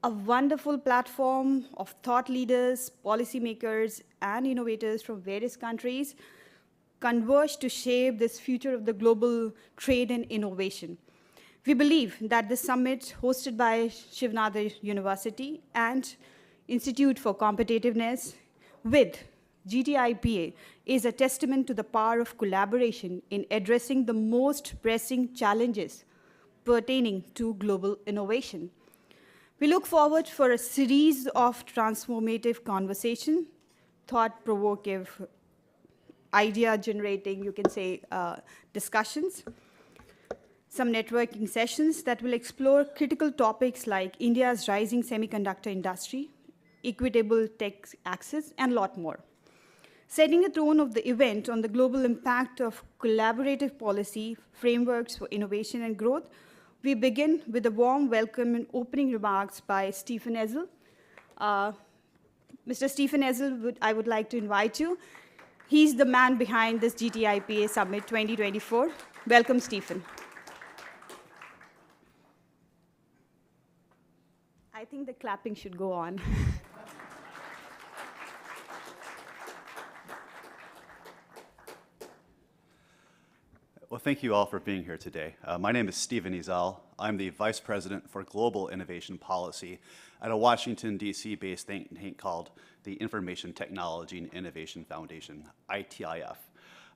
a wonderful platform of thought leaders, policymakers, and innovators from various countries converge to shape this future of the global trade and innovation. We believe that the summit hosted by Shivnadar University and Institute for Competitiveness with GTIPA is a testament to the power of collaboration in addressing the most pressing challenges pertaining to global innovation. We look forward for a series of transformative conversation, thought-provoking, idea-generating, you can say, discussions, some networking sessions that will explore critical topics like India's rising semiconductor industry, equitable tech access, and a lot more. Setting the tone of the event on the global impact of collaborative policy frameworks for innovation and growth, we begin with a warm welcome and opening remarks by Stephen Ezel. Mr. Stephen Ezel, I would like to invite you. He's the man behind this GTIPA Summit 2024. Welcome, Stephen. I think the clapping should go on. Well, thank you all for being here today. My name is Stephen Ezel. I'm the Vice President for Global Innovation Policy at a Washington, D.C.-based think tank called the Information Technology and Innovation Foundation, ITIF.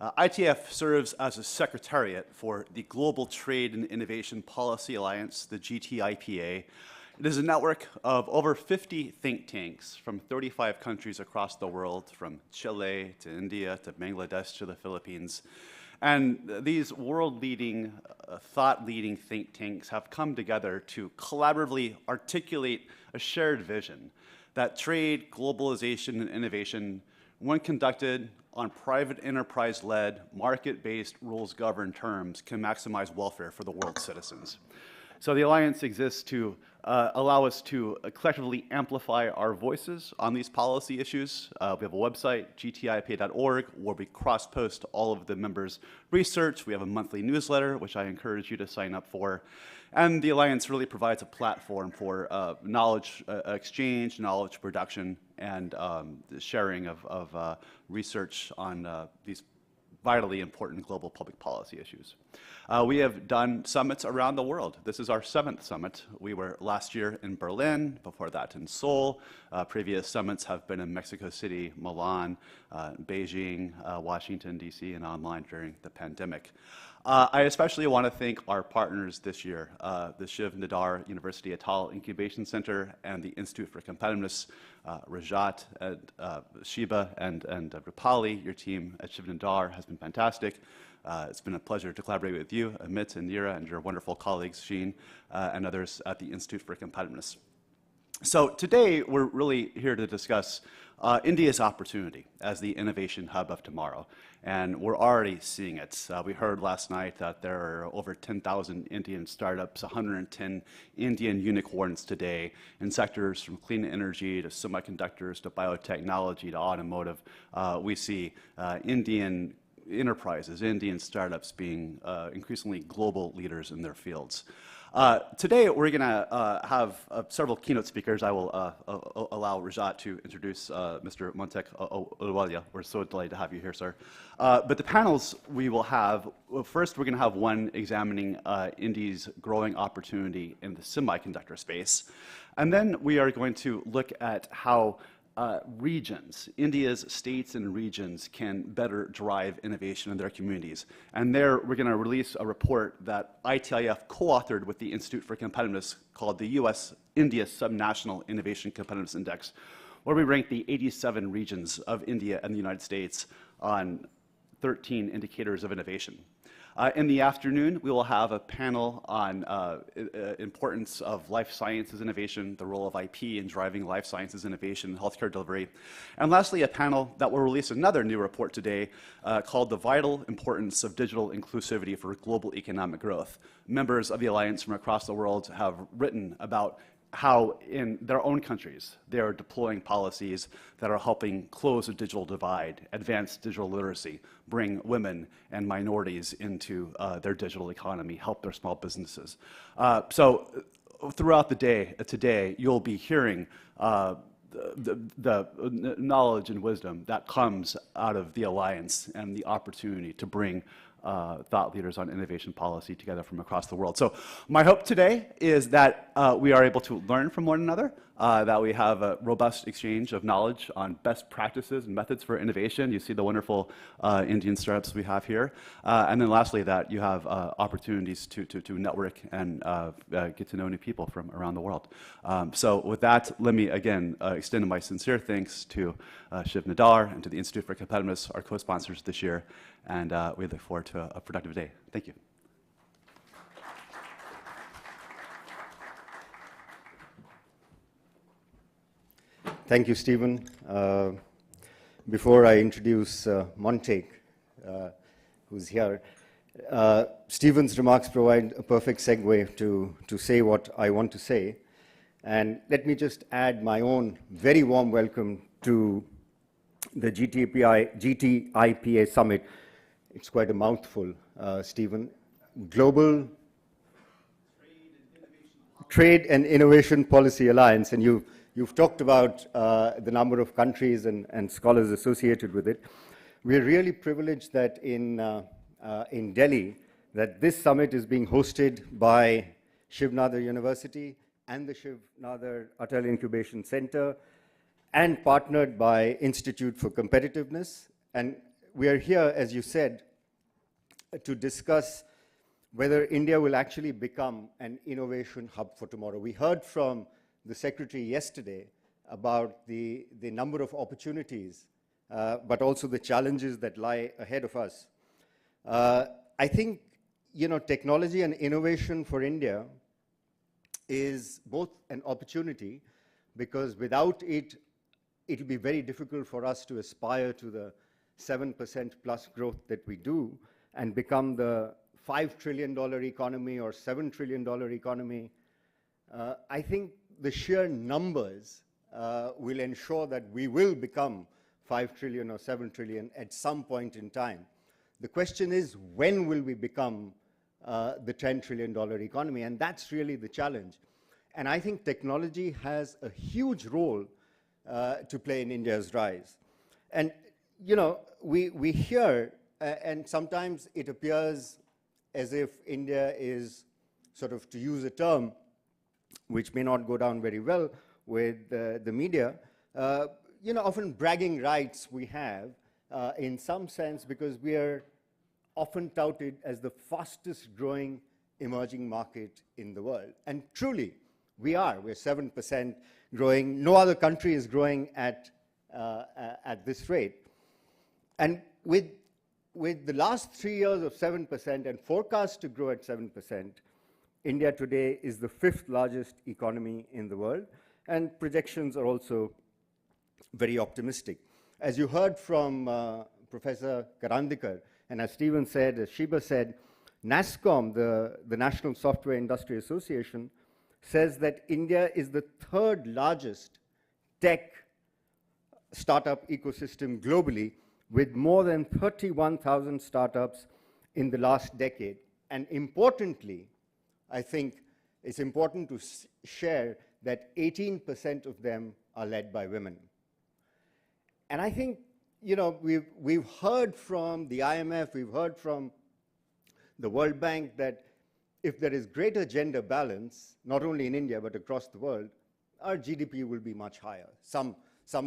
ITF serves as a secretariat for the Global Trade and Innovation Policy Alliance, the GTIPA. It is a network of over 50 think tanks from 35 countries across the world, from Chile to India to Bangladesh to the Philippines. And these world-leading, thought-leading think tanks have come together to collaboratively articulate a shared vision that trade, globalization, and innovation, when conducted on private enterprise-led, market-based, rules-governed terms, can maximize welfare for the world's citizens. So the Alliance exists to allow us to collectively amplify our voices on these policy issues. We have a website, gtipa.org, where we cross-post all of the members' research. We have a monthly newsletter, which I encourage you to sign up for. And the Alliance really provides a platform for knowledge exchange, knowledge production, and the sharing of research on these vitally important global public policy issues. We have done summits around the world. This is our 7th summit. We were last year in Berlin, before that in Seoul. Previous summits have been in Mexico City, Milan, Beijing, Washington, D.C., and online during the pandemic. I especially want to thank our partners this year, the Shiv Nadar University Atal Incubation Center and the Institute for Competitiveness, Rajat, and Shiba, and Rupali. Your team at Shiv Nadar has been fantastic. It's been a pleasure to collaborate with you, Amit and Neera, and your wonderful colleagues, Sheen, and others at the Institute for Competitiveness. So today, we're really here to discuss India's opportunity as the innovation hub of tomorrow, and we're already seeing it. We heard last night that there are over 10,000 Indian startups, 110 Indian unicorns today in sectors from clean energy to semiconductors to biotechnology to automotive. We see Indian enterprises, Indian startups being increasingly global leaders in their fields. Today, we're going to have several keynote speakers. I will allow Rajat to introduce Mr. Montek Oluwalia. We're so delighted to have you here, sir. But the panels we will have, well, first we're going to have one examining India's growing opportunity in the semiconductor space. And then we are going to look at how regions, India's states and regions, can better drive innovation in their communities. And there, we're going to release a report that ITIF co-authored with the Institute for Competitiveness called the U.S.-India Subnational Innovation Competitiveness Index, where we rank the 87 regions of India and the United States on 13 indicators of innovation. In the afternoon, we will have a panel on importance of life sciences innovation, the role of IP in driving life sciences innovation, healthcare delivery. And lastly, a panel that will release another new report today called The Vital Importance of Digital Inclusivity for Global Economic Growth. Members of the Alliance from across the world have written about how in their own countries they are deploying policies that are helping close the digital divide, advance digital literacy, bring women and minorities into their digital economy, help their small businesses. So throughout the day today, you'll be hearing the knowledge and wisdom that comes out of the alliance and the opportunity to bring thought leaders on innovation policy together from across the world. So my hope today is that we are able to learn from one another, that we have a robust exchange of knowledge on best practices and methods for innovation. You see the wonderful Indian startups we have here. And then lastly, that you have opportunities to network and get to know new people from around the world. So with that, let me again extend my sincere thanks to Shiv Nadar and to the Institute for Competitiveness, our co-sponsors this year. And we look forward to a productive day. Thank you. Thank you, Stephen. Before I introduce Montague, who's here, Stephen's remarks provide a perfect segue to say what I want to say. And let me just add my own very warm welcome to the GTIPA Summit. It's quite a mouthful, Stephen. Global Trade and Innovation Policy Alliance, and you've talked about the number of countries and scholars associated with it. We're really privileged that in Delhi, that this summit is being hosted by Shiv Nadar University and the Shiv Nadar Atal Incubation Center, and partnered by Institute for Competitiveness. And we are here, as you said, to discuss whether India will actually become an innovation hub for tomorrow. We heard from the Secretary yesterday about the number of opportunities, but also the challenges that lie ahead of us. I think, technology and innovation for India is both an opportunity, because without it, it'll be very difficult for us to aspire to the 7% plus growth that we do and become the $5 trillion economy or $7 trillion economy. I think the sheer numbers will ensure that we will become 5 trillion or 7 trillion at some point in time. The question is, when will we become the $10 trillion economy? And that's really the challenge. And I think technology has a huge role to play in India's rise. And, we hear, and sometimes it appears as if India is sort of, to use a term which may not go down very well with the media, often bragging rights we have in some sense, because we are often touted as the fastest growing emerging market in the world. And truly, we are. We're 7% growing. No other country is growing at this rate. And with the last 3 years of 7% and forecast to grow at 7%, India today is the 5th largest economy in the world, and projections are also very optimistic. As you heard from Professor Karandikar, and as Stephen said, as Sheba said, NASSCOM, the National Software Industry Association, says that India is the 3rd largest tech startup ecosystem globally, with more than 31,000 startups in the last decade. And importantly, I think it's important to share that 18% of them are led by women. And I think, we've heard from the IMF, we've heard from the World Bank that if there is greater gender balance, not only in India but across the world, our GDP will be much higher. Some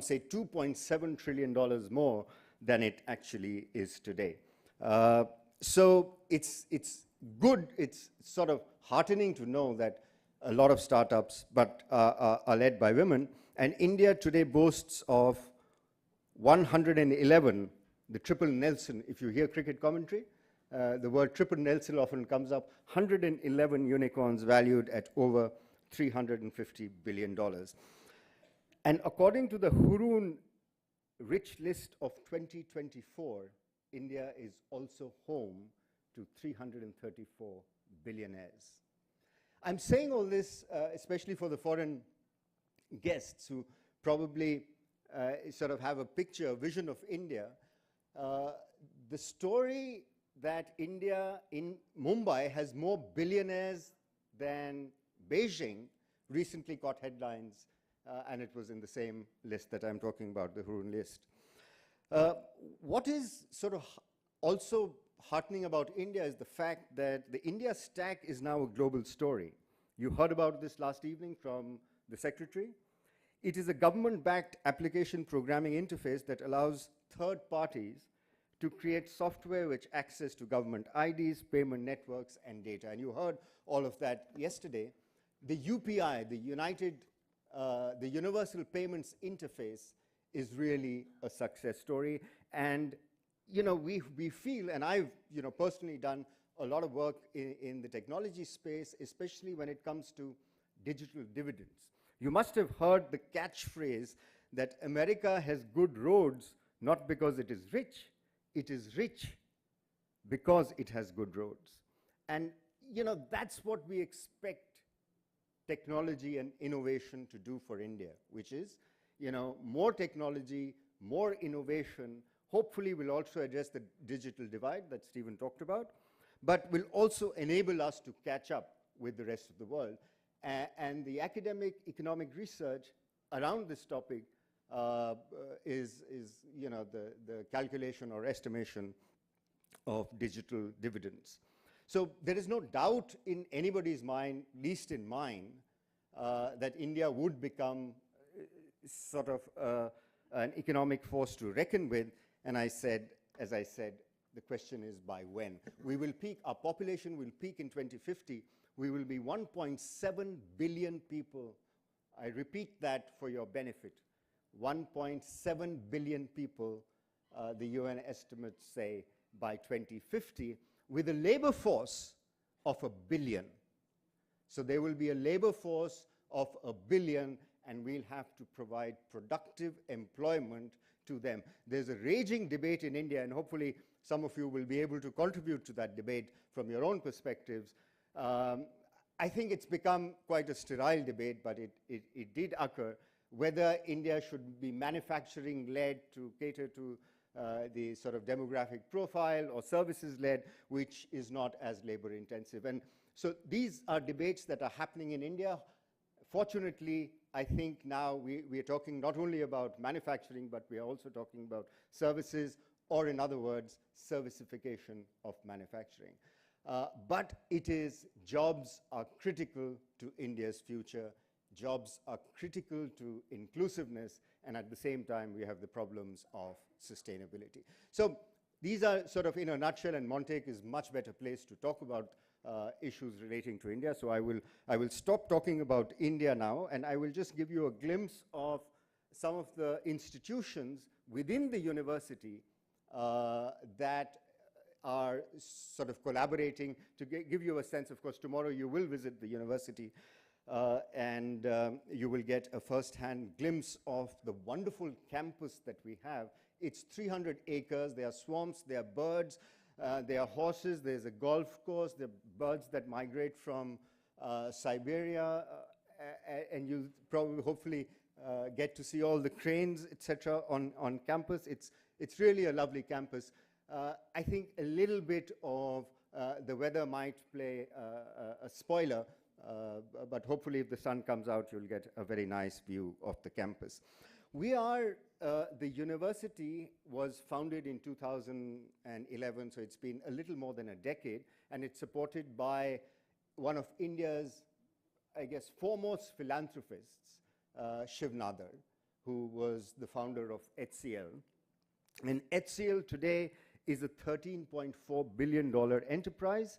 say $2.7 trillion more than it actually is today. So it's good, it's sort of heartening to know that a lot of startups are led by women. And India today boasts of 111, the triple Nelson. If you hear cricket commentary, the word triple Nelson often comes up. 111 unicorns valued at over $350 billion. And according to the Hurun Rich List of 2024, India is also home to 334 billionaires. I'm saying all this especially for the foreign guests who probably sort of have a picture, a vision of India. The story that India in Mumbai has more billionaires than Beijing recently caught headlines, and it was in the same list that I'm talking about, the Hurun list. What is sort of also heartening about India is the fact that the India Stack is now a global story. You heard about this last evening from the Secretary. It is a government-backed application programming interface that allows third parties to create software which access to government IDs, payment networks, and data. And you heard all of that yesterday. The UPI, the Universal Payments Interface, is really a success story. And we feel, and I've personally done a lot of work in the technology space, especially when it comes to digital dividends. You must have heard the catchphrase that America has good roads not because it is rich because it has good roads. And that's what we expect technology and innovation to do for India, which is more technology, more innovation, hopefully will also address the digital divide that Stephen talked about, but will also enable us to catch up with the rest of the world. And the academic economic research around this topic is the calculation or estimation of digital dividends. So there is no doubt in anybody's mind, least in mine, that India would become sort of an economic force to reckon with. And as I said, the question is by when. We will peak, our population will peak in 2050. We will be 1.7 billion people. I repeat that for your benefit. 1.7 billion people, the UN estimates say, by 2050, with a labor force of 1 billion. So there will be a labor force of 1 billion, and we'll have to provide productive employment to them. There's a raging debate in India, and hopefully some of you will be able to contribute to that debate from your own perspectives. I think it's become quite a sterile debate, but it did occur, whether India should be manufacturing-led to cater to the sort of demographic profile, or services-led, which is not as labor-intensive. And so these are debates that are happening in India. Fortunately, I think now we are talking not only about manufacturing, but we are also talking about services, or in other words, servicification of manufacturing. But it is, jobs are critical to India's future. Jobs are critical to inclusiveness, and at the same time, we have the problems of sustainability. So these are sort of in a nutshell, and Montek is much better placed to talk about issues relating to India. So I will stop talking about India now, and I will just give you a glimpse of some of the institutions within the university that are sort of collaborating to give you a sense. Of course, tomorrow you will visit the university, and you will get a first-hand glimpse of the wonderful campus that we have. It's 300 acres. There are swamps, there are birds, there are horses, there's a golf course, there are birds that migrate from Siberia, and you'll probably, hopefully, get to see all the cranes, etc., on campus. It's really a lovely campus. I think a little bit of the weather might play a spoiler, but hopefully if the sun comes out, you'll get a very nice view of the campus. We are, the university was founded in 2011, so it's been a little more than a decade, and it's supported by one of India's, I guess, foremost philanthropists, Shiv Nadar, who was the founder of HCL. And HCL today is a $13.4 billion enterprise,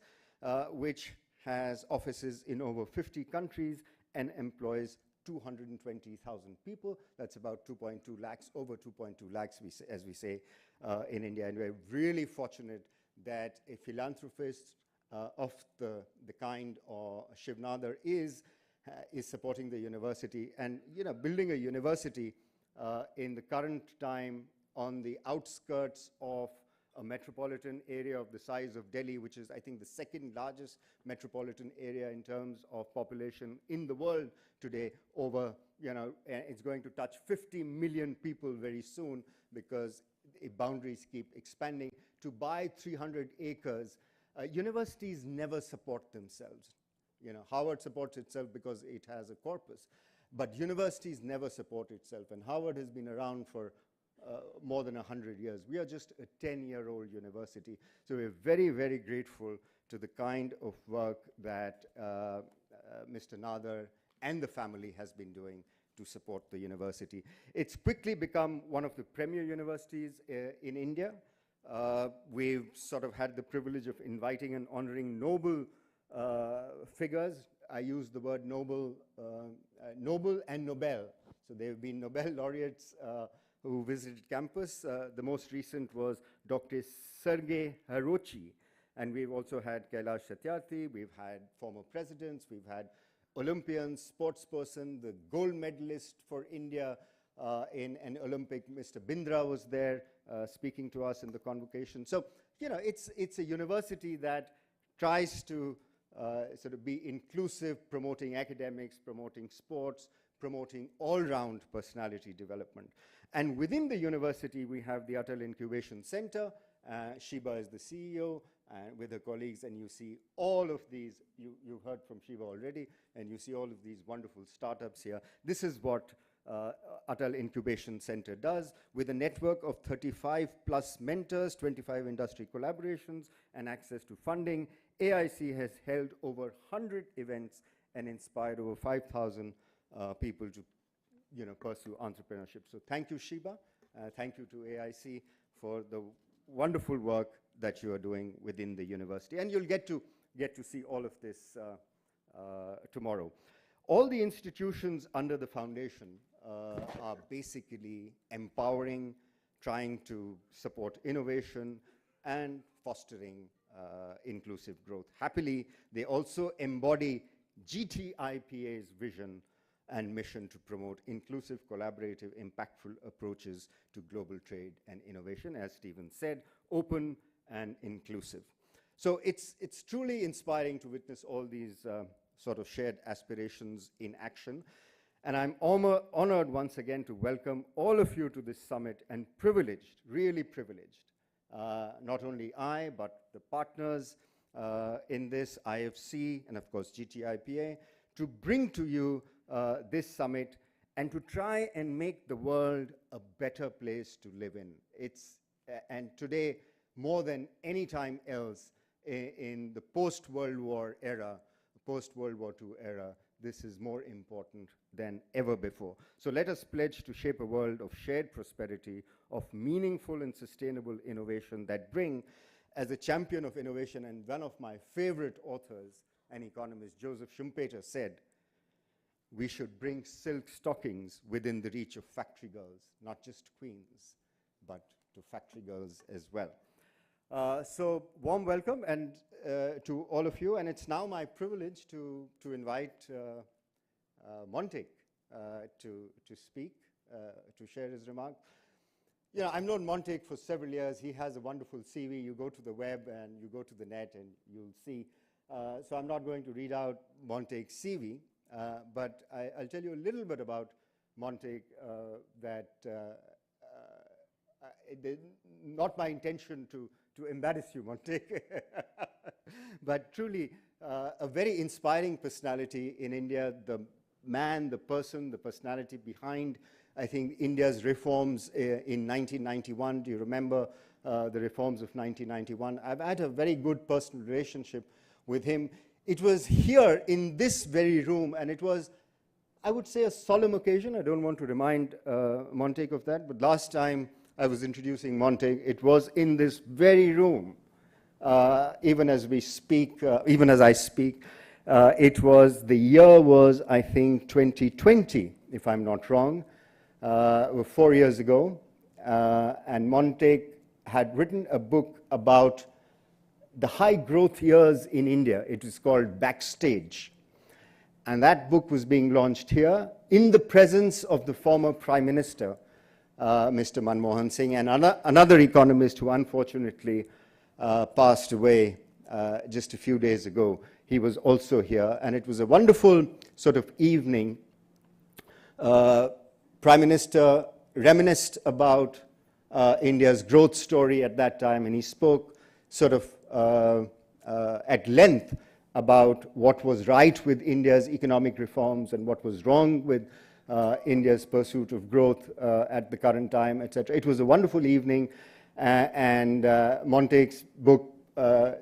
which has offices in over 50 countries and employs 220,000 people. That's about 2.2 lakhs, over 2.2 lakhs, as we say in India. And we're really fortunate that a philanthropist of the kind of Shiv Nadar is supporting the university. And building a university in the current time on the outskirts of a metropolitan area of the size of Delhi, which is, I think, the second largest metropolitan area in terms of population in the world today. Over, it's going to touch 50 million people very soon, because boundaries keep expanding. To buy 300 acres, universities never support themselves. Harvard supports itself because it has a corpus, but universities never support itself, and Harvard has been around for more than 100 years. We are just a 10-year-old university, so we're very, very grateful to the kind of work that Mr. Nadar and the family has been doing to support the university. It's quickly become one of the premier universities in India. We've sort of had the privilege of inviting and honoring Nobel figures. I use the word Nobel and Nobel. So there have been Nobel laureates who visited campus. The most recent was Dr. Sergei Harochi. And we've also had Kailash Satyarthi, we've had former presidents, we've had Olympians, sports person, the gold medalist for India in an Olympic, Mr. Bindra was there speaking to us in the convocation. So, it's a university that tries to sort of be inclusive, promoting academics, promoting sports, promoting all-round personality development. And within the university, we have the Atal Incubation Center. Shiba is the CEO with her colleagues, and you see all of these, you've heard from Shiva already, and you see all of these wonderful startups here. This is what Atal Incubation Center does, with a network of 35 plus mentors, 25 industry collaborations, and access to funding. AIC has held over 100 events and inspired over 5,000 people to pursue entrepreneurship. So thank you, Shiba. Thank you to AIC for the wonderful work that you are doing within the university. And you'll get to see all of this tomorrow. All the institutions under the foundation are basically empowering, trying to support innovation, and fostering inclusive growth. Happily, they also embody GTIPA's vision and mission to promote inclusive, collaborative, impactful approaches to global trade and innovation, as Stephen said, open and inclusive. So it's truly inspiring to witness all these sort of shared aspirations in action. And I'm honored once again to welcome all of you to this summit, and privileged, really privileged, not only I, but the partners in this, IFC, and of course GTIPA, to bring to you this summit and to try and make the world a better place to live in. And today, more than any time else in the post-World War era, post-World War II era, this is more important than ever before. So let us pledge to shape a world of shared prosperity, of meaningful and sustainable innovation that bring, as a champion of innovation and one of my favorite authors and economist, Joseph Schumpeter, said, we should bring silk stockings within the reach of factory girls, not just queens, but to factory girls as well. So warm welcome and to all of you, and it's now my privilege to invite Montek to speak, to share his remarks. I've known Montek for several years. He has a wonderful CV. You go to the web and you go to the net and you'll see. So I'm not going to read out Montek's CV, but I'll tell you a little bit about Montek not my intention to embarrass you, Montek, but truly a very inspiring personality in India, the man, the person, the personality behind, I think, India's reforms in 1991. Do you remember the reforms of 1991? I've had a very good personal relationship with him. It was here in this very room, and it was, I would say, a solemn occasion. I don't want to remind Montek of that, but last time I was introducing Montek, it was in this very room. Even as we speak, even as I speak, the year was, I think, 2020, if I'm not wrong, 4 years ago. And Montek had written a book about the high growth years in India. It is called Backstage. And that book was being launched here in the presence of the former Prime Minister, Mr. Manmohan Singh, and another economist who unfortunately passed away just a few days ago. He was also here, and it was a wonderful sort of evening. Prime Minister reminisced about India's growth story at that time, and he spoke sort of at length about what was right with India's economic reforms and what was wrong with India's pursuit of growth at the current time, etc. It was a wonderful evening, and Montague's book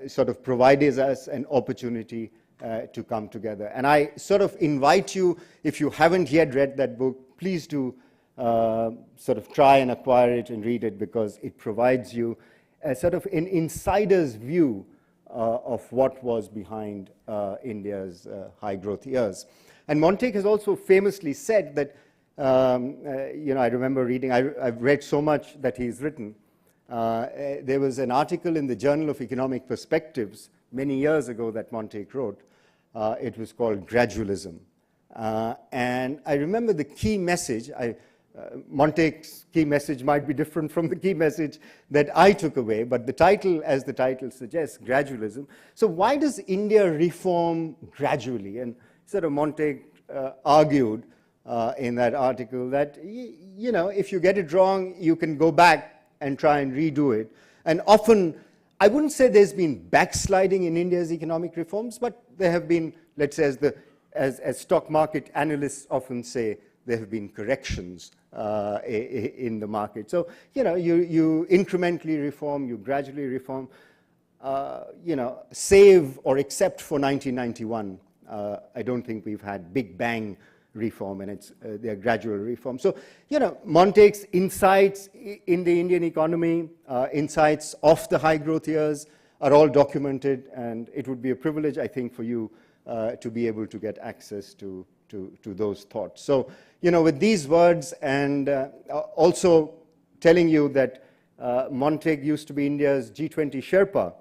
sort of provided us an opportunity to come together. And I sort of invite you, if you haven't yet read that book, please do sort of try and acquire it and read it, because it provides you a sort of an insider's view of what was behind India's high growth years. And Montague has also famously said that, I remember reading, I've read so much that he's written. There was an article in the Journal of Economic Perspectives many years ago that Montague wrote. It was called Gradualism. And I remember the key message, Montague's key message might be different from the key message that I took away, but the title, as the title suggests, Gradualism. So why does India reform gradually? And sort of Montague argued in that article that, if you get it wrong, you can go back and try and redo it. And often, I wouldn't say there's been backsliding in India's economic reforms, but there have been, let's say, as stock market analysts often say, there have been corrections in the market. So, you incrementally reform, you gradually reform, save or except for 1991. I don't think we've had big bang reform, and they're gradual reform. So, Montague's insights in the Indian economy, insights of the high growth years are all documented, and it would be a privilege, I think, for you to be able to get access to those thoughts. So, with these words, and also telling you that Montague used to be India's G20 Sherpa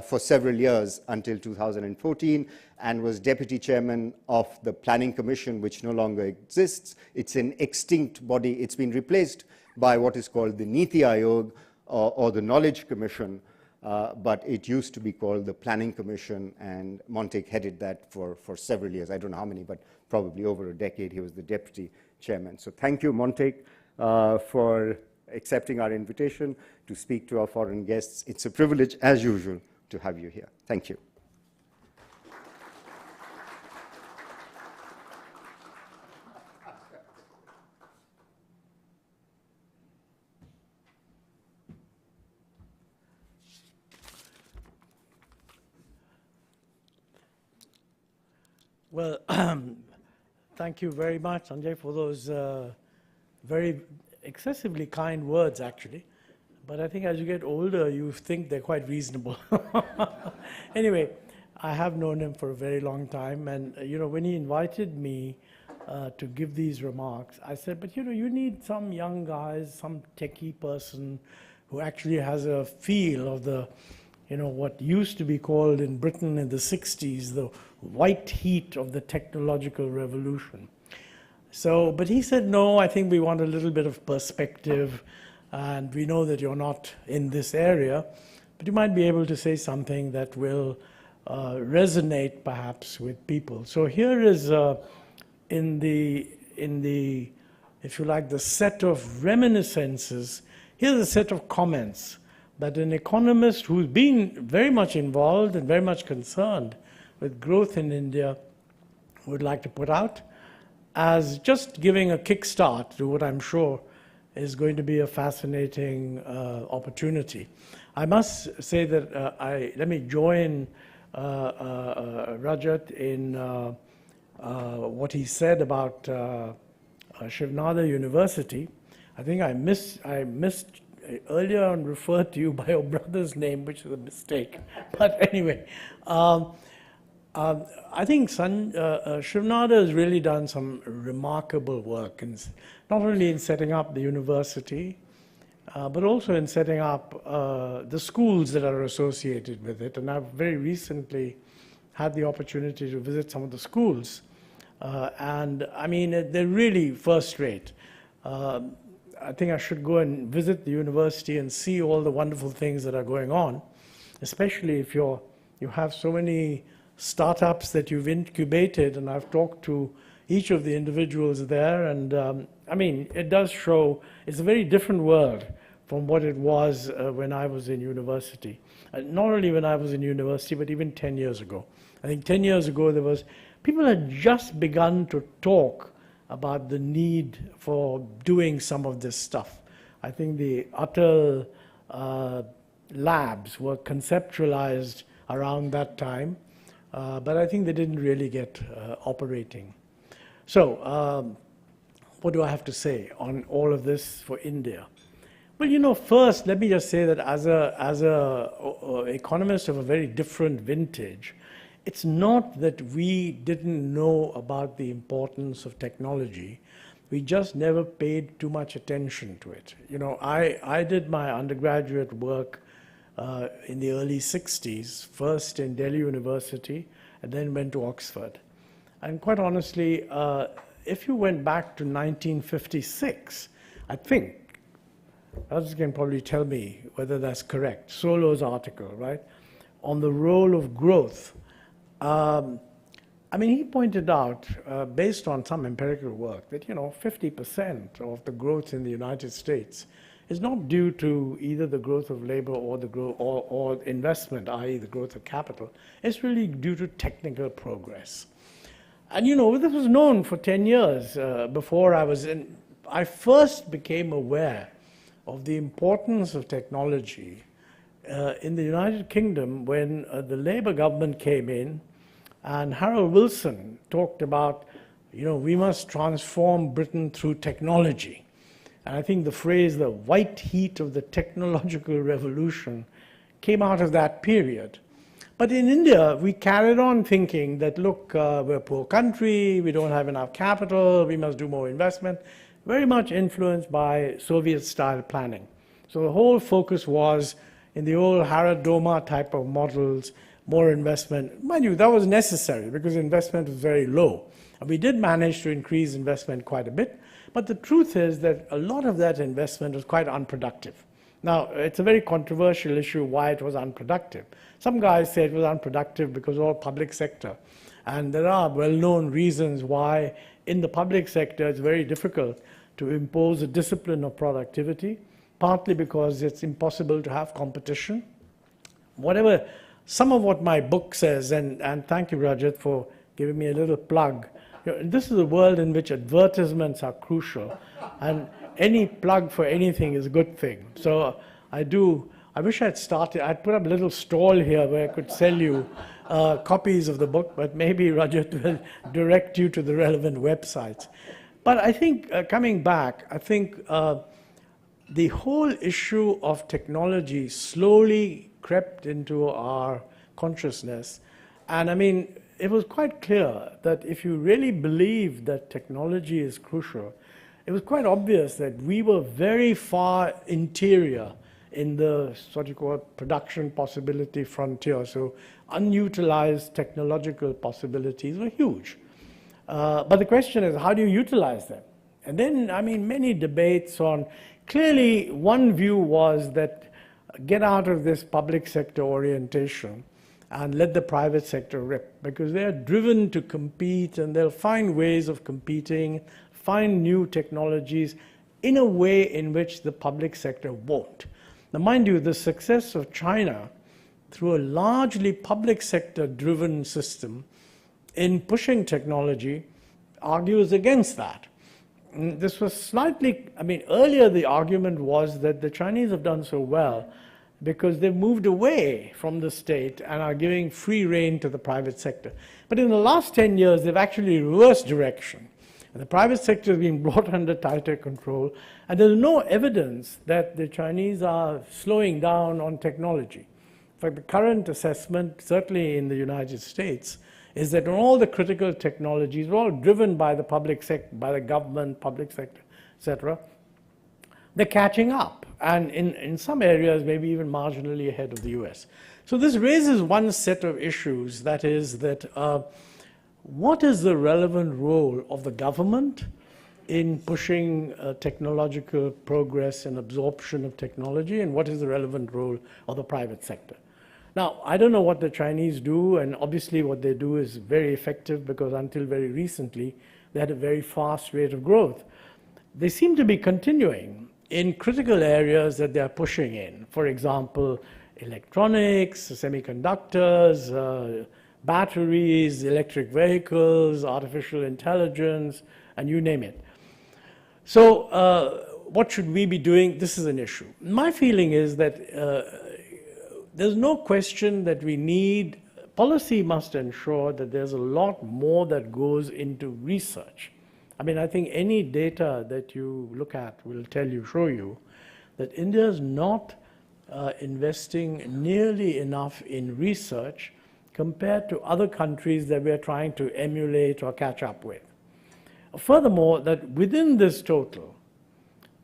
for several years until 2014, and was deputy chairman of the Planning Commission, which no longer exists. It's an extinct body. It's been replaced by what is called the Niti Aayog, or the Knowledge Commission, but it used to be called the Planning Commission, and Montague headed that for several years. I don't know how many, but probably over a decade he was the deputy chairman. So thank you, Montague, for accepting our invitation to speak to our foreign guests. It's a privilege, as usual, to have you here. Thank you. Well, thank you very much, Sanjay, for those very excessively kind words, actually. But I think as you get older, you think they're quite reasonable. Anyway, I have known him for a very long time. And, when he invited me to give these remarks, I said, but, you need some young guys, some techie person who actually has a feel of the, what used to be called in Britain in the 60s, the white heat of the technological revolution. So, but he said, no, I think we want a little bit of perspective, and we know that you're not in this area, but you might be able to say something that will resonate perhaps with people. So here is in the, if you like, the set of reminiscences, here's a set of comments that an economist who's been very much involved and very much concerned with growth in India would like to put out as just giving a kickstart to what I'm sure is going to be a fascinating opportunity. I must say that let me join Rajat in what he said about Shivnada University. I think I missed earlier on referred to you by your brother's name, which is a mistake. But anyway, I think Shivnada has really done some remarkable work, not only in setting up the university, but also in setting up the schools that are associated with it. And I've very recently had the opportunity to visit some of the schools. And I mean, they're really first rate. I think I should go and visit the university and see all the wonderful things that are going on, especially if you have so many startups that you've incubated, and I've talked to each of the individuals there, and I mean, it does show it's a very different world from what it was when I was in university. Not only when I was in university, but even 10 years ago. I think 10 years ago, people had just begun to talk about the need for doing some of this stuff. I think the Atal labs were conceptualized around that time, but I think they didn't really get operating. So, what do I have to say on all of this for India? Well, first, let me just say that as a economist of a very different vintage, it's not that we didn't know about the importance of technology. We just never paid too much attention to it. I did my undergraduate work in the early 60s, first in Delhi University, and then went to Oxford. And quite honestly, if you went back to 1956, I think, others can probably tell me whether that's correct, Solo's article, right, on the role of growth. He pointed out, based on some empirical work, that 50% of the growth in the United States is not due to either the growth of labor or the growth or investment, i.e., the growth of capital. It's really due to technical progress. And this was known for 10 years before I first became aware of the importance of technology in the United Kingdom when the Labour government came in. And Harold Wilson talked about, we must transform Britain through technology. And I think the phrase, the white heat of the technological revolution, came out of that period. But in India, we carried on thinking that, look, we're a poor country, we don't have enough capital, we must do more investment, very much influenced by Soviet-style planning. So the whole focus was in the old Haradoma type of models, more investment. Mind you, that was necessary because investment was very low. And we did manage to increase investment quite a bit, but the truth is that a lot of that investment was quite unproductive. Now, it's a very controversial issue why it was unproductive. Some guys say it was unproductive because all public sector. And there are well-known reasons why in the public sector it's very difficult to impose a discipline of productivity, partly because it's impossible to have competition. Whatever, some of what my book says, and thank you, Rajat, for giving me a little plug. This is a world in which advertisements are crucial, and any plug for anything is a good thing. So I wish I'd put up a little stall here where I could sell you copies of the book, but maybe Rajat will direct you to the relevant websites. But I think, coming back, I think the whole issue of technology slowly crept into our consciousness. And it was quite clear that if you really believe that technology is crucial, it was quite obvious that we were very far interior in the what you call production possibility frontier. So unutilized technological possibilities were huge. But the question is, how do you utilize them? And then, many debates on, clearly one view was that get out of this public sector orientation and let the private sector rip, because they're driven to compete and they'll find ways of competing, find new technologies in a way in which the public sector won't. Now, mind you, the success of China through a largely public sector driven system in pushing technology argues against that. This was slightly, earlier the argument was that the Chinese have done so well because they've moved away from the state and are giving free rein to the private sector. But in the last 10 years, they've actually reversed direction. And the private sector has been brought under tighter control, and there's no evidence that the Chinese are slowing down on technology. In fact, the current assessment, certainly in the United States, is that all the critical technologies are all driven by the public sector, by the government, public sector, etc. They're catching up, and in some areas, maybe even marginally ahead of the US. So this raises one set of issues, that is that what is the relevant role of the government in pushing technological progress and absorption of technology, and what is the relevant role of the private sector? Now, I don't know what the Chinese do, and obviously what they do is very effective because until very recently, they had a very fast rate of growth. They seem to be continuing in critical areas that they are pushing in. For example, electronics, semiconductors, batteries, electric vehicles, artificial intelligence, and you name it. So what should we be doing? This is an issue. My feeling is that there's no question that we need, policy must ensure that there's a lot more that goes into research. I mean, I think any data that you look at will tell you, show you, that India is not investing nearly enough in research compared to other countries that we're trying to emulate or catch up with. Furthermore, that within this total,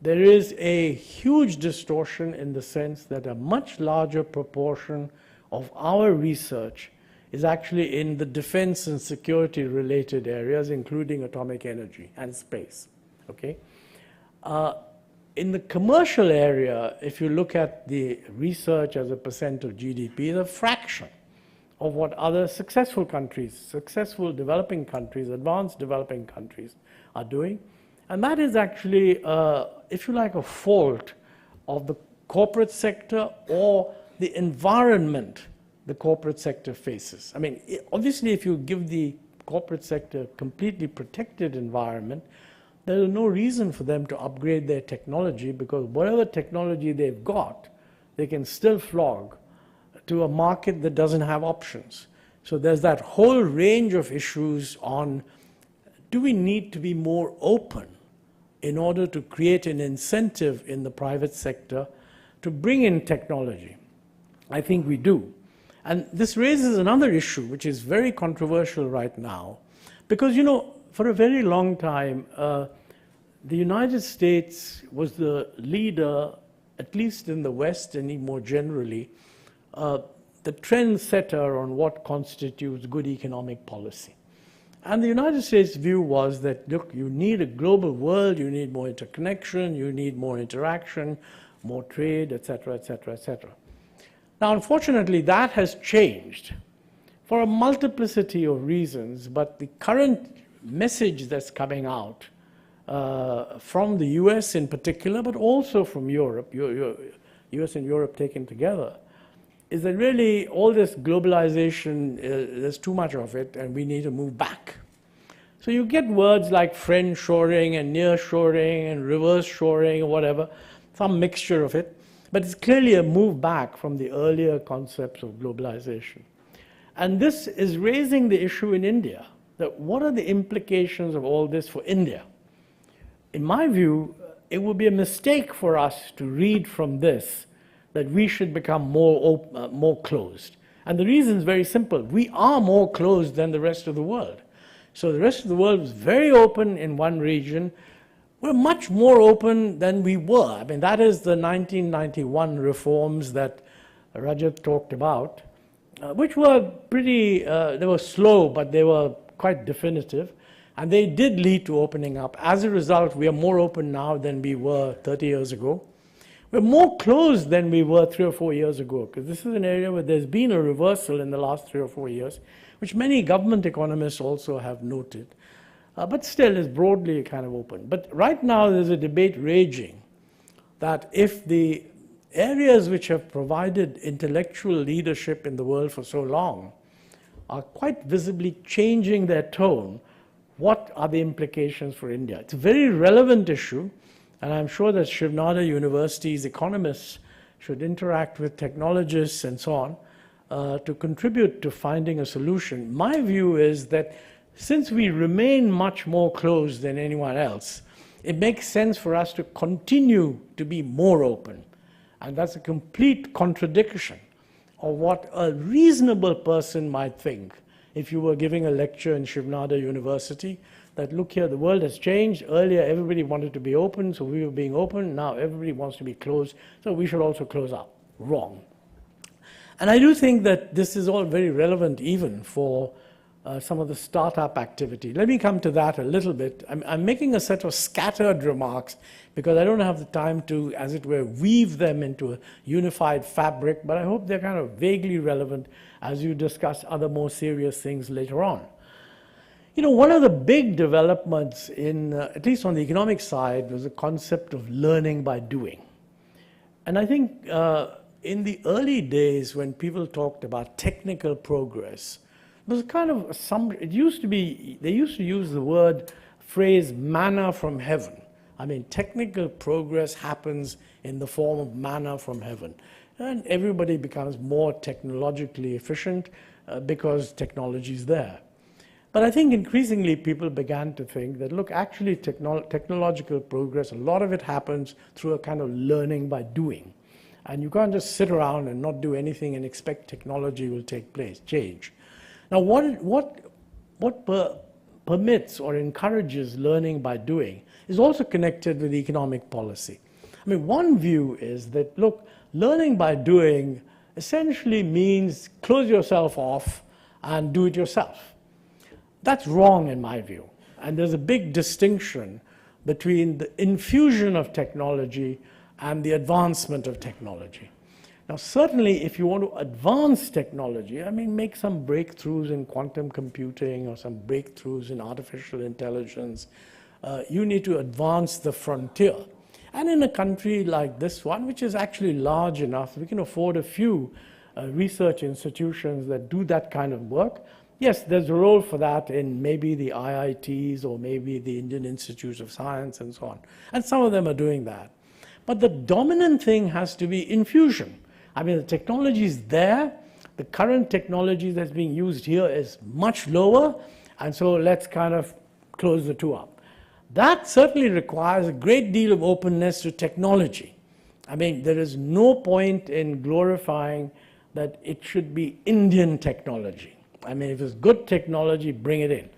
there is a huge distortion in the sense that a much larger proportion of our research is actually in the defense and security related areas, including atomic energy and space, okay? In the commercial area, if you look at the research as a percent of GDP, it's a fraction of what other successful countries, successful developing countries, advanced developing countries are doing. And that is actually, if you like, a fault of the corporate sector or the environment the corporate sector faces. I mean, obviously, if you give the corporate sector a completely protected environment, there is no reason for them to upgrade their technology, because whatever technology they've got, they can still flog to a market that doesn't have options. So there's that whole range of issues on, do we need to be more open in order to create an incentive in the private sector to bring in technology? I think we do. And this raises another issue, which is very controversial right now, because, you know, for a very long time, the United States was the leader, at least in the West and even more generally, the trendsetter on what constitutes good economic policy. And the United States' view was that, look, you need a global world, you need more interconnection, you need more interaction, more trade, et cetera, et cetera, et cetera. Now, unfortunately, that has changed for a multiplicity of reasons, but the current message that's coming out from the US in particular, but also from Europe, US and Europe taken together, is that really all this globalization, there's too much of it, and we need to move back. So you get words like friend-shoring and near-shoring and reverse-shoring or whatever, some mixture of it, but it's clearly a move back from the earlier concepts of globalization. And this is raising the issue in India, that what are the implications of all this for India? In my view, it would be a mistake for us to read from this that we should become more closed. And the reason is very simple. We are more closed than the rest of the world. So the rest of the world was very open in one region. We're much more open than we were. I mean, that is the 1991 reforms that Rajat talked about, which were pretty, they were slow, but they were quite definitive. And they did lead to opening up. As a result, we are more open now than we were 30 years ago. We're more closed than we were 3 or 4 years ago, because this is an area where there's been a reversal in the last 3 or 4 years, which many government economists also have noted. But still is broadly kind of open. But right now there's a debate raging that if the areas which have provided intellectual leadership in the world for so long are quite visibly changing their tone, what are the implications for India? It's a very relevant issue, and I'm sure that Shiv Nada University's economists should interact with technologists and so on to contribute to finding a solution. My view is that since we remain much more closed than anyone else, it makes sense for us to continue to be more open. And that's a complete contradiction of what a reasonable person might think if you were giving a lecture in Shiv Nada University, that look here, the world has changed. Earlier, everybody wanted to be open, so we were being open. Now everybody wants to be closed, so we should also close up. Wrong. And I do think that this is all very relevant even for some of the startup activity. Let me come to that a little bit. I'm making a set of scattered remarks because I don't have the time to, as it were, weave them into a unified fabric, but I hope they're kind of vaguely relevant as you discuss other more serious things later on. You know, one of the big developments in, at least on the economic side, was the concept of learning by doing. And I think in the early days when people talked about technical progress, was kind of it used to be, they used to use the phrase manna from heaven. I mean, technical progress happens in the form of manna from heaven. And everybody becomes more technologically efficient because technology is there. But I think increasingly people began to think that, look, actually technological progress, a lot of it happens through a kind of learning by doing. And you can't just sit around and not do anything and expect technology will change. Now, what permits or encourages learning by doing is also connected with economic policy. I mean, one view is that, look, learning by doing essentially means close yourself off and do it yourself. That's wrong in my view. And there's a big distinction between the infusion of technology and the advancement of technology. Now, certainly, if you want to advance technology, I mean, make some breakthroughs in quantum computing or some breakthroughs in artificial intelligence, you need to advance the frontier. And in a country like this one, which is actually large enough, we can afford a few research institutions that do that kind of work. Yes, there's a role for that in maybe the IITs or maybe the Indian Institutes of Science and so on. And some of them are doing that. But the dominant thing has to be infusion. I mean, the technology is there. The current technology that's being used here is much lower. And so let's kind of close the two up. That certainly requires a great deal of openness to technology. I mean, there is no point in glorifying that it should be Indian technology. I mean, if it's good technology, bring it in.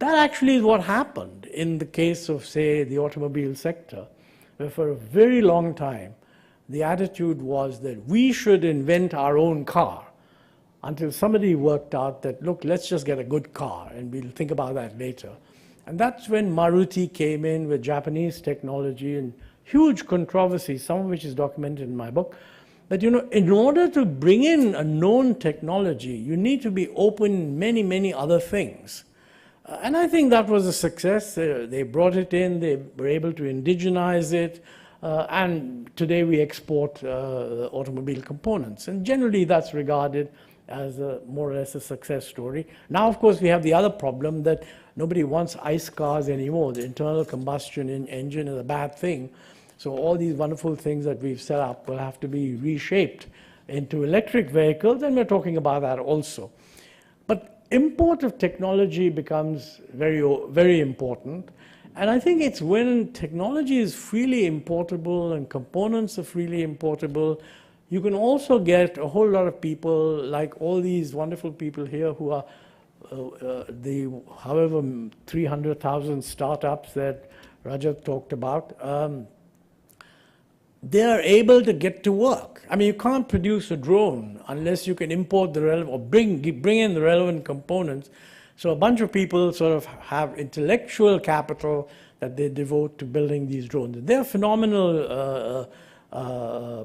That actually is what happened in the case of, say, the automobile sector, where for a very long time, the attitude was that we should invent our own car until somebody worked out that, look, let's just get a good car, and we'll think about that later. And that's when Maruti came in with Japanese technology and huge controversy, some of which is documented in my book. But, you know, in order to bring in a known technology, you need to be open in many, many other things. And I think that was a success. They brought it in, they were able to indigenize it, and today we export automobile components. And generally that's regarded as more or less a success story. Now, of course, we have the other problem that nobody wants ICE cars anymore. The internal combustion engine is a bad thing. So all these wonderful things that we've set up will have to be reshaped into electric vehicles, and we're talking about that also. But import of technology becomes very, very important. And I think it's when technology is freely importable and components are freely importable, you can also get a whole lot of people, like all these wonderful people here who are the however 300,000 startups that Rajat talked about. They are able to get to work. I mean, you can't produce a drone unless you can import the relevant, or bring in the relevant components. So a bunch of people sort of have intellectual capital that they devote to building these drones. They're phenomenal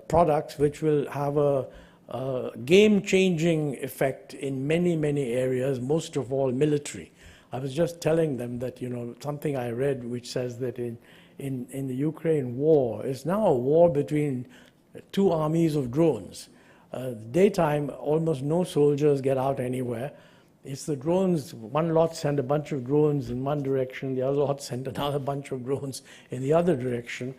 products which will have a game-changing effect in many, many areas, most of all military. I was just telling them that, you know, something I read which says that in the Ukraine war, it's now a war between two armies of drones. Daytime, almost no soldiers get out anywhere. It's the drones, one lot send a bunch of drones in one direction, the other lot send another bunch of drones in the other direction.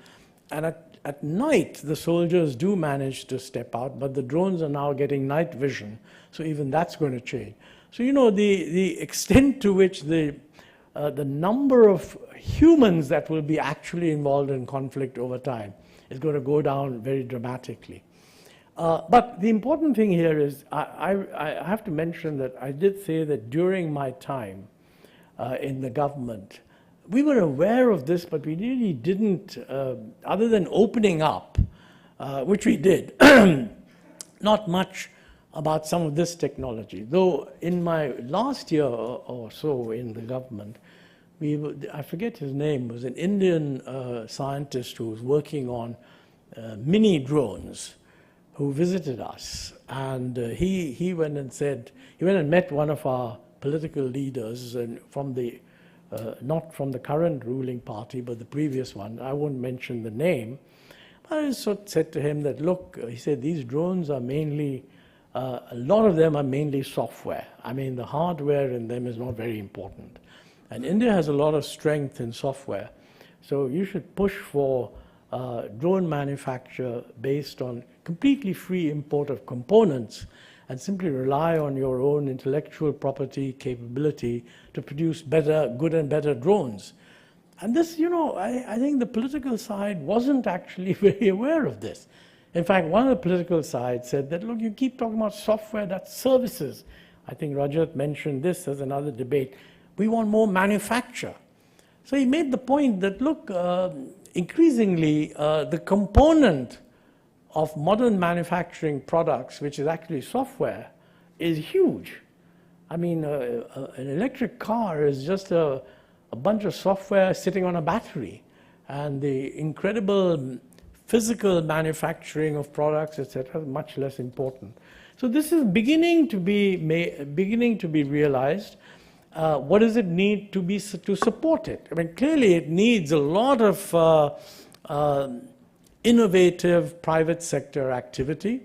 And at night, the soldiers do manage to step out, but the drones are now getting night vision, so even that's going to change. So, you know, the extent to which the number of humans that will be actually involved in conflict over time is going to go down very dramatically. But the important thing here is I have to mention that I did say that during my time in the government, we were aware of this, but we really didn't, other than opening up, which we did, not much about some of this technology. Though in my last year or so in the government, I forget his name, was an Indian scientist who was working on mini drones, who visited us. And he went and met one of our political leaders, and from the not from the current ruling party, but the previous one. I won't mention the name. But I sort of said to him that, look, he said, these drones are mainly a lot of them are mainly software. I mean, the hardware in them is not very important. And India has a lot of strength in software. So you should push for drone manufacture based on completely free import of components and simply rely on your own intellectual property capability to produce better, good and better drones. And this, you know, I think the political side wasn't actually very aware of this. In fact, one of the political sides said that, look, you keep talking about software, that's services. I think Rajat mentioned this as another debate. We want more manufacture. So he made the point that, look, increasingly, the component of modern manufacturing products, which is actually software, is huge. I mean, an electric car is just a bunch of software sitting on a battery, and the incredible physical manufacturing of products, etc., is much less important. So this is beginning to be realized. What does it need to support it? I mean, clearly it needs a lot of innovative private sector activity,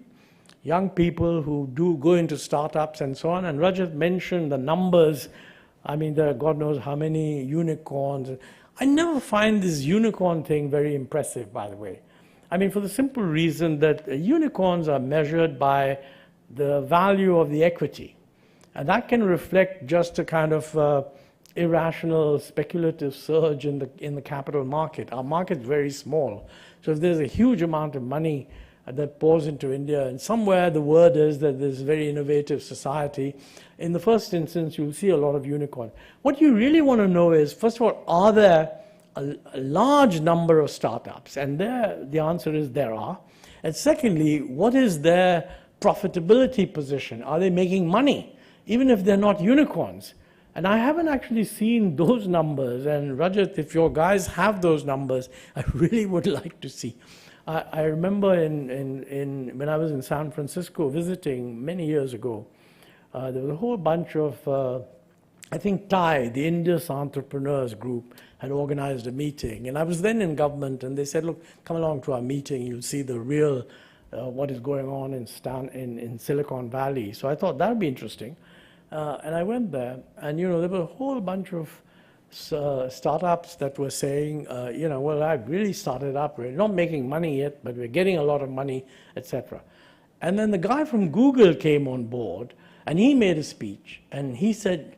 young people who do go into startups and so on. And Rajat mentioned the numbers. I mean, there are God knows how many unicorns. I never find this unicorn thing very impressive, by the way. I mean, for the simple reason that unicorns are measured by the value of the equity. And that can reflect just a kind of irrational, speculative surge in the capital market. Our market is very small. So if there's a huge amount of money that pours into India, and somewhere the word is that there's a very innovative society, in the first instance, you'll see a lot of unicorns. What you really want to know is, first of all, are there a large number of startups? And the answer is there are. And secondly, what is their profitability position? Are they making money, even if they're not unicorns? And I haven't actually seen those numbers. And Rajat, if your guys have those numbers, I really would like to see. I remember when I was in San Francisco visiting many years ago, there was a whole bunch of, I think TIE, the Indus Entrepreneurs Group, had organized a meeting. And I was then in government, and they said, look, come along to our meeting, you'll see the real, what is going on in Silicon Valley. So I thought that would be interesting. And I went there, and you know, there were a whole bunch of startups that were saying, you know, well, I've really started up. We're not making money yet, but we're getting a lot of money, etc. And then the guy from Google came on board, and he made a speech, and he said,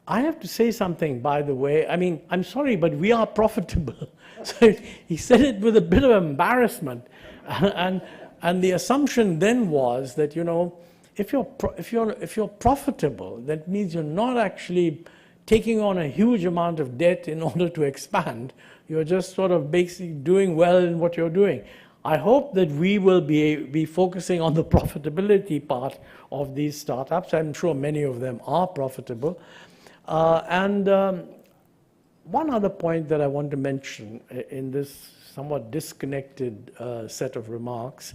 I have to say something, by the way. I mean, I'm sorry, but we are profitable. So he said it with a bit of embarrassment, and the assumption then was that, you know, if you're profitable, that means you're not actually taking on a huge amount of debt in order to expand. You're just sort of basically doing well in what you're doing. I hope that we will be focusing on the profitability part of these startups. I'm sure many of them are profitable. One other point that I want to mention in this somewhat disconnected set of remarks,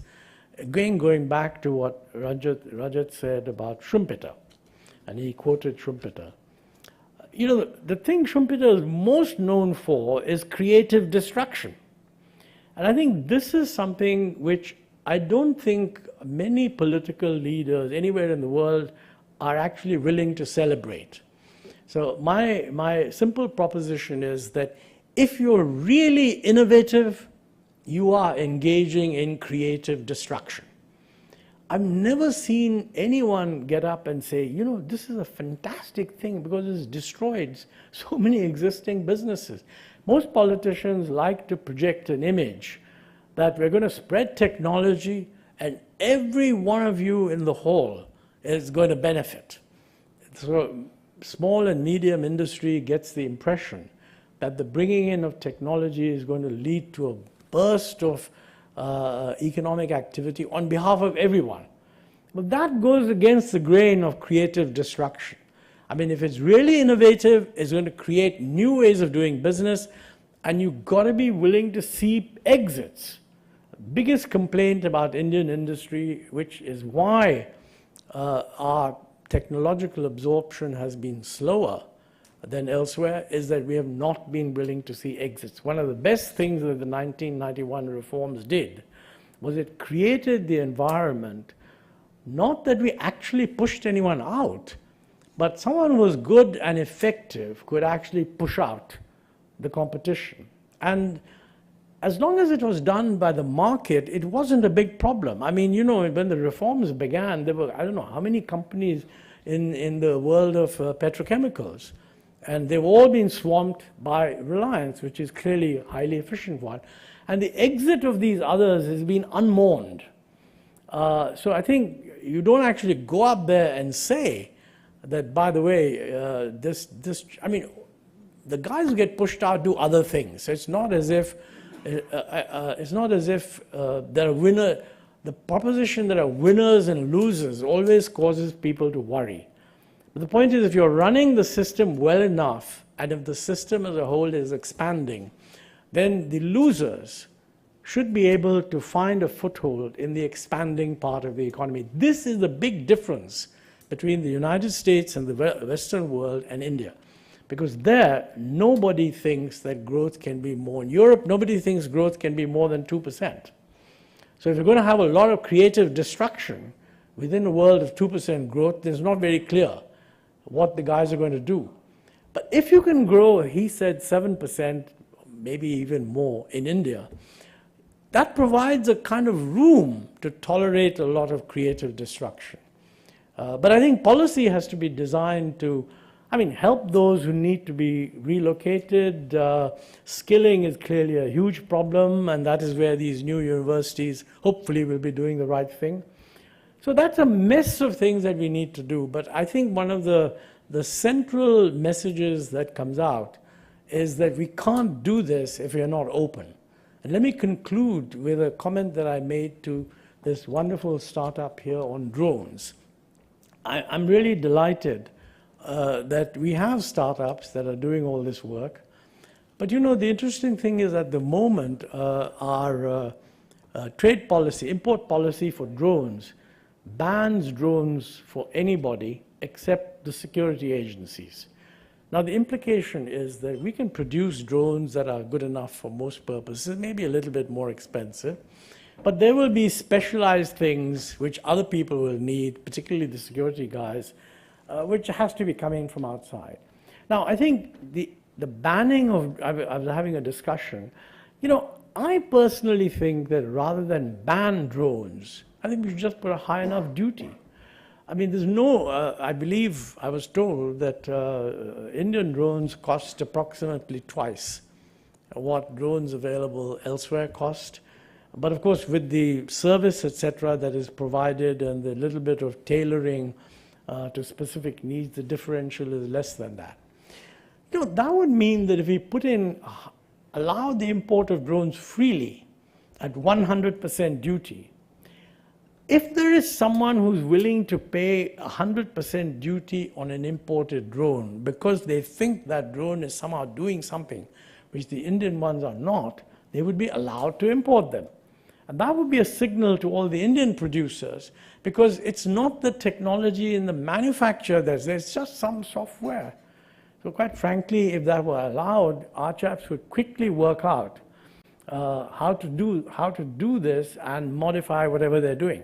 again going back to what Rajat said about Schumpeter, and he quoted Schumpeter. You know, the thing Schumpeter is most known for is creative destruction. And I think this is something which I don't think many political leaders anywhere in the world are actually willing to celebrate. So my simple proposition is that if you're really innovative, you are engaging in creative destruction. I've never seen anyone get up and say, you know, this is a fantastic thing because it's destroyed so many existing businesses. Most politicians like to project an image that we're going to spread technology and every one of you in the hall is going to benefit. So small and medium industry gets the impression that the bringing in of technology is going to lead to a burst of economic activity on behalf of everyone. But that goes against the grain of creative destruction. I mean, if it's really innovative, it's going to create new ways of doing business, and you've got to be willing to see exits. Biggest complaint about Indian industry, which is why our technological absorption has been slower than elsewhere, is that we have not been willing to see exits. One of the best things that the 1991 reforms did was it created the environment not that we actually pushed anyone out, but someone who was good and effective could actually push out the competition. And as long as it was done by the market, it wasn't a big problem. I mean, you know, when the reforms began, there were, I don't know how many companies in the world of petrochemicals. And they've all been swamped by Reliance, which is clearly a highly efficient one. And the exit of these others has been unmourned. So I think you don't actually go up there and say that, by the way, I mean, the guys who get pushed out do other things. So it's not as if there are winners. The proposition that are winners and losers always causes people to worry. But the point is, if you're running the system well enough, and if the system as a whole is expanding, then the losers should be able to find a foothold in the expanding part of the economy. This is the big difference between the United States and the Western world and India. Because there, nobody thinks that growth can be more. In Europe, nobody thinks growth can be more than 2%. So if you're going to have a lot of creative destruction within a world of 2% growth, it's not very clear what the guys are going to do. But if you can grow, he said 7%, maybe even more in India, that provides a kind of room to tolerate a lot of creative destruction. But I think policy has to be designed to, I mean, help those who need to be relocated. Skilling is clearly a huge problem, and that is where these new universities hopefully will be doing the right thing. So that's a mess of things that we need to do. But I think one of the central messages that comes out is that we can't do this if we are not open. And let me conclude with a comment that I made to this wonderful startup here on drones. I'm really delighted that we have startups that are doing all this work. But you know, the interesting thing is at the moment, our trade policy, import policy for drones, bans drones for anybody except the security agencies. Now, the implication is that we can produce drones that are good enough for most purposes, maybe a little bit more expensive, but there will be specialized things which other people will need, particularly the security guys, which has to be coming from outside. Now, I think the banning of, I was having a discussion, you know, I personally think that rather than ban drones, I think we should just put a high enough duty. I mean, there's no, I believe I was told that Indian drones cost approximately twice what drones available elsewhere cost. But of course, with the service, etc., that is provided and the little bit of tailoring to specific needs, the differential is less than that. You know, that would mean that if we put in, allow the import of drones freely at 100% duty, if there is someone who's willing to pay 100% duty on an imported drone because they think that drone is somehow doing something which the Indian ones are not, they would be allowed to import them. And that would be a signal to all the Indian producers, because it's not the technology in the manufacture that's there, it's just some software. So quite frankly, if that were allowed, our chaps would quickly work out how to do this and modify whatever they're doing.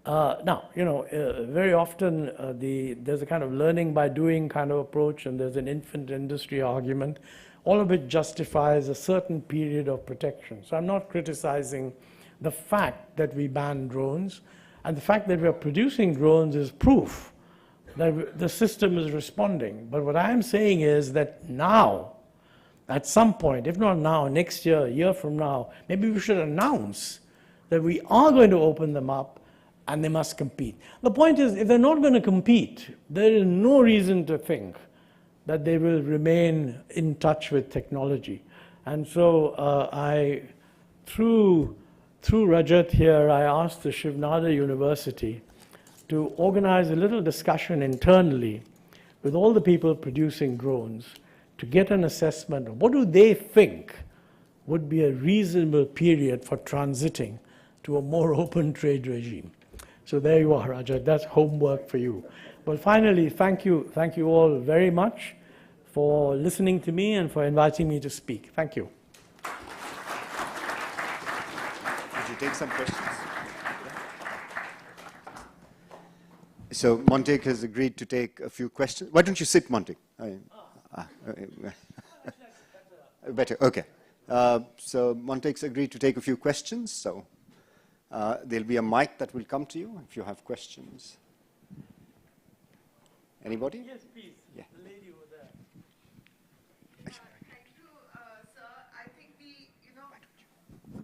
Now, you know, very often there's a kind of learning by doing kind of approach, and there's an infant industry argument, all of it justifies a certain period of protection. So I'm not criticizing the fact that we ban drones, and the fact that we're producing drones is proof that the system is responding. But what I'm saying is that now, at some point, if not now, next year, a year from now, maybe we should announce that we are going to open them up and they must compete. The point is, if they're not going to compete, there is no reason to think that they will remain in touch with technology. And so through Rajat here, I asked the Shivnada University to organize a little discussion internally with all the people producing drones to get an assessment of what do they think would be a reasonable period for transiting to a more open trade regime. So there you are, Rajat. That's homework for you. Well, finally, thank you all very much for listening to me and for inviting me to speak. Thank you. Would you take some questions? So Montek has agreed to take a few questions. Why don't you sit, Montek? Better, okay. So Montek's agreed to take a few questions, so there'll be a mic that will come to you if you have questions. Anybody? Yes, please. Yeah. The lady over there. Thank you, sir. I think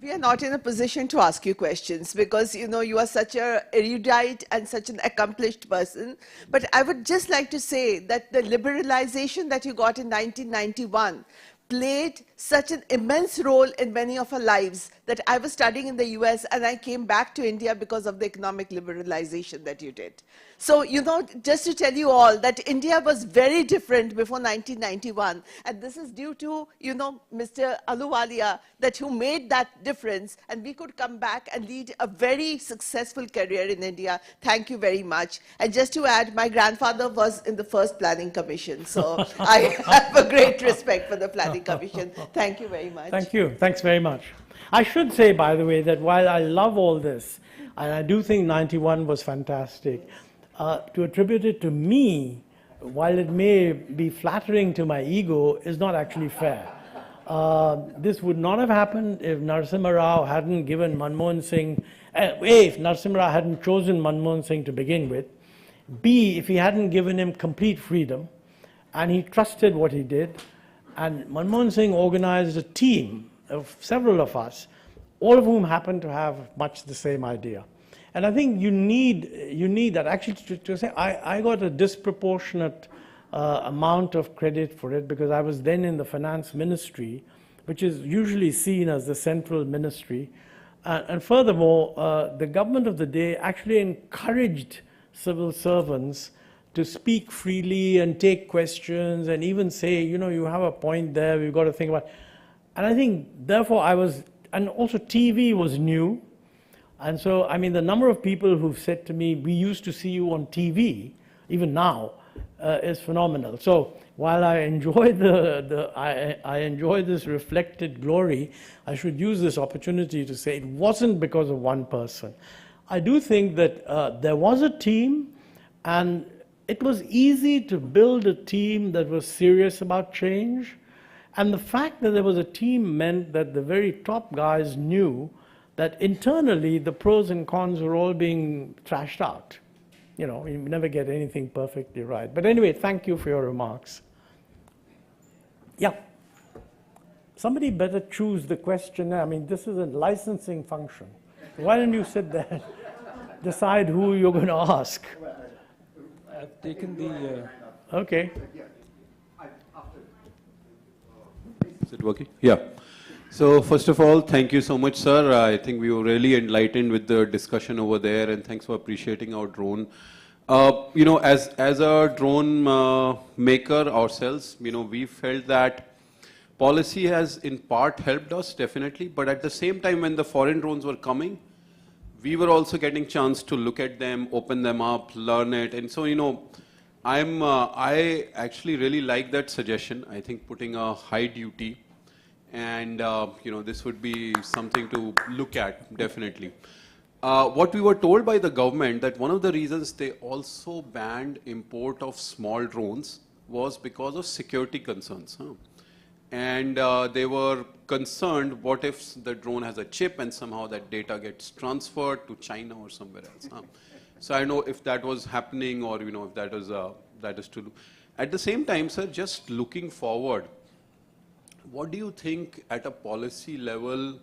we are not in a position to ask you questions because, you are such a erudite and such an accomplished person. But I would just like to say that the liberalization that you got in 1991 played such an immense role in many of our lives that I was studying in the US and I came back to India because of the economic liberalization that you did. So, just to tell you all that India was very different before 1991, and this is due to, Mr. Ahluwalia, that who made that difference, and we could come back and lead a very successful career in India. Thank you very much. And just to add, my grandfather was in the first Planning Commission, so I have a great respect for the Planning Commission. Thank you very much. Thank you. Thanks very much. I should say, by the way, that while I love all this, and I do think 91 was fantastic, to attribute it to me, while it may be flattering to my ego, is not actually fair. This would not have happened if Narasimha Rao hadn't given Manmohan Singh, A, if Narasimha Rao hadn't chosen Manmohan Singh to begin with, B, if he hadn't given him complete freedom, and he trusted what he did, and Manmohan Singh organized a team of several of us, all of whom happened to have much the same idea. And I think you need that. Actually, to say, I got a disproportionate amount of credit for it because I was then in the finance ministry, which is usually seen as the central ministry. And furthermore, the government of the day actually encouraged civil servants to speak freely and take questions and even say, you have a point there, we've got to think about it. And I think, therefore, and also TV was new. And so, I mean, the number of people who've said to me, we used to see you on TV, even now, is phenomenal. So while I enjoy I enjoy this reflected glory, I should use this opportunity to say it wasn't because of one person. I do think that there was a team, and it was easy to build a team that was serious about change. And the fact that there was a team meant that the very top guys knew that internally the pros and cons were all being thrashed out. You never get anything perfectly right. But anyway, thank you for your remarks. Yeah. Somebody better choose the question. I mean, this is a licensing function. Why don't you sit there, decide who you're going to ask? I've taken the... Okay. Is it working? Yeah. So first of all, thank you so much, sir. I think we were really enlightened with the discussion over there, and thanks for appreciating our drone. As a drone maker ourselves, we felt that policy has in part helped us, definitely, but at the same time when the foreign drones were coming, we were also getting chance to look at them, open them up, learn it. And so, I actually really like that suggestion. I think putting a high duty, and this would be something to look at, definitely. What we were told by the government that one of the reasons they also banned import of small drones was because of security concerns. And they were concerned, what if the drone has a chip and somehow that data gets transferred to China or somewhere else. So I don't know if that was happening or if that is to do. At the same time, sir, just looking forward, what do you think at a policy level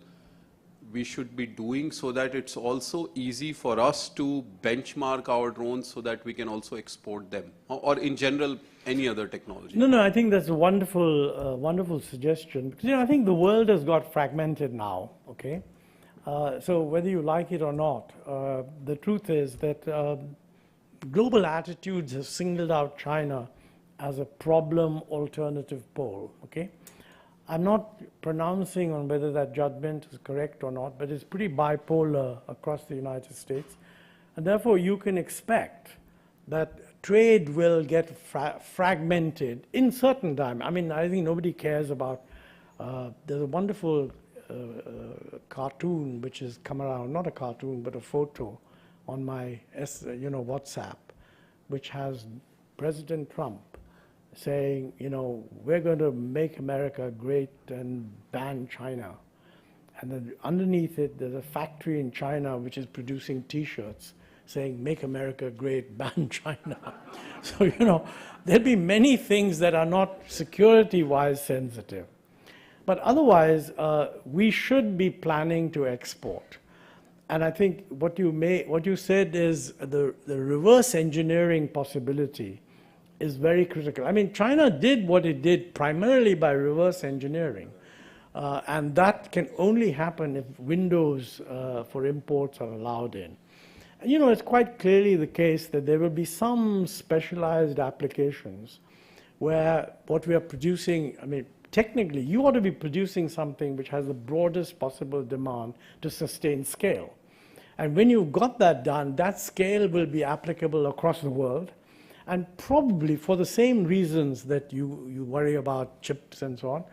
we should be doing so that it's also easy for us to benchmark our drones so that we can also export them, or in general, any other technology? No, I think that's a wonderful, wonderful suggestion. Because, I think the world has got fragmented now, okay? So whether you like it or not, the truth is that global attitudes have singled out China as a problem alternative pole, okay? I'm not pronouncing on whether that judgment is correct or not, but it's pretty bipolar across the United States. And therefore, you can expect that trade will get fragmented in certain time. I mean, I think nobody cares about, there's a wonderful cartoon which has come around, not a cartoon, but a photo on my WhatsApp, which has President Trump saying, you know, we're going to make America great and ban China. And then underneath it, there's a factory in China which is producing T-shirts saying, make America great, ban China. So, you know, there'll be many things that are not security-wise sensitive. But otherwise, we should be planning to export. And I think what you said is the reverse engineering possibility is very critical. I mean, China did what it did primarily by reverse engineering. And that can only happen if windows for imports are allowed in. And, you know, it's quite clearly the case that there will be some specialized applications where what we are producing, I mean, technically, you ought to be producing something which has the broadest possible demand to sustain scale. And when you've got that done, that scale will be applicable across the world. And probably for the same reasons that you worry about chips and so on,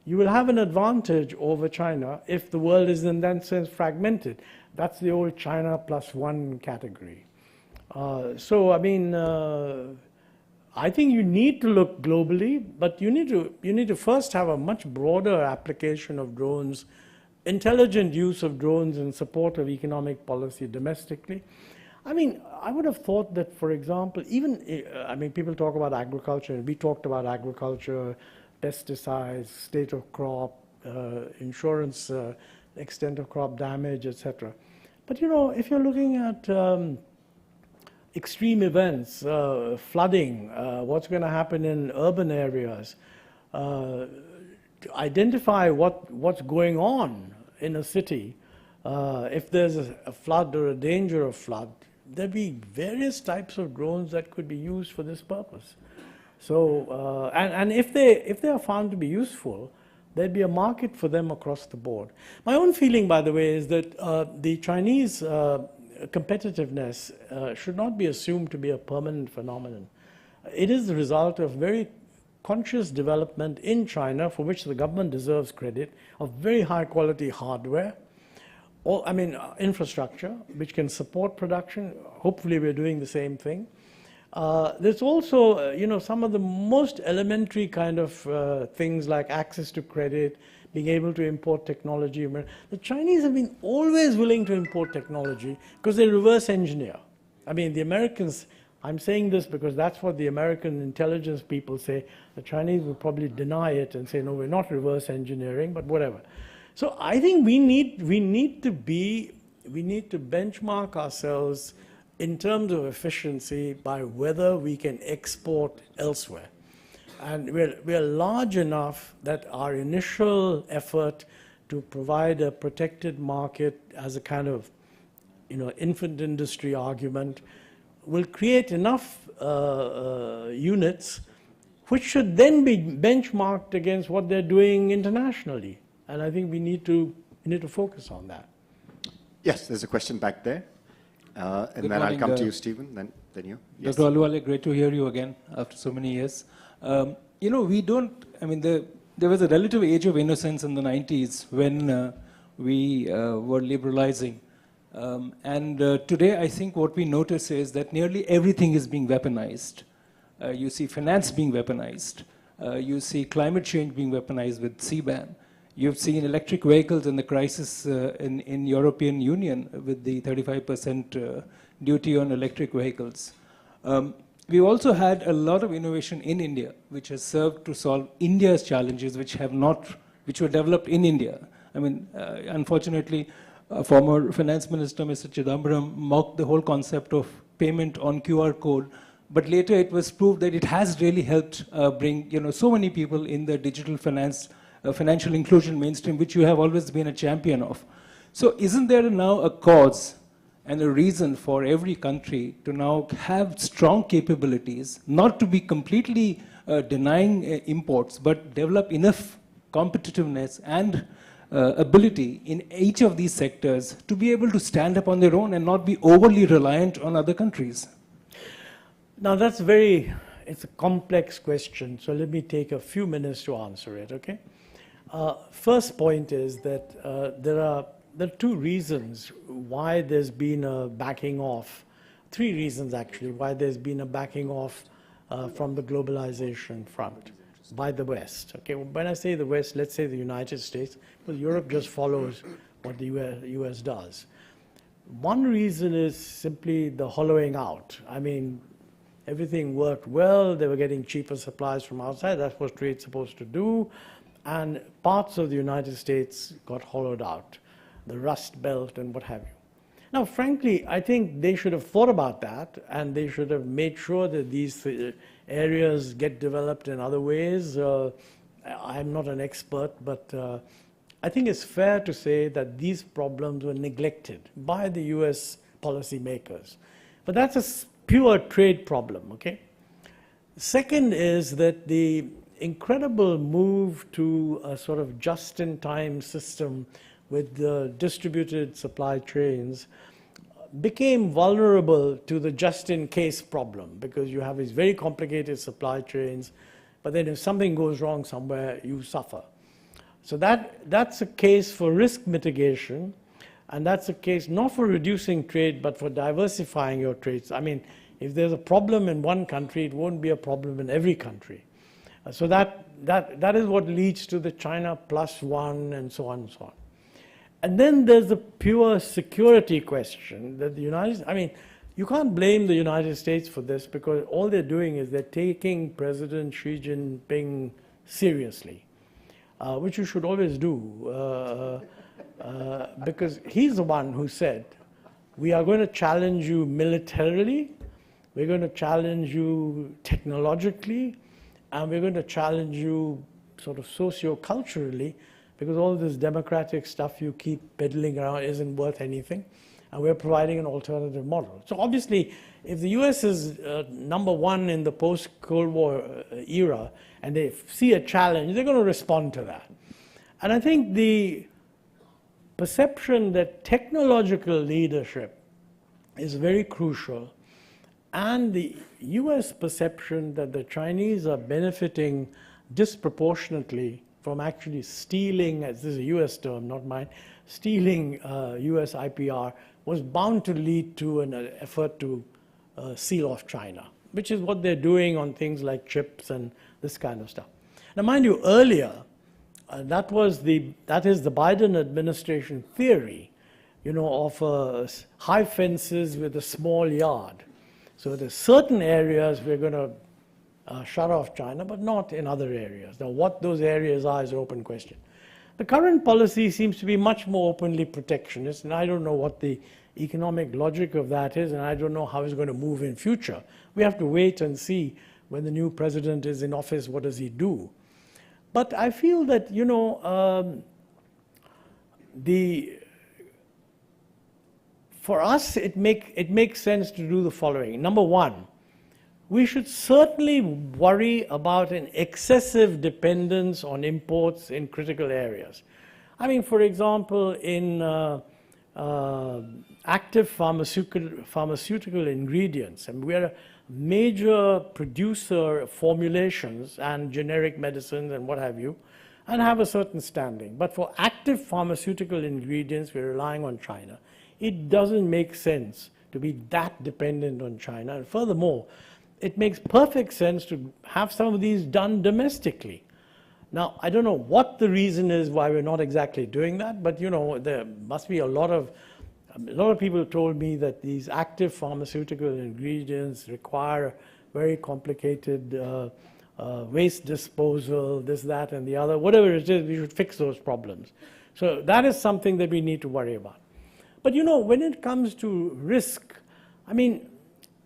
you will have an advantage over China if the world is in that sense fragmented. That's the old China plus one category. So, I mean, I think you need to look globally, but you need to first have a much broader application of drones, intelligent use of drones in support of economic policy domestically. I mean, I would have thought that, for example, even, I mean, people talk about agriculture, and we talked about agriculture, pesticides, state of crop, insurance, extent of crop damage, etc. But, you know, if you're looking at extreme events, flooding, what's going to happen in urban areas, to identify what's going on in a city, if there's a flood or a danger of flood, there'll be various types of drones that could be used for this purpose. So, and if they are found to be useful, there'd be a market for them across the board. My own feeling, by the way, is that the Chinese competitiveness should not be assumed to be a permanent phenomenon. It is the result of very conscious development in China, for which the government deserves credit, of very high quality hardware, or, I mean, infrastructure, which can support production. Hopefully we're doing the same thing. There's also, you know, some of the most elementary kind of things like access to credit, being able to import technology. The Chinese have been always willing to import technology because they reverse engineer. I mean, the Americans, I'm saying this because that's what the American intelligence people say. The Chinese will probably deny it and say, no, we're not reverse engineering, but whatever. So I think we need to benchmark ourselves in terms of efficiency by whether we can export elsewhere. And we're large enough that our initial effort to provide a protected market as a kind of, you know, infant industry argument will create enough units which should then be benchmarked against what they're doing internationally. And I think we need to focus on that. Yes, there's a question back there. And Good then morning, I'll come to you, Stephen, then you. Yes. Dr. Aluwale, great to hear you again after so many years. You know, we don't, I mean, there was a relative age of innocence in the 90s when we were liberalizing. Today, I think what we notice is that nearly everything is being weaponized. You see finance being weaponized. You see climate change being weaponized with CBAM. You've seen electric vehicles and the crisis in European Union with the 35% duty on electric vehicles. We've also had a lot of innovation in India, which has served to solve India's challenges, which were developed in India. I mean, unfortunately, former Finance Minister Mr. Chidambaram mocked the whole concept of payment on QR code, but later it was proved that it has really helped bring, you know, so many people in the digital finance. Financial inclusion mainstream, which you have always been a champion of. So isn't there now a cause and a reason for every country to now have strong capabilities, not to be completely denying imports, but develop enough competitiveness and ability in each of these sectors to be able to stand up on their own and not be overly reliant on other countries? Now that's it's a complex question, so let me take a few minutes to answer it, okay? First point is that there are two reasons why there's been a backing off three reasons actually why there's been a backing off from the globalization front by the West. Okay, when I say the West, let's say the United States, because Europe just follows what the US does. One reason is simply the hollowing out. I mean, everything worked well, they were getting cheaper supplies from outside, that's what trade's supposed to do, and parts of the United States got hollowed out, the Rust Belt and what have you. Now, frankly, I think they should have thought about that, and they should have made sure that these areas get developed in other ways. I'm not an expert, but I think it's fair to say that these problems were neglected by the US policymakers. But that's a pure trade problem, okay? Second is that the incredible move to a sort of just-in-time system with the distributed supply chains became vulnerable to the just-in-case problem, because you have these very complicated supply chains, but then if something goes wrong somewhere, you suffer. So that's a case for risk mitigation, and that's a case not for reducing trade, but for diversifying your trades. I mean, if there's a problem in one country, it won't be a problem in every country. So that is what leads to the China +1 and so on and so on. And then there's the pure security question that the United States, I mean, you can't blame the United States for this, because all they're doing is they're taking President Xi Jinping seriously, which you should always do, because he's the one who said, we are going to challenge you militarily, we're going to challenge you technologically, and we're going to challenge you sort of socio-culturally, because all this democratic stuff you keep peddling around isn't worth anything, and we're providing an alternative model. So obviously, if the US is #1 in the post-Cold War era, and they see a challenge, they're going to respond to that. And I think the perception that technological leadership is very crucial, and the US perception that the Chinese are benefiting disproportionately from actually stealing, this is a US term, not mine, stealing US IPR was bound to lead to an effort to seal off China, which is what they're doing on things like chips and this kind of stuff. Now, mind you, earlier, that is the Biden administration theory, you know, of high fences with a small yard. So there's certain areas we're going to shut off China, but not in other areas. Now, what those areas are is an open question. The current policy seems to be much more openly protectionist, and I don't know what the economic logic of that is, and I don't know how it's going to move in future. We have to wait and see when the new president is in office, what does he do? But I feel that, you know, for us, it makes sense to do the following. Number one, we should certainly worry about an excessive dependence on imports in critical areas. I mean, for example, in active pharmaceutical ingredients, and we're a major producer of formulations and generic medicines and what have you, and have a certain standing. But for active pharmaceutical ingredients, we're relying on China. It doesn't make sense to be that dependent on China. And furthermore, it makes perfect sense to have some of these done domestically. Now, I don't know what the reason is why we're not exactly doing that, but you know, there must be a lot of people told me that these active pharmaceutical ingredients require very complicated waste disposal, this, that, and the other. Whatever it is, we should fix those problems. So that is something that we need to worry about. But you know, when it comes to risk, I mean,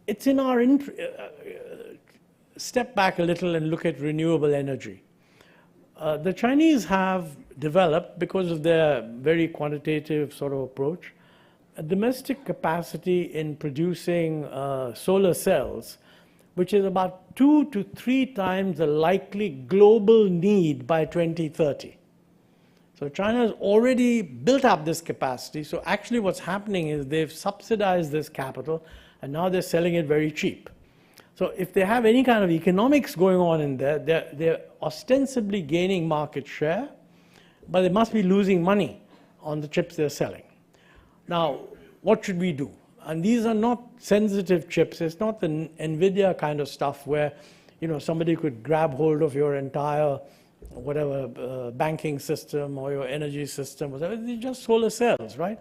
it's in our step back a little and look at renewable energy. The Chinese have developed, because of their very quantitative sort of approach, a domestic capacity in producing solar cells, which is about 2 to 3 times the likely global need by 2030. So China has already built up this capacity. So actually what's happening is they've subsidized this capital, and now they're selling it very cheap. So if they have any kind of economics going on in there, they're ostensibly gaining market share, but they must be losing money on the chips they're selling. Now, what should we do? And these are not sensitive chips. It's not the NVIDIA kind of stuff where, somebody could grab hold of your entire, whatever, banking system or your energy system, whatever. They're just solar cells, right?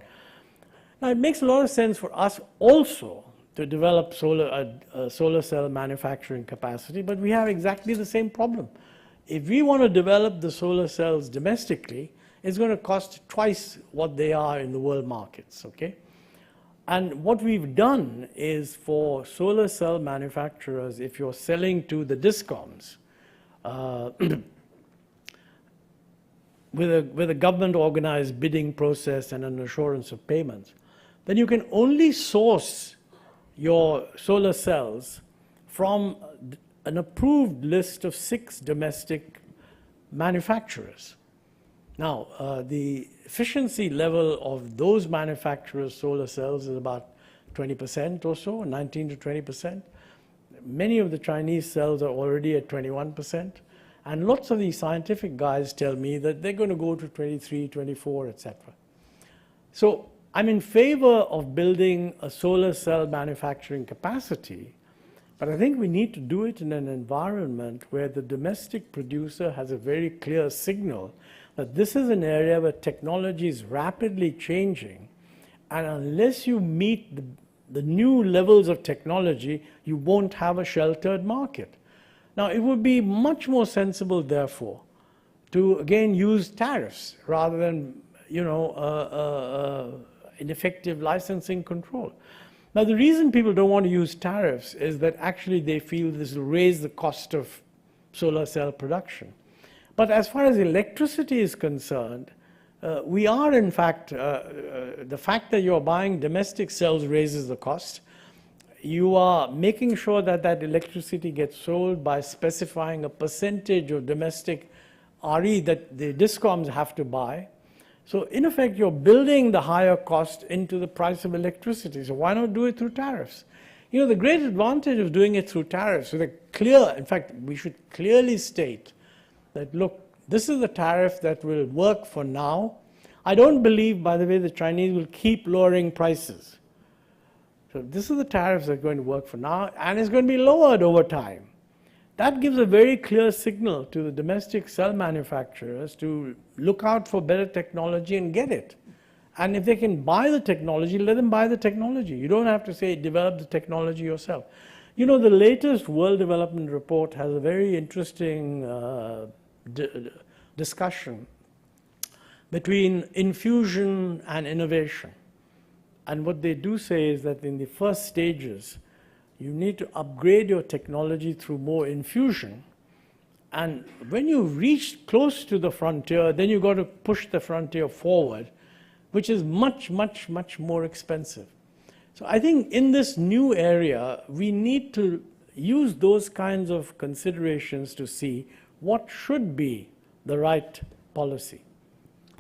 Now, it makes a lot of sense for us also to develop solar cell manufacturing capacity, but we have exactly the same problem. If we want to develop the solar cells domestically, it's going to cost twice what they are in the world markets, okay? And what we've done is for solar cell manufacturers, if you're selling to the discoms, with a government-organized bidding process and an assurance of payments, then you can only source your solar cells from an approved list of 6 domestic manufacturers. Now, the efficiency level of those manufacturers' solar cells is about 20% or so, 19 to 20%. Many of the Chinese cells are already at 21%. And lots of these scientific guys tell me that they're going to go to 23, 24, etc. So I'm in favor of building a solar cell manufacturing capacity, but I think we need to do it in an environment where the domestic producer has a very clear signal that this is an area where technology is rapidly changing, and unless you meet the new levels of technology, you won't have a sheltered market. Now, it would be much more sensible, therefore, to again use tariffs rather than, ineffective licensing control. Now, the reason people don't want to use tariffs is that actually they feel this will raise the cost of solar cell production. But as far as electricity is concerned, we are, in fact, the fact that you're buying domestic cells raises the cost. You are making sure that that electricity gets sold by specifying a percentage of domestic RE that the discoms have to buy. So in effect, you're building the higher cost into the price of electricity. So why not do it through tariffs? The great advantage of doing it through tariffs is in fact, we should clearly state that, look, this is the tariff that will work for now. I don't believe, by the way, the Chinese will keep lowering prices. So this is the tariffs that are going to work for now, and it's going to be lowered over time. That gives a very clear signal to the domestic cell manufacturers to look out for better technology and get it. And if they can buy the technology, let them buy the technology. You don't have to say, develop the technology yourself. The latest World Development Report has a very interesting discussion between infusion and innovation. And what they do say is that in the first stages, you need to upgrade your technology through more infusion. And when you reach close to the frontier, then you've got to push the frontier forward, which is much, much, much more expensive. So I think in this new area, we need to use those kinds of considerations to see what should be the right policy.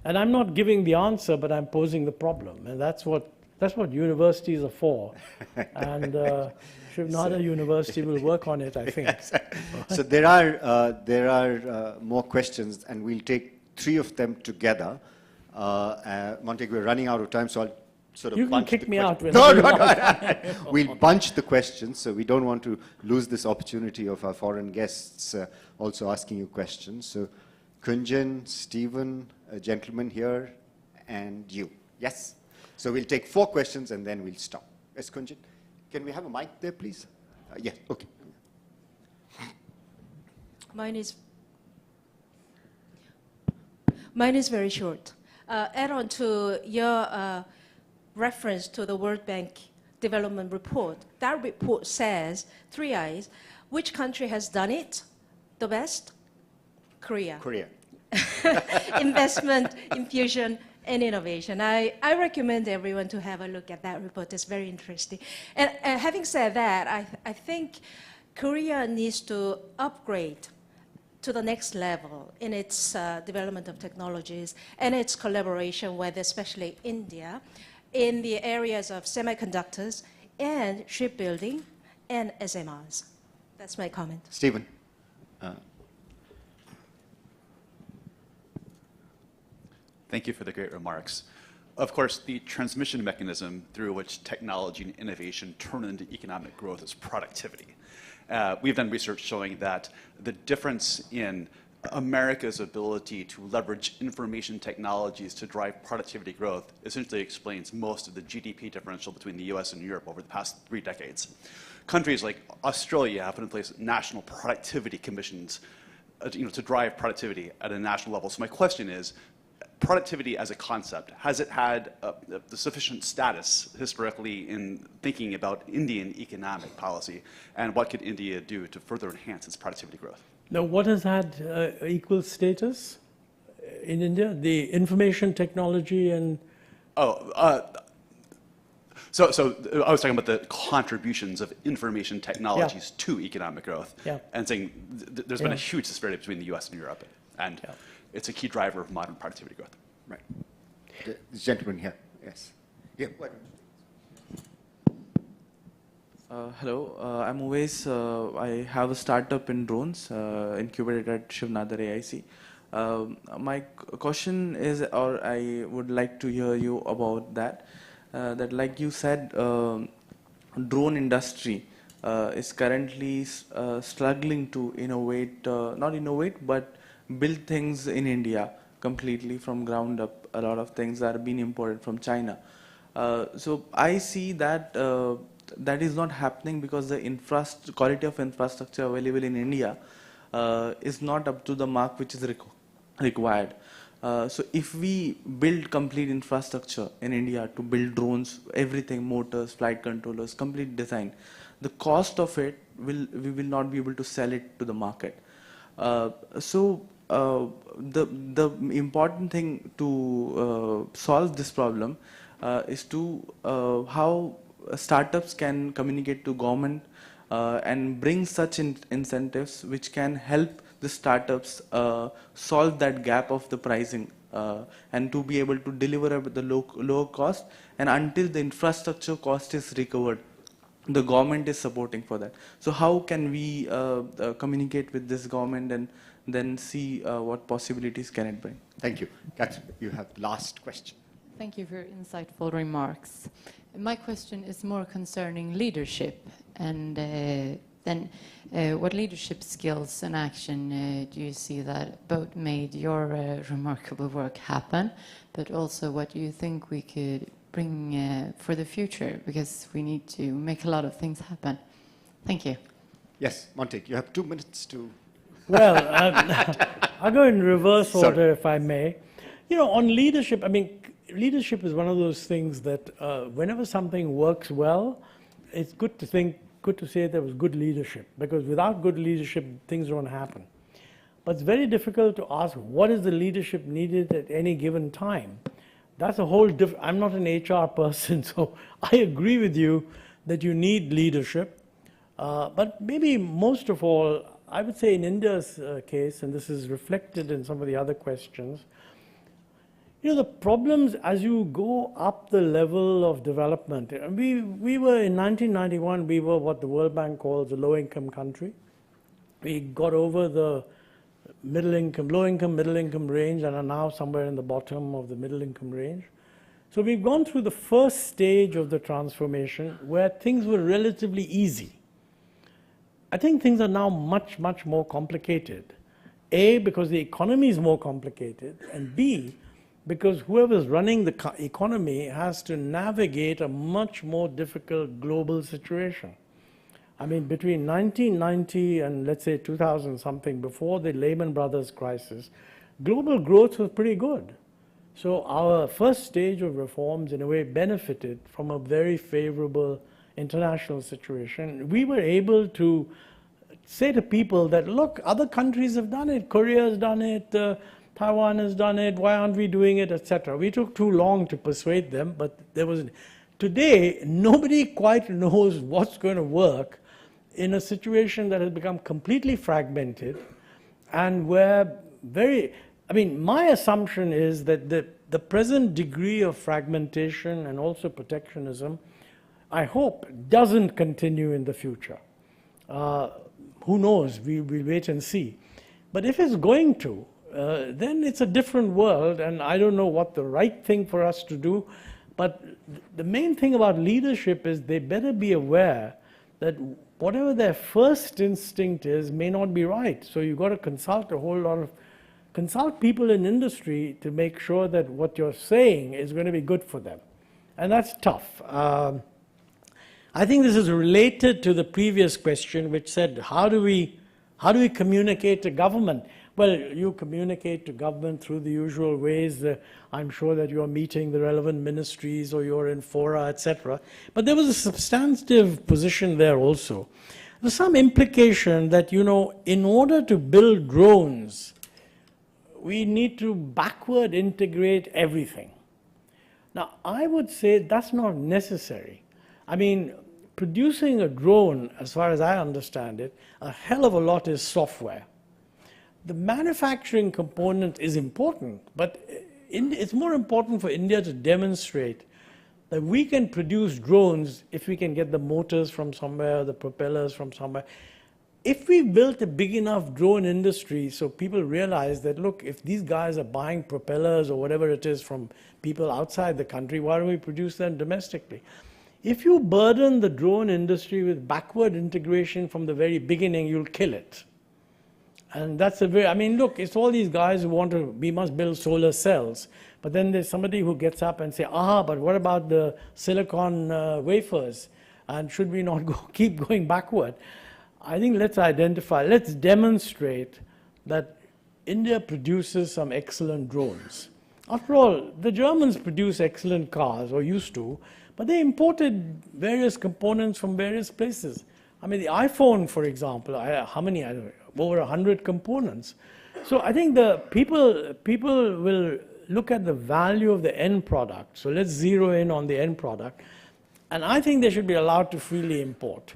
And I'm not giving the answer, but I'm posing the problem. And that's what universities are for. And Shivnada University will work on it, I think. Yes. So there are more questions, and we'll take 3 of them together. Montague, we're running out of time, so I'll sort of you bunch can kick the me out. No. We'll bunch the questions, so we don't want to lose this opportunity of our foreign guests also asking you questions. So Kunjan, Stephen, a gentleman here, and you. Yes? So we'll take 4 questions and then we'll stop. Yes, Kunjan? Can we have a mic there, please? Yeah, okay. Mine is very short. Add on to your reference to the World Bank Development Report. That report says, 3 eyes, which country has done it the best? Korea. Korea. Investment, infusion, and innovation. I recommend everyone to have a look at that report. It's very interesting. And having said that, I think Korea needs to upgrade to the next level in its development of technologies and its collaboration with especially India in the areas of semiconductors and shipbuilding and SMRs. That's my comment. Stephen. Thank you for the great remarks. Of course, the transmission mechanism through which technology and innovation turn into economic growth is productivity. We've done research showing that the difference in America's ability to leverage information technologies to drive productivity growth essentially explains most of the GDP differential between the US and Europe over the past 3 decades. Countries like Australia have put in place national productivity commissions to drive productivity at a national level. So my question is, productivity as a concept, has it had the sufficient status historically in thinking about Indian economic policy, and what could India do to further enhance its productivity growth? Now, what has had equal status in India? The information technology and... So I was talking about the contributions of information technologies to economic growth, and saying there's been a huge disparity between the US and Europe, and it's a key driver of modern productivity growth. Right. This gentleman here, yes. Yeah. Hello, I'm Uwais. I have a startup in drones, incubated at Shivnadar AIC. My question is, or I would like to hear you about that, that like you said, drone industry is currently struggling to innovate, not innovate, but build things in India completely from ground up. A lot of things are being imported from China. So I see that that is not happening because the quality of infrastructure available in India is not up to the mark which is required. So if we build complete infrastructure in India to build drones, everything, motors, flight controllers, complete design, the cost of it we will not be able to sell it to the market. So the important thing to solve this problem is to how startups can communicate to government and bring such incentives which can help the startups solve that gap of the pricing and to be able to deliver at the low cost, and until the infrastructure cost is recovered, the government is supporting for that. So how can we communicate with this government and then see what possibilities can it bring? Thank you. Katrin, you have the last question. Thank you for your insightful remarks. My question is more concerning leadership, and then what leadership skills and action do you see that both made your remarkable work happen, but also what do you think we could bring for the future, because we need to make a lot of things happen. Thank you. Yes, Montek, you have 2 minutes to... Well, I'll go in reverse order, if I may. You know, on leadership, I mean, leadership is one of those things that whenever something works well, it's good to say there was good leadership, because without good leadership, things don't happen. But it's very difficult to ask what is the leadership needed at any given time. That's a whole different... I'm not an HR person, so I agree with you that you need leadership. But maybe most of all, I would say in India's case, and this is reflected in some of the other questions, you know, the problems as you go up the level of development. We were, in 1991, we were what the World Bank calls a low-income country. We got over the low-income, middle-income range, and are now somewhere in the bottom of the middle-income range. So we've gone through the first stage of the transformation where things were relatively easy. I think things are now much, much more complicated. A, because the economy is more complicated, and B, because whoever's running the economy has to navigate a much more difficult global situation. I mean, between 1990 and let's say 2000 something, before the Lehman Brothers crisis, global growth was pretty good. So our first stage of reforms in a way benefited from a very favorable international situation. We were able to say to people that, look, other countries have done it, Korea has done it, Taiwan has done it, why aren't we doing it, etc. We took too long to persuade them, but there was... Today, nobody quite knows what's going to work in a situation that has become completely fragmented, and where I mean, my assumption is that the present degree of fragmentation and also protectionism, I hope, doesn't continue in the future. Who knows? We'll wait and see. But if it's going to, then it's a different world, and I don't know what the right thing for us to do. But the main thing about leadership is they better be aware that whatever their first instinct is may not be right. So you've got to consult consult people in industry to make sure that what you're saying is going to be good for them. And that's tough. I think this is related to the previous question, which said, how do we communicate to government? Well, you communicate to government through the usual ways. I'm sure that you're meeting the relevant ministries or you're in fora, etc. But there was a substantive position there also. There's some implication that, you know, in order to build drones, we need to backward integrate everything. Now, I would say that's not necessary. I mean, producing a drone, as far as I understand it, a hell of a lot is software. The manufacturing component is important, but it's more important for India to demonstrate that we can produce drones if we can get the motors from somewhere, the propellers from somewhere. If we built a big enough drone industry so people realize that, look, if these guys are buying propellers or whatever it is from people outside the country, why don't we produce them domestically? If you burden the drone industry with backward integration from the very beginning, you'll kill it. And that's a very, I mean, look, it's all these guys who want to, we must build solar cells. But then there's somebody who gets up and say, but what about the silicon wafers? And should we not keep going backward? I think let's demonstrate that India produces some excellent drones. After all, the Germans produce excellent cars, or used to, but they imported various components from various places. I mean, the iPhone, for example, how many? I don't know, over 100 components. So I think the people will look at the value of the end product. So let's zero in on the end product. And I think they should be allowed to freely import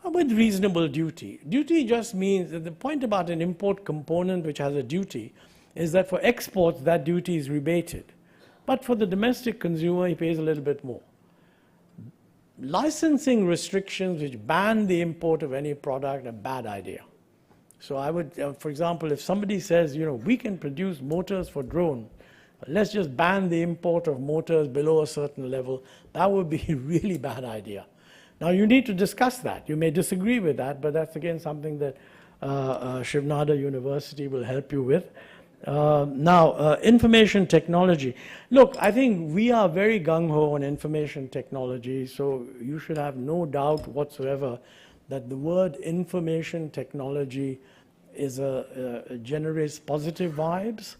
with reasonable duty. Duty just means that the point about an import component which has a duty is that for exports, that duty is rebated. But for the domestic consumer, he pays a little bit more. Licensing restrictions which ban the import of any product are a bad idea. So I would, for example, if somebody says, you know, we can produce motors for drone, let's just ban the import of motors below a certain level, that would be a really bad idea. Now, you need to discuss that. You may disagree with that, but that's again something that Shiv Nada University will help you with. Now, information technology. Look, I think we are very gung-ho on information technology, so you should have no doubt whatsoever that the word information technology is generates positive vibes.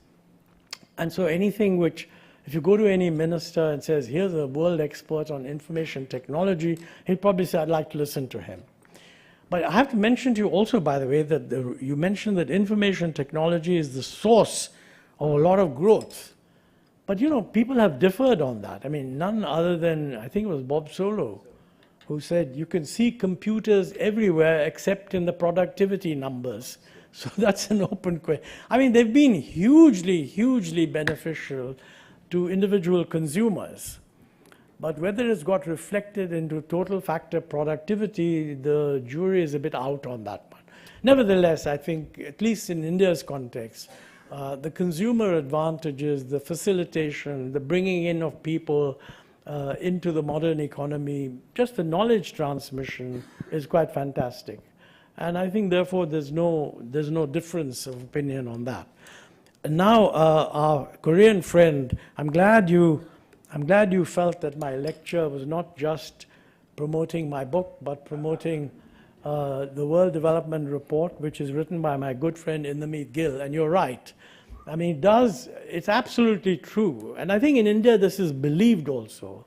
And so anything which, if you go to any minister and says, here's a world expert on information technology, he'll probably say, I'd like to listen to him. But I have to mention to you also, by the way, that you mentioned that information technology is the source of a lot of growth. But, you know, people have differed on that. I mean, none other than, I think it was Bob Solow, who said, you can see computers everywhere except in the productivity numbers. So that's an open question. I mean, they've been hugely, hugely beneficial to individual consumers. But whether it's got reflected into total factor productivity, the jury is a bit out on that one. Nevertheless, I think, at least in India's context, the consumer advantages, the facilitation, the bringing in of people into the modern economy, just the knowledge transmission is quite fantastic. And I think, therefore, there's no difference of opinion on that. And now, our Korean friend, I'm glad you felt that my lecture was not just promoting my book, but promoting the World Development Report, which is written by my good friend Indermeet Gill. And you're right. I mean, it's absolutely true. And I think in India, this is believed also,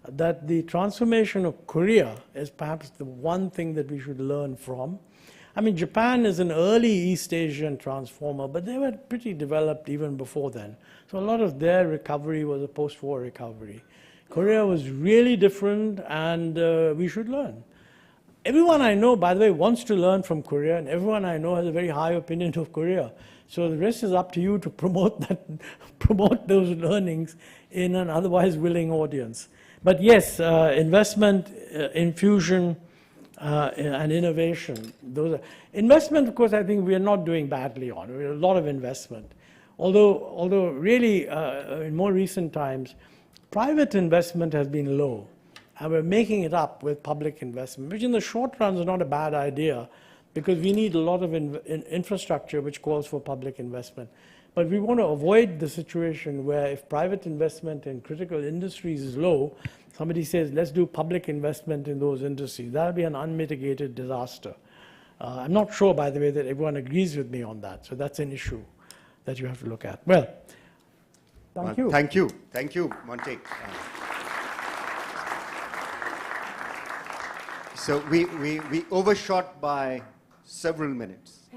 that the transformation of Korea is perhaps the one thing that we should learn from. I mean, Japan is an early East Asian transformer, but they were pretty developed even before then. So a lot of their recovery was a post-war recovery. Korea was really different, and we should learn. Everyone I know, by the way, wants to learn from Korea, and everyone I know has a very high opinion of Korea. So the rest is up to you to promote those learnings in an otherwise willing audience. But yes, investment, infusion, and innovation. Investment, of course, I think we are not doing badly on. We have a lot of investment. Although really, in more recent times, private investment has been low, and we're making it up with public investment, which in the short run is not a bad idea, because we need a lot of infrastructure which calls for public investment. But we want to avoid the situation where if private investment in critical industries is low, somebody says, let's do public investment in those industries. That would be an unmitigated disaster. I'm not sure, by the way, that everyone agrees with me on that. So that's an issue that you have to look at. Well, thank you. Thank you. Thank you, Monte. So we overshot by several minutes.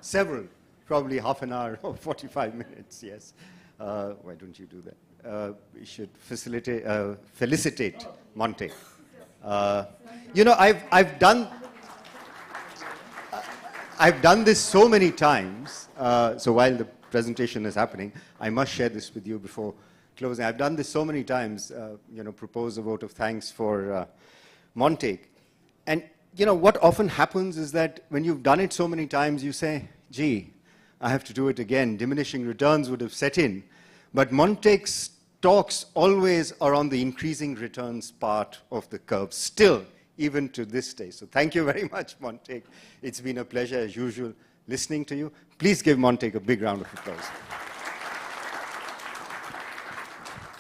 Several. Probably half an hour or 45 minutes, yes. Why don't you do that? We should felicitate Monte. You know, I've done this so many times, so while the presentation is happening, I must share this with you before closing. I've done this so many times, you know, propose a vote of thanks for Monte. And, you know, what often happens is that when you've done it so many times, you say, gee, I have to do it again. Diminishing returns would have set in. But Monte's talks always are on the increasing returns part of the curve, still, even to this day. So thank you very much, Monte. It's been a pleasure, as usual, listening to you. Please give Monte a big round of applause.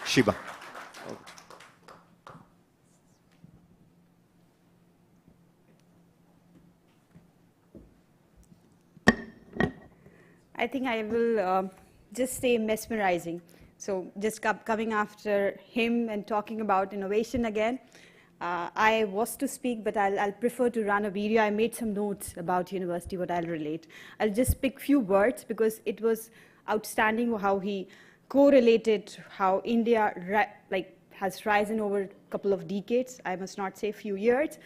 Shiba. I think I will just say mesmerizing. So just coming after him and talking about innovation again, I was to speak, but I'll prefer to run a video. I made some notes about university, what I'll relate. I'll just pick few words because it was outstanding how he correlated how India has risen over a couple of decades, I must not say few years,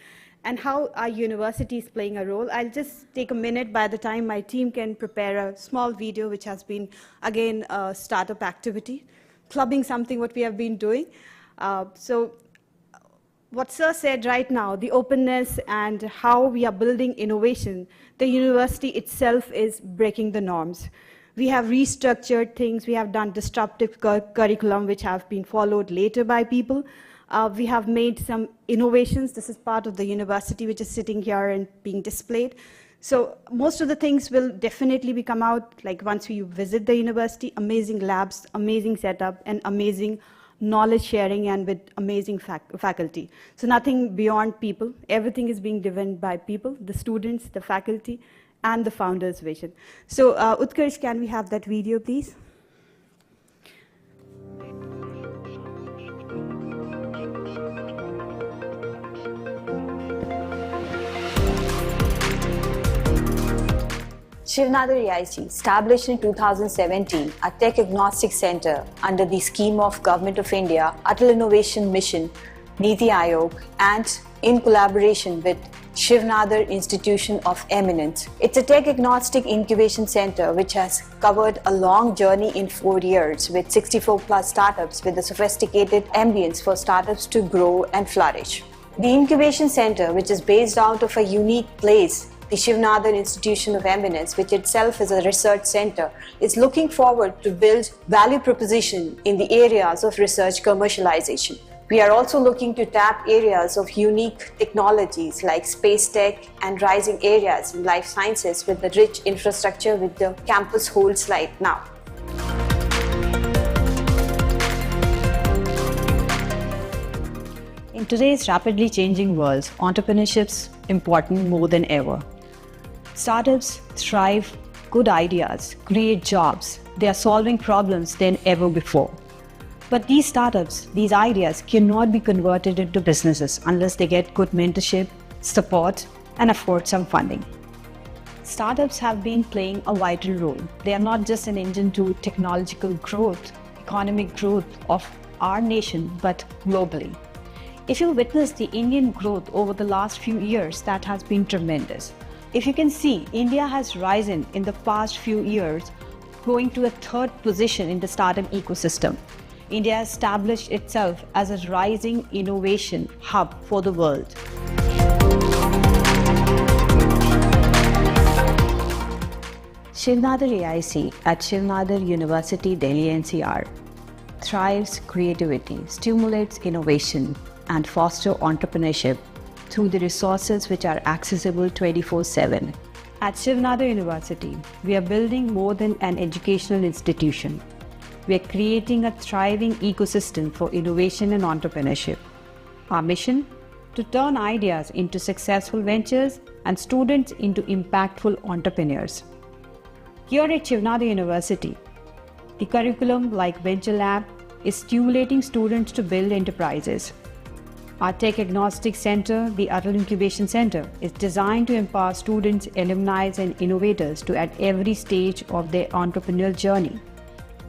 and how our university is playing a role. I'll just take a minute by the time my team can prepare a small video, which has been, again, a startup activity, clubbing something what we have been doing. So what Sir said right now, the openness and how we are building innovation, the university itself is breaking the norms. We have restructured things. We have done disruptive curriculum, which have been followed later by people. We have made some innovations. This is part of the university, which is sitting here and being displayed. So most of the things will definitely be come out like once you visit the university, amazing labs, amazing setup, and amazing knowledge sharing and with amazing faculty. So nothing beyond people. Everything is being driven by people, the students, the faculty, and the founder's vision. So Utkarsh, can we have that video, please? Shivnadar AIC, established in 2017, a tech-agnostic center under the scheme of Government of India, Atal Innovation Mission, Niti Aayog, and in collaboration with Shivnadar Institution of Eminence. It's a tech-agnostic incubation center which has covered a long journey in 4 years with 64 plus startups with a sophisticated ambience for startups to grow and flourish. The incubation center, which is based out of a unique place, the Shivnadar Institution of Eminence, which itself is a research center, is looking forward to build value proposition in the areas of research commercialization. We are also looking to tap areas of unique technologies like space tech and rising areas in life sciences with the rich infrastructure which the campus holds right now. In today's rapidly changing world, entrepreneurship's important more than ever. Startups thrive, good ideas, create jobs. They are solving problems than ever before. But these startups, these ideas cannot be converted into businesses unless they get good mentorship, support, and afford some funding. Startups have been playing a vital role. They are not just an engine to technological growth, economic growth of our nation, but globally. If you witness the Indian growth over the last few years, that has been tremendous. If you can see, India has risen in the past few years, going to a third position in the startup ecosystem. India has established itself as a rising innovation hub for the world. Shivnadar AIC at Shivnadar University, Delhi NCR thrives creativity, stimulates innovation, and fosters entrepreneurship through the resources which are accessible 24/7. At Shivnadar University, we are building more than an educational institution. We are creating a thriving ecosystem for innovation and entrepreneurship. Our mission? To turn ideas into successful ventures and students into impactful entrepreneurs. Here at Shivnadar University, the curriculum like Venture Lab is stimulating students to build enterprises. Our Tech Agnostic Center, the Atal Incubation Center, is designed to empower students, alumni, and innovators to at every stage of their entrepreneurial journey.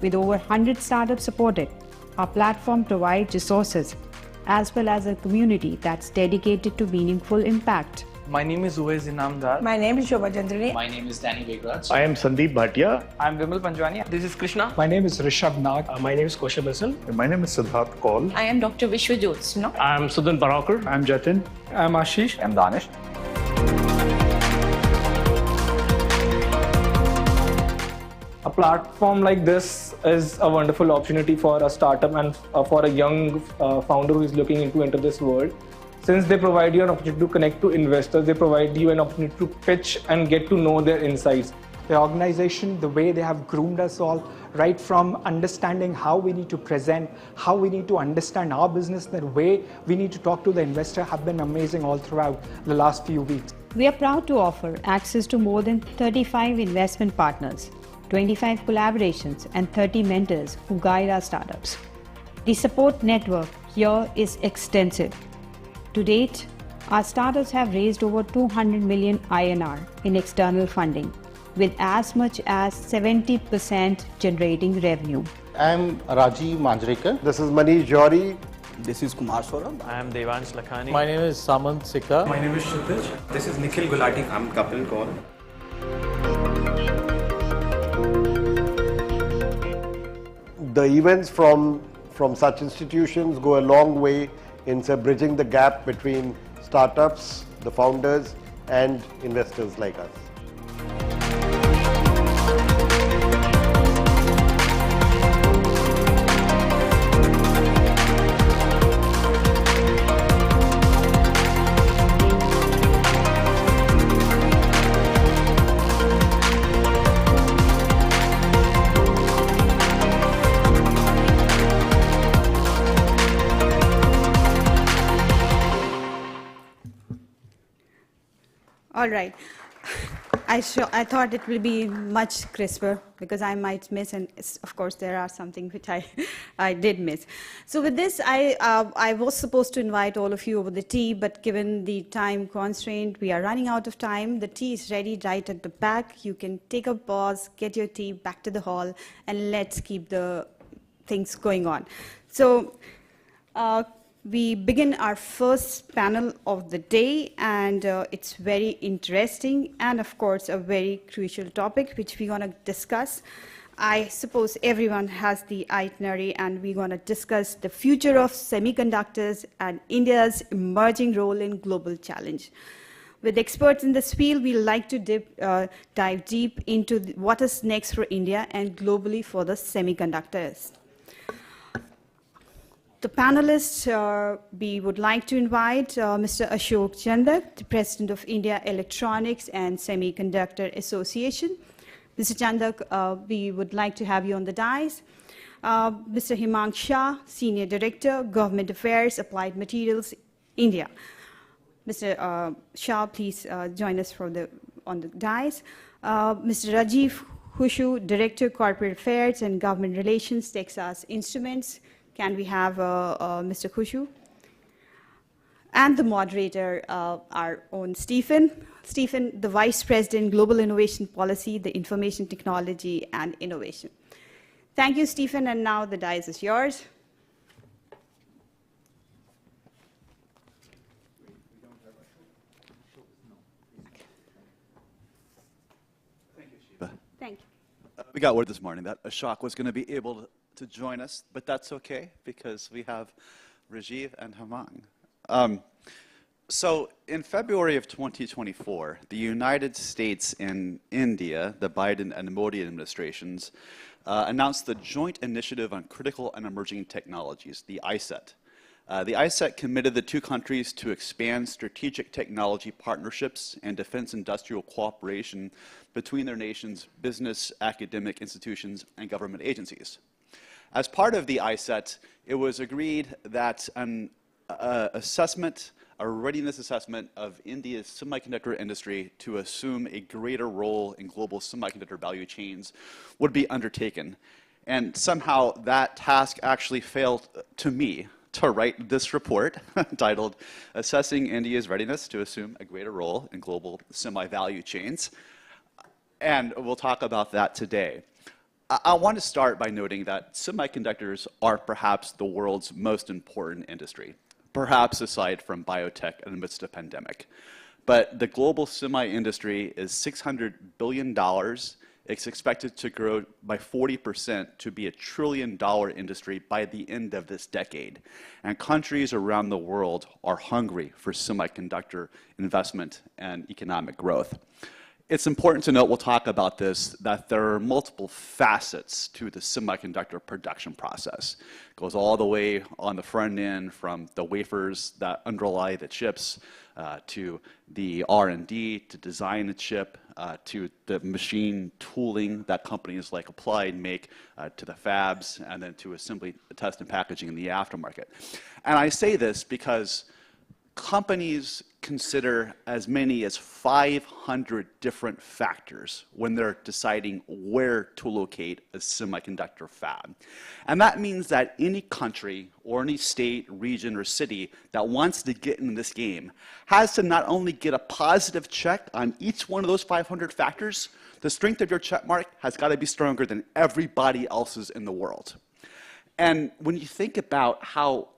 With over 100 startups supported, our platform provides resources as well as a community that's dedicated to meaningful impact. My name is Uwais Inamdar. My name is Shobha Chandrani. My name is Danny Begraj. I am Sandeep Bhatia. I am Vimal Panjwani. This is Krishna. My name is Rishabh Nag. My name is Kosha Basil. My name is Siddharth Kaul. I am Dr. Vishwa Jyotsna. I am Sudan Parakar. I am Jatin. I am Ashish. I am Danish. A platform like this is a wonderful opportunity for a startup and for a young founder who is looking to enter this world. Since they provide you an opportunity to connect to investors, they provide you an opportunity to pitch and get to know their insights. The organization, the way they have groomed us all, right from understanding how we need to present, how we need to understand our business, the way we need to talk to the investor have been amazing all throughout the last few weeks. We are proud to offer access to more than 35 investment partners, 25 collaborations, and 30 mentors who guide our startups. The support network here is extensive. To date, our startups have raised over 200 million INR in external funding, with as much as 70% generating revenue. I am Rajiv Manjrekar. This is Manish Jori. This is Kumar Saurabh. I am Devansh Lakhani. My name is Samant Sikka. My name is Shutij. This is Nikhil Gulati. I am Kapil Kaul. The events from such institutions go a long way in bridging the gap between startups, the founders, and investors like us. All right. I thought it will be much crisper because I might miss, and of course there are something which I did miss. So with this, I was supposed to invite all of you over the tea, but given the time constraint, we are running out of time. The tea is ready right at the back. You can take a pause, get your tea back to the hall, and let's keep the things going on. So. We begin our first panel of the day, and it's very interesting and, of course, a very crucial topic which we're going to discuss. I suppose everyone has the itinerary, and we're going to discuss the future of semiconductors and India's emerging role in global challenge. With experts in this field, we like to dive deep into what is next for India and globally for the semiconductors. The panelists, we would like to invite Mr. Ashok Chandak, the President of India Electronics and Semiconductor Association. Mr. Chandak, we would like to have you on the dais. Mr. Himang Shah, Senior Director, Government Affairs, Applied Materials, India. Mr. Shah, please join us on the dais. Mr. Rajiv Khushu, Director, Corporate Affairs and Government Relations, Texas Instruments. Can we have Mr. Khushu? And the moderator, our own Stephen. Stephen, the Vice President, Global Innovation Policy, the Information Technology and Innovation. Thank you, Stephen, and now the dais is yours. Thank you, Shiva. Thank you. We got word this morning that Ashok was going to be able to join us, but that's okay because we have Rajiv and Hemang. So in February of 2024, the United States and India, the Biden and Modi administrations, announced the Joint Initiative on Critical and Emerging Technologies, the ICET. The ICET committed the two countries to expand strategic technology partnerships and defense industrial cooperation between their nations' business, academic institutions, and government agencies. As part of the ICET, it was agreed that an a readiness assessment of India's semiconductor industry to assume a greater role in global semiconductor value chains would be undertaken. And somehow that task actually failed to me to write this report titled Assessing India's Readiness to Assume a Greater Role in Global Semi-Value Chains. And we'll talk about that today. I want to start by noting that semiconductors are perhaps the world's most important industry, perhaps aside from biotech in the midst of a pandemic. But the global semi-industry is $600 billion. It's expected to grow by 40% to be $1 trillion industry by the end of this decade. And countries around the world are hungry for semiconductor investment and economic growth. It's important to note, we'll talk about this, that there are multiple facets to the semiconductor production process. It goes all the way on the front end from the wafers that underlie the chips to the R&D to design the chip to the machine tooling that companies like Applied make to the fabs and then to assembly, test, and packaging in the aftermarket. And I say this because companies consider as many as 500 different factors when they're deciding where to locate a semiconductor fab. And that means that any country or any state, region, or city that wants to get in this game has to not only get a positive check on each one of those 500 factors, the strength of your check mark has got to be stronger than everybody else's in the world. And when you think about how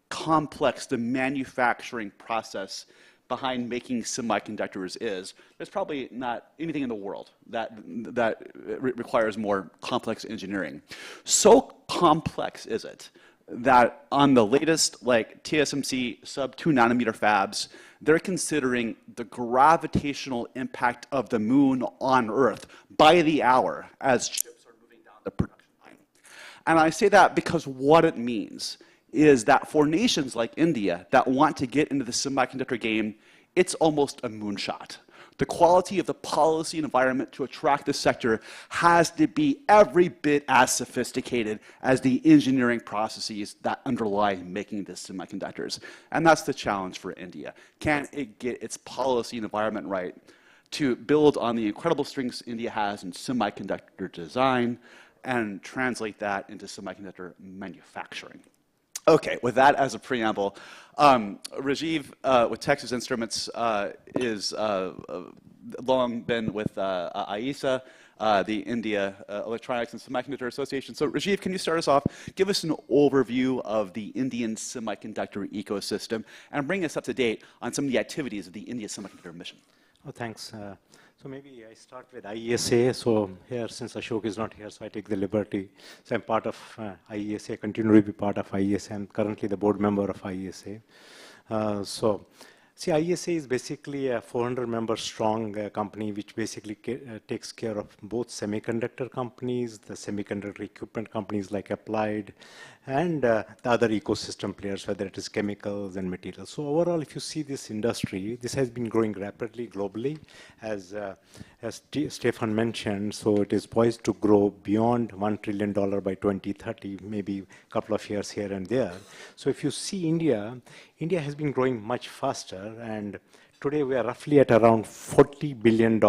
complex the manufacturing process behind making semiconductors is, there's probably not anything in the world that requires more complex engineering. So complex is it that on the latest like TSMC sub 2 nanometer fabs, they're considering the gravitational impact of the moon on Earth by the hour as chips are moving down the production line. And I say that because what it means is that for nations like India that want to get into the semiconductor game, it's almost a moonshot. The quality of the policy and environment to attract this sector has to be every bit as sophisticated as the engineering processes that underlie making the semiconductors. And that's the challenge for India. Can it get its policy and environment right to build on the incredible strengths India has in semiconductor design and translate that into semiconductor manufacturing? Okay, with that as a preamble, Rajiv with Texas Instruments is long been with IESA, the India Electronics and Semiconductor Association. So Rajiv, can you start us off? Give us an overview of the Indian semiconductor ecosystem and bring us up to date on some of the activities of the India Semiconductor Mission. Oh, thanks. So maybe I start with IESA. So here, since Ashok is not here, so I take the liberty. So I'm part of IESA, continue to be part of IESA. I'm currently the board member of IESA. See, IESA is basically a 400-member strong company which basically takes care of both semiconductor companies, the semiconductor equipment companies like Applied, and the other ecosystem players, whether it is chemicals and materials. So overall, if you see this industry, this has been growing rapidly globally, as Stefan mentioned. So it is poised to grow beyond $1 trillion by 2030, maybe a couple of years here and there. So if you see India has been growing much faster, and today we are roughly at around $40 billion,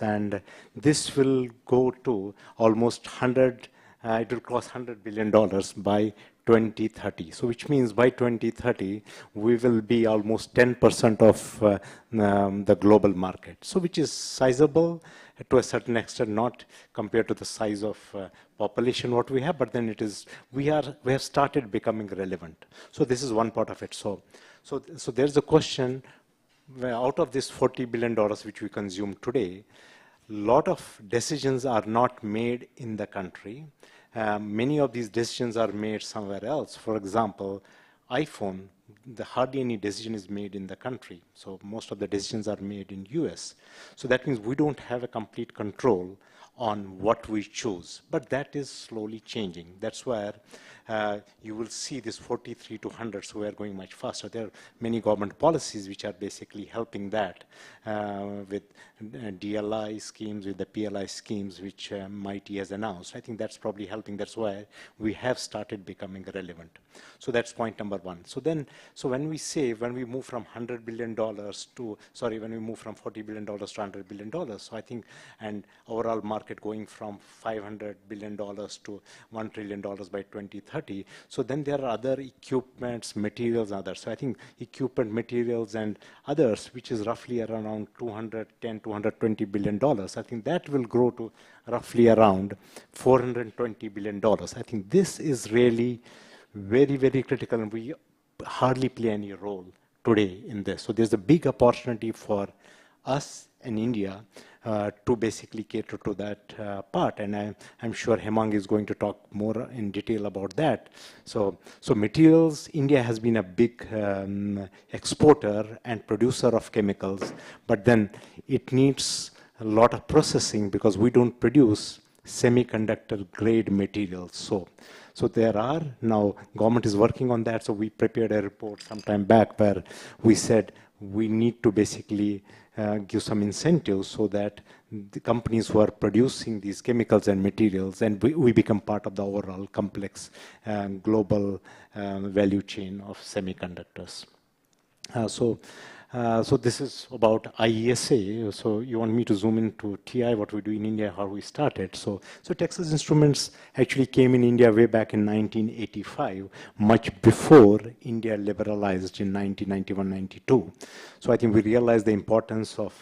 and this will go to almost it will cross $100 billion by 2030. So which means by 2030, we will be almost 10% of the global market. So which is sizable to a certain extent, not compared to the size of population what we have, but then it is, we have started becoming relevant. So this is one part of it. So there's a question, where out of this $40 billion which we consume today, a lot of decisions are not made in the country. Many of these decisions are made somewhere else. For example, iPhone, hardly any decision is made in the country. So most of the decisions are made in US. So that means we don't have a complete control on what we choose. But that is slowly changing. That's where you will see this 43 to 100, so we are going much faster. There are many government policies which are basically helping that with DLI schemes, with the PLI schemes, which MIT has announced. I think that's probably helping. That's why we have started becoming relevant. So that's point number one. So when we say, when we move from $100 billion to, when we move from $40 billion to $100 billion, so I think, and overall market going from $500 billion to $1 trillion by 2030, so then there are other equipments, materials, and others. So I think equipment, materials, and others, which is roughly around $210, $220 billion, I think that will grow to roughly around $420 billion. I think this is really very, very critical, and we hardly play any role today in this. So there's a big opportunity for us in India to basically cater to that part, and I'm sure Hemang is going to talk more in detail about that. So materials, India has been a big exporter and producer of chemicals, but then it needs a lot of processing because we don't produce semiconductor grade materials. So there are, now government is working on that. So we prepared a report some time back where we said we need to basically give some incentives so that the companies who are producing these chemicals and materials, and we become part of the overall complex global value chain of semiconductors. So this is about IESA. So you want me to zoom into TI, what we do in India, how we started. So Texas Instruments actually came in India way back in 1985, much before India liberalized in 1991-92. So I think we realized the importance of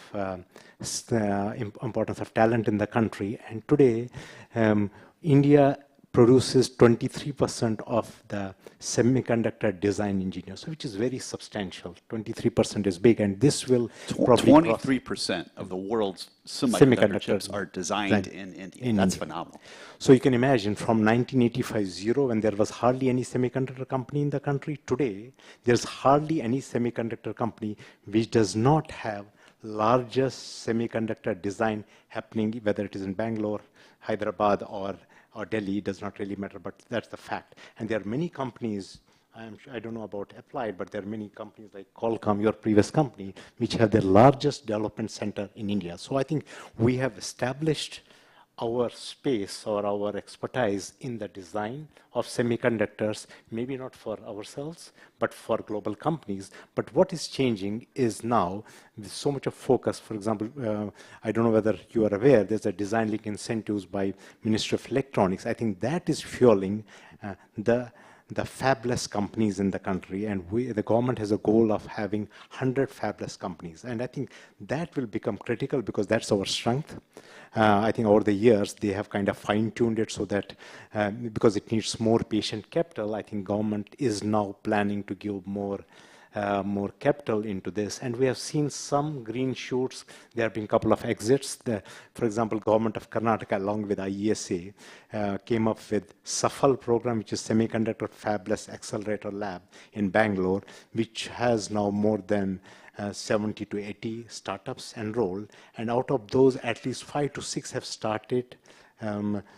talent in the country. And today, India produces 23% of the semiconductor design engineers, which is very substantial. 23% is big, and this will probably 23% of the world's semiconductor chips are designed in India. That's phenomenal. So you can imagine from 1985-0, when there was hardly any semiconductor company in the country, today there's hardly any semiconductor company which does not have largest semiconductor design happening, whether it is in Bangalore, Hyderabad, or Delhi, does not really matter, but that's the fact. And there are many companies, I don't know about Applied, but there are many companies like Qualcomm, your previous company, which have their largest development center in India. So I think we have established our space or our expertise in the design of semiconductors, maybe not for ourselves, but for global companies. But what is changing is now there's so much of focus. For example, I don't know whether you are aware, there's a design link incentives by Ministry of Electronics. I think that is fueling the fabless companies in the country, and the government has a goal of having 100 fabless companies. And I think that will become critical because that's our strength. I think over the years, they have kind of fine-tuned it so that, because it needs more patient capital, I think government is now planning to give more capital into this. And we have seen some green shoots. There have been a couple of exits. For example, government of Karnataka, along with IESA, came up with SAFAL program, which is Semiconductor Fabless Accelerator Lab in Bangalore, which has now more than 70 to 80 startups enrolled. And out of those, at least 5 to 6 have started having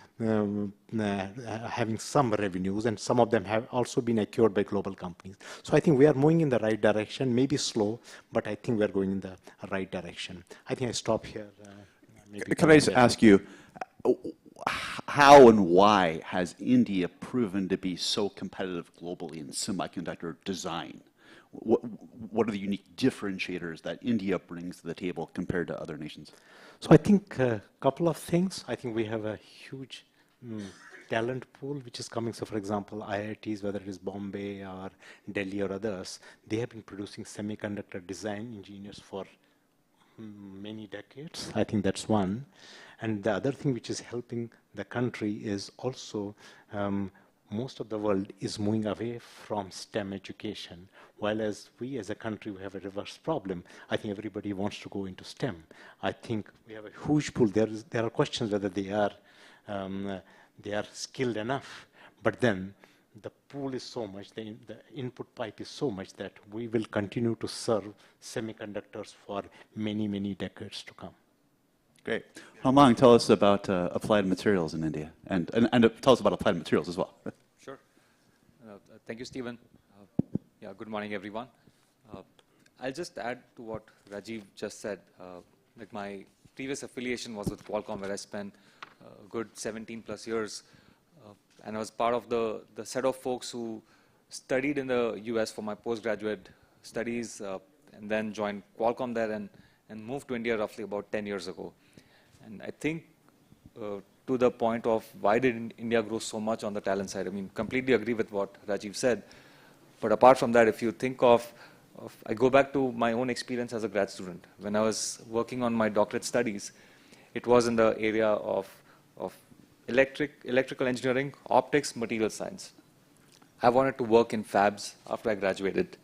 some revenues, and some of them have also been acquired by global companies. So I think we are moving in the right direction, maybe slow, but I think we are going in the right direction. I think I stop here. Can I just ask you, how and why has India proven to be so competitive globally in semiconductor design? What are the unique differentiators that India brings to the table compared to other nations? So I think a couple of things. I think we have a huge talent pool which is coming. So for example, IITs, whether it is Bombay or Delhi or others, they have been producing semiconductor design engineers for many decades. I think that's one. And the other thing which is helping the country is also most of the world is moving away from STEM education, while as we as a country, we have a reverse problem. I think everybody wants to go into STEM. I think we have a huge pool. There are questions whether they are skilled enough, but then the pool is so much, the input pipe is so much that we will continue to serve semiconductors for many, many decades to come. Great. Hamang, tell us about applied materials in India, and tell us about applied materials as well. Sure. Thank you, Stephen. Yeah, good morning, everyone. I'll just add to what Rajiv just said. Like my previous affiliation was with Qualcomm, where I spent a good 17 plus years, and I was part of the set of folks who studied in the US for my postgraduate studies, and then joined Qualcomm there and moved to India roughly about 10 years ago. And I think to the point of why did India grow so much on the talent side, I mean, completely agree with what Rajiv said. But apart from that, if you think of I go back to my own experience as a grad student. When I was working on my doctorate studies, it was in the area of electrical engineering, optics, material science. I wanted to work in fabs after I graduated.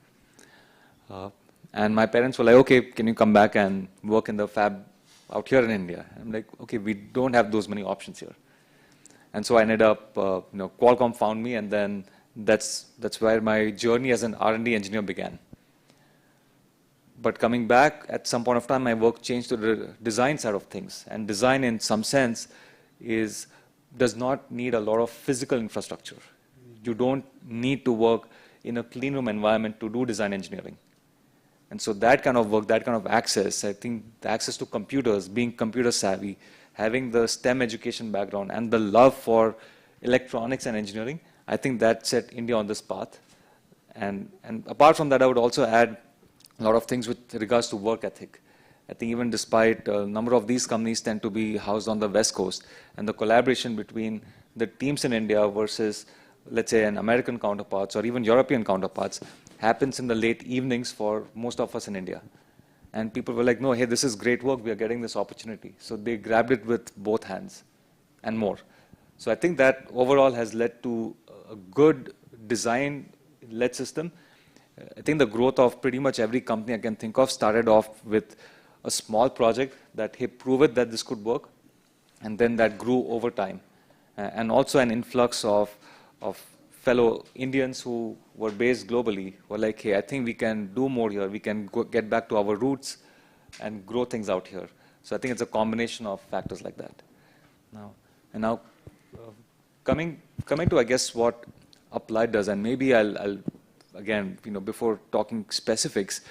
And my parents were like, okay, can you come back and work in the fab out here in India? I'm like, okay, we don't have those many options here. And so I ended up, Qualcomm found me, and then that's where my journey as an R&D engineer began. But coming back, at some point of time, my work changed to the design side of things. And design, in some sense, does not need a lot of physical infrastructure. You don't need to work in a clean room environment to do design engineering. And so that kind of work, that kind of access, I think the access to computers, being computer savvy, having the STEM education background, and the love for electronics and engineering, I think that set India on this path. And apart from that, I would also add a lot of things with regards to work ethic. I think even despite a number of these companies tend to be housed on the West Coast, and the collaboration between the teams in India versus, let's say, an American counterparts or even European counterparts happens in the late evenings for most of us in India. And people were like, no, hey, this is great work, we are getting this opportunity. So they grabbed it with both hands and more. So I think that overall has led to a good design-led system. I think the growth of pretty much every company I can think of started off with a small project that, hey, prove it that this could work, and then that grew over time. And also an influx of fellow Indians who were based globally were like, hey, I think we can do more here. We can get back to our roots and grow things out here. So I think it's a combination of factors like that. Now, coming to, I guess, what Applied does, and maybe I'll again, before talking specifics,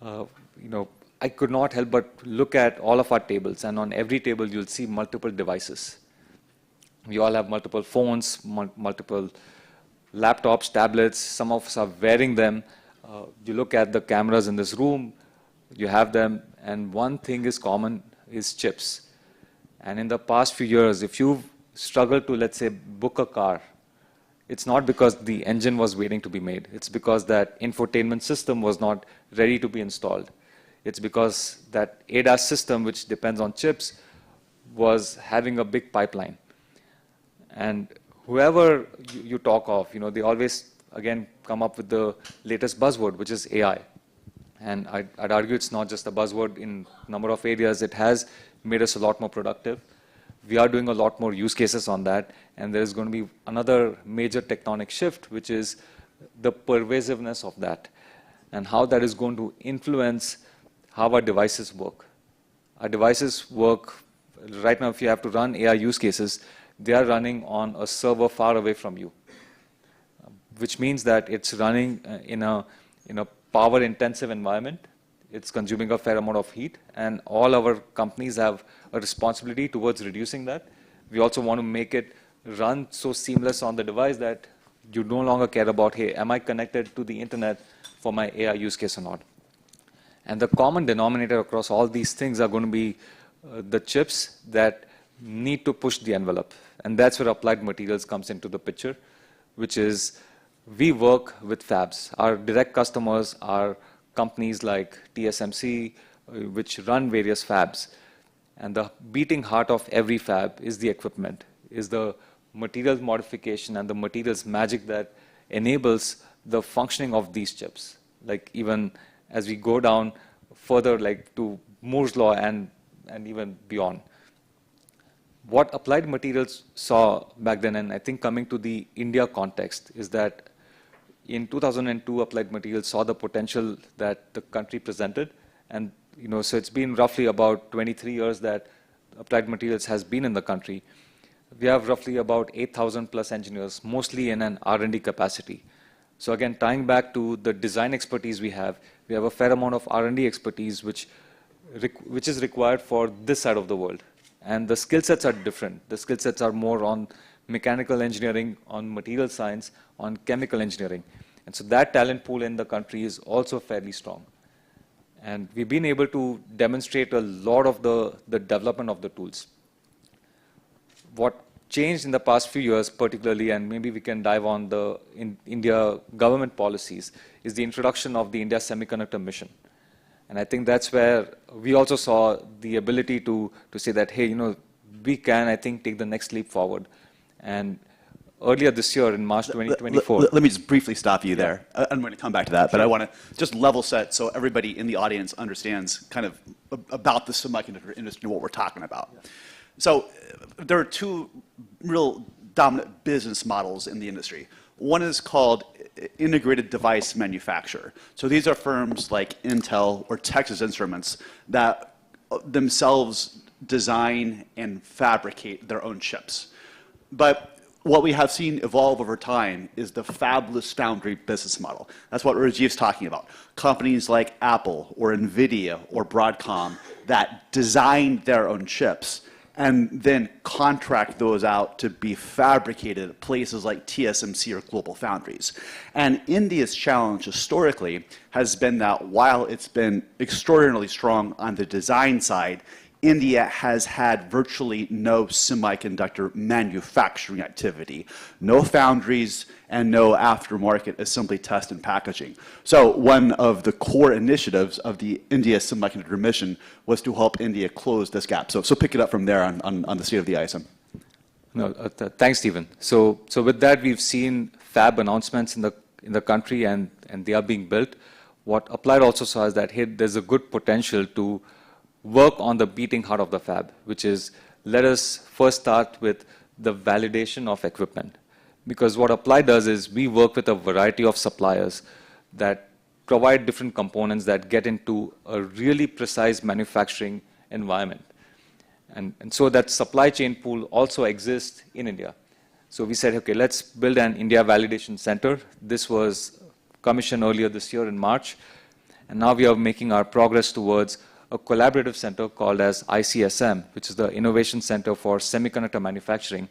I could not help but look at all of our tables, and on every table you'll see multiple devices. We all have multiple phones, multiple laptops, tablets. Some of us are wearing them. You look at the cameras in this room, you have them, and one thing is common is chips. And in the past few years, if you've struggled to, let's say, book a car, it's not because the engine was waiting to be made. It's because that infotainment system was not ready to be installed. It's because that ADAS system, which depends on chips, was having a big pipeline. And whoever you talk of, they always, again, come up with the latest buzzword, which is AI. And I'd argue it's not just a buzzword in a number of areas. It has made us a lot more productive. We are doing a lot more use cases on that, and there's going to be another major tectonic shift, which is the pervasiveness of that, and how that is going to influence how our devices work. Our devices work, right now if you have to run AI use cases, they are running on a server far away from you, which means that it's running in a power-intensive environment. It's consuming a fair amount of heat, and all our companies have a responsibility towards reducing that. We also want to make it run so seamless on the device that you no longer care about, hey, am I connected to the internet for my AI use case or not? And the common denominator across all these things are going to be the chips that need to push the envelope. And that's where Applied Materials comes into the picture, which is we work with fabs. Our direct customers are companies like TSMC, which run various fabs. And the beating heart of every fab is the equipment, is the materials modification and the materials magic that enables the functioning of these chips. Like even as we go down further, like to Moore's law and even beyond. what Applied Materials saw back then, and I think coming to the India context, is that in 2002, Applied Materials saw the potential that the country presented. And so it's been roughly about 23 years that Applied Materials has been in the country. We have roughly about 8,000 plus engineers, mostly in an R&D capacity. So again, tying back to the design expertise we have a fair amount of R&D expertise which is required for this side of the world. And the skill sets are different. The skill sets are more on mechanical engineering, on material science, on chemical engineering. And so that talent pool in the country is also fairly strong. And we've been able to demonstrate a lot of the development of the tools. What changed in the past few years particularly, and maybe we can dive on the India government policies, is the introduction of the India Semiconductor Mission. And I think that's where we also saw the ability to say that, hey, we can, I think, take the next leap forward. And earlier this year, in March 2024. Let me just briefly stop you there. I'm going to come back to that, but I want to just level set so everybody in the audience understands kind of about the semiconductor industry and what we're talking about. So there are two real dominant business models in the industry. One is called integrated device manufacturer. So these are firms like Intel or Texas Instruments that themselves design and fabricate their own chips. But what we have seen evolve over time is the fabless foundry business model. That's what Rajiv's talking about. Companies like Apple or NVIDIA or Broadcom that design their own chips and then contract those out to be fabricated at places like TSMC or Global Foundries. And India's challenge historically has been that while it's been extraordinarily strong on the design side, India has had virtually no semiconductor manufacturing activity, no foundries, and no aftermarket assembly, test, and packaging. So one of the core initiatives of the India Semiconductor Mission was to help India close this gap. So pick it up from there on the state of the ISM. No, thanks, Stephen. So with that, we've seen fab announcements in the country, and they are being built. What Applied also saw is that, hey, there's a good potential to work on the beating heart of the fab, which is let us first start with the validation of equipment. Because what Applied does is we work with a variety of suppliers that provide different components that get into a really precise manufacturing environment. And so that supply chain pool also exists in India. So we said, okay, let's build an India Validation Center. This was commissioned earlier this year in March. And now we are making our progress towards a collaborative center called as ICSM, which is the Innovation Center for Semiconductor Manufacturing.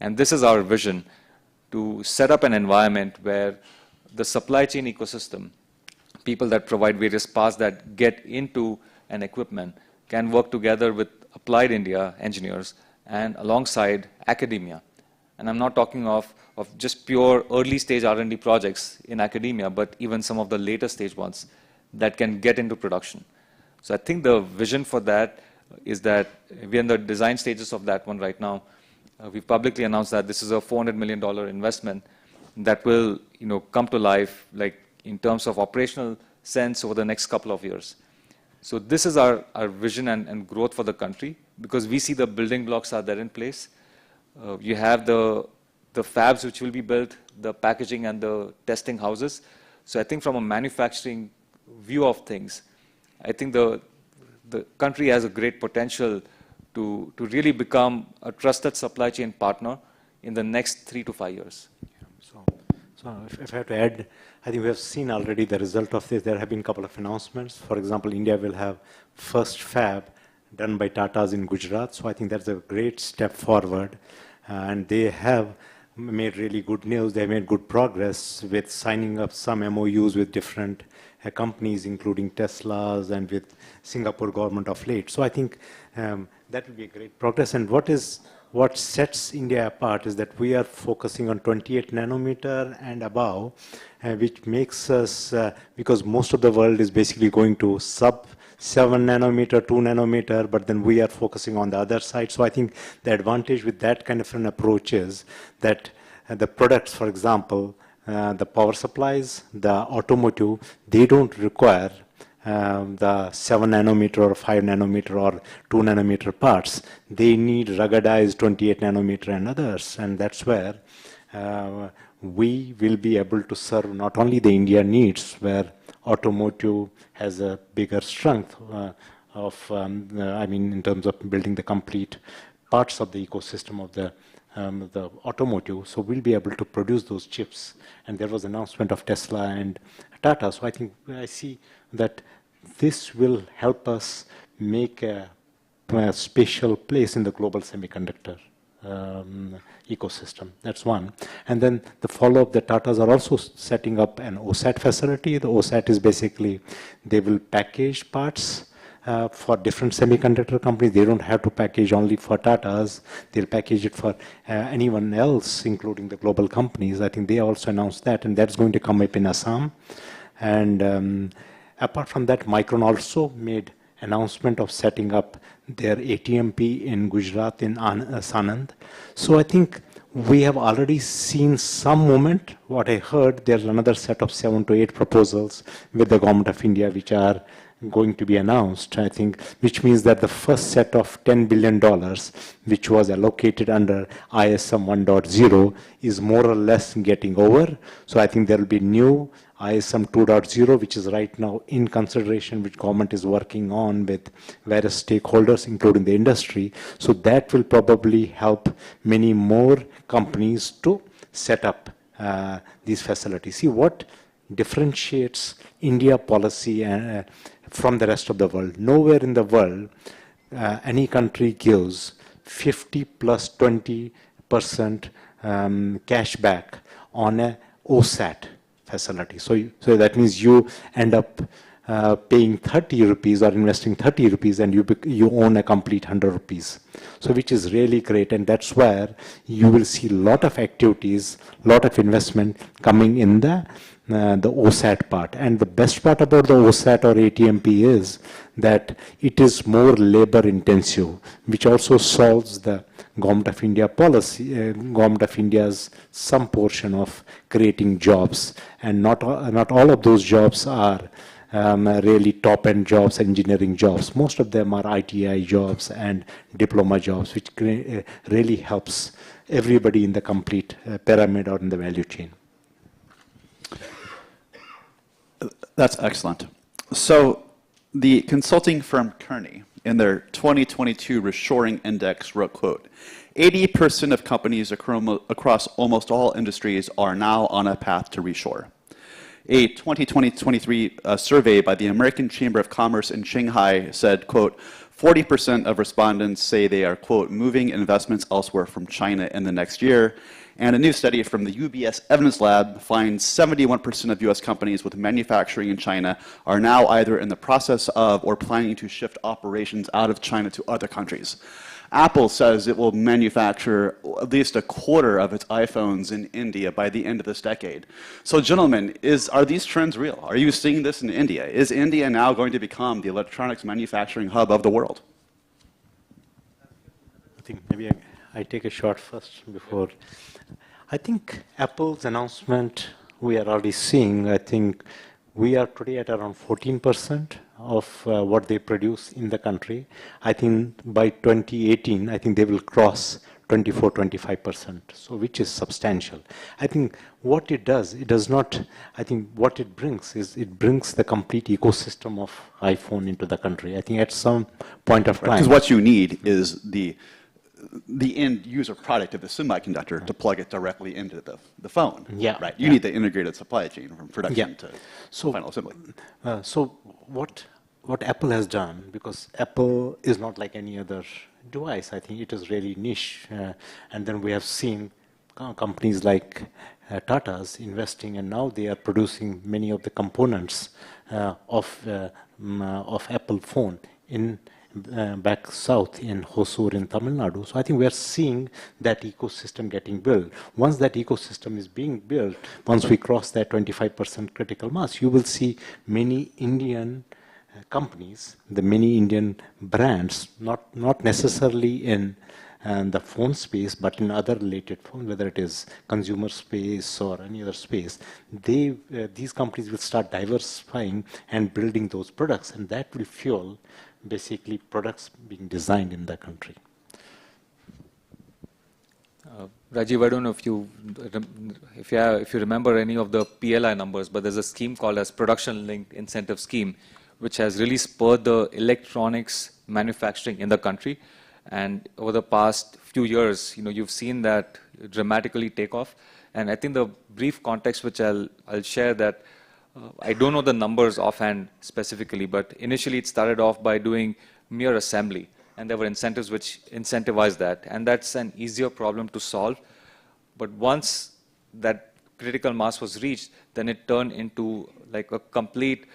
And this is our vision, to set up an environment where the supply chain ecosystem, people that provide various parts that get into an equipment, can work together with Applied India engineers and alongside academia. And I'm not talking of just pure early stage R&D projects in academia, but even some of the later stage ones that can get into production. So I think the vision for that is that we're in the design stages of that one right now. We've publicly announced that this is a $400 million investment that will come to life like in terms of operational sense over the next couple of years. So this is our vision and growth for the country, because we see the building blocks are there in place. You have the fabs which will be built, the packaging and the testing houses. So I think from a manufacturing view of things, I think the country has a great potential to really become a trusted supply chain partner in the next 3 to 5 years. So if I have to add, I think we have seen already the result of this. There have been a couple of announcements. For example, India will have first fab done by Tatas in Gujarat. So I think that's a great step forward. And they have made really good news. They made good progress with signing up some MOUs with different companies, including Tesla's and with Singapore government of late. So I think that will be a great progress. And what sets India apart is that we are focusing on 28 nanometer and above, which makes us, because most of the world is basically going to sub 7 nanometer, 2 nanometer, but then we are focusing on the other side. So I think the advantage with that kind of an approach is that the products, for example, the power supplies, the automotive, they don't require the 7 nanometer or 5 nanometer or 2 nanometer parts. They need ruggedized 28 nanometer and others, and that's where we will be able to serve not only the India needs, where automotive has a bigger strength in terms of building the complete parts of the ecosystem of the automotive. So we'll be able to produce those chips. And there was an announcement of Tesla and Tata. So I see that this will help us make a special place in the global semiconductor ecosystem. That's one. And then the follow-up, the Tatas are also setting up an OSAT facility. The OSAT is basically, they will package parts for different semiconductor companies. They don't have to package only for Tatas. They'll package it for anyone else, including the global companies. I think they also announced that, and that's going to come up in Assam. And apart from that, Micron also made announcement of setting up their ATMP in Gujarat, in Sanand. So I think we have already seen some movement. What I heard, there's another set of 7 to 8 proposals with the government of India, which are going to be announced, I think, which means that the first set of $10 billion, which was allocated under ISM 1.0, is more or less getting over. So I think there will be new ISM 2.0, which is right now in consideration, which government is working on with various stakeholders, including the industry. So that will probably help many more companies to set up these facilities. See, what differentiates India policy from the rest of the world? Nowhere in the world any country gives 50 plus 20% cash back on a OSAT facility. So that means you end up paying 30 rupees or investing 30 rupees and you own a complete 100 rupees. So which is really great, and that's where you will see a lot of activities, lot of investment coming in the OSAT part. And the best part about the OSAT or ATMP is that it is more labor intensive, which also solves the Government of India policy, Government of India's some portion of creating jobs. And not all of those jobs are really top-end jobs, engineering jobs. Most of them are ITI jobs and diploma jobs, which really helps everybody in the complete pyramid or in the value chain. That's excellent. So the consulting firm Kearney, in their 2022 Reshoring Index, wrote, quote, 80% of companies across almost all industries are now on a path to reshore. A 2020-23 survey by the American Chamber of Commerce in Shanghai said, quote, 40% of respondents say they are, quote, moving investments elsewhere from China in the next year. And a new study from the UBS Evidence Lab finds 71% of US companies with manufacturing in China are now either in the process of or planning to shift operations out of China to other countries. Apple says it will manufacture at least a quarter of its iPhones in India by the end of this decade. So gentlemen, are these trends real? Are you seeing this in India? Is India now going to become the electronics manufacturing hub of the world? I think maybe I take a shot first before. I think Apple's announcement we are already seeing. I think we are today at around 14% of what they produce in the country. I think by 2018, I think they will cross 24, 25%, so which is substantial. I think what it does not, I think what it brings is it brings the complete ecosystem of iPhone into the country. I think at some point of time. Because what you need is the end user product of the semiconductor to plug it directly into the phone. Yeah. Right. You need the integrated supply chain from production to final assembly. So what Apple has done, because Apple is not like any other device, I think it is really niche. And then we have seen companies like Tata's investing, and now they are producing many of the components of Apple phone in back south in Hosur in Tamil Nadu. So I think we are seeing that ecosystem getting built. Once that ecosystem is being built, once we cross that 25% critical mass, you will see many Indian companies, the many Indian brands, not necessarily in and the phone space, but in other related phones, whether it is consumer space or any other space, these companies will start diversifying and building those products, and that will fuel basically products being designed in the country. Rajiv, I don't know if you remember any of the PLI numbers, but there's a scheme called as Production Linked Incentive Scheme, which has really spurred the electronics manufacturing in the country. And over the past few years, you've seen that dramatically take off. And I think the brief context which I'll share that I don't know the numbers offhand specifically, but initially it started off by doing mere assembly. And there were incentives which incentivized that. And that's an easier problem to solve. But once that critical mass was reached, then it turned into like a complete,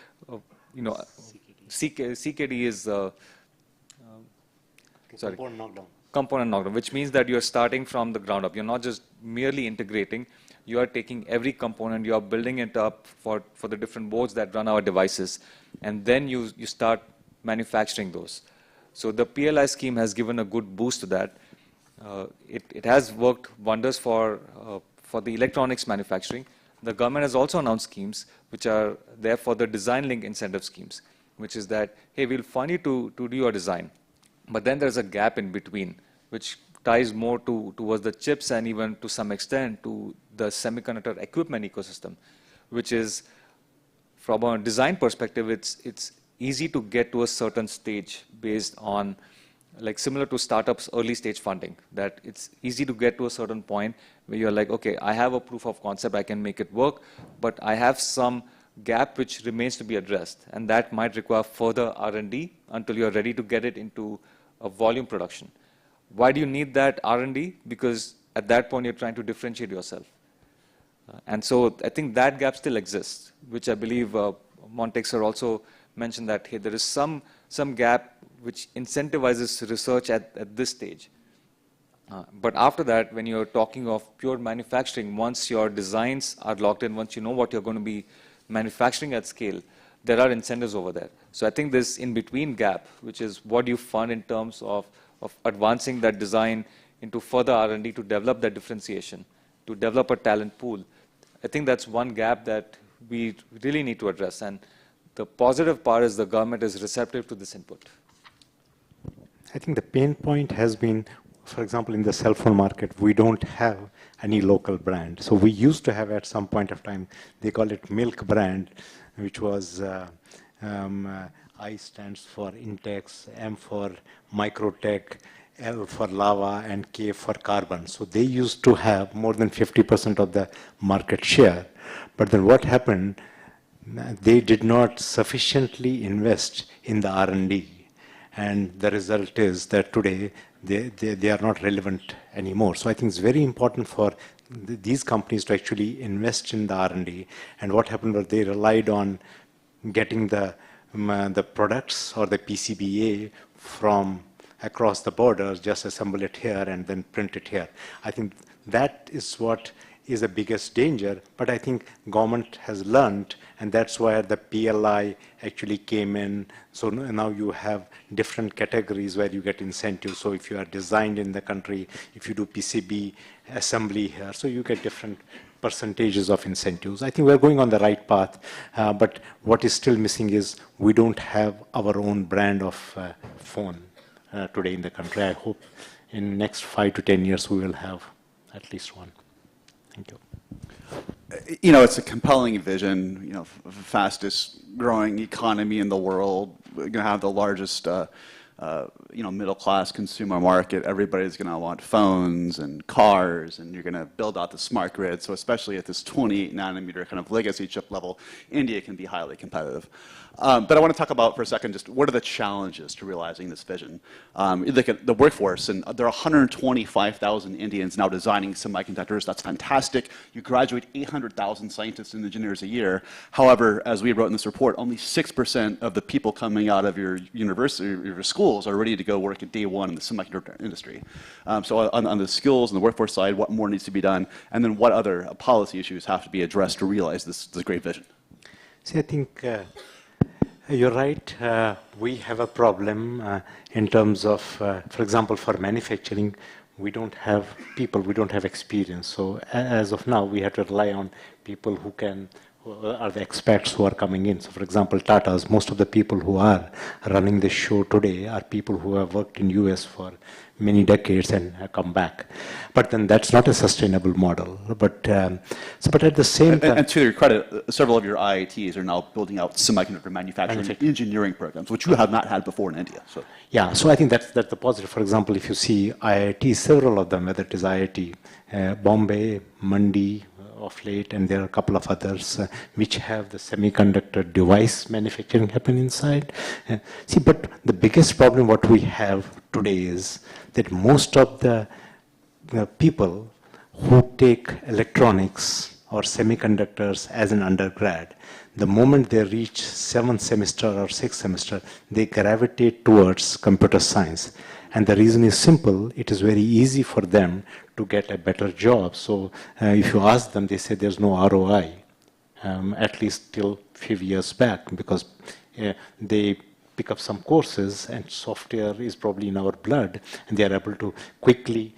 CKD is, component knockdown. Component knockdown, which means that you're starting from the ground up. You're not just merely integrating. You are taking every component, you are building it up for the different boards that run our devices. And then you start manufacturing those. So the PLI scheme has given a good boost to that. It has worked wonders for the electronics manufacturing. The government has also announced schemes which are there for the design link incentive schemes, which is that, hey, we'll fund you to do your design. But then there's a gap in between, which ties more towards the chips and even to some extent to the semiconductor equipment ecosystem, which is, from a design perspective, it's easy to get to a certain stage based on, like similar to startups' early stage funding, that it's easy to get to a certain point where you're like, okay, I have a proof of concept, I can make it work, but I have some gap which remains to be addressed, and that might require further R&D until you're ready to get it into a volume production. Why do you need that R&D? Because at that point you're trying to differentiate yourself. And so I think that gap still exists, which I believe Montek sir also mentioned that, hey, there is some gap which incentivizes research at this stage. But after that, when you're talking of pure manufacturing, once your designs are locked in, once you know what you're going to be manufacturing at scale, there are incentives over there. So I think this in-between gap, which is what you fund in terms of advancing that design into further R&D to develop that differentiation, to develop a talent pool, I think that's one gap that we really need to address. And the positive part is the government is receptive to this input. I think the pain point has been, for example, in the cell phone market, we don't have any local brand. So we used to have at some point of time, they call it Milk brand, which was I stands for Intex, M for Microtech, L for Lava, and K for Carbon. So they used to have more than 50% of the market share. But then what happened, they did not sufficiently invest in the R&D. And the result is that today they are not relevant anymore. So I think it's very important for these companies to actually invest in the R&D. And what happened was they relied on getting the products or the PCBA from across the borders, just assemble it here and then print it here. I think that is what is the biggest danger, but I think government has learned, and that's where the PLI actually came in. So now you have different categories where you get incentives. So if you are designed in the country, if you do PCB assembly here, so you get different percentages of incentives. I think we're going on the right path, but what is still missing is we don't have our own brand of phone today in the country. I hope in the next 5 to 10 years we will have at least one. Thank you. It's a compelling vision, fastest growing economy in the world. We're going to have the largest, middle-class consumer market. Everybody's going to want phones and cars, and you're going to build out the smart grid. So especially at this 28 nanometer kind of legacy chip level, India can be highly competitive. But I want to talk about for a second just what are the challenges to realizing this vision. Look at the workforce, and there are 125,000 Indians now designing semiconductors. That's fantastic. You graduate 800,000 scientists and engineers a year. However, as we wrote in this report, only 6% of the people coming out of your university or your schools are ready to go work at day one in the semiconductor industry. So on the skills and the workforce side, what more needs to be done? And then what other policy issues have to be addressed to realize this great vision? See, I think You're right. We have a problem in terms of, for example, for manufacturing, we don't have people, we don't have experience. So as of now, we have to rely on people who are the experts who are coming in. So for example, Tata's, most of the people who are running the show today are people who have worked in US for many decades and have come back. But then that's not a sustainable model. But at the same time... And to your credit, several of your IITs are now building out semiconductor manufacturing engineering programs, which you have not had before in India. So. Yeah, so I think that's the positive. For example, if you see IITs, several of them, whether it is IIT Bombay, Mandi, of late, and there are a couple of others which have the semiconductor device manufacturing happen inside. See, but the biggest problem what we have today is that most of the people who take electronics or semiconductors as an undergrad, the moment they reach 7th semester or 6th semester, they gravitate towards computer science. And the reason is simple, it is very easy for them to get a better job. So if you ask them, they say there's no ROI, at least till a few years back, because they pick up some courses and software is probably in our blood, and they are able to quickly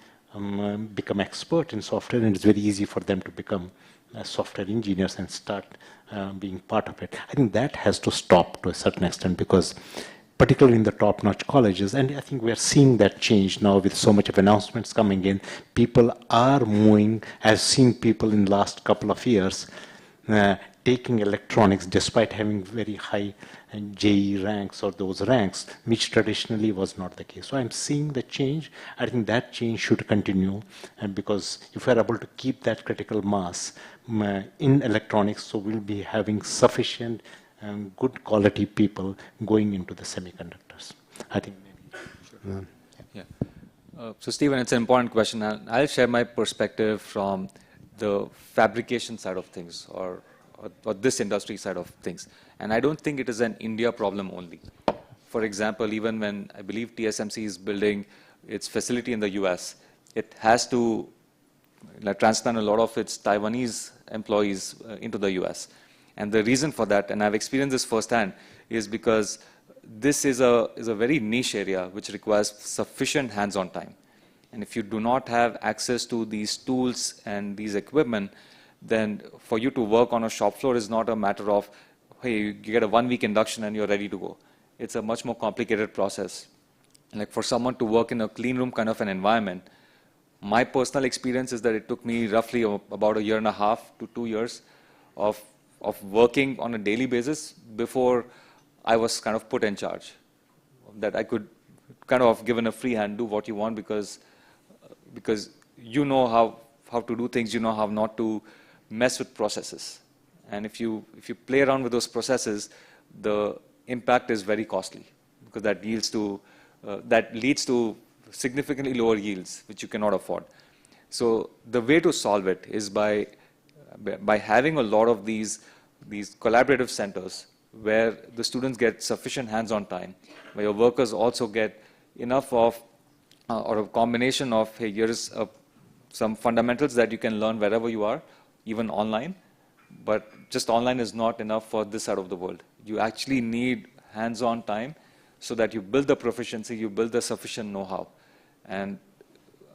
become expert in software, and it's very easy for them to become software engineers and start being part of it. I think that has to stop to a certain extent, because particularly in the top-notch colleges, and I think we are seeing that change now with so much of announcements coming in. People are moving. I've seen people in the last couple of years taking electronics despite having very high JE ranks or those ranks, which traditionally was not the case. So I'm seeing the change. I think that change should continue, and because if we're able to keep that critical mass in electronics, so we'll be having sufficient good quality people going into the semiconductors. I think maybe. Yeah. So Stephen, it's an important question. I'll share my perspective from the fabrication side of things, or this industry side of things. And I don't think it is an India problem only. For example, even when I believe TSMC is building its facility in the US, it has to transplant a lot of its Taiwanese employees into the US. And the reason for that, and I've experienced this firsthand, is because this is a very niche area which requires sufficient hands-on time. And if you do not have access to these tools and these equipment, then for you to work on a shop floor is not a matter of, hey, you get a 1-week induction and you're ready to go. It's a much more complicated process. Like for someone to work in a clean room kind of an environment, my personal experience is that it took me roughly about 1.5 to 2 years of working on a daily basis before I was kind of put in charge. That I could kind of given a free hand, do what you want, because you know how to do things, you know how not to mess with processes. And if you play around with those processes, the impact is very costly, because that leads to significantly lower yields, which you cannot afford. So the way to solve it is by having a lot of these collaborative centers where the students get sufficient hands-on time, where your workers also get enough of, or a combination of, hey, here's some fundamentals that you can learn wherever you are, even online. But just online is not enough for this side of the world. You actually need hands-on time so that you build the proficiency, you build the sufficient know-how. And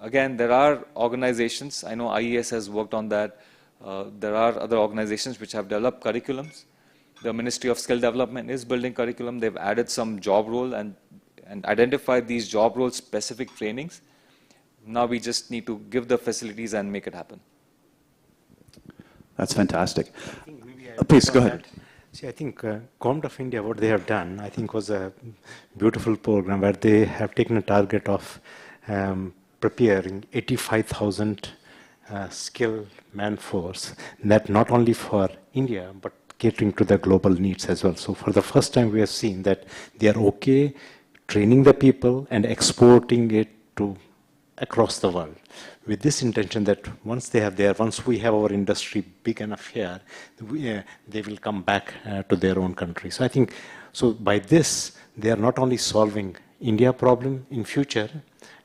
again, there are organizations, I know IES has worked on that. There are other organizations which have developed curriculums. The Ministry of Skill Development is building curriculum. They've added some job role and identified these job role specific trainings. Now we just need to give the facilities and make it happen. That's fantastic. Please go ahead. See, I think Government of India, what they have done, I think was a beautiful program where they have taken a target of preparing 85,000 skilled man-force, that not only for India, but catering to the global needs as well. So for the first time, we have seen that they are okay training the people and exporting it to across the world, with this intention that once we have our industry big enough here, they will come back to their own country. So I think, so by this, they are not only solving India problem in future,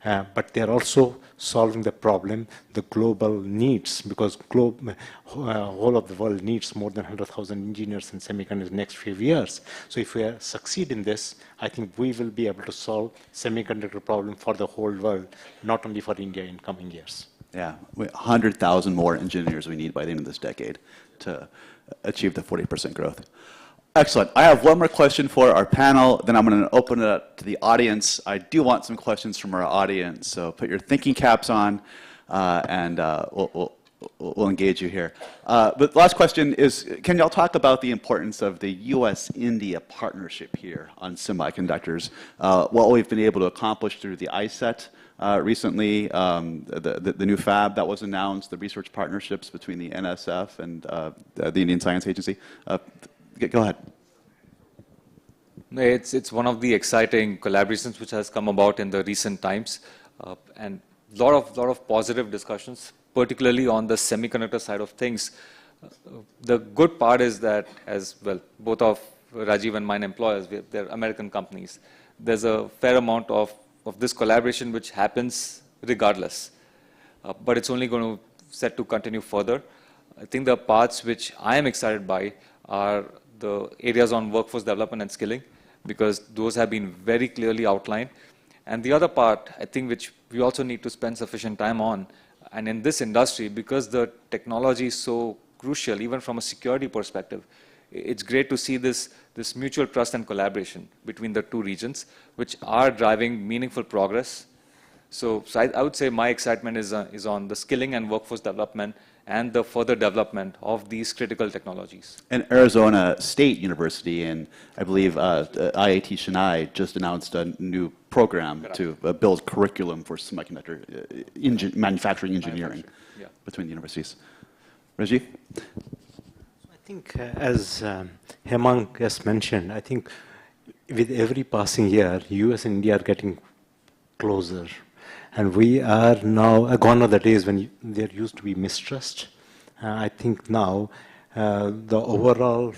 but they're also solving the problem, the global needs, because whole of the world needs more than 100,000 engineers in semiconductors in the next few years. So if we succeed in this, I think we will be able to solve semiconductor problem for the whole world, not only for India in coming years. Yeah, 100,000 more engineers we need by the end of this decade to achieve the 40% growth. Excellent. I have one more question for our panel, then I'm going to open it up to the audience. I do want some questions from our audience, so put your thinking caps on, and we'll engage you here. But the last question is, can y'all talk about the importance of the U.S.-India partnership here on semiconductors, what we've been able to accomplish through the ISET recently, the new fab that was announced, the research partnerships between the NSF and the Indian Science Agency. Go ahead. It's one of the exciting collaborations which has come about in the recent times, and a lot of positive discussions, particularly on the semiconductor side of things. The good part is that, as well, both of Rajiv and mine employers, they're American companies. There's a fair amount of this collaboration which happens regardless, but it's only going to set to continue further. I think the parts which I am excited by are the areas on workforce development and skilling, because those have been very clearly outlined. And the other part, I think, which we also need to spend sufficient time on, and in this industry, because the technology is so crucial, even from a security perspective, it's great to see this mutual trust and collaboration between the two regions, which are driving meaningful progress. So I would say my excitement is on the skilling and workforce development and the further development of these critical technologies. And Arizona State University and I believe IIT Chennai just announced a new program to build curriculum for semiconductor manufacturing engineering between the universities. Rajiv? I think as Hemang has mentioned, I think with every passing year, US and India are getting closer. And we are now, gone are the days when there used to be mistrust. I think now the overall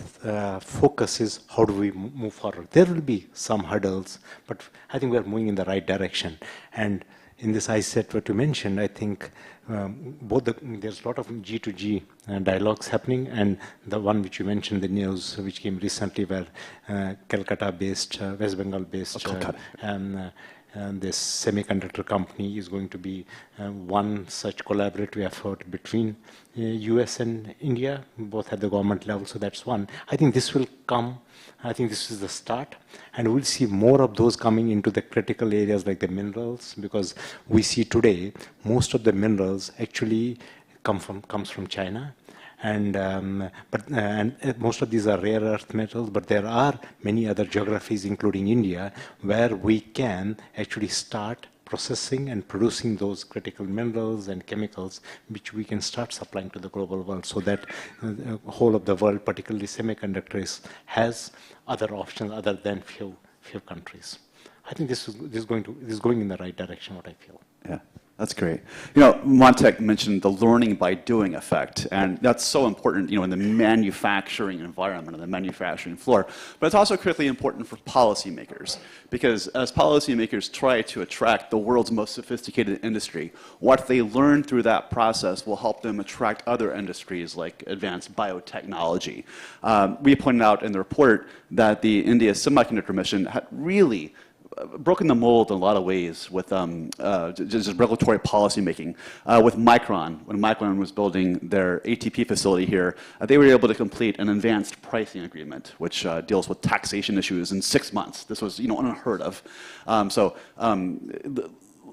focus is how do we move forward. There will be some hurdles, but I think we are moving in the right direction. And in this ISET, what you mentioned, I think there's a lot of G2G dialogues happening, and the one which you mentioned, the news which came recently, where Calcutta-based, West Bengal-based, and this semiconductor company is going to be one such collaborative effort between US and India, both at the government level, so that's one. I think this will come, I think this is the start, and we'll see more of those coming into the critical areas like the minerals, because we see today most of the minerals actually comes from China. And most of these are rare earth metals, but there are many other geographies, including India, where we can actually start processing and producing those critical minerals and chemicals, which we can start supplying to the global world, so that the whole of the world, particularly semiconductors, has other options other than few countries. I think this is going in the right direction, what I feel. Yeah. That's great. You know, Montek mentioned the learning by doing effect, and that's so important, you know, in the manufacturing environment, on the manufacturing floor. But it's also critically important for policymakers, because as policymakers try to attract the world's most sophisticated industry, what they learn through that process will help them attract other industries like advanced biotechnology. We pointed out in the report that the India semiconductor mission had really broken the mold in a lot of ways with just regulatory policy making. With Micron, when Micron was building their ATP facility here, they were able to complete an advanced pricing agreement, which deals with taxation issues in 6 months. This was, you know, unheard of.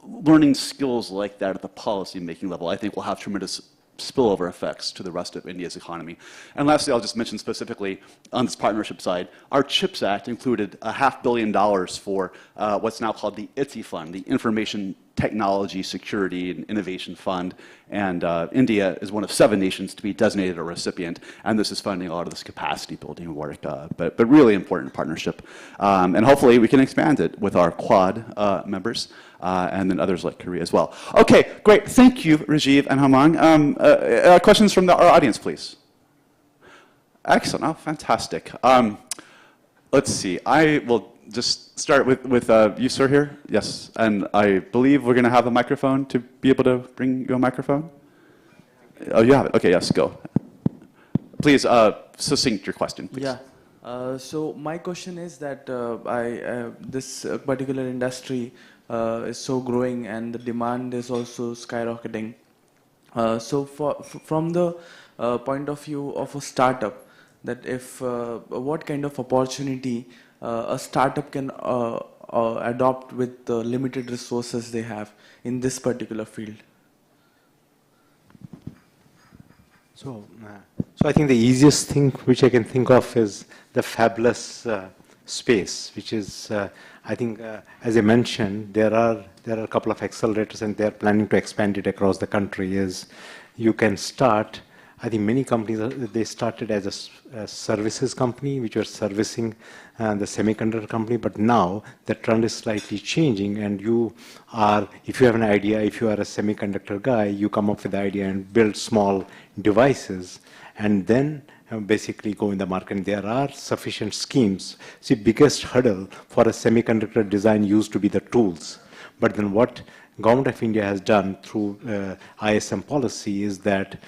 Learning skills like that at the policy making level, I think, will have tremendous spillover effects to the rest of India's economy. And lastly, I'll just mention specifically on this partnership side, our CHIPS Act included $500 million for what's now called the ITSI Fund, the Information Technology Security and Innovation Fund. And India is one of 7 nations to be designated a recipient, and this is funding a lot of this capacity building work, but really important partnership. And hopefully we can expand it with our Quad members. And then others like Korea as well. Okay, great. Thank you, Rajiv and Hemang. Questions from our audience, please. Excellent. Oh, fantastic. Let's see. I will just start with you, sir, here. Yes, and I believe we're going to have a microphone to be able to bring you a microphone. Oh, you have it. Okay, yes, go. Please succinct your question, please. Yeah. So my question is that this particular industry is so growing and the demand is also skyrocketing. So from the point of view of a startup, that if what kind of opportunity a startup can adopt with the limited resources they have in this particular field? So I think the easiest thing which I can think of is the fabless space, which is, I think, as I mentioned, there are a couple of accelerators and they're planning to expand it across the country. Is you can start, I think many companies, they started as a services company, which were servicing the semiconductor company, but now the trend is slightly changing and you are, if you have an idea, if you are a semiconductor guy, you come up with the idea and build small devices and then basically go in the market. And there are sufficient schemes. See, biggest hurdle for a semiconductor design used to be the tools. But then what Government of India has done through ISM policy is that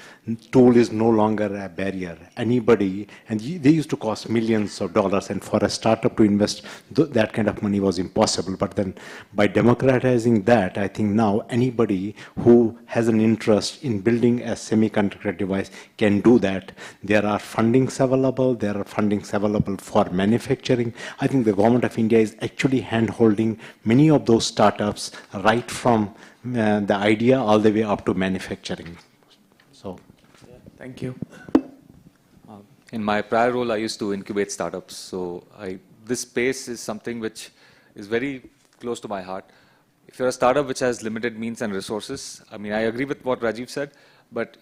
tool is no longer a barrier. Anybody, and they used to cost millions of dollars, and for a startup to invest that kind of money was impossible. But then by democratizing that, I think now anybody who has an interest in building a semiconductor device can do that. There are fundings available, there are fundings available for manufacturing. I think the Government of India is actually hand-holding many of those startups right from the idea all the way up to manufacturing. So, thank you. In my prior role, I used to incubate startups. So this space is something which is very close to my heart. If you're a startup which has limited means and resources, I mean, I agree with what Rajiv said, but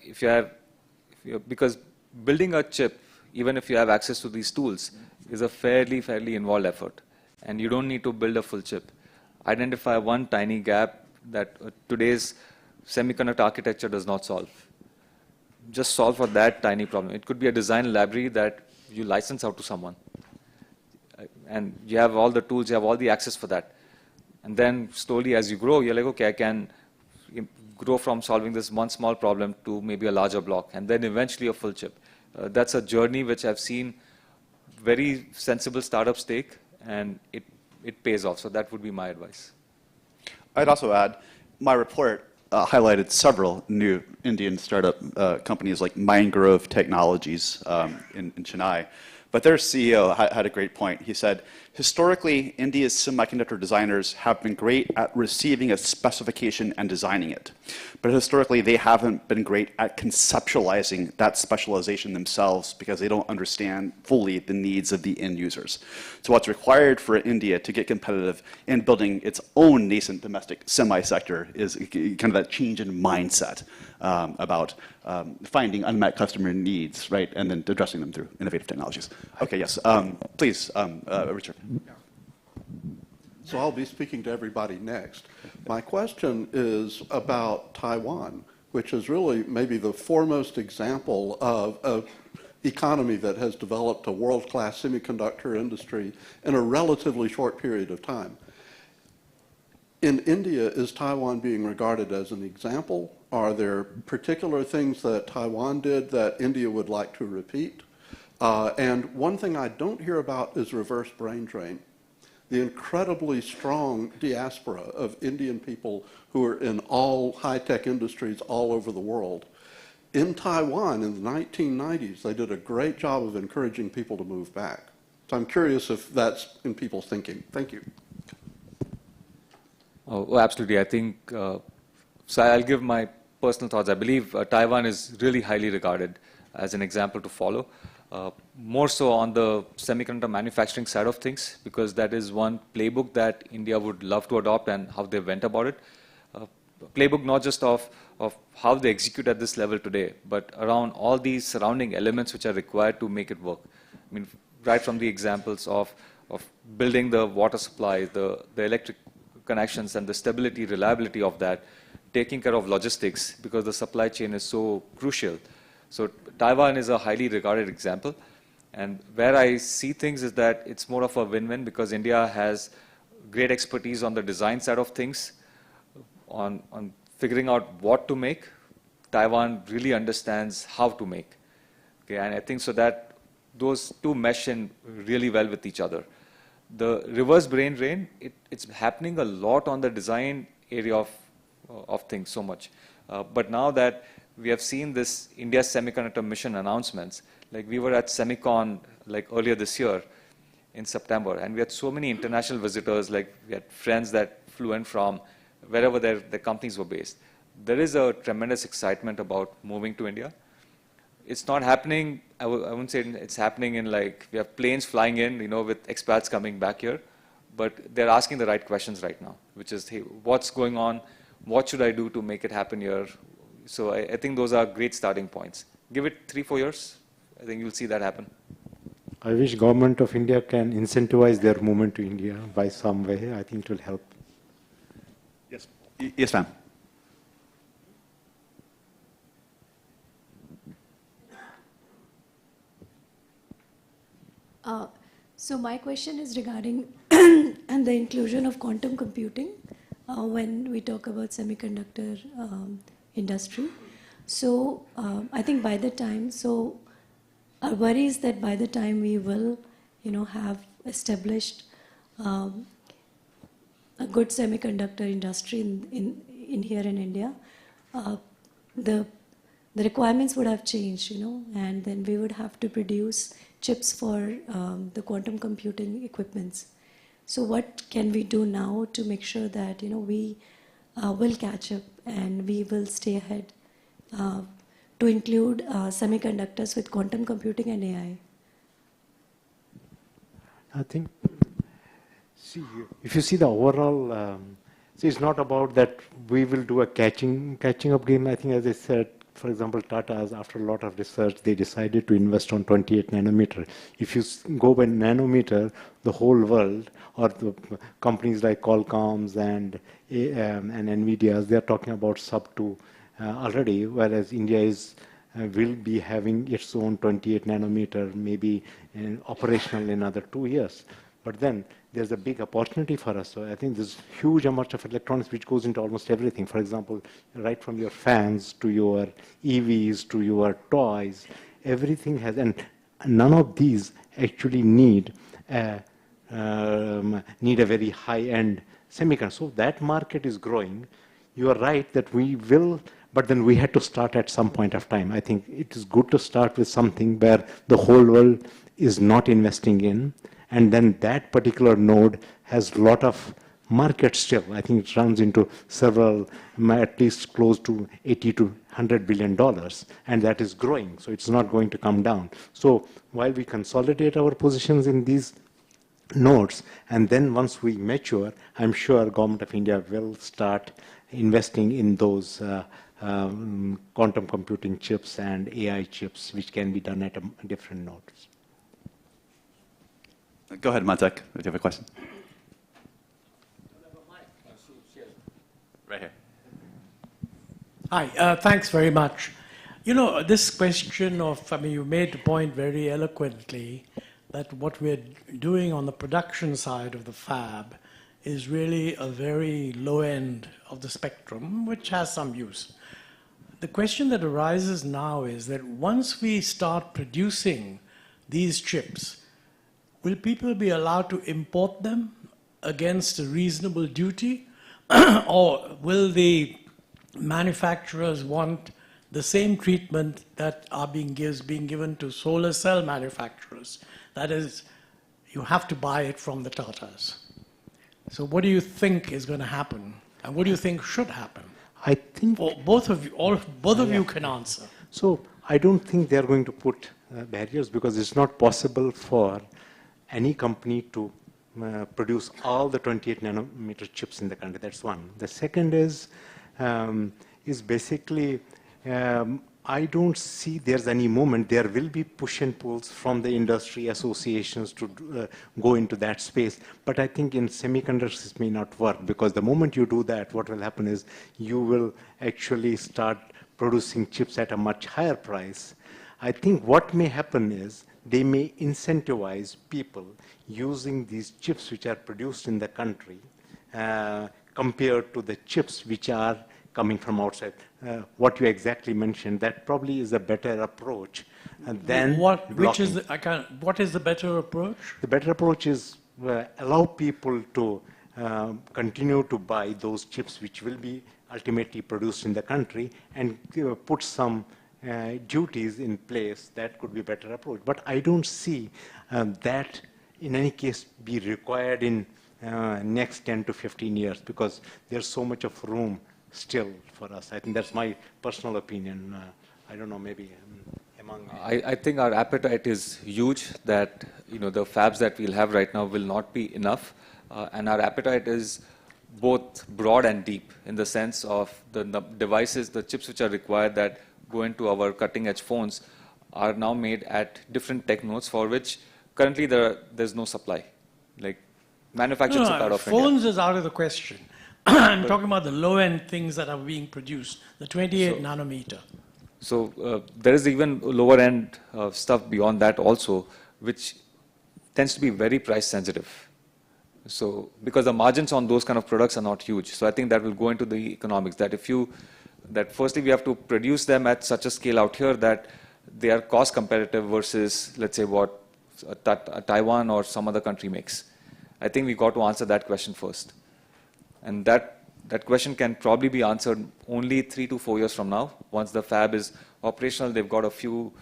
because building a chip, even if you have access to these tools, is a fairly involved effort. And you don't need to build a full chip. Identify one tiny gap that today's semiconductor architecture does not solve. Just solve for that tiny problem. It could be a design library that you license out to someone. And you have all the tools, you have all the access for that. And then slowly as you grow, you're like, okay, I can grow from solving this one small problem to maybe a larger block, and then eventually a full chip. That's a journey which I've seen very sensible startups take, and it pays off. So that would be my advice. I'd also add, my report highlighted several new Indian startup companies like Mangrove Technologies in Chennai. But their CEO had a great point. He said, historically, India's semiconductor designers have been great at receiving a specification and designing it. But historically, they haven't been great at conceptualizing that specialization themselves because they don't understand fully the needs of the end users. So what's required for India to get competitive in building its own nascent domestic semi-sector is kind of that change in mindset about finding unmet customer needs, right, and then addressing them through innovative technologies. Okay, yes, please, Richard. So I'll be speaking to everybody next. My question is about Taiwan, which is really maybe the foremost example of an economy that has developed a world-class semiconductor industry in a relatively short period of time. In India, is Taiwan being regarded as an example? Are there particular things that Taiwan did that India would like to repeat? And one thing I don't hear about is reverse brain drain. The incredibly strong diaspora of Indian people who are in all high-tech industries all over the world. In Taiwan in the 1990s, they did a great job of encouraging people to move back. So I'm curious if that's in people's thinking. Thank you. Oh, absolutely. I think, so I'll give my personal thoughts. I believe Taiwan is really highly regarded as an example to follow. More so on the semiconductor manufacturing side of things, because that is one playbook that India would love to adopt and how they went about it. Playbook not just of how they execute at this level today, but around all these surrounding elements which are required to make it work. I mean, right from the examples of building the water supply, the electric connections and the stability, reliability of that, taking care of logistics because the supply chain is so crucial. So Taiwan is a highly regarded example. And where I see things is that it's more of a win-win because India has great expertise on the design side of things, on figuring out what to make. Taiwan really understands how to make. Okay, and I think so that those two mesh in really well with each other. The reverse brain drain, it's happening a lot on the design area of things so much. But now that we have seen this India Semiconductor Mission announcements, like we were at Semicon like earlier this year in September, and we had so many international visitors, like we had friends that flew in from wherever their companies were based. There is a tremendous excitement about moving to India. It's not happening, I wouldn't say it's happening in like, we have planes flying in, you know, with expats coming back here, but they're asking the right questions right now, which is, hey, what's going on? What should I do to make it happen here? So I think those are great starting points. Give it 3-4 years, I think you'll see that happen. I wish government of India can incentivize their movement to India by some way. I think it will help. Yes, yes, ma'am. So my question is regarding and the inclusion of quantum computing when we talk about semiconductor industry. So I think by the time, so our worry is that by the time we will, have established a good semiconductor industry in here in India, the requirements would have changed, and then we would have to produce chips for the quantum computing equipments. So what can we do now to make sure that we will catch up and we will stay ahead to include semiconductors with quantum computing and AI? I think, see, if you see the overall, see, it's not about that we will do a catching up game. I think, as I said, for example, Tata, after a lot of research, they decided to invest on 28 nanometer. If you go by nanometer, the whole world, or the companies like Qualcomm's and NVIDIA, they are talking about sub-2 already, whereas India will be having its own 28 nanometer, maybe operational in another 2 years. But then there's a big opportunity for us. So I think there's huge amount of electronics which goes into almost everything. For example, right from your fans to your EVs to your toys, everything has, and none of these actually need a very high-end semiconductor. So that market is growing. You are right that we will, but then we had to start at some point of time. I think it is good to start with something where the whole world is not investing in, and then that particular node has a lot of market still. I think it runs into several, at least close to $80 to $100 billion, and that is growing. So it's not going to come down. So while we consolidate our positions in these nodes, and then once we mature, I'm sure Government of India will start investing in those quantum computing chips and AI chips, which can be done at different nodes. Go ahead, Mantek, if you have a question. Right here. Hi, thanks very much. This question of, you made the point very eloquently that what we're doing on the production side of the fab is really a very low end of the spectrum, which has some use. The question that arises now is that once we start producing these chips, will people be allowed to import them against a reasonable duty? Or will the manufacturers want the same treatment that are being given to solar cell manufacturers? That is, you have to buy it from the Tatas. So what do you think is going to happen? And what do you think should happen? I think both of you can answer. So I don't think they're going to put barriers, because it's not possible for any company to produce all the 28 nanometer chips in the country. That's one. The second is basically, I don't see there's any movement. There will be push and pulls from the industry associations to go into that space. But I think in semiconductors it may not work, because the moment you do that, what will happen is you will actually start producing chips at a much higher price. I think what may happen is they may incentivize people using these chips which are produced in the country compared to the chips which are coming from outside. What you exactly mentioned, that probably is a better approach than what is blocking. what is the better approach? The better approach is allow people to continue to buy those chips which will be ultimately produced in the country and put some duties in place. That could be a better approach. But I don't see that in any case be required in next 10 to 15 years, because there's so much of room still for us. I think that's my personal opinion. I don't know, maybe among... I think our appetite is huge, that the fabs that we'll have right now will not be enough. And our appetite is both broad and deep, in the sense of the devices, the chips which are required that go into our cutting edge phones are now made at different tech nodes for which currently there's no supply. Like manufactured out of phones India. is out of the question. I'm talking about the low-end things that are being produced, the 28 nanometer. So there is even lower end stuff beyond that also, which tends to be very price sensitive. So because the margins on those kind of products are not huge. So I think that will go into the economics, that firstly we have to produce them at such a scale out here that they are cost competitive versus, let's say, what Taiwan or some other country makes. I think we got to answer that question first. And that question can probably be answered only 3 to 4 years from now. Once the fab is operational, they've got a few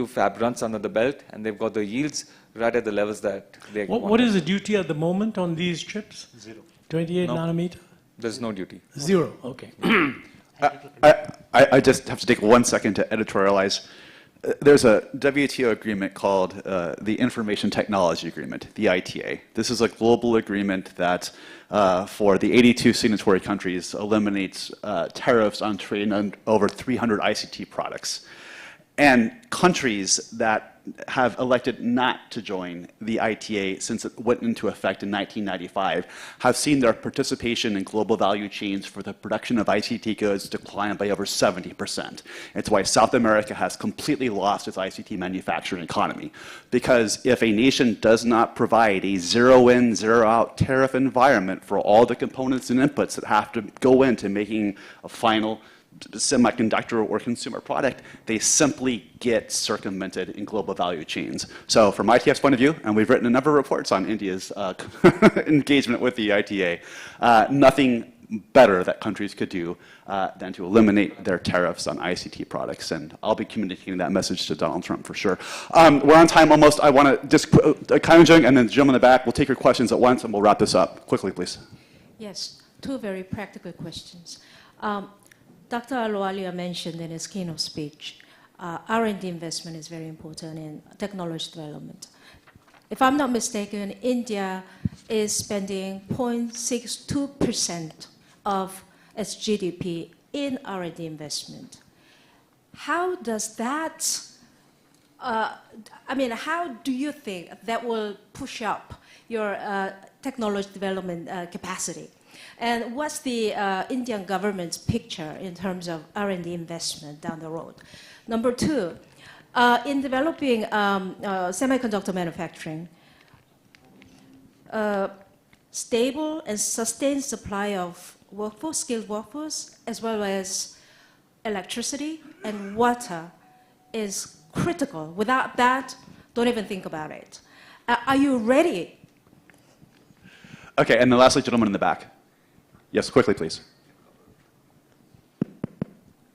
fab runs under the belt, and they've got the yields right at the levels that they want. What is the duty at the moment on these chips? 0. 28 nanometer? There's no duty. 0, okay. I just have to take 1 second to editorialize. There's a WTO agreement called the Information Technology Agreement, the ITA. This is a global agreement that for the 82 signatory countries eliminates tariffs on trade on over 300 ICT products. And countries that have elected not to join the ITA since it went into effect in 1995 have seen their participation in global value chains for the production of ICT goods decline by over 70%. It's why South America has completely lost its ICT manufacturing economy. Because if a nation does not provide a zero-in, zero-out tariff environment for all the components and inputs that have to go into making a final semiconductor or consumer product, they simply get circumvented in global value chains. So from ITF's point of view, and we've written a number of reports on India's engagement with the ITA, nothing better that countries could do than to eliminate their tariffs on ICT products. And I'll be communicating that message to Donald Trump for sure. We're on time almost. I want to just, Kaimjung and then the gentleman in the back, we'll take your questions at once and we'll wrap this up. Quickly, please. Yes, 2 very practical questions. Dr. Ahluwalia mentioned in his keynote speech, R&D investment is very important in technology development. If I'm not mistaken, India is spending 0.62% of its GDP in R&D investment. How does that, how do you think that will push up your technology development capacity? And what's the Indian government's picture in terms of R&D investment down the road? Number 2, in developing semiconductor manufacturing, stable and sustained supply of workforce, skilled workforce, as well as electricity and water is critical. Without that, don't even think about it. Are you ready? Okay, and then lastly, gentleman in the back. Yes, quickly, please.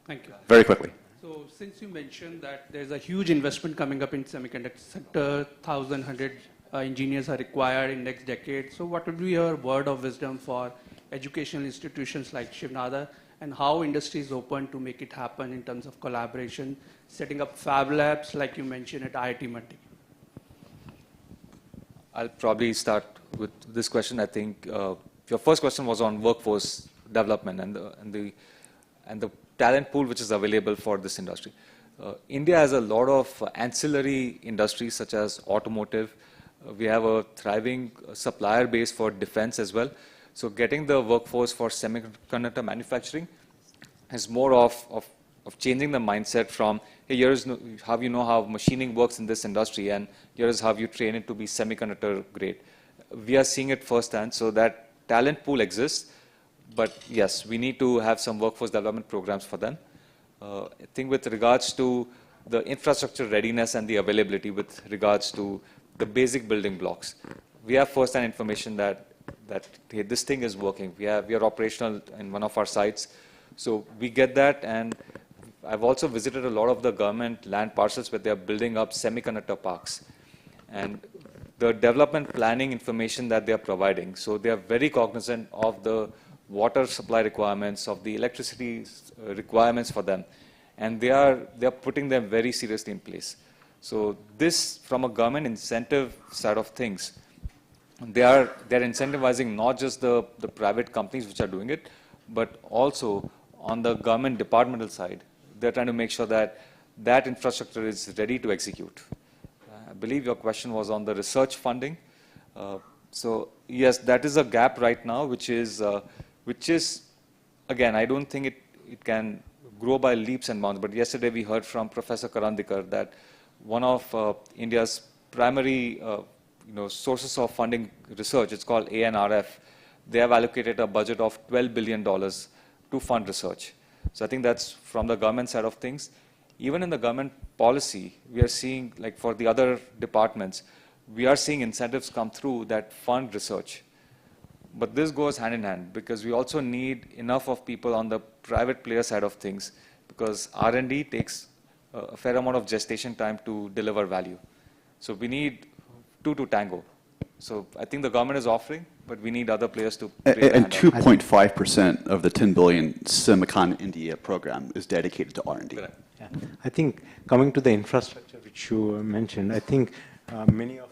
Thank you. Very quickly. So since you mentioned that there's a huge investment coming up in semiconductor sector, 1,100 engineers are required in next decade. So what would be your word of wisdom for educational institutions like Shiv Nadar, and how industry is open to make it happen in terms of collaboration, setting up fab labs like you mentioned at IIT Mandi? I'll probably start with this question. I think your first question was on workforce development and the talent pool which is available for this industry. India has a lot of ancillary industries such as automotive. We have a thriving supplier base for defense as well. So getting the workforce for semiconductor manufacturing is more of of changing the mindset from, hey, here's how you know how machining works in this industry, and here's how you train it to be semiconductor grade. We are seeing it firsthand, so that talent pool exists, but yes, we need to have some workforce development programs for them. I think with regards to the infrastructure readiness and the availability with regards to the basic building blocks, we have first-hand information that hey, this thing is working. We are operational in one of our sites, so we get that. And I've also visited a lot of the government land parcels where they are building up semiconductor parks, and the development planning information that they are providing. So they are very cognizant of the water supply requirements, of the electricity requirements for them, and they are putting them very seriously in place. So this, from a government incentive side of things, they're incentivizing not just the private companies which are doing it, but also on the government departmental side, they're trying to make sure that that infrastructure is ready to execute. I believe your question was on the research funding. So yes, that is a gap right now, which is again, I don't think it can grow by leaps and bounds. But yesterday we heard from Professor Karandikar that one of India's primary sources of funding research, it's called ANRF. They have allocated a budget of $12 billion to fund research. So I think that's from the government side of things. Even in the government policy, we are seeing, like for the other departments, we are seeing incentives come through that fund research. But this goes hand in hand, because we also need enough of people on the private player side of things, because R&D takes a fair amount of gestation time to deliver value. So we need two to tango. So I think the government is offering, but we need other players to play And 2.5% of the 10 billion Semicon India program is dedicated to R&D. Yeah. I think coming to the infrastructure which you mentioned, I think many of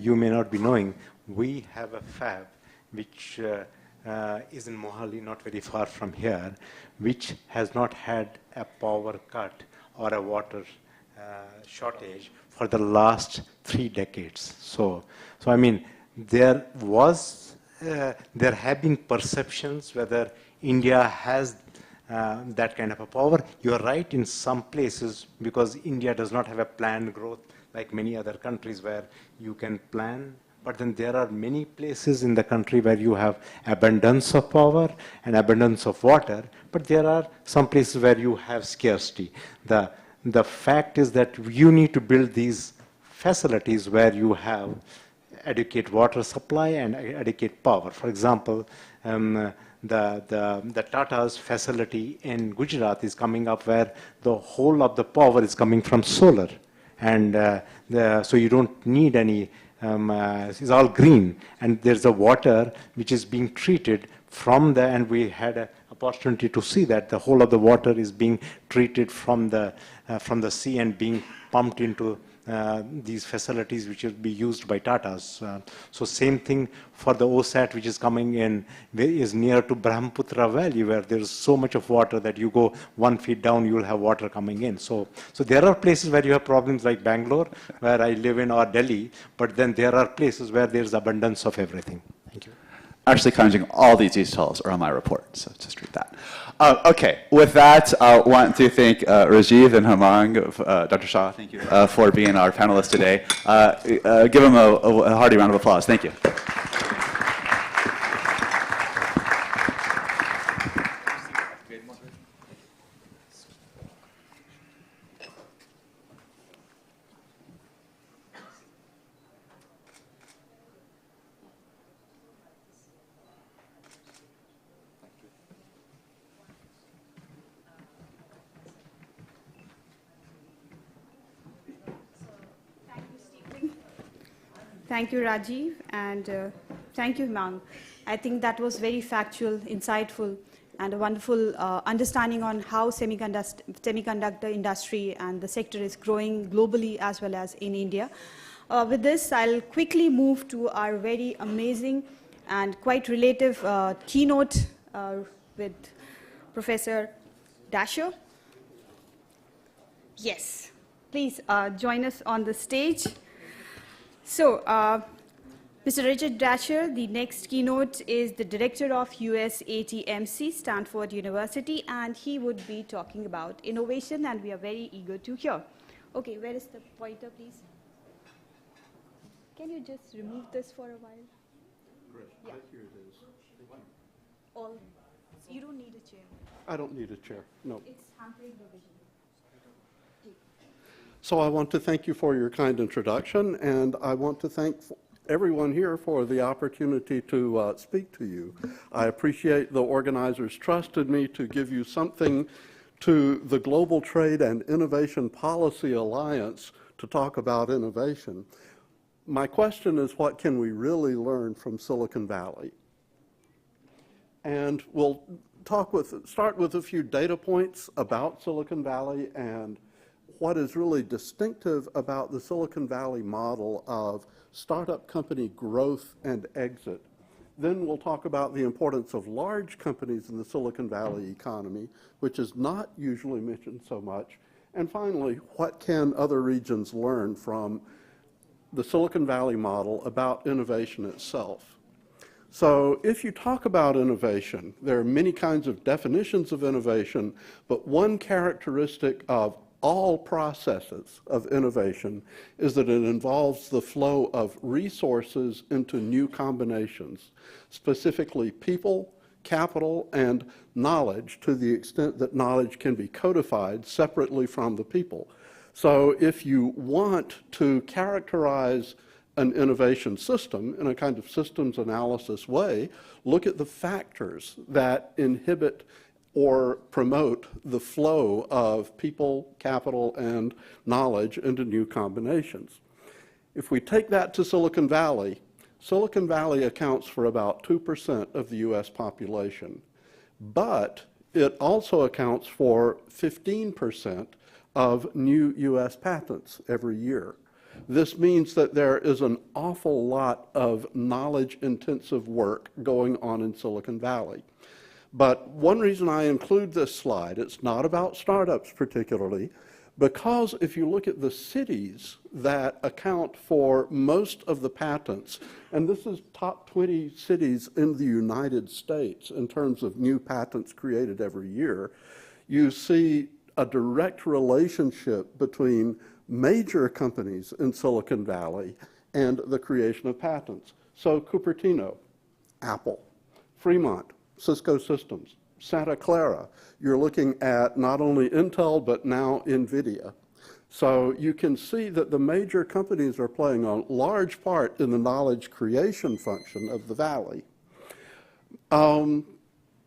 you may not be knowing, we have a fab which is in Mohali, not very far from here, which has not had a power cut or a water shortage for the last 3 decades. So I mean, there have been perceptions whether India has that kind of a power. You are right in some places, because India does not have a planned growth like many other countries where you can plan. But then there are many places in the country where you have abundance of power and abundance of water, but there are some places where you have scarcity. The fact is that you need to build these facilities where you have adequate water supply and adequate power. For example, the Tata's facility in Gujarat is coming up where the whole of the power is coming from solar. And so you don't need any, it's all green. And there's a water which is being treated from the, and we had an opportunity to see that the whole of the water is being treated from the sea and being pumped into these facilities which will be used by Tatas. So same thing for the OSAT which is coming in, is near to Brahmaputra Valley, where there is so much of water that you go 1 feet down, you will have water coming in. So there are places where you have problems like Bangalore, where I live in, or Delhi, but then there are places where there is abundance of everything. Thank you. Actually, Kanjing, all these details are on my report, so just read that. Okay, with that, I want to thank Rajiv and Hemang, Dr. Shah, thank you for being our panelists today. Give them a hearty round of applause. Thank you. Thank you, Rajiv, and thank you, Hemang. I think that was very factual, insightful, and a wonderful understanding on how semiconductor industry and the sector is growing globally as well as in India. With this, I'll quickly move to our very amazing and quite relative keynote with Professor Dasher. Yes, please join us on the stage. So, Mr. Richard Dratcher, the next keynote is the director of US ATMC, Stanford University, and he would be talking about innovation, and we are very eager to hear. Okay, where is the pointer, please? Can you just remove this for a while? Great. Yeah. Right here it is. All. You don't need a chair. I don't need a chair, no. It's hampering the vision. So I want to thank you for your kind introduction, and I want to thank everyone here for the opportunity to speak to you. I appreciate the organizers trusted me to give you something to the Global Trade and Innovation Policy Alliance to talk about innovation. My question is, what can we really learn from Silicon Valley? And we'll start with a few data points about Silicon Valley and what is really distinctive about the Silicon Valley model of startup company growth and exit. Then we'll talk about the importance of large companies in the Silicon Valley economy, which is not usually mentioned so much. And finally, what can other regions learn from the Silicon Valley model about innovation itself? So if you talk about innovation, there are many kinds of definitions of innovation, but one characteristic of all processes of innovation is that it involves the flow of resources into new combinations, specifically people, capital, and knowledge, to the extent that knowledge can be codified separately from the people. So if you want to characterize an innovation system in a kind of systems analysis way, look at the factors that inhibit or promote the flow of people, capital, and knowledge into new combinations. If we take that to Silicon Valley, Silicon Valley accounts for about 2% of the US population, but it also accounts for 15% of new US patents every year. This means that there is an awful lot of knowledge-intensive work going on in Silicon Valley. But one reason I include this slide, it's not about startups particularly, because if you look at the cities that account for most of the patents, and this is top 20 cities in the United States in terms of new patents created every year, you see a direct relationship between major companies in Silicon Valley and the creation of patents. So Cupertino, Apple, Fremont, Cisco Systems, Santa Clara, you're looking at not only Intel, but now NVIDIA. So you can see that the major companies are playing a large part in the knowledge creation function of the Valley.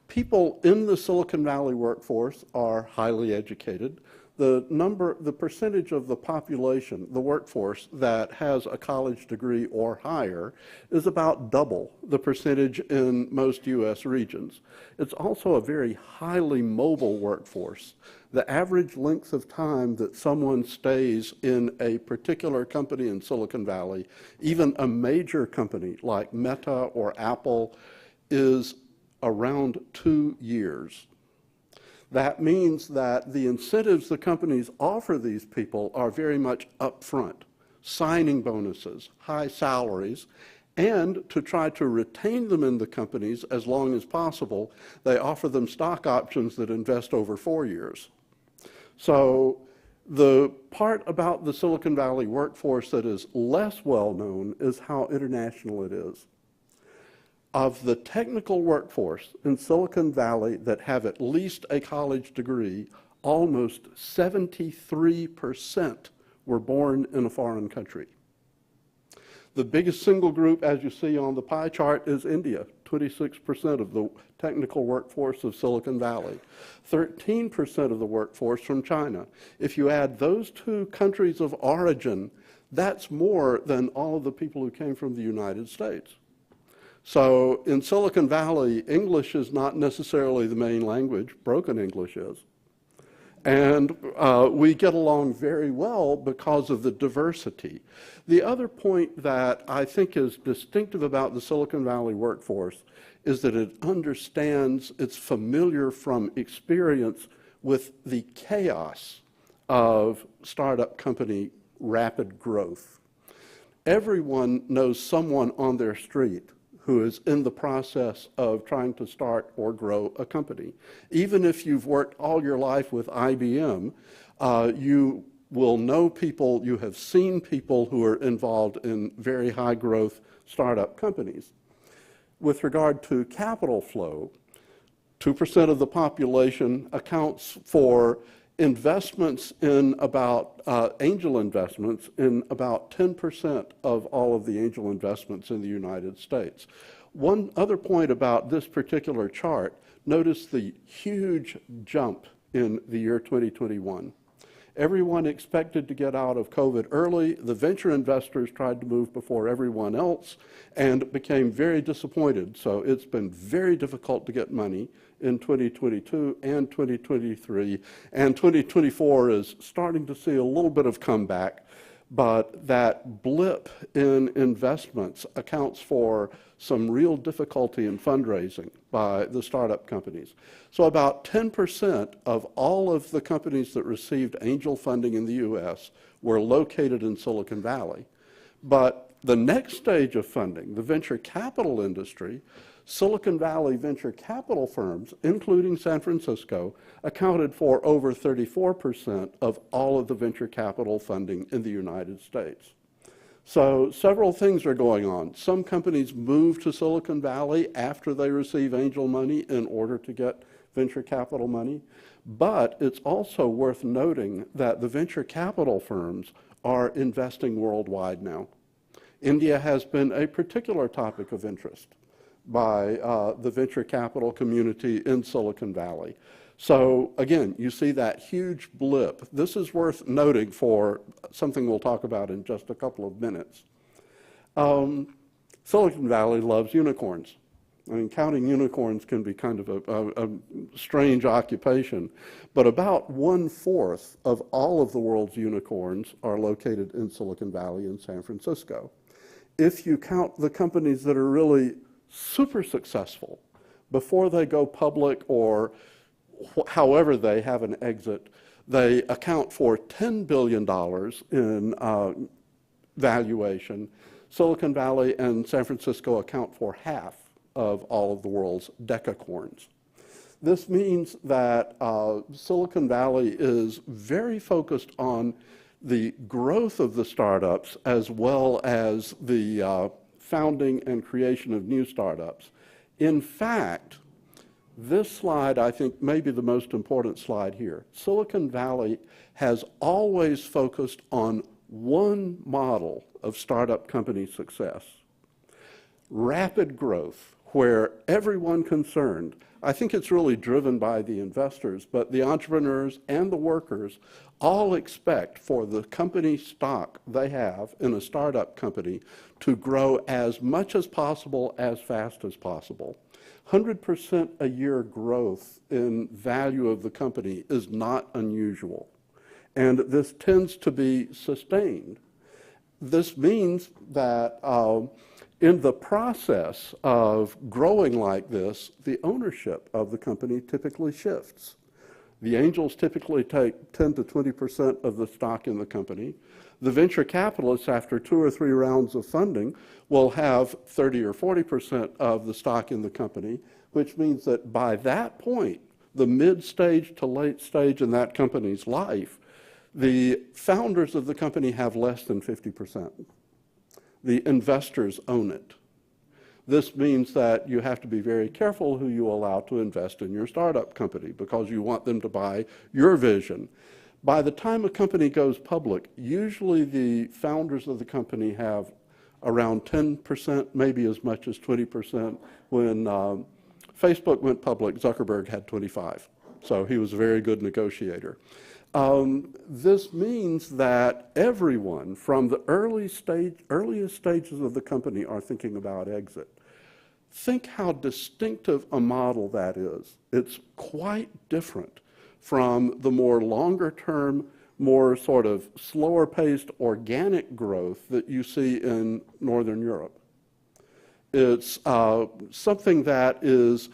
People in the Silicon Valley workforce are highly educated. The percentage of the population, the workforce, that has a college degree or higher is about double the percentage in most US regions. It's also a very highly mobile workforce. The average length of time that someone stays in a particular company in Silicon Valley, even a major company like Meta or Apple, is around 2 years. That means that the incentives the companies offer these people are very much upfront, signing bonuses, high salaries, and to try to retain them in the companies as long as possible, they offer them stock options that invest over 4 years. So the part about the Silicon Valley workforce that is less well known is how international it is. Of the technical workforce in Silicon Valley that have at least a college degree, almost 73% were born in a foreign country. The biggest single group, as you see on the pie chart, is India, 26% of the technical workforce of Silicon Valley, 13% of the workforce from China. If you add those two countries of origin, that's more than all of the people who came from the United States. So in Silicon Valley, English is not necessarily the main language. Broken English is. And we get along very well because of the diversity. The other point that I think is distinctive about the Silicon Valley workforce is that it understands, it's familiar from experience with the chaos of startup company rapid growth. everyone knows someone on their street who is in the process of trying to start or grow a company. Even if you've worked all your life with IBM, you will know people, you have seen people who are involved in very high growth startup companies. With regard to capital flow, 2% of the population accounts for investments in about, angel investments in about 10% of all of the angel investments in the United States. One other point about this particular chart, notice the huge jump in the year 2021. Everyone expected to get out of COVID early. The venture investors tried to move before everyone else and became very disappointed. So it's been very difficult to get money in 2022 and 2023. And 2024 is starting to see a little bit of comeback. But that blip in investments accounts for some real difficulty in fundraising by the startup companies. So about 10% of all of the companies that received angel funding in the US were located in Silicon Valley. But the next stage of funding, the venture capital industry, Silicon Valley venture capital firms, including San Francisco, accounted for over 34% of all of the venture capital funding in the United States. So several things are going on. Some companies move to Silicon Valley after they receive angel money in order to get venture capital money. But it's also worth noting that the venture capital firms are investing worldwide now. India has been a particular topic of interest by the venture capital community in Silicon Valley. So again, you see that huge blip. This is worth noting for something we'll talk about in just a couple of minutes. Silicon Valley loves unicorns. I mean, counting unicorns can be kind of a strange occupation, but about 1/4 of all of the world's unicorns are located in Silicon Valley and San Francisco. If you count the companies that are really super successful before they go public or however they have an exit, they account for $10 billion in valuation. Silicon Valley and San Francisco account for half of all of the world's decacorns. This means that Silicon Valley is very focused on the growth of the startups as well as the founding and creation of new startups. In fact, this slide, I think, may be the most important slide here. Silicon Valley has always focused on one model of startup company success: rapid growth, where everyone concerned, I think it's really driven by the investors, but the entrepreneurs and the workers all expect for the company stock they have in a startup company to grow as much as possible, as fast as possible. 100% a year growth in value of the company is not unusual, and this tends to be sustained. This means that in the process of growing like this, the ownership of the company typically shifts. The angels typically take 10 to 20% of the stock in the company. The venture capitalists, after 2 or 3 rounds of funding, will have 30 or 40% of the stock in the company, which means that by that point, the mid-stage to late stage in that company's life, the founders of the company have less than 50%. The investors own it. This means that you have to be very careful who you allow to invest in your startup company because you want them to buy your vision. By the time a company goes public, usually the founders of the company have around 10%, maybe as much as 20%. When Facebook went public, Zuckerberg had 25%. So he was a very good negotiator. This means that everyone from the earliest stages of the company are thinking about exit. Think how distinctive a model that is. It's quite different from the more longer term, more sort of slower paced organic growth that you see in Northern Europe. It's something that is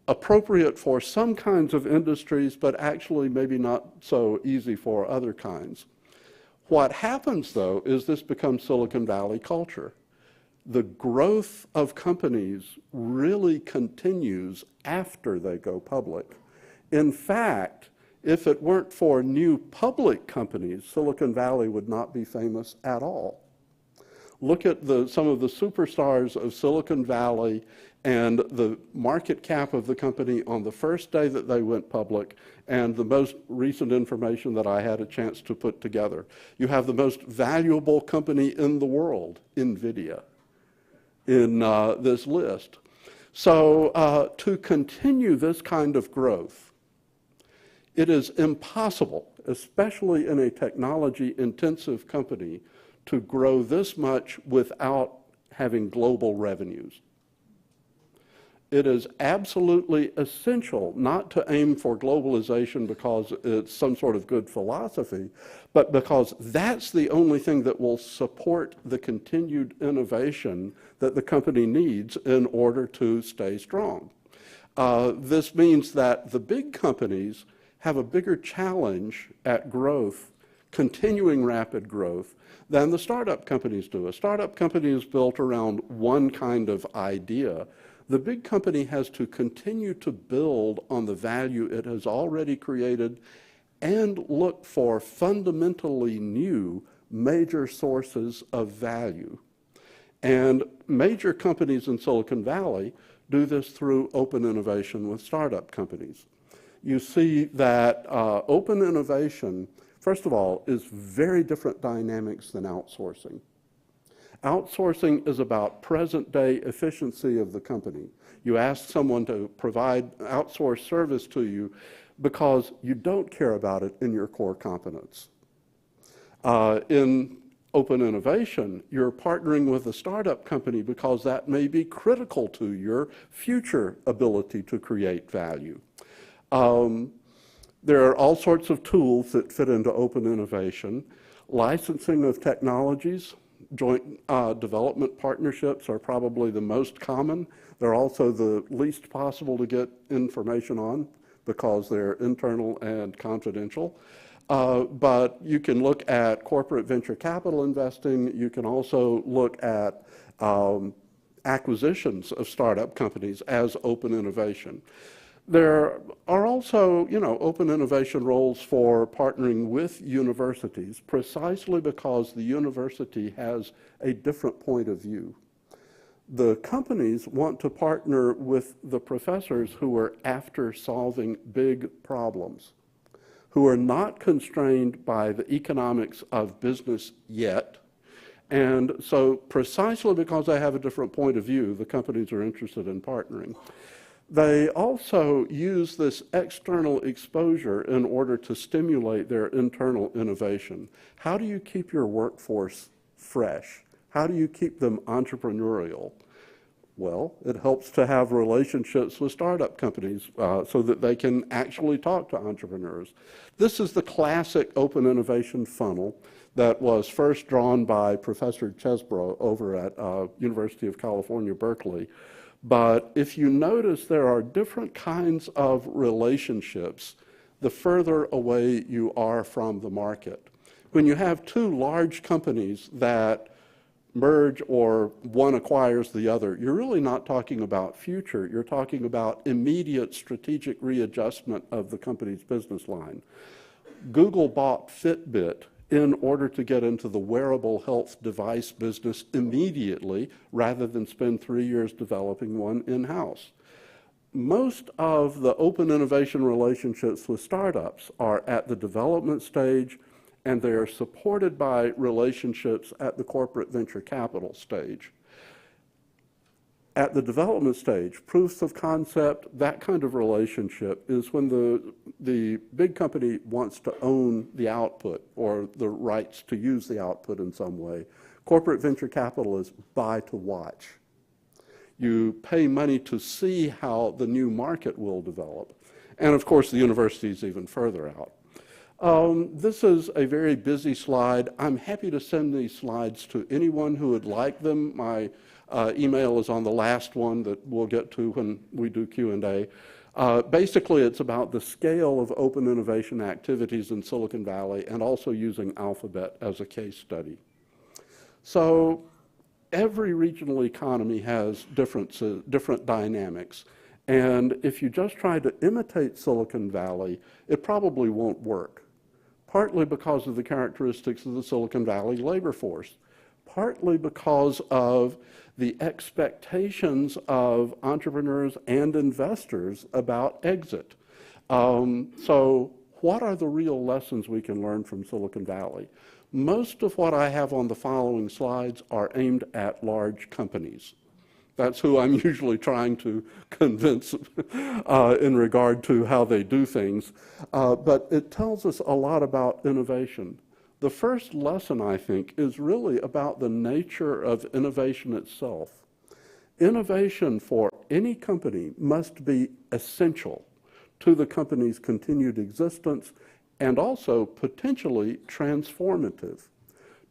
appropriate for some kinds of industries, but actually maybe not so easy for other kinds. What happens, though, is this becomes Silicon Valley culture. The growth of companies really continues after they go public. In fact, if it weren't for new public companies, Silicon Valley would not be famous at all. Look at some of the superstars of Silicon Valley and the market cap of the company on the first day that they went public and the most recent information that I had a chance to put together. You have the most valuable company in the world, NVIDIA, in this list. So to continue this kind of growth, it is impossible, especially in a technology-intensive company, to grow this much without having global revenues. It is absolutely essential not to aim for globalization because it's some sort of good philosophy, but because that's the only thing that will support the continued innovation that the company needs in order to stay strong. This means that the big companies have a bigger challenge at growth, continuing rapid growth, than the startup companies do. A startup company is built around one kind of idea. The big company has to continue to build on the value it has already created and look for fundamentally new major sources of value. And major companies in Silicon Valley do this through open innovation with startup companies. You see that open innovation, first of all, is very different dynamics than outsourcing. Outsourcing is about present-day efficiency of the company. You ask someone to provide outsourced service to you because you don't care about it in your core competence. In open innovation, you're partnering with a startup company because that may be critical to your future ability to create value. There are all sorts of tools that fit into open innovation. Licensing of technologies, joint development partnerships are probably the most common. They're also the least possible to get information on because they're internal and confidential. But you can look at corporate venture capital investing. You can also look at acquisitions of startup companies as open innovation. There are also, open innovation roles for partnering with universities precisely because the university has a different point of view. The companies want to partner with the professors who are after solving big problems, who are not constrained by the economics of business yet. And so precisely because they have a different point of view, the companies are interested in partnering. They also use this external exposure in order to stimulate their internal innovation. How do you keep your workforce fresh? How do you keep them entrepreneurial? Well, it helps to have relationships with startup companies so that they can actually talk to entrepreneurs. This is the classic open innovation funnel that was first drawn by Professor Chesbrough over at University of California, Berkeley. But if you notice, there are different kinds of relationships the further away you are from the market. When you have two large companies that merge or one acquires the other, you're really not talking about future. You're talking about immediate strategic readjustment of the company's business line. Google bought Fitbit in order to get into the wearable health device business immediately rather than spend 3 years developing one in-house. Most of the open innovation relationships with startups are at the development stage, and they are supported by relationships at the corporate venture capital stage. At the development stage, proofs of concept, that kind of relationship is when the big company wants to own the output or the rights to use the output in some way. Corporate venture capital is buy to watch. You pay money to see how the new market will develop. And of course, the university is even further out. This is a very busy slide. I'm happy to send these slides to anyone who would like them. My email is on the last one that we'll get to when we do Q&A. Basically, it's about the scale of open innovation activities in Silicon Valley and also using Alphabet as a case study. So every regional economy has different dynamics. And if you just try to imitate Silicon Valley, it probably won't work, partly because of the characteristics of the Silicon Valley labor force, partly because of the expectations of entrepreneurs and investors about exit. So what are the real lessons we can learn from Silicon Valley? Most of what I have on the following slides are aimed at large companies. That's who I'm usually trying to convince in regard to how they do things. But it tells us a lot about innovation. The first lesson, I think, is really about the nature of innovation itself. Innovation for any company must be essential to the company's continued existence and also potentially transformative.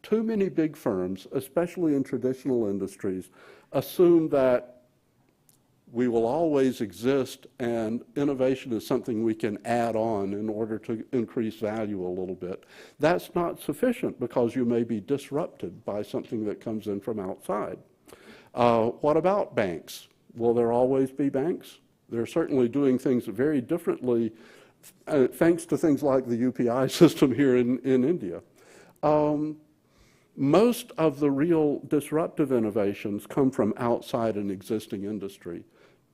Too many big firms, especially in traditional industries, assume that we will always exist and innovation is something we can add on in order to increase value a little bit. That's not sufficient because you may be disrupted by something that comes in from outside. What about banks? Will there always be banks? They're certainly doing things very differently thanks to things like the UPI system here in India. Most of the real disruptive innovations come from outside an existing industry.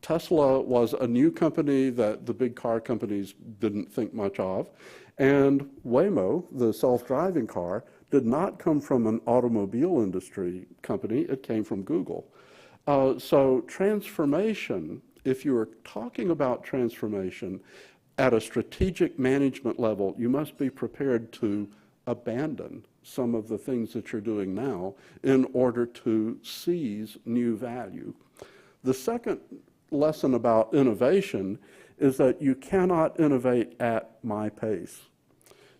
Tesla was a new company that the big car companies didn't think much of, and Waymo, the self-driving car, did not come from an automobile industry company, it came from Google. So transformation, if you are talking about transformation at a strategic management level, you must be prepared to abandon some of the things that you're doing now in order to seize new value. The second lesson about innovation is that you cannot innovate at my pace.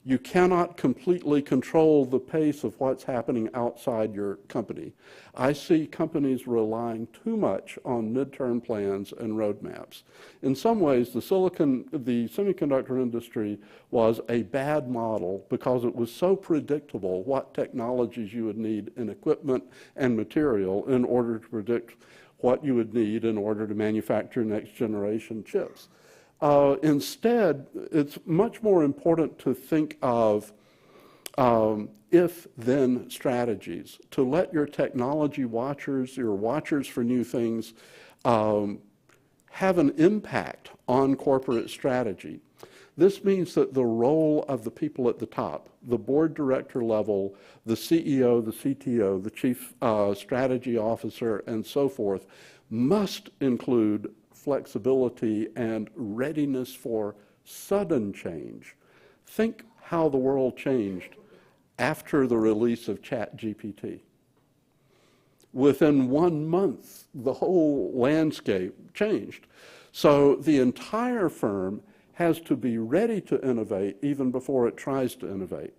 You cannot completely control the pace of what's happening outside your company. I see companies relying too much on midterm plans and roadmaps. In some ways, the semiconductor industry was a bad model because it was so predictable what technologies you would need in equipment and material in order to predict what you would need in order to manufacture next generation chips. Instead, it's much more important to think of if-then strategies, to let your technology watchers, your watchers for new things, have an impact on corporate strategy. This means that the role of the people at the top, the board director level, the CEO, the CTO, the chief strategy officer, and so forth, must include flexibility and readiness for sudden change. Think how the world changed after the release of ChatGPT. Within 1 month, the whole landscape changed. So the entire firm has to be ready to innovate even before it tries to innovate.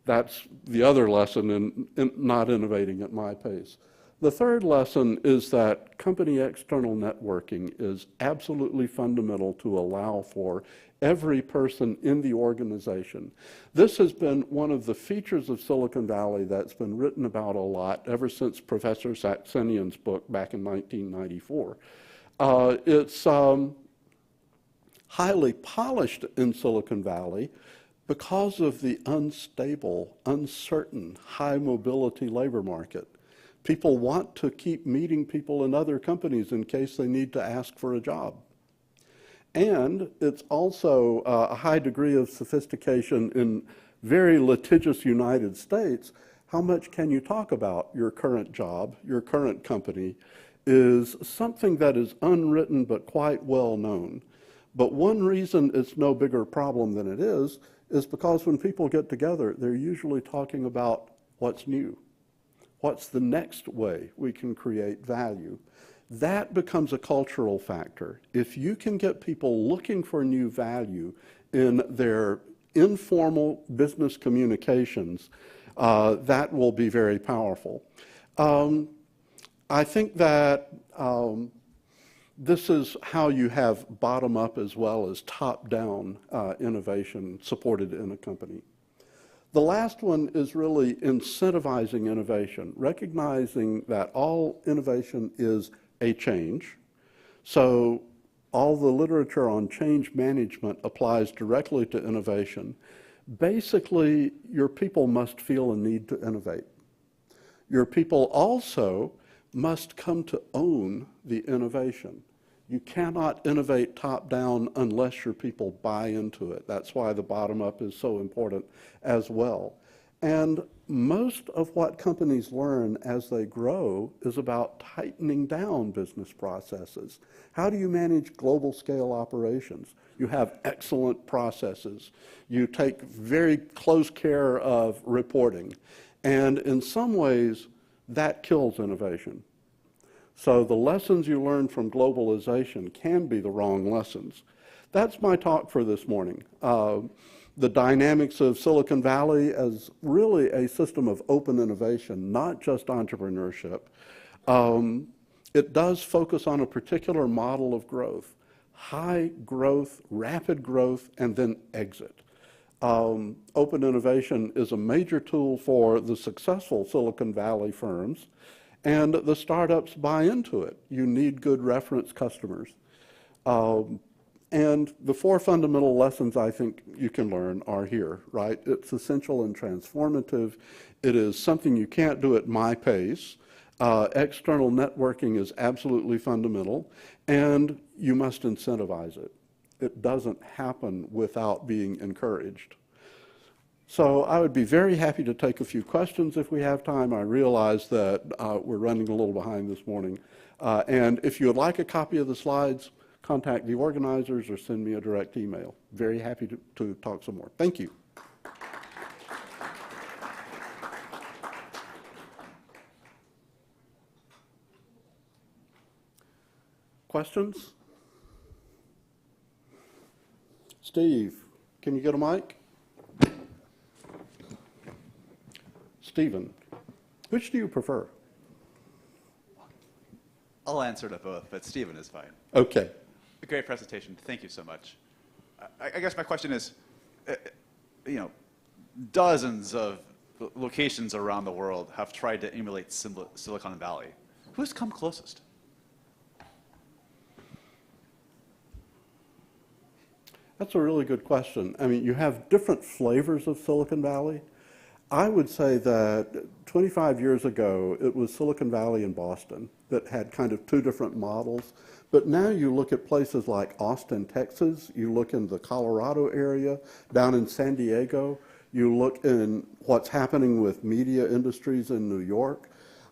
That's the other lesson in not innovating at my pace. The third lesson is that company external networking is absolutely fundamental to allow for every person in the organization. This has been one of the features of Silicon Valley that's been written about a lot ever since Professor Saxenian's book back in 1994. It's highly polished in Silicon Valley because of the unstable, uncertain, high mobility labor market. People want to keep meeting people in other companies in case they need to ask for a job. And it's also a high degree of sophistication in very litigious United States. How much can you talk about your current job, your current company, is something that is unwritten but quite well known. But one reason it's no bigger problem than it is because when people get together, they're usually talking about what's new. What's the next way we can create value? That becomes a cultural factor. If you can get people looking for new value in their informal business communications, that will be very powerful. I think that this is how you have bottom-up as well as top-down innovation supported in a company. The last one is really incentivizing innovation, recognizing that all innovation is a change. So all the literature on change management applies directly to innovation. Basically, your people must feel a need to innovate. Your people also must come to own the innovation. You cannot innovate top-down unless your people buy into it. That's why the bottom-up is so important as well. And most of what companies learn as they grow is about tightening down business processes. How do you manage global scale operations? You have excellent processes. You take very close care of reporting. And in some ways, that kills innovation. So the lessons you learn from globalization can be the wrong lessons. That's my talk for this morning. The dynamics of Silicon Valley as really a system of open innovation, not just entrepreneurship. It does focus on a particular model of growth, high growth, rapid growth, and then exit. Open innovation is a major tool for the successful Silicon Valley firms, and the startups buy into it. You need good reference customers. And the four fundamental lessons I think you can learn are here, right? It's essential and transformative. It is something you can't do at my pace. External networking is absolutely fundamental, and you must incentivize it. It doesn't happen without being encouraged. So I would be very happy to take a few questions if we have time. I realize that we're running a little behind this morning. And if you would like a copy of the slides, contact the organizers or send me a direct email. Very happy to talk some more. Thank you. Questions? Steve, can you get a mic? Stephen, which do you prefer? I'll answer to both, but Stephen is fine. Okay. A great presentation. Thank you so much. I guess my question is, dozens of locations around the world have tried to emulate Silicon Valley. Who's come closest? That's a really good question. I mean, you have different flavors of Silicon Valley. I would say that 25 years ago, it was Silicon Valley and Boston that had kind of two different models. But now you look at places like Austin, Texas, you look in the Colorado area, down in San Diego, you look in what's happening with media industries in New York.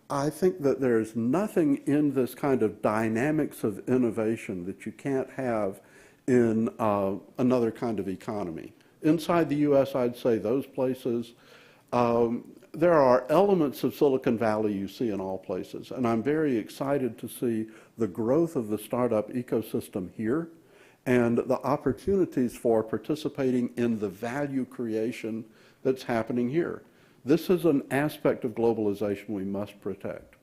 I think that there's nothing in this kind of dynamics of innovation that you can't have in another kind of economy. Inside the US, I'd say those places. There are elements of Silicon Valley you see in all places, and I'm very excited to see the growth of the startup ecosystem here and the opportunities for participating in the value creation that's happening here. This is an aspect of globalization we must protect.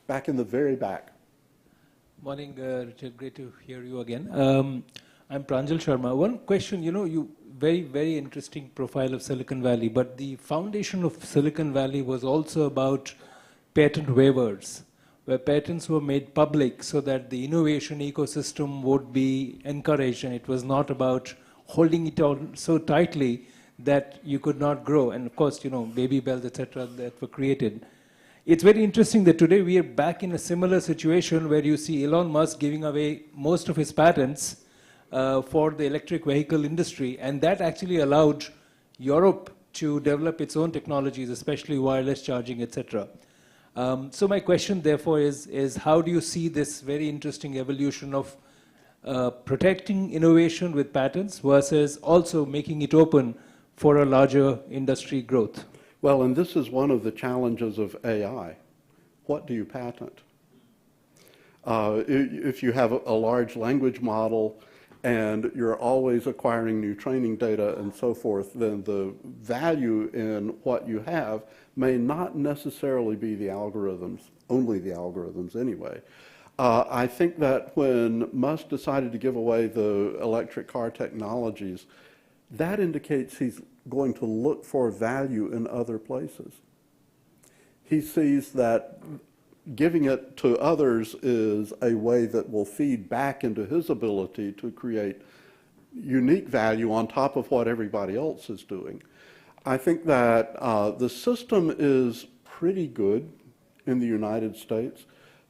Back in the very back. Morning, Richard. Great to hear you again. I'm Pranjal Sharma. One question, you very, very interesting profile of Silicon Valley, but the foundation of Silicon Valley was also about patent waivers, where patents were made public so that the innovation ecosystem would be encouraged, and it was not about holding it on so tightly that you could not grow. And of course, baby bells, etc., that were created. It's very interesting that today we are back in a similar situation where you see Elon Musk giving away most of his patents for the electric vehicle industry, and that actually allowed Europe to develop its own technologies, especially wireless charging, etc. So my question, therefore, is how do you see this very interesting evolution of protecting innovation with patents versus also making it open for a larger industry growth? Well, and this is one of the challenges of AI. What do you patent? If you have a large language model and you're always acquiring new training data and so forth, then the value in what you have may not necessarily be the algorithms, only the algorithms anyway. I think that when Musk decided to give away the electric car technologies, that indicates he's going to look for value in other places. He sees that giving it to others is a way that will feed back into his ability to create unique value on top of what everybody else is doing. I think that the system is pretty good in the United States,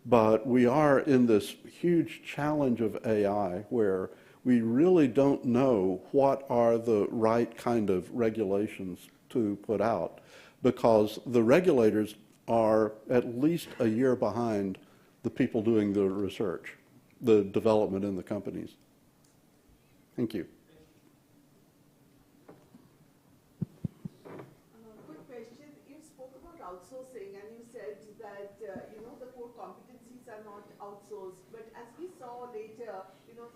but we are in this huge challenge of AI where we really don't know what are the right kind of regulations to put out, because the regulators are at least a year behind the people doing the research, the development in the companies. Thank you. Quick question. You spoke about outsourcing and you said that, the core competencies are not outsourced. But as we saw later,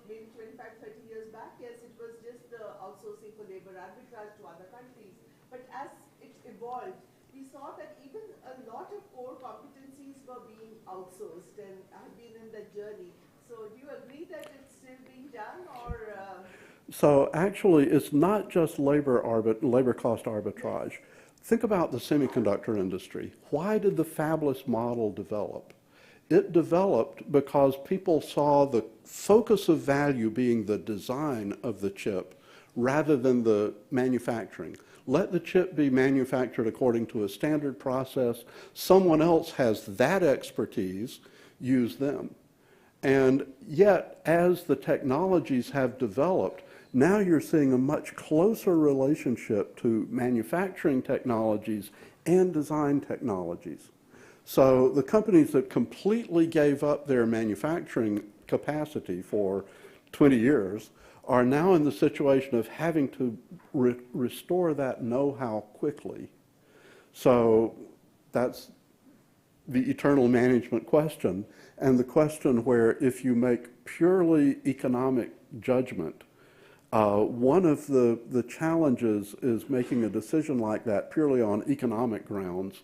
maybe 25, 30 years back, yes, it was just the outsourcing for labor arbitrage to other countries. But as it evolved, we saw that even a lot of core competencies were being outsourced and have been in that journey. So do you agree that it's still being done, or? So actually, it's not just labor cost arbitrage. Think about the semiconductor industry. Why did the fabless model develop? It developed because people saw the focus of value being the design of the chip rather than the manufacturing. Let the chip be manufactured according to a standard process. Someone else has that expertise, use them. And yet, as the technologies have developed, now you're seeing a much closer relationship to manufacturing technologies and design technologies. So the companies that completely gave up their manufacturing capacity for 20 years are now in the situation of having to restore that know-how quickly. So that's the eternal management question, and the question where if you make purely economic judgment, one of the challenges is making a decision like that purely on economic grounds,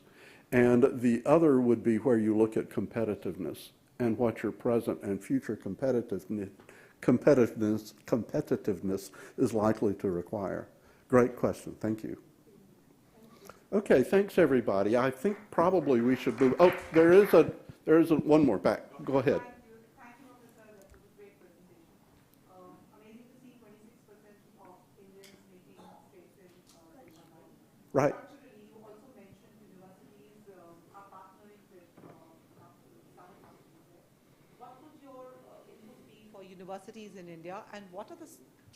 and the other would be where you look at competitiveness and what your present and future competitiveness is likely to require. Great question. Thank you. Okay, thanks everybody. I think probably we should move. Oh, there is one more back. Go ahead. Right. You also mentioned universities are partnering with Summit companies. What would your input be for universities in India, and what are the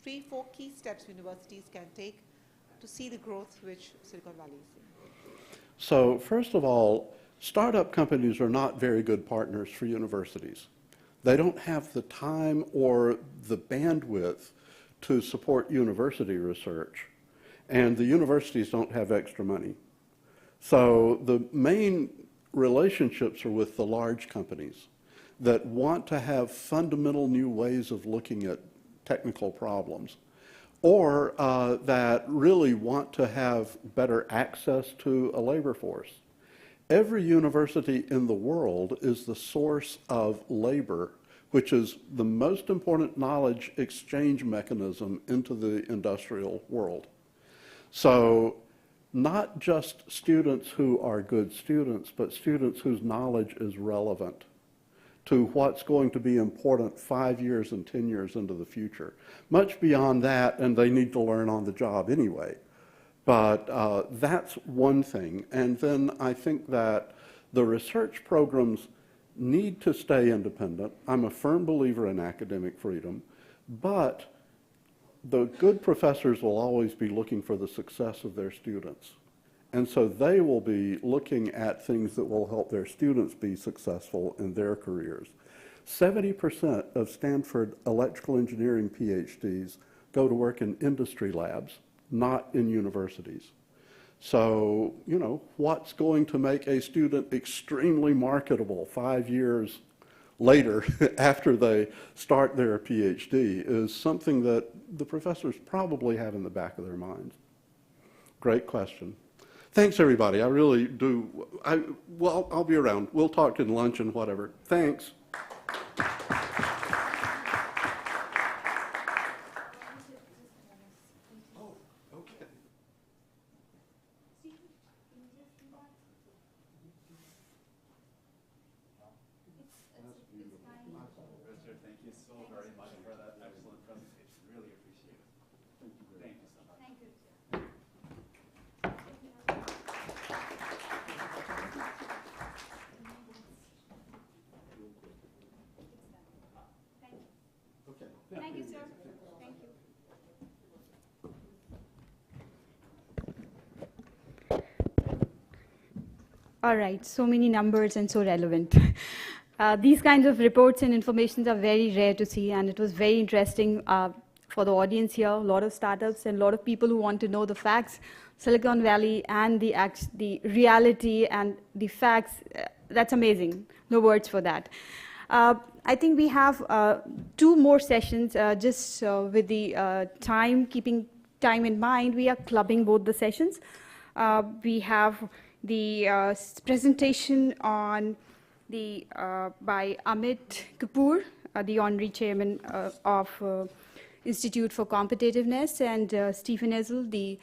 3-4 key steps universities can take to see the growth which Silicon Valley is seeing? So first of all, startup companies are not very good partners for universities. They don't have the time or the bandwidth to support university research. And the universities don't have extra money. So the main relationships are with the large companies that want to have fundamental new ways of looking at technical problems, or that really want to have better access to a labor force. Every university in the world is the source of labor, which is the most important knowledge exchange mechanism into the industrial world. So not just students who are good students, but students whose knowledge is relevant to what's going to be important 5 years and 10 years into the future. Much beyond that, and they need to learn on the job anyway. But that's one thing. And then I think that the research programs need to stay independent. I'm a firm believer in academic freedom, but the good professors will always be looking for the success of their students. And so they will be looking at things that will help their students be successful in their careers. 70% of Stanford electrical engineering PhDs go to work in industry labs, not in universities. So, what's going to make a student extremely marketable 5 years later, after they start their PhD, is something that the professors probably have in the back of their minds. Great question. Thanks, everybody. I really do. I'll be around. We'll talk in lunch and whatever. Thanks. Richard, thank you so very much for that excellent presentation. Really appreciate it. Thank you so much. Thank you. Thank you, sir. Thank you. All right, so many numbers and so relevant. These kinds of reports and information are very rare to see, and it was very interesting for the audience here, a lot of startups and a lot of people who want to know the facts, Silicon Valley and the reality and the facts. That's amazing. No words for that. I think we have 2 more sessions, just with the keeping time in mind, we are clubbing both the sessions. We have the presentation on by Amit Kapoor, the Honorary Chairman of Institute for Competitiveness, and Stephen Ezel, the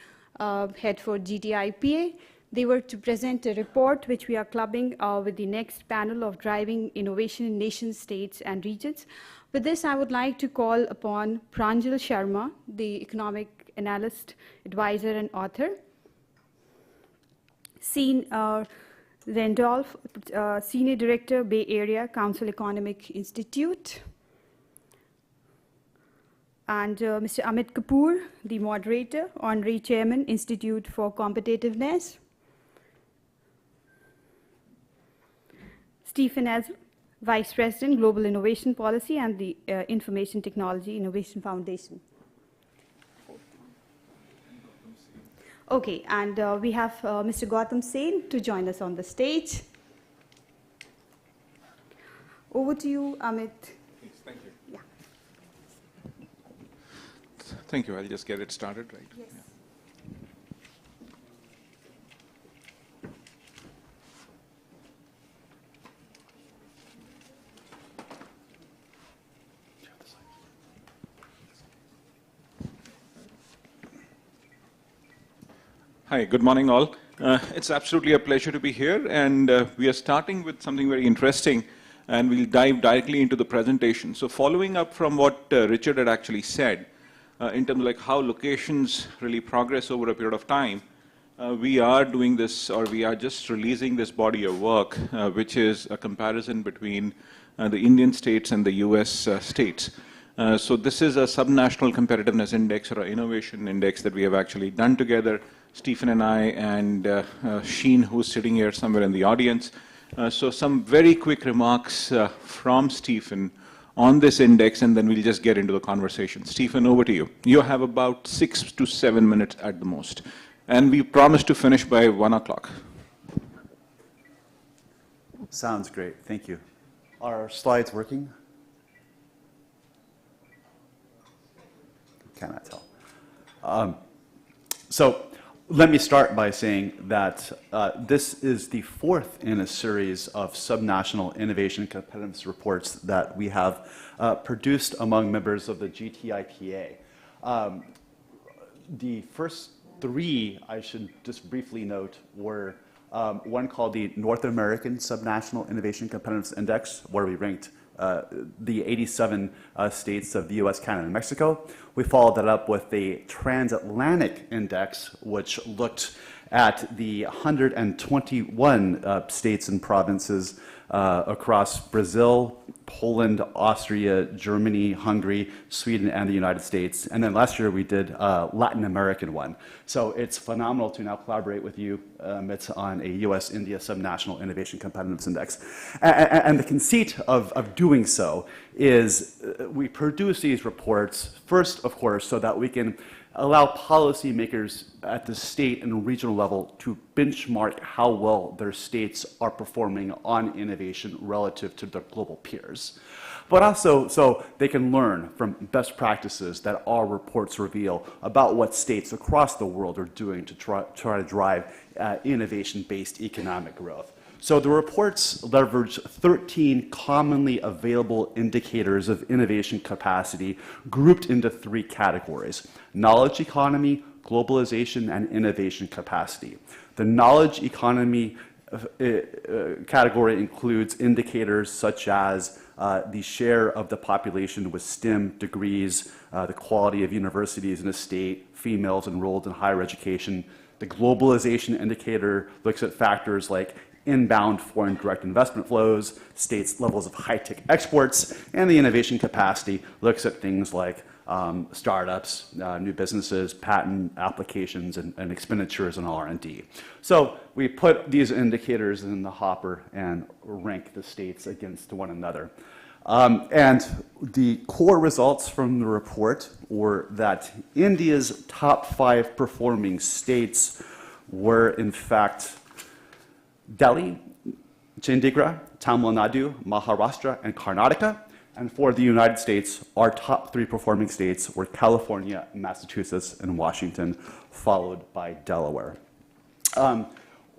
head for GTIPA. They were to present a report which we are clubbing with the next panel of driving innovation in nations, states, and regions. With this, I would like to call upon Pranjal Sharma, the economic analyst, advisor, and author. Sean Randolph, Senior Director, Bay Area Council Economic Institute. And Mr. Amit Kapoor, the moderator, Honorary Chairman, Institute for Competitiveness. Stephen Ezel, Vice President, Global Innovation Policy and the Information Technology Innovation Foundation. Okay, and we have Mr. Gautam Sen to join us on the stage. Over to you, Amit. Yes, thank you. Yeah. Thank you. I'll just get it started, right? Yes. Yeah. Hi, good morning all. It's absolutely a pleasure to be here, and we are starting with something very interesting, and we'll dive directly into the presentation. So following up from what Richard had actually said, in terms of like how locations really progress over a period of time, we are doing this, or we are just releasing this body of work, which is a comparison between the Indian states and the US states. So this is a subnational competitiveness index or an innovation index that we have actually done together, Stephen and I, and Sheen, who's sitting here somewhere in the audience. So some very quick remarks from Stephen on this index, and then we'll just get into the conversation. Stephen, over to you. You have about 6 to 7 minutes at the most, and we promise to finish by 1 o'clock. Sounds great. Thank you. Are our slides working? Cannot tell. So let me start by saying that this is the 4th in a series of subnational innovation competitiveness reports that we have produced among members of the GTIPA. The first 3, I should just briefly note, were one called the North American Subnational Innovation Competitiveness Index, where we ranked the 87 states of the US, Canada, and Mexico. We followed that up with the Transatlantic Index, which looked at the 121 states and provinces across Brazil, Poland, Austria, Germany, Hungary, Sweden, and the United States. And then last year we did a Latin American one. So it's phenomenal to now collaborate with you, Amit, on a US-India Subnational Innovation Competitiveness Index. And the conceit of doing so is we produce these reports first, of course, so that we can allow policymakers at the state and regional level to benchmark how well their states are performing on innovation relative to their global peers. But also so they can learn from best practices that our reports reveal about what states across the world are doing to try to drive innovation-based economic growth. So the reports leverage 13 commonly available indicators of innovation capacity grouped into 3 categories: knowledge economy, globalization, and innovation capacity. The knowledge economy category includes indicators such as the share of the population with STEM degrees, the quality of universities in a state, females enrolled in higher education. The globalization indicator looks at factors like inbound foreign direct investment flows, states' levels of high-tech exports, and the innovation capacity looks at things like startups, new businesses, patent applications, and expenditures in R&D. So we put these indicators in the hopper and rank the states against one another. And the core results from the report were that India's top 5 performing states were, in fact, Delhi, Chandigarh, Tamil Nadu, Maharashtra, and Karnataka. And for the United States, our top 3 performing states were California, Massachusetts, and Washington, followed by Delaware.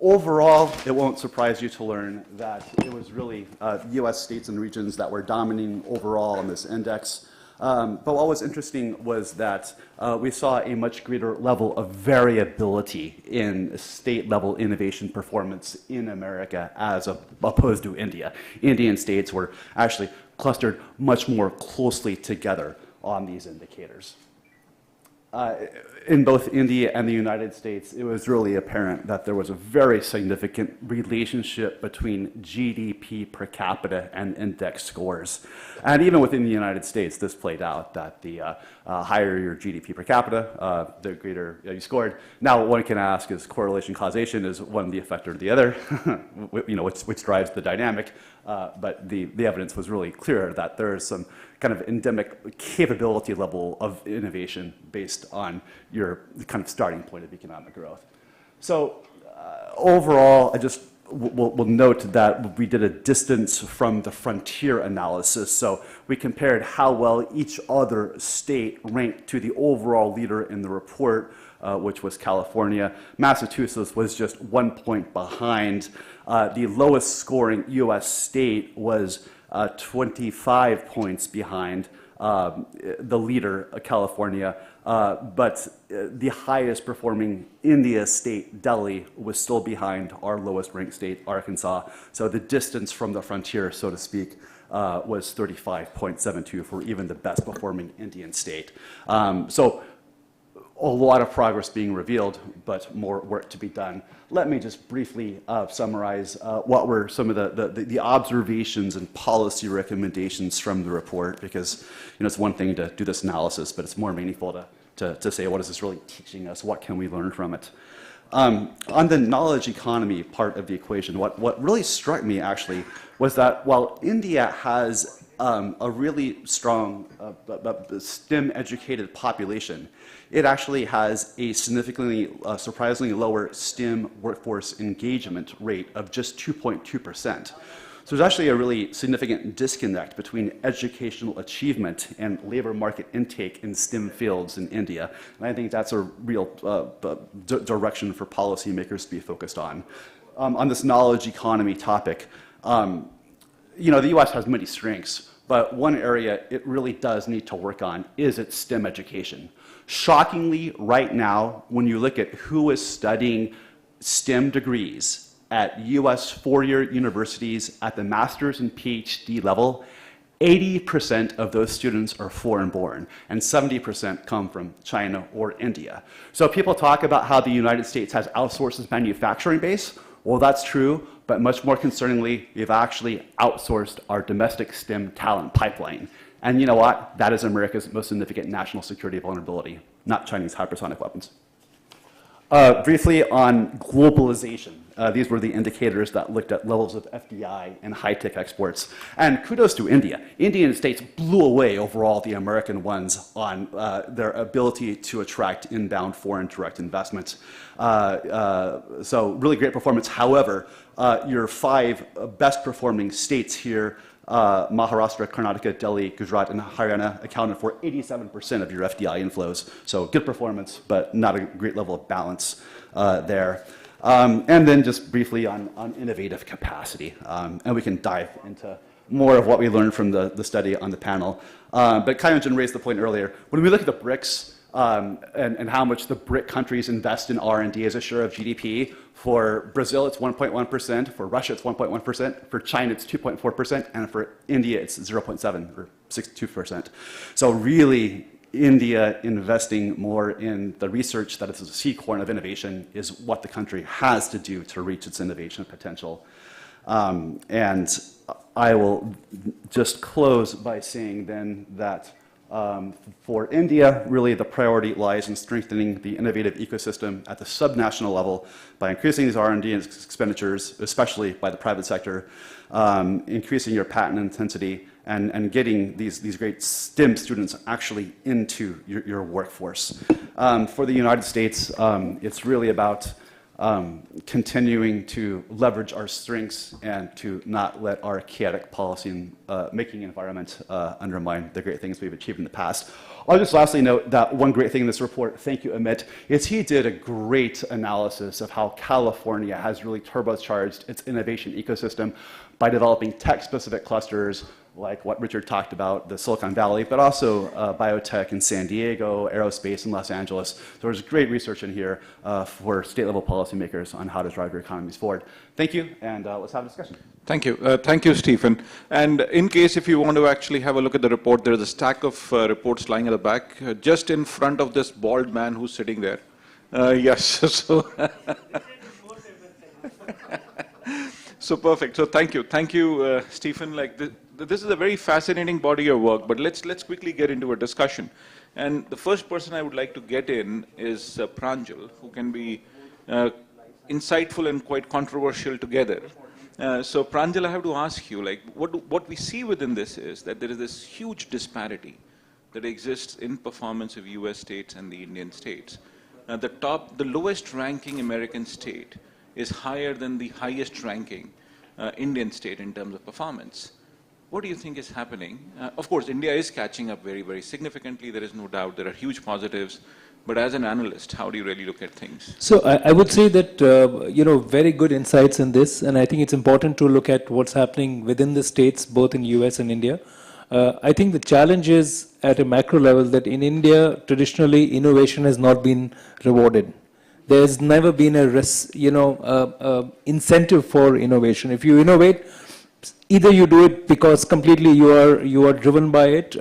Overall, it won't surprise you to learn that it was really US states and regions that were dominating overall in this index. But what was interesting was that we saw a much greater level of variability in state-level innovation performance in America as opposed to India. Indian states were actually clustered much more closely together on these indicators. In both India and the United States, it was really apparent that there was a very significant relationship between GDP per capita and index scores. And even within the United States, this played out, that the higher your GDP per capita, the greater you scored. Now, one can ask, is correlation causation, is one the effect or the other, which drives the dynamic? But the evidence was really clear that there is some kind of endemic capability level of innovation based on your kind of starting point of economic growth. So overall, I just will note that we did a distance from the frontier analysis. So we compared how well each other state ranked to the overall leader in the report, which was California. Massachusetts was just 1 point behind. The lowest scoring US state was 25 points behind the leader, California, but the highest performing India state, Delhi, was still behind our lowest ranked state, Arkansas. So the distance from the frontier, so to speak, was 35.72 for even the best performing Indian state. So a lot of progress being revealed, but more work to be done. Let me just briefly summarize what were some of the observations and policy recommendations from the report, because it's one thing to do this analysis, but it's more meaningful to say, what is this really teaching us? What can we learn from it? On the knowledge economy part of the equation, what really struck me actually was that while India has a really strong STEM-educated population, it actually has a significantly, surprisingly lower STEM workforce engagement rate of just 2.2%. So there's actually a really significant disconnect between educational achievement and labor market intake in STEM fields in India. And I think that's a real direction for policymakers to be focused on. On this knowledge economy topic, the US has many strengths, but one area it really does need to work on is its STEM education. Shockingly, right now, when you look at who is studying STEM degrees at US four-year universities at the master's and PhD level, 80% of those students are foreign-born, and 70% come from China or India. So people talk about how the United States has outsourced its manufacturing base. Well, that's true, but much more concerningly, we've actually outsourced our domestic STEM talent pipeline. And you know what? That is America's most significant national security vulnerability, not Chinese hypersonic weapons. Briefly on globalization. These were the indicators that looked at levels of FDI and high-tech exports. And kudos to India. Indian states blew away overall the American ones on their ability to attract inbound foreign direct investments. So really great performance. However, your 5 best performing states here, Maharashtra, Karnataka, Delhi, Gujarat, and Haryana accounted for 87% of your FDI inflows. So good performance, but not a great level of balance there. And then just briefly on innovative capacity. And we can dive into more of what we learned from the study on the panel. But Kyounjin raised the point earlier. When we look at the BRICS, and how much the BRIC countries invest in R&D as a share of GDP. For Brazil, it's 1.1%. For Russia, it's 1.1%. For China, it's 2.4%. And for India, it's 0.7 or 62%. So really, India investing more in the research that is the seed corn of innovation is what the country has to do to reach its innovation potential. And I will just close by saying then that for India, really the priority lies in strengthening the innovative ecosystem at the subnational level by increasing these R&D expenditures, especially by the private sector, increasing your patent intensity, and getting these great STEM students actually into your workforce. For the United States, it's really about continuing to leverage our strengths and to not let our chaotic policy making environment undermine the great things we've achieved in the past. I'll just lastly note that one great thing in this report, thank you, Amit, is he did a great analysis of how California has really turbocharged its innovation ecosystem by developing tech-specific clusters like what Richard talked about, the Silicon Valley, but also biotech in San Diego, aerospace in Los Angeles. So there's great research in here for state-level policymakers on how to drive your economies forward. Thank you, and let's have a discussion. Thank you. Thank you, Stephen. And in case if you want to actually have a look at the report, there is a stack of reports lying at the back, just in front of this bald man who's sitting there. Yes, so... So perfect. So thank you. Thank you, Stephen. This is a very fascinating body of work, but let's quickly get into a discussion. And the first person I would like to get in is Pranjal, who can be insightful and quite controversial together. So Pranjal, I have to ask you, what we see within this is that there is this huge disparity that exists in performance of US states and the Indian states. The lowest ranking American state is higher than the highest ranking Indian state in terms of performance. What do you think is happening? Of course, India is catching up very, very significantly. There is no doubt. There are huge positives. But as an analyst, how do you really look at things? So I would say that, very good insights in this. And I think it's important to look at what's happening within the states, both in US and India. I think the challenge is at a macro level that in India, traditionally, innovation has not been rewarded. There's never been a incentive for innovation. If you innovate, either you do it because completely you are driven by it.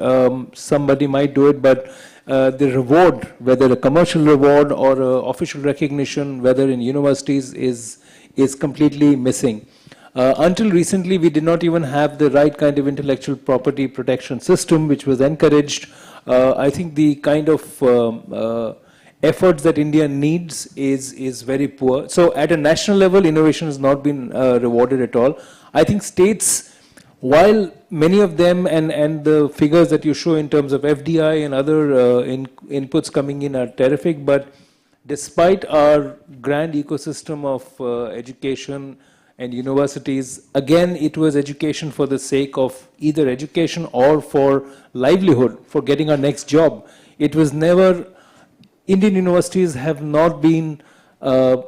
Somebody might do it, but the reward, whether a commercial reward or official recognition, whether in universities, is completely missing. Until recently, we did not even have the right kind of intellectual property protection system, which was encouraged. I think the kind of efforts that India needs is very poor. So at a national level, innovation has not been rewarded at all. I think states, while many of them and the figures that you show in terms of FDI and other inputs coming in are terrific, but despite our grand ecosystem of education and universities, again, it was education for the sake of either education or for livelihood, for getting our next job. It was never, Indian universities have not been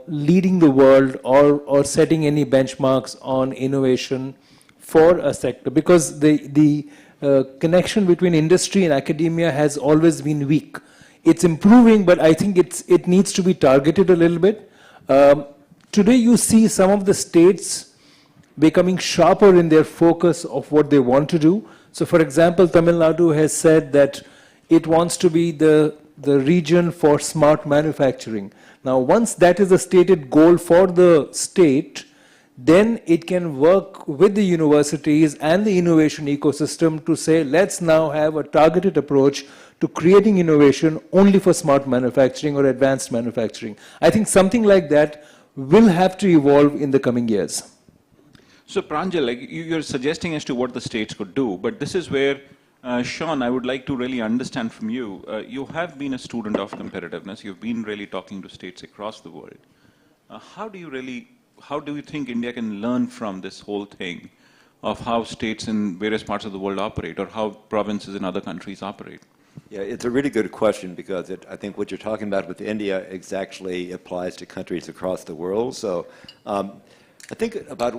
leading the world or setting any benchmarks on innovation for a sector, because the connection between industry and academia has always been weak. It's improving, but I think it needs to be targeted a little bit. Today you see some of the states becoming sharper in their focus of what they want to do. So for example, Tamil Nadu has said that it wants to be the region for smart manufacturing. Now, once that is a stated goal for the state, then it can work with the universities and the innovation ecosystem to say, let's now have a targeted approach to creating innovation only for smart manufacturing or advanced manufacturing. I think something like that will have to evolve in the coming years. So Pranjal, you're suggesting as to what the states could do, but this is where Sean, I would like to really understand from you. You have been a student of competitiveness. You've been really talking to states across the world. How do you think India can learn from this whole thing of how states in various parts of the world operate, or how provinces in other countries operate? Yeah, it's a really good question, because I think what you're talking about with India exactly applies to countries across the world. So I think about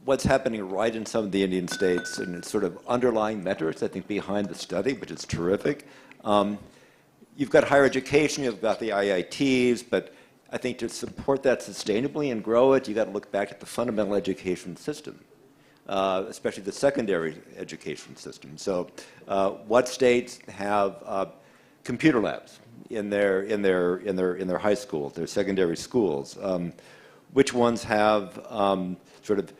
what's happening right in some of the Indian states, and it's sort of underlying metrics, I think, behind the study, which is terrific. you've got higher education, you've got the IITs, but I think to support that sustainably and grow it, you've got to look back at the fundamental education system, especially the secondary education system. So what states have computer labs in their high schools, their secondary schools? Which ones have sort of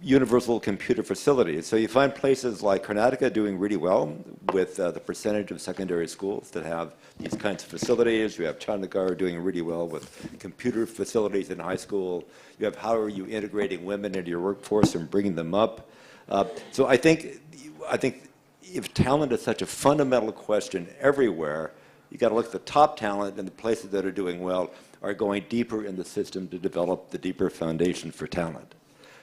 universal computer facilities? So you find places like Karnataka doing really well with the percentage of secondary schools that have these kinds of facilities. You have Chandigarh doing really well with computer facilities in high school. You have how are you integrating women into your workforce and bringing them up? So I think if talent is such a fundamental question everywhere, you got to look at the top talent, and the places that are doing well are going deeper in the system to develop the deeper foundation for talent.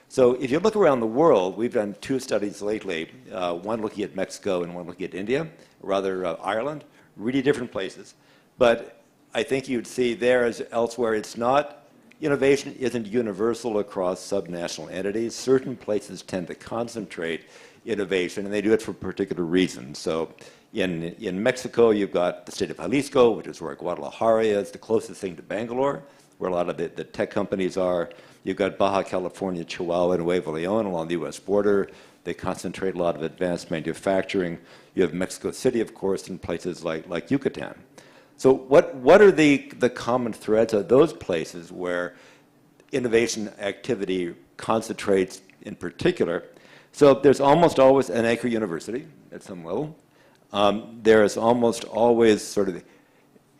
So if you look around the world, we've done 2 studies lately, one looking at Mexico and one looking at India, rather Ireland, really different places. But I think you'd see there as elsewhere, it's not, innovation isn't universal across subnational entities. Certain places tend to concentrate innovation, and they do it for particular reasons. So in Mexico, you've got the state of Jalisco, which is where Guadalajara is, the closest thing to Bangalore, where a lot of the tech companies are. You've got Baja California, Chihuahua, and Nuevo Leon along the U.S. border. They concentrate a lot of advanced manufacturing. You have Mexico City, of course, and places like Yucatan. So what are the common threads of those places where innovation activity concentrates in particular? So there's almost always an anchor university at some level. There is almost always sort of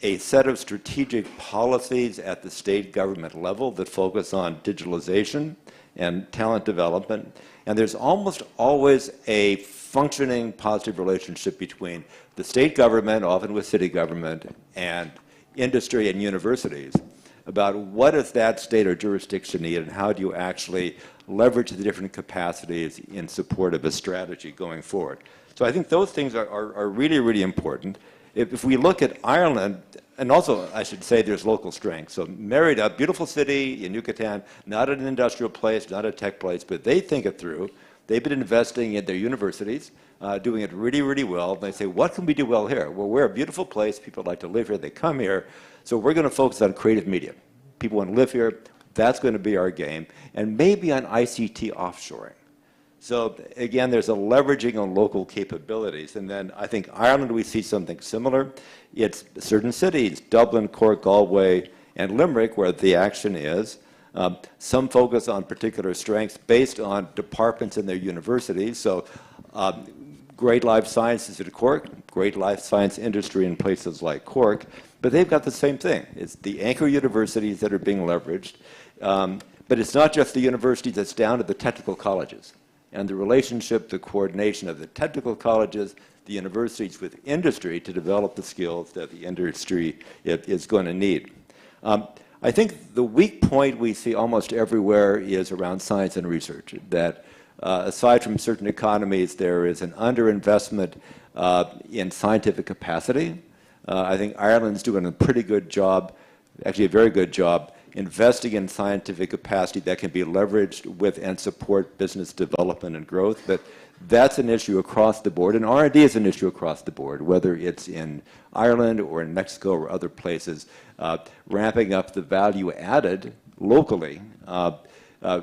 a set of strategic policies at the state government level that focus on digitalization and talent development. And there's almost always a functioning positive relationship between the state government, often with city government, and industry and universities about what does that state or jurisdiction need and how do you actually leverage the different capacities in support of a strategy going forward. So I think those things are really, really important. If we look at Ireland, and also I should say there's local strength. So Mérida, beautiful city in Yucatan, not an industrial place, not a tech place, but they think it through. They've been investing in their universities, doing it really, really well. And they say, what can we do well here? Well, we're a beautiful place. People like to live here. They come here. So we're going to focus on creative media. People want to live here. That's going to be our game. And maybe on ICT offshoring. So again, there's a leveraging on local capabilities. And then I think Ireland, we see something similar. It's certain cities, Dublin, Cork, Galway, and Limerick, where the action is. Some focus on particular strengths based on departments in their universities. So great life sciences at Cork, great life science industry in places like Cork, but they've got the same thing. It's the anchor universities that are being leveraged. But it's not just the universities, it's down to the technical colleges. And the relationship, the coordination of the technical colleges, the universities with industry to develop the skills that the industry is going to need. I think the weak point we see almost everywhere is around science and research, that aside from certain economies, there is an underinvestment in scientific capacity. I think Ireland's doing a pretty good job, actually a very good job, investing in scientific capacity that can be leveraged with and support business development and growth. But that's an issue across the board, and R&D is an issue across the board, whether it's in Ireland or in Mexico or other places, ramping up the value added locally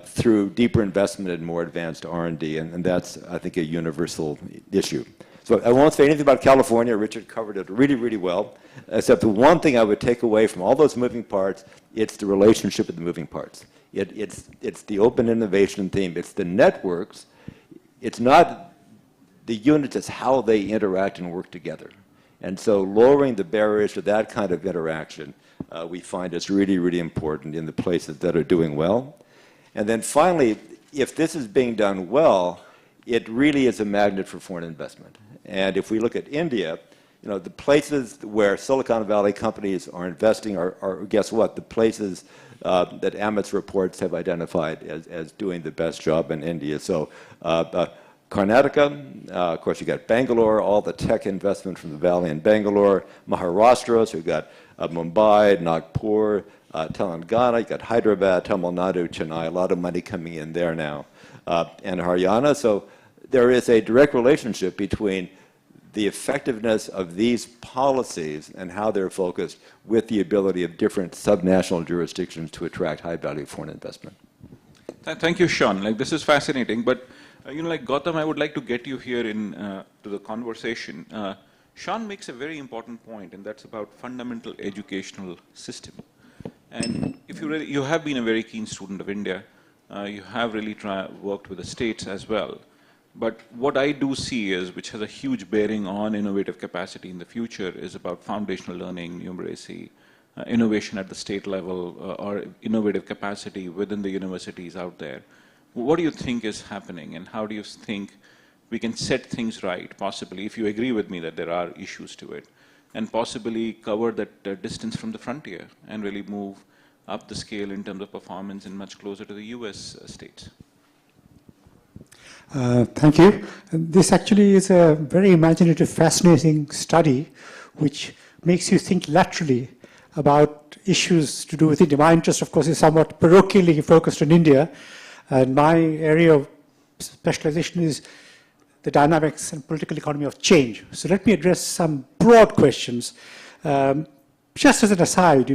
through deeper investment in more advanced R&D, and that's, I think, a universal issue. So I won't say anything about California. Richard covered it really, really well, except the one thing I would take away from all those moving parts, it's the relationship of the moving parts. It's the open innovation theme. It's the networks. It's not the units, it's how they interact and work together. And so lowering the barriers to that kind of interaction, we find is really, really important in the places that are doing well. And then finally, if this is being done well, it really is a magnet for foreign investment. And if we look at India, the places where Silicon Valley companies are investing are guess what? The places that Amit's reports have identified as doing the best job in India. So Karnataka, of course, you got Bangalore, all the tech investment from the valley in Bangalore. Maharashtra, so you got Mumbai, Nagpur, Telangana, you got Hyderabad, Tamil Nadu, Chennai, a lot of money coming in there now, and Haryana. So there is a direct relationship between the effectiveness of these policies and how they're focused with the ability of different subnational jurisdictions to attract high-value foreign investment. Thank you, Sean. Like, this is fascinating, but like Gautam, I would like to get you here in to the conversation. Sean makes a very important point, and that's about fundamental educational system. And if you have been a very keen student of India, you have really worked with the states as well. But what I do see is, which has a huge bearing on innovative capacity in the future, is about foundational learning, numeracy, innovation at the state level, or innovative capacity within the universities out there. What do you think is happening, and how do you think we can set things right, possibly, if you agree with me that there are issues to it, and possibly cover that distance from the frontier and really move up the scale in terms of performance and much closer to the US states? Thank you. This actually is a very imaginative, fascinating study which makes you think laterally about issues to do with India. My interest, of course, is somewhat parochially focused on India, and my area of specialization is the dynamics and political economy of change. So let me address some broad questions. Just as an aside,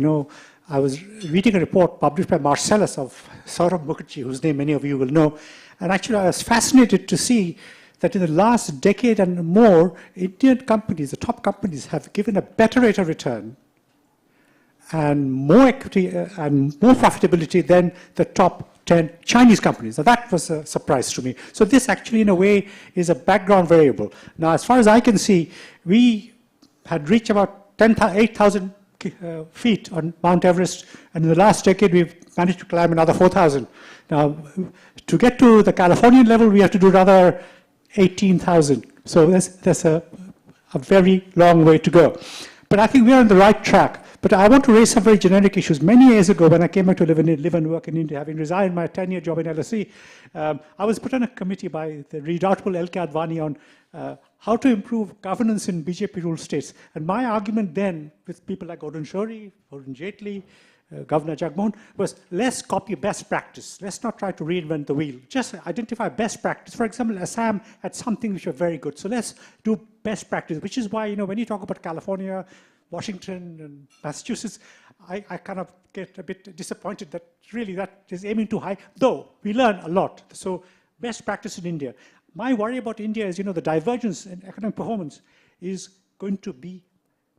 I was reading a report published by Marcellus of Saurabh Mukherjee, whose name many of you will know, and actually I was fascinated to see that in the last decade and more, Indian companies, the top companies, have given a better rate of return and more equity and more profitability than the top 10 Chinese companies. Now that was a surprise to me. So this actually, in a way, is a background variable. Now, as far as I can see, we had reached about 8,000 feet on Mount Everest, and in the last decade, we've managed to climb another 4,000. Now, to get to the Californian level, we have to do another 18,000. So that's a very long way to go. But I think we're on the right track. But I want to raise some very generic issues. Many years ago, when I came back to live and work in India, having resigned my 10-year job in LSE, I was put on a committee by the redoubtable L.K. Advani on how to improve governance in BJP-ruled states. And my argument then, with people like Arun Shourie, Arun Jaitley, Governor Jagmohan, was let's copy best practice. Let's not try to reinvent the wheel. Just identify best practice. For example, Assam had something which was very good. So let's do best practice, which is why, when you talk about California, Washington, and Massachusetts, I kind of get a bit disappointed that really that is aiming too high, though we learn a lot. So best practice in India. My worry about India is, the divergence in economic performance is going to be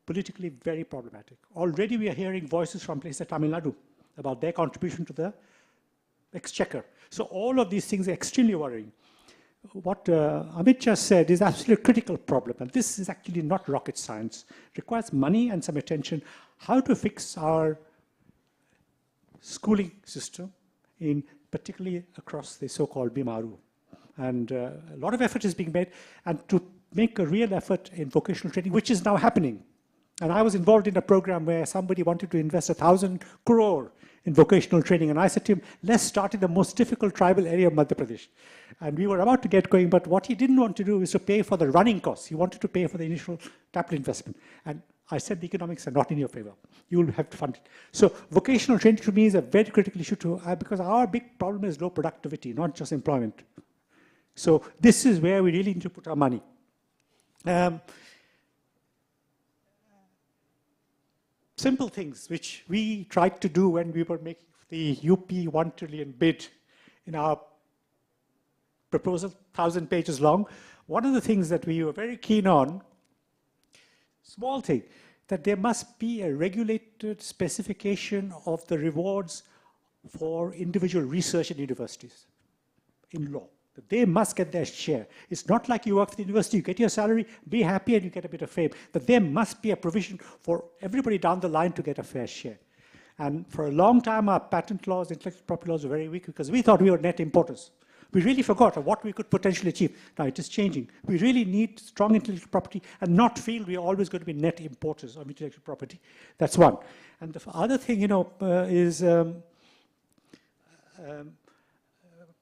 politically very problematic. Already we are hearing voices from places like Tamil Nadu about their contribution to the exchequer. So all of these things are extremely worrying. What Amit just said is absolutely a critical problem, and this is actually not rocket science. It requires money and some attention. How to fix our schooling system, particularly across the so-called Bimaru. And a lot of effort is being made, and to make a real effort in vocational training, which is now happening. And I was involved in a program where somebody wanted to invest 1,000 crore in vocational training. And I said to him, let's start in the most difficult tribal area of Madhya Pradesh. And we were about to get going, but what he didn't want to do is to pay for the running costs. He wanted to pay for the initial capital investment. And I said the economics are not in your favor. You will have to fund it. So vocational training to me is a very critical issue because our big problem is low productivity, not just employment. So this is where we really need to put our money. Simple things which we tried to do when we were making the UP 1 trillion bid in our proposal, 1,000 pages long. One of the things that we were very keen on, small thing, that there must be a regulated specification of the rewards for individual research in universities in law. That they must get their share. It's not like you work for the university, you get your salary, be happy, and you get a bit of fame. But there must be a provision for everybody down the line to get a fair share. And for a long time, our patent laws, intellectual property laws were very weak because we thought we were net importers. We really forgot what we could potentially achieve. Now it is changing. We really need strong intellectual property and not feel we are always going to be net importers of intellectual property. That's one. And the other thing, is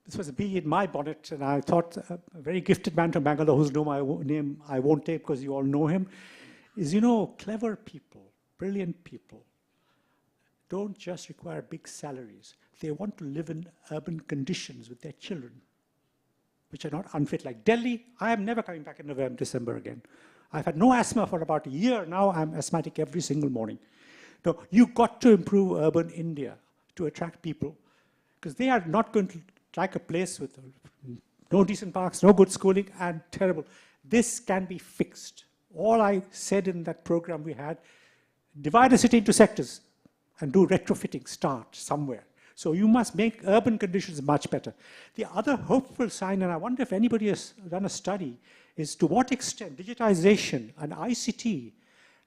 this was a bee in my bonnet, and I thought a very gifted man from Bangalore, whose name I won't take because you all know him, is, clever people, brilliant people, don't just require big salaries. They want to live in urban conditions with their children, which are not unfit. Like Delhi, I am never coming back in November, December again. I've had no asthma for about a year. Now I'm asthmatic every single morning. No, you've got to improve urban India to attract people, because they are not going to like a place with no decent parks, no good schooling, and terrible. This can be fixed. All I said in that program we had, divide the city into sectors and do retrofitting, start somewhere. So you must make urban conditions much better. The other hopeful sign, and I wonder if anybody has done a study, is to what extent digitization and ICT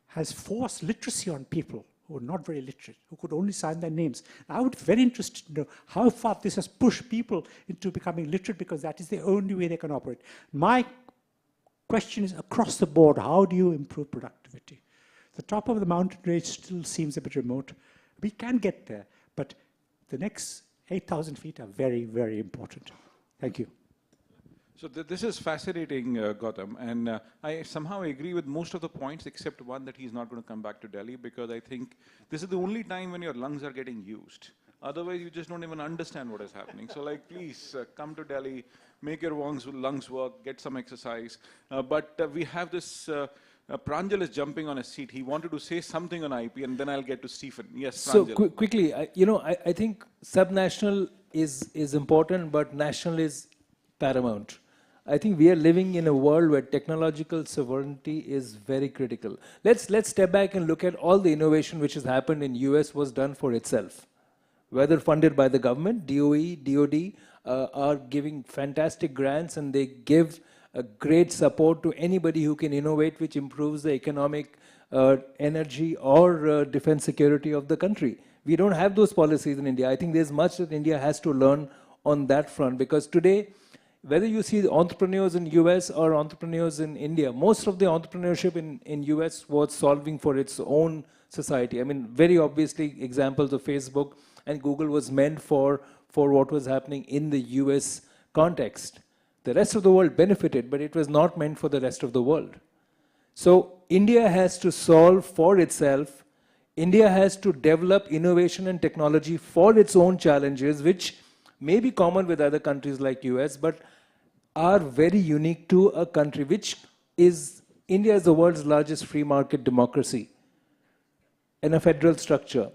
has forced literacy on people who are not very literate, who could only sign their names. I would be very interested to know how far this has pushed people into becoming literate, because that is the only way they can operate. My question is across the board, how do you improve productivity? The top of the mountain range still seems a bit remote. We can get there, but the next 8,000 feet are very, very important. Thank you. So this is fascinating, Gautam, and I somehow agree with most of the points except one, that he's not going to come back to Delhi, because I think this is the only time when your lungs are getting used. Otherwise, you just don't even understand what is happening. So like, please come to Delhi, make your lungs work, get some exercise. But we have this, Pranjal is jumping on a seat. He wanted to say something on IP, and then I'll get to Stephen. Yes, Pranjal. So quickly, I think subnational is important, but national is paramount. I think we are living in a world where technological sovereignty is very critical. Let's step back and look at all the innovation which has happened in US was done for itself. Whether funded by the government, DOE, DOD, are giving fantastic grants, and they give a great support to anybody who can innovate, which improves the economic, energy, or defense security of the country. We don't have those policies in India. I think there's much that India has to learn on that front, because today, whether you see the entrepreneurs in US or entrepreneurs in India, most of the entrepreneurship in US was solving for its own society. I mean, very obviously, examples of Facebook and Google was meant for what was happening in the US context. The rest of the world benefited, but it was not meant for the rest of the world. So India has to solve for itself. India has to develop innovation and technology for its own challenges, which may be common with other countries like US, but are very unique to a country, which is, India is the world's largest free market democracy in a federal structure.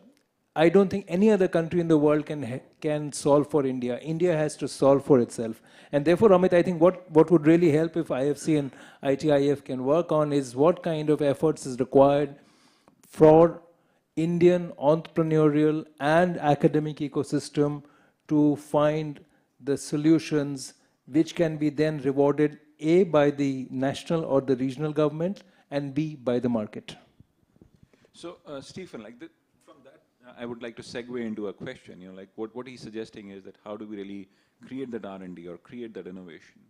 I don't think any other country in the world can solve for India. India has to solve for itself. And therefore, Amit, I think what would really help if IFC and ITIF can work on is what kind of efforts is required for Indian entrepreneurial and academic ecosystem to find the solutions which can be then rewarded, A, by the national or the regional government, and B, by the market. So, Stephen, from that, I would like to segue into a question. Like what he's suggesting is that how do we really create that R&D or create that innovation?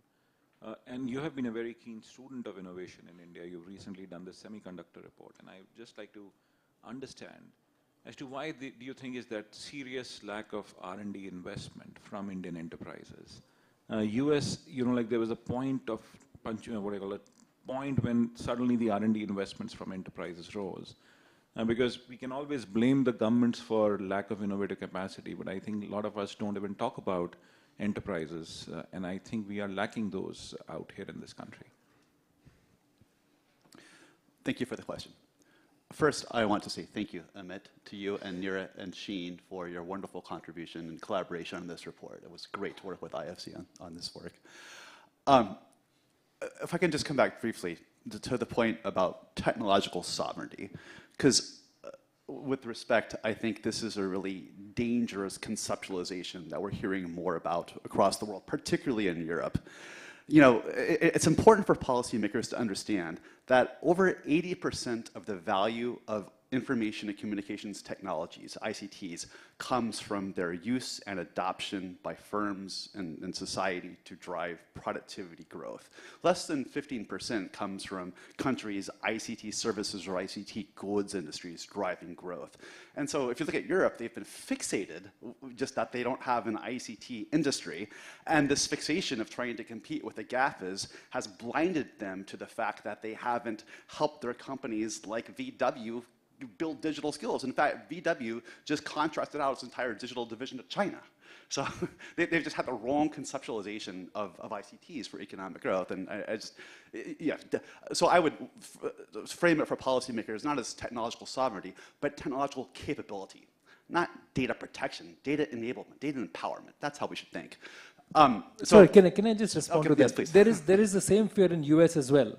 And you have been a very keen student of innovation in India. You've recently done the semiconductor report, and I would just like to understand as to why do you think is that serious lack of R&D investment from Indian enterprises? US, like there was a point of point when suddenly the R&D investments from enterprises rose. Because we can always blame the governments for lack of innovative capacity, but I think a lot of us don't even talk about enterprises, and I think we are lacking those out here in this country. Thank you for the question. First, I want to say thank you, Amit, to you and Neera and Sheen for your wonderful contribution and collaboration on this report. It was great to work with IFC on this work. If I can just come back briefly to the point about technological sovereignty, because with respect, I think this is a really dangerous conceptualization that we're hearing more about across the world, particularly in Europe. It's important for policymakers to understand that over 80% of the value of information and communications technologies, ICTs, comes from their use and adoption by firms and society to drive productivity growth. Less than 15% comes from countries' ICT services or ICT goods industries driving growth. And so if you look at Europe, they've been fixated just that they don't have an ICT industry. And this fixation of trying to compete with the GAFAs has blinded them to the fact that they haven't helped their companies like VW build digital skills. In fact, VW just contracted out its entire digital division to China. So they've just had the wrong conceptualization of ICTs for economic growth. And so I would frame it for policymakers not as technological sovereignty, but technological capability. Not data protection, data enablement, data empowerment. That's how we should think. Sorry, can I just respond to that? Yes, please. There is the same fear in US as well,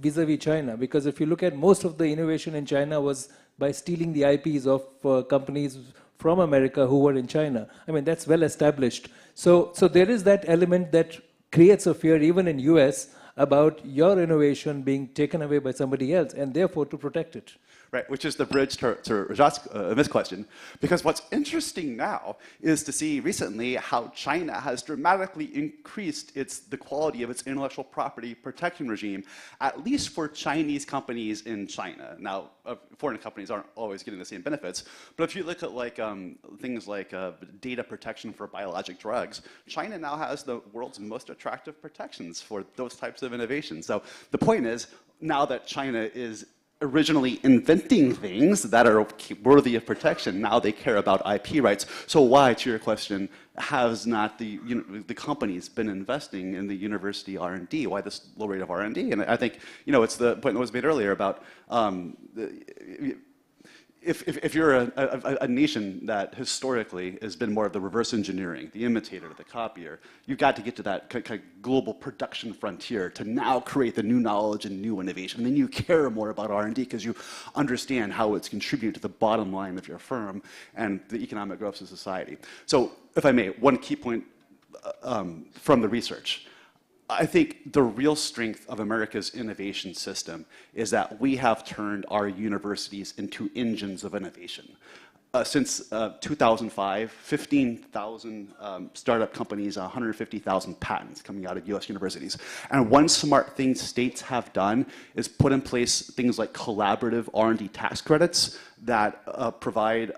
vis-a-vis China, because if you look at most of the innovation in China was by stealing the IPs of companies from America who were in China. I mean, that's well established. So there is that element that creates a fear even in US about your innovation being taken away by somebody else, and therefore to protect it. Right, which is the bridge to Rajat's question. Because what's interesting now is to see recently how China has dramatically increased the quality of its intellectual property protection regime, at least for Chinese companies in China. Now, foreign companies aren't always getting the same benefits, but if you look at things like data protection for biologic drugs, China now has the world's most attractive protections for those types of innovations. So the point is, now that China is originally inventing things that are worthy of protection, now they care about IP rights. So why, to your question, has not the companies been investing in the university R&D? Why this low rate of R&D? And I think it's the point that was made earlier about if you're a nation that historically has been more of the reverse engineering, the imitator, the copier, you've got to get to that kind of global production frontier to now create the new knowledge and new innovation. And then you care more about R&D because you understand how it's contributing to the bottom line of your firm and the economic growth of society. So if I may, one key point from the research. I think the real strength of America's innovation system is that we have turned our universities into engines of innovation. Since 2005, 15,000 startup companies, 150,000 patents coming out of US universities. And one smart thing states have done is put in place things like collaborative R&D tax credits that provide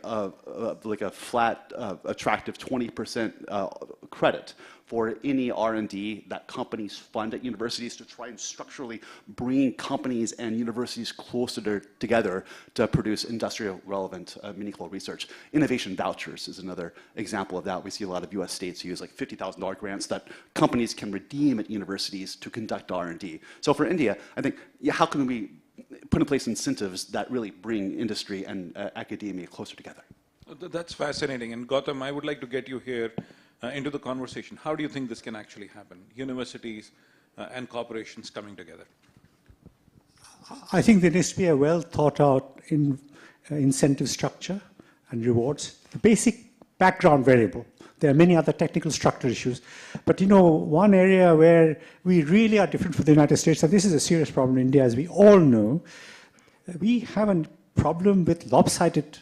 like a flat, attractive 20% credit for any R&D that companies fund at universities to try and structurally bring companies and universities closer together to produce industrial relevant, meaningful research. Innovation vouchers is another example of that. We see a lot of US states use like $50,000 grants that companies can redeem at universities to conduct R&D. So for India, I think, how can we put in place incentives that really bring industry and academia closer together? That's fascinating. And Gautam, I would like to get you here into the conversation. How do you think this can actually happen? Universities and corporations coming together. I think there needs to be a well thought out incentive structure and rewards. The basic background variable. There are many other technical structural issues. But one area where we really are different from the United States, and this is a serious problem in India, as we all know, we have a problem with lopsided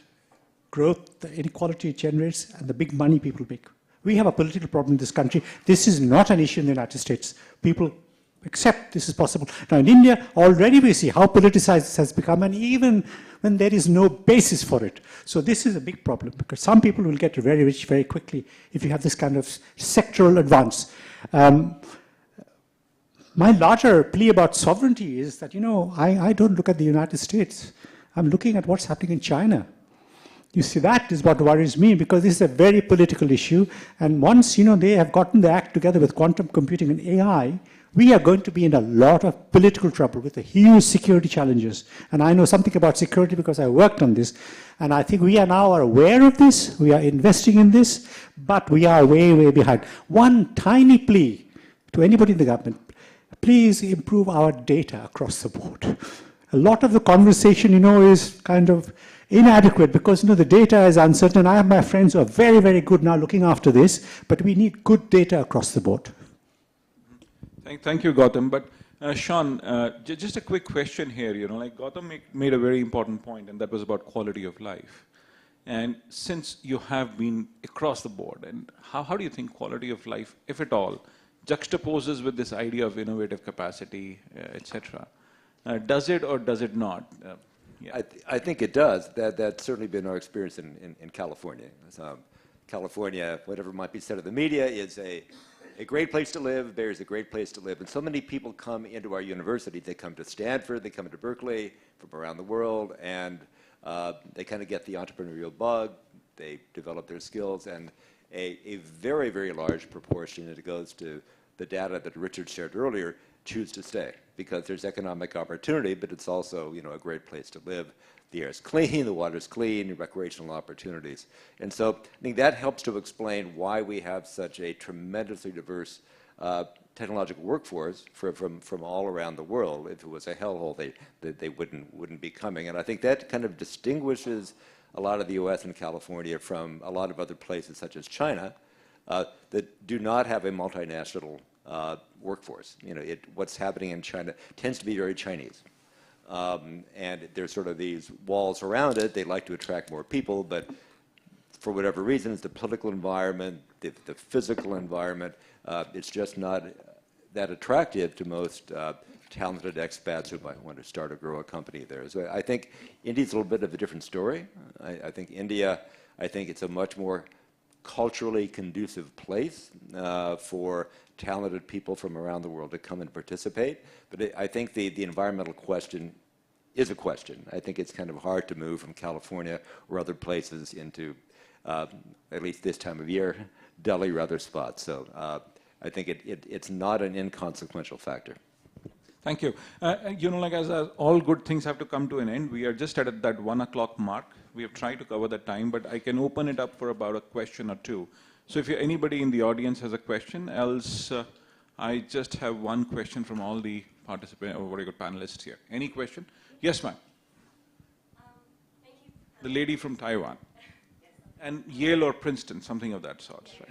growth, the inequality it generates, and the big money people make. We have a political problem in this country. This is not an issue in the United States. People accept this is possible. Now in India, already we see how politicized this has become, and even when there is no basis for it. So this is a big problem, because some people will get very rich very quickly if you have this kind of sectoral advance. My larger plea about sovereignty is that, I don't look at the United States. I'm looking at what's happening in China. You see, that is what worries me, because this is a very political issue. And once, they have gotten the act together with quantum computing and AI, we are going to be in a lot of political trouble with the huge security challenges. And I know something about security because I worked on this. And I think we are now aware of this. We are investing in this, but we are way, way behind. One tiny plea to anybody in the government: please improve our data across the board. A lot of the conversation, is kind of inadequate because, the data is uncertain. I have my friends who are very, very good now looking after this, but we need good data across the board. Thank you, Gautam. But Sean, just a quick question here. Like Gautam made a very important point, and that was about quality of life. And since you have been across the board, and how do you think quality of life, if at all, juxtaposes with this idea of innovative capacity, etc.? Does it or does it not? Yeah. I think it does. That's certainly been our experience in California. California, whatever might be said of the media, is a great place to live. Bay Area is a great place to live. And so many people come into our university. They come to Stanford, they come to Berkeley from around the world, and They kind of get the entrepreneurial bug, they develop their skills, and a very, very large proportion, and it goes to the data that Richard shared earlier, choose to stay because there's economic opportunity, but it's also, a great place to live. The air is clean, the water is clean, recreational opportunities. And so I think that helps to explain why we have such a tremendously diverse technological workforce from all around the world. If it was a hellhole, they wouldn't be coming. And I think that kind of distinguishes a lot of the US and California from a lot of other places such as China that do not have a multinational workforce. What's happening in China tends to be very Chinese. And there's sort of these walls around it. They like to attract more people, but for whatever reasons, the political environment, the physical environment, it's just not that attractive to most talented expats who might want to start or grow a company there. So I think India's a little bit of a different story. I think India, it's a much more culturally conducive place for talented people from around the world to come and participate. But I think the environmental question is a question. I think it's kind of hard to move from California or other places into, at least this time of year, Delhi or other spots. So I think it's not an inconsequential factor. Thank you. As all good things have to come to an end, we are just at that 1 o'clock mark. We have tried to cover the time, but I can open it up for about a question or two. So if anybody in the audience has a question, else I just have one question from all the participants, or panelists here. Any question? Yes, ma'am. Thank you. The lady from Taiwan. And Yale or Princeton, something of that sort, right?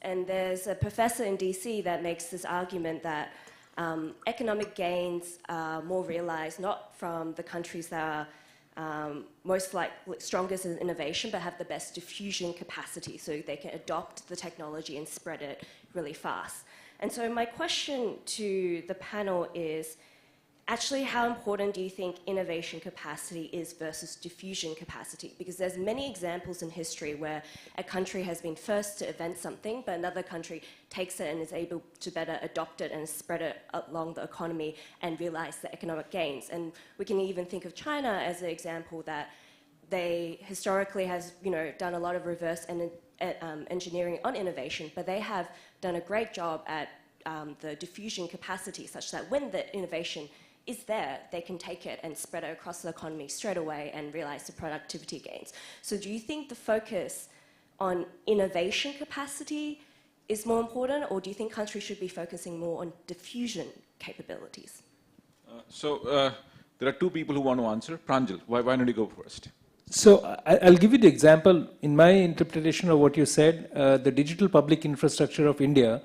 And there's a professor in DC that makes this argument that economic gains are more realized not from the countries that are most strongest in innovation, but have the best diffusion capacity, so they can adopt the technology and spread it really fast. And so my question to the panel is, actually, how important do you think innovation capacity is versus diffusion capacity? Because there's many examples in history where a country has been first to invent something, but another country takes it and is able to better adopt it and spread it along the economy and realize the economic gains. And we can even think of China as an example that they historically has done a lot of reverse engineering on innovation, but they have done a great job at the diffusion capacity such that when the innovation is there, they can take it and spread it across the economy straight away and realize the productivity gains. So do you think the focus on innovation capacity is more important, or do you think countries should be focusing more on diffusion capabilities? There are two people who want to answer. Pranjal, why don't you go first? So I'll give you the example. In my interpretation of what you said, the digital public infrastructure of India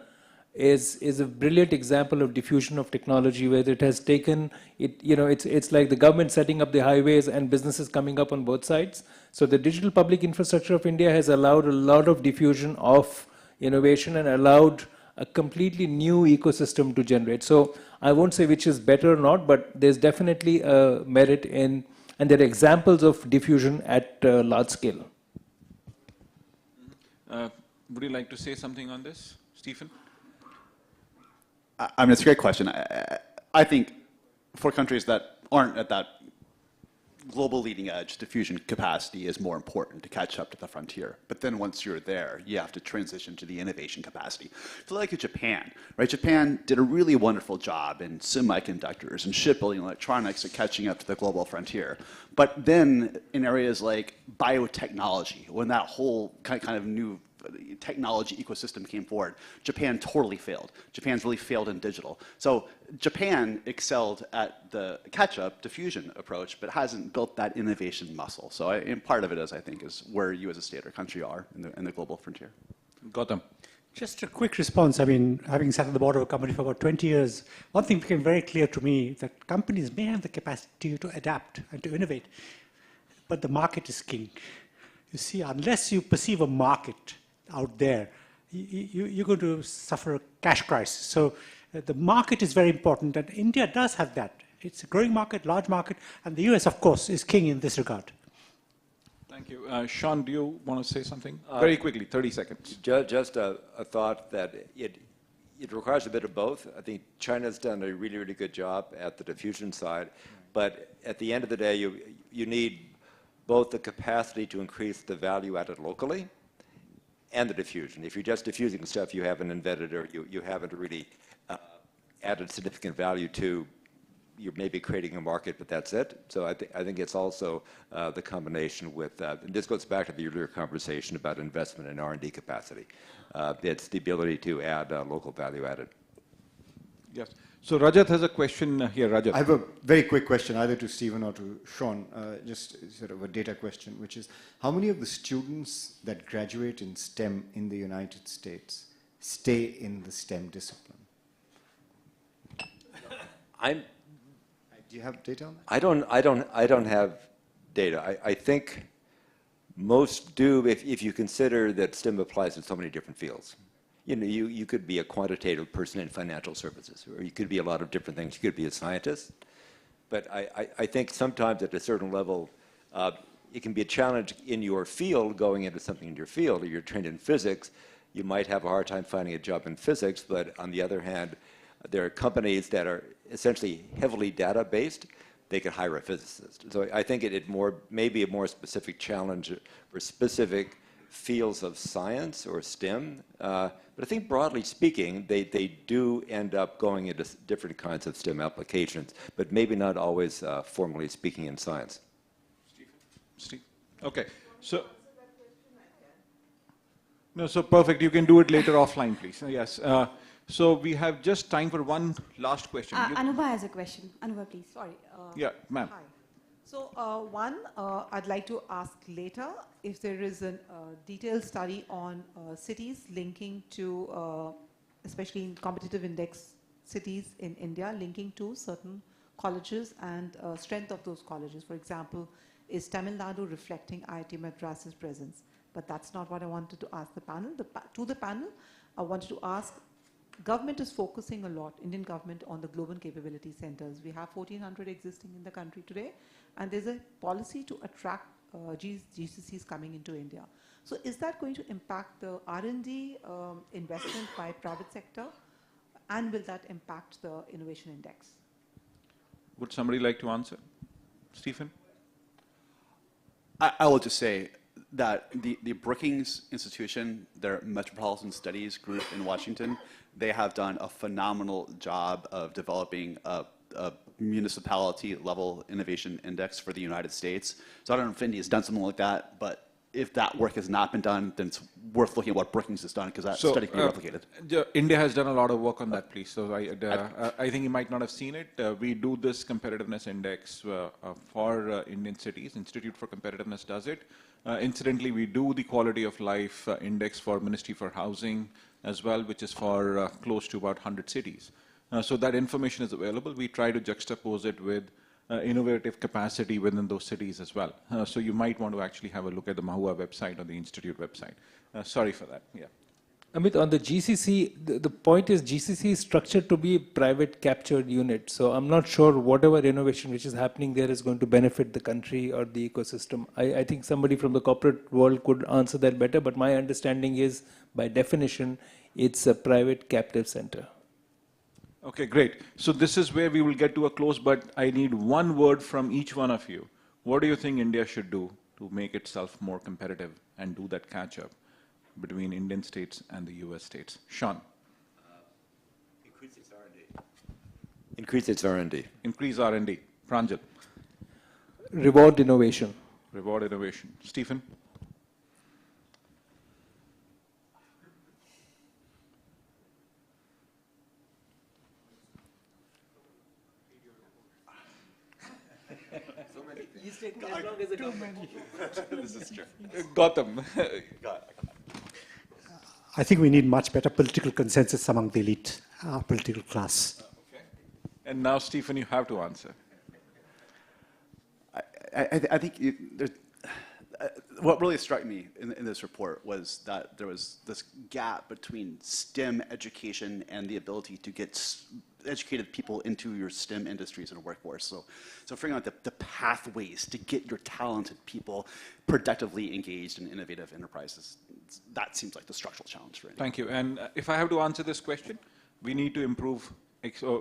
is a brilliant example of diffusion of technology, where it has taken it, it's like the government setting up the highways and businesses coming up on both sides. So the digital public infrastructure of India has allowed a lot of diffusion of innovation and allowed a completely new ecosystem to generate. So I won't say which is better or not, but there's definitely a merit in, and there are examples of diffusion at large scale. Would you like to say something on this, Stephen? I mean, it's a great question. I think for countries that aren't at that global leading edge, diffusion capacity is more important to catch up to the frontier. But then once you're there, you have to transition to the innovation capacity. So like Japan, right? Japan did a really wonderful job in semiconductors and shipbuilding electronics at catching up to the global frontier. But then in areas like biotechnology, when that whole kind of new technology ecosystem came forward, Japan totally failed. Japan's really failed in digital. So Japan excelled at the catch-up diffusion approach, but hasn't built that innovation muscle. So and part of it is, I think, is where you as a state or country are in the global frontier. Gautam. Just a quick response. I mean, having sat at the board of a company for about 20 years, one thing became very clear to me, that companies may have the capacity to adapt and to innovate, but the market is king. You see, unless you perceive a market out there, you're going to suffer a cash crisis. So the market is very important, and India does have that. It's a growing market, large market, and the US, of course, is king in this regard. Thank you. Sean, do you want to say something? Very quickly, 30 seconds. Just a thought that it requires a bit of both. I think China's done a really, really good job at the diffusion side, but at the end of the day, you need both the capacity to increase the value added locally and the diffusion. If you're just diffusing stuff you haven't invented or you haven't really added significant value to, you're maybe creating a market, but that's it. So I think it's also the combination with, and this goes back to the earlier conversation about investment in R&D capacity. It's the ability to add local value added. Yes. So Rajat has a question here. Rajat. I have a very quick question, either to Stephen or to Sean, just sort of a data question, which is, how many of the students that graduate in STEM in the United States stay in the STEM discipline? Do you have data on that? I don't have data. I think most do if you consider that STEM applies in so many different fields. You know, you could be a quantitative person in financial services, or you could be a lot of different things. You could be a scientist. But I think sometimes at a certain level, it can be a challenge in your field, going into something in your field, or you're trained in physics, you might have a hard time finding a job in physics, but on the other hand, there are companies that are essentially heavily data-based. They could hire a physicist. So I think it may be a more specific challenge for specific fields of science or STEM. But I think broadly speaking, they do end up going into different kinds of STEM applications, but maybe not always formally speaking in science. Steve? Okay. So, no, so perfect. You can do it later offline, please. Yes. So we have just time for one last question. Anubha has a question. Anubha, please. Sorry. Yeah, ma'am. Hi. So I'd like to ask later if there is a detailed study on cities linking to, especially in competitive index cities in India, linking to certain colleges and strength of those colleges. For example, is Tamil Nadu reflecting IIT Madras's presence? But that's not what I wanted to ask the panel. To the panel, I wanted to ask, government is focusing a lot, Indian government, on the global capability centers. We have 1,400 existing in the country today, and there's a policy to attract GCCs coming into India. So is that going to impact the R&D investment by private sector, and will that impact the innovation index? Would somebody like to answer? Stephen? I will just say that the Brookings Institution, their Metropolitan Studies group in Washington, they have done a phenomenal job of developing a municipality level innovation index for the United States. So I don't know if India has done something like that, but if that work has not been done, then it's worth looking at what Brookings has done, because that study can be replicated. India has done a lot of work on that, please. So I think you might not have seen it. We do this competitiveness index for Indian cities. Institute for Competitiveness does it. Incidentally, we do the quality of life index for Ministry for Housing as well, which is for close to about 100 cities. So that information is available. We try to juxtapose it with innovative capacity within those cities as well. So you might want to actually have a look at the Mahua website or the Institute website. Sorry for that. Yeah. Amit, on the GCC, the point is GCC is structured to be a private captured unit. So I'm not sure whatever innovation which is happening there is going to benefit the country or the ecosystem. I think somebody from the corporate world could answer that better, but my understanding is, by definition, it's a private captive center. Okay, great. So this is where we will get to a close, but I need one word from each one of you. What do you think India should do to make itself more competitive and do that catch-up between Indian states and the US states? Sean? Increase its R&D. Increase its R&D. Increase R&D. Pranjal? Reward innovation. Reward innovation. Stephen? As long as too many. This is true. Gautam. I think we need much better political consensus among the elite political class. Okay. And now, Stephen, you have to answer. I think what really struck me in this report was that there was this gap between STEM education and the ability to get educated people into your STEM industries and workforce. So figuring out the pathways to get your talented people productively engaged in innovative enterprises, that seems like the structural challenge for India. Thank you. And if I have to answer this question, we need to improve,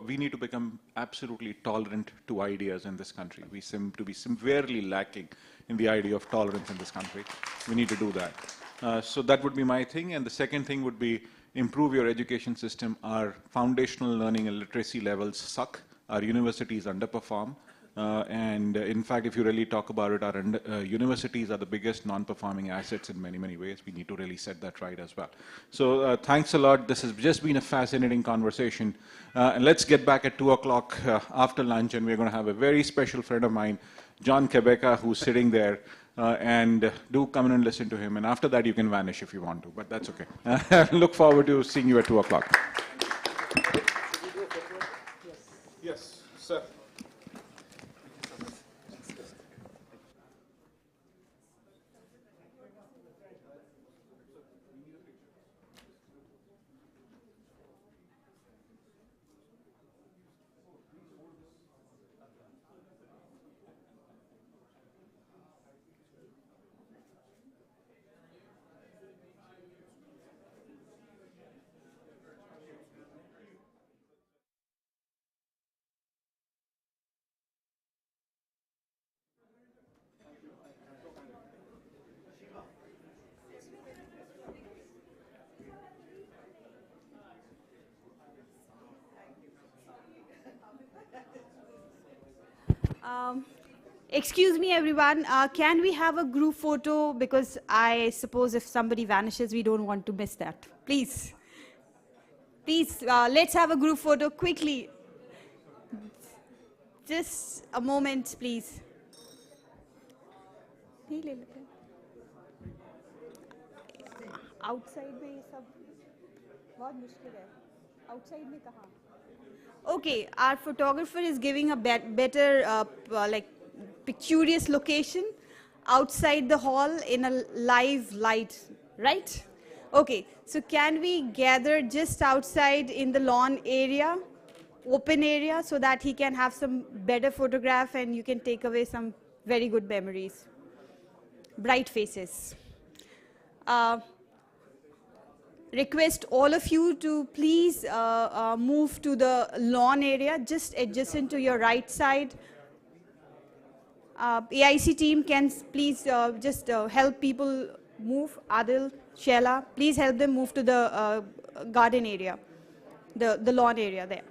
we need to become absolutely tolerant to ideas in this country. We seem to be severely lacking in the idea of tolerance in this country. We need to do that. So that would be my thing. And the second thing would be improve your education system. Our foundational learning and literacy levels suck. Our universities underperform. And in fact, if you really talk about it, our universities are the biggest non-performing assets in many, many ways. We need to really set that right as well. So thanks a lot. This has just been a fascinating conversation. And let's get back at 2 o'clock after lunch, and we're going to have a very special friend of mine, John Quebeca, who's sitting there. And do come in and listen to him. And after that, you can vanish if you want to, but that's okay. Look forward to seeing you at 2 o'clock. Yes, sir. Excuse me, everyone. Can we have a group photo? Because I suppose if somebody vanishes, we don't want to miss that. Please. Please, let's have a group photo quickly. Just a moment, please. Outside में ये सब बहुत मुश्किल है. Outside में कहाँ? Okay, our photographer is giving a better, like, picturesque location outside the hall in a live light, right? Okay, so can we gather just outside in the lawn area, open area, so that he can have some better photograph and you can take away some very good memories. Bright faces. Request all of you to please move to the lawn area, just adjacent to your right side. AIC team can please just help people move. Adil, Sheila, please help them move to the garden area, the lawn area there.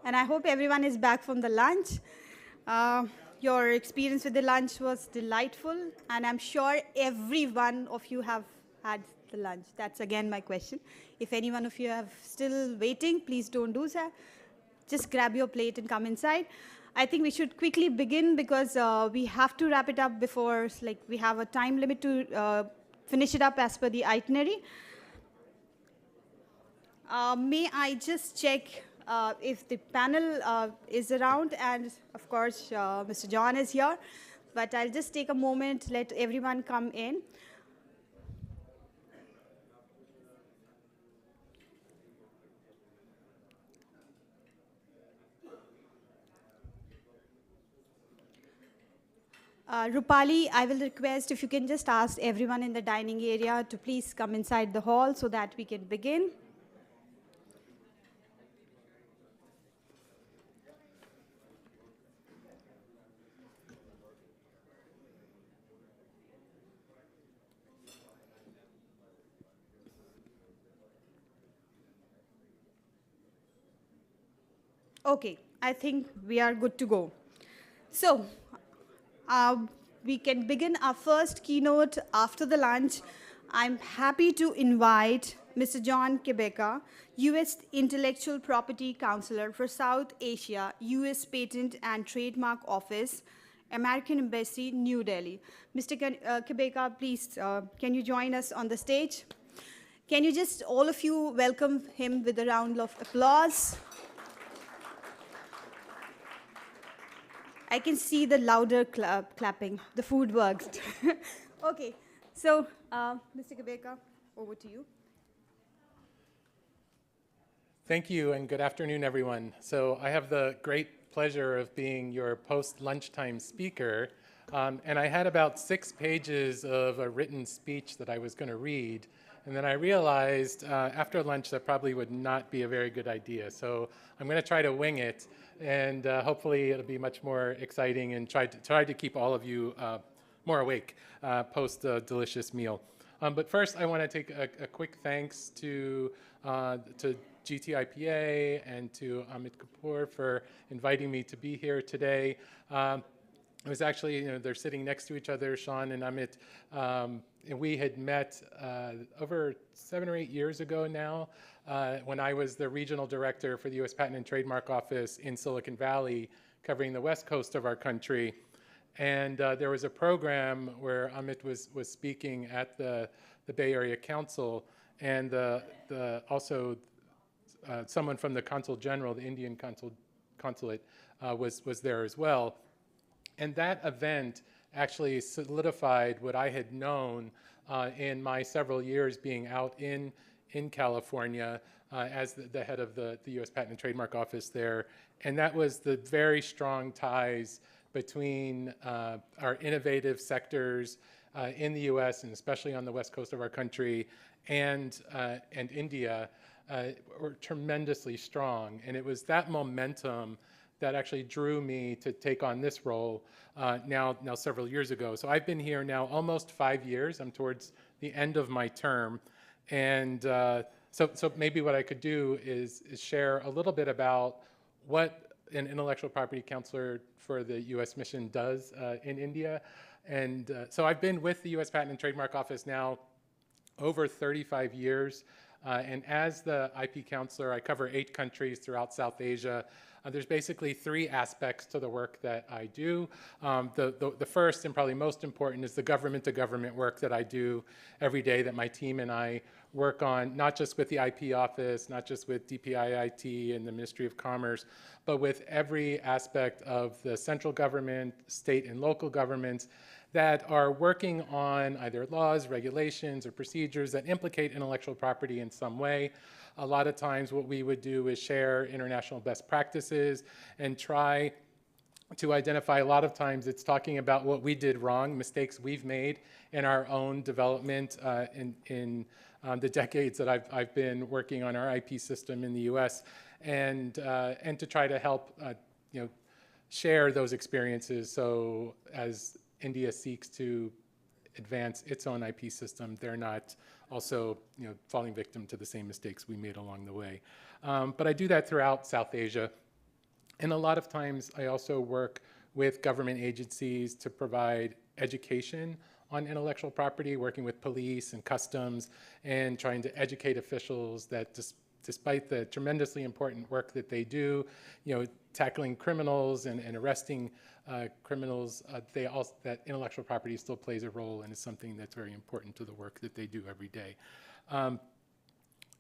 And I hope everyone is back from the lunch. Your experience with the lunch was delightful, and I'm sure every one of you have had the lunch. That's again my question. If any one of you are still waiting, please don't do so. Just grab your plate and come inside. I think we should quickly begin because we have to wrap it up before, like, we have a time limit to finish it up as per the itinerary. May I just check if the panel is around, and of course, Mr. John is here, but I'll just take a moment, let everyone come in. Rupali, I will request if you can just ask everyone in the dining area to please come inside the hall so that we can begin. Okay, I think we are good to go. So, we can begin our first keynote after the lunch. I'm happy to invite Mr. John Quebeca, U.S. Intellectual Property Counselor for South Asia, U.S. Patent and Trademark Office, American Embassy, New Delhi. Mr. Quebeca, please, can you join us on the stage? Can you just, all of you, welcome him with a round of applause? I can see the louder clapping. The food works. Okay, so Mr. Quebeca, over to you. Thank you, and good afternoon, everyone. So I have the great pleasure of being your post-lunchtime speaker, and I had about 6 pages of a written speech that I was going to read, and then I realized after lunch that probably would not be a very good idea. So I'm going to try to wing it, and hopefully it'll be much more exciting and try to keep all of you more awake post a delicious meal. But first, I want to take a quick thanks to GTIPA and to Amit Kapoor for inviting me to be here today. It was actually, they're sitting next to each other, Sean and Amit, and we had met over 7 or 8 years ago now when I was the regional director for the U.S. Patent and Trademark Office in Silicon Valley, covering the west coast of our country. And there was a program where Amit was speaking at the Bay Area Council, and also someone from the Consul General, the Indian Consulate, was there as well. And that event actually solidified what I had known in my several years being out in California as the head of the U.S. Patent and Trademark Office there. And that was the very strong ties between our innovative sectors in the U.S. and especially on the west coast of our country and India were tremendously strong. And it was that momentum that actually drew me to take on this role now several years ago. So I've been here now almost 5 years. I'm towards the end of my term. And so maybe what I could do is share a little bit about what an intellectual property counselor for the U.S. mission does in India. And so I've been with the U.S. Patent and Trademark Office now over 35 years. And as the IP counselor, I cover 8 countries throughout South Asia. There's basically 3 aspects to the work that I do. The first and probably most important is the government-to-government work that I do every day, that my team and I work on, not just with the IP office, not just with DPIIT and the Ministry of Commerce, but with every aspect of the central government, state and local governments that are working on either laws, regulations, or procedures that implicate intellectual property in some way. A lot of times what we would do is share international best practices and try to identify, a lot of times it's talking about what we did wrong, mistakes we've made in our own development in the decades that I've been working on our IP system in the US, and to try to help share those experiences, so as India seeks to advance its own IP system, they're not also falling victim to the same mistakes we made along the way. But I do that throughout South Asia. And a lot of times I also work with government agencies to provide education on intellectual property, working with police and customs and trying to educate officials that despite the tremendously important work that they do, tackling criminals and arresting criminals, that intellectual property still plays a role and is something that's very important to the work that they do every day.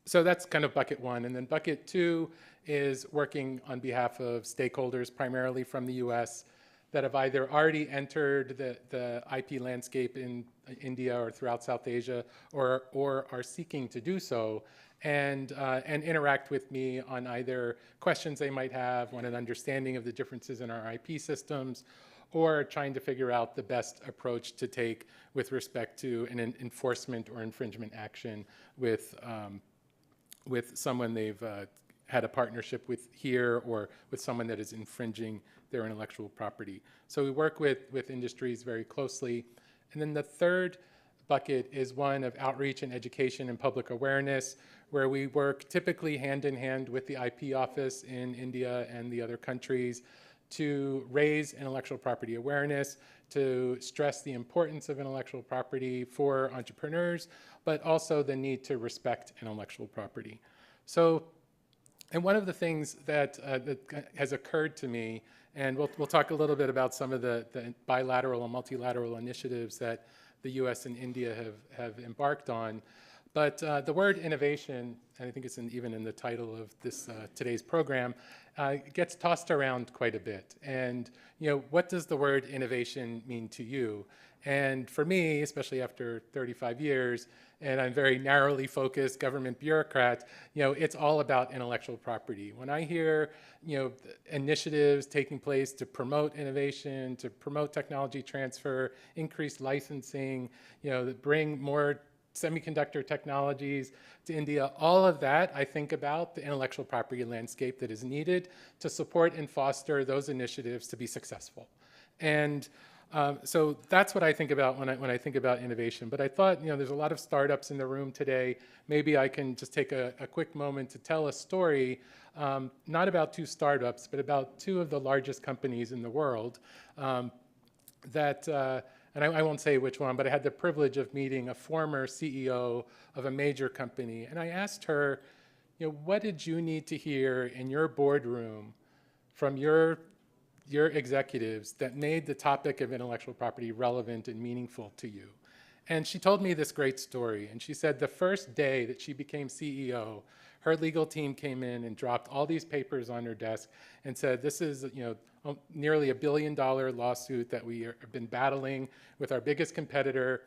So that's kind of bucket one. And then bucket two is working on behalf of stakeholders, primarily from the US, that have either already entered the IP landscape in India or throughout South Asia, or are seeking to do so, and interact with me on either questions they might have, on an understanding of the differences in our IP systems, or trying to figure out the best approach to take with respect to an enforcement or infringement action with someone they've had a partnership with here, or with someone that is infringing their intellectual property. So we work with industries very closely. And then the third bucket is one of outreach and education and public awareness, where we work typically hand in hand with the IP office in India and the other countries to raise intellectual property awareness, to stress the importance of intellectual property for entrepreneurs, but also the need to respect intellectual property. So, and one of the things that has occurred to me, and we'll talk a little bit about some of the bilateral and multilateral initiatives that the US and India have embarked on, but the word innovation, and I think it's even in the title of this today's program, gets tossed around quite a bit. And what does the word innovation mean to you? And for me, especially after 35 years, and I'm very narrowly focused government bureaucrat, it's all about intellectual property. When I hear, initiatives taking place to promote innovation, to promote technology transfer, increase licensing, that bring more semiconductor technologies to India, all of that, I think about the intellectual property landscape that is needed to support and foster those initiatives to be successful. And so that's what I think about when I think about innovation. But I thought, there's a lot of startups in the room today. Maybe I can just take a quick moment to tell a story, not about two startups, but about two of the largest companies in the world and I won't say which one, but I had the privilege of meeting a former CEO of a major company. And I asked her, what did you need to hear in your boardroom from your executives that made the topic of intellectual property relevant and meaningful to you? And she told me this great story. And she said the first day that she became CEO, her legal team came in and dropped all these papers on her desk and said, this is nearly $1 billion lawsuit that we have been battling with our biggest competitor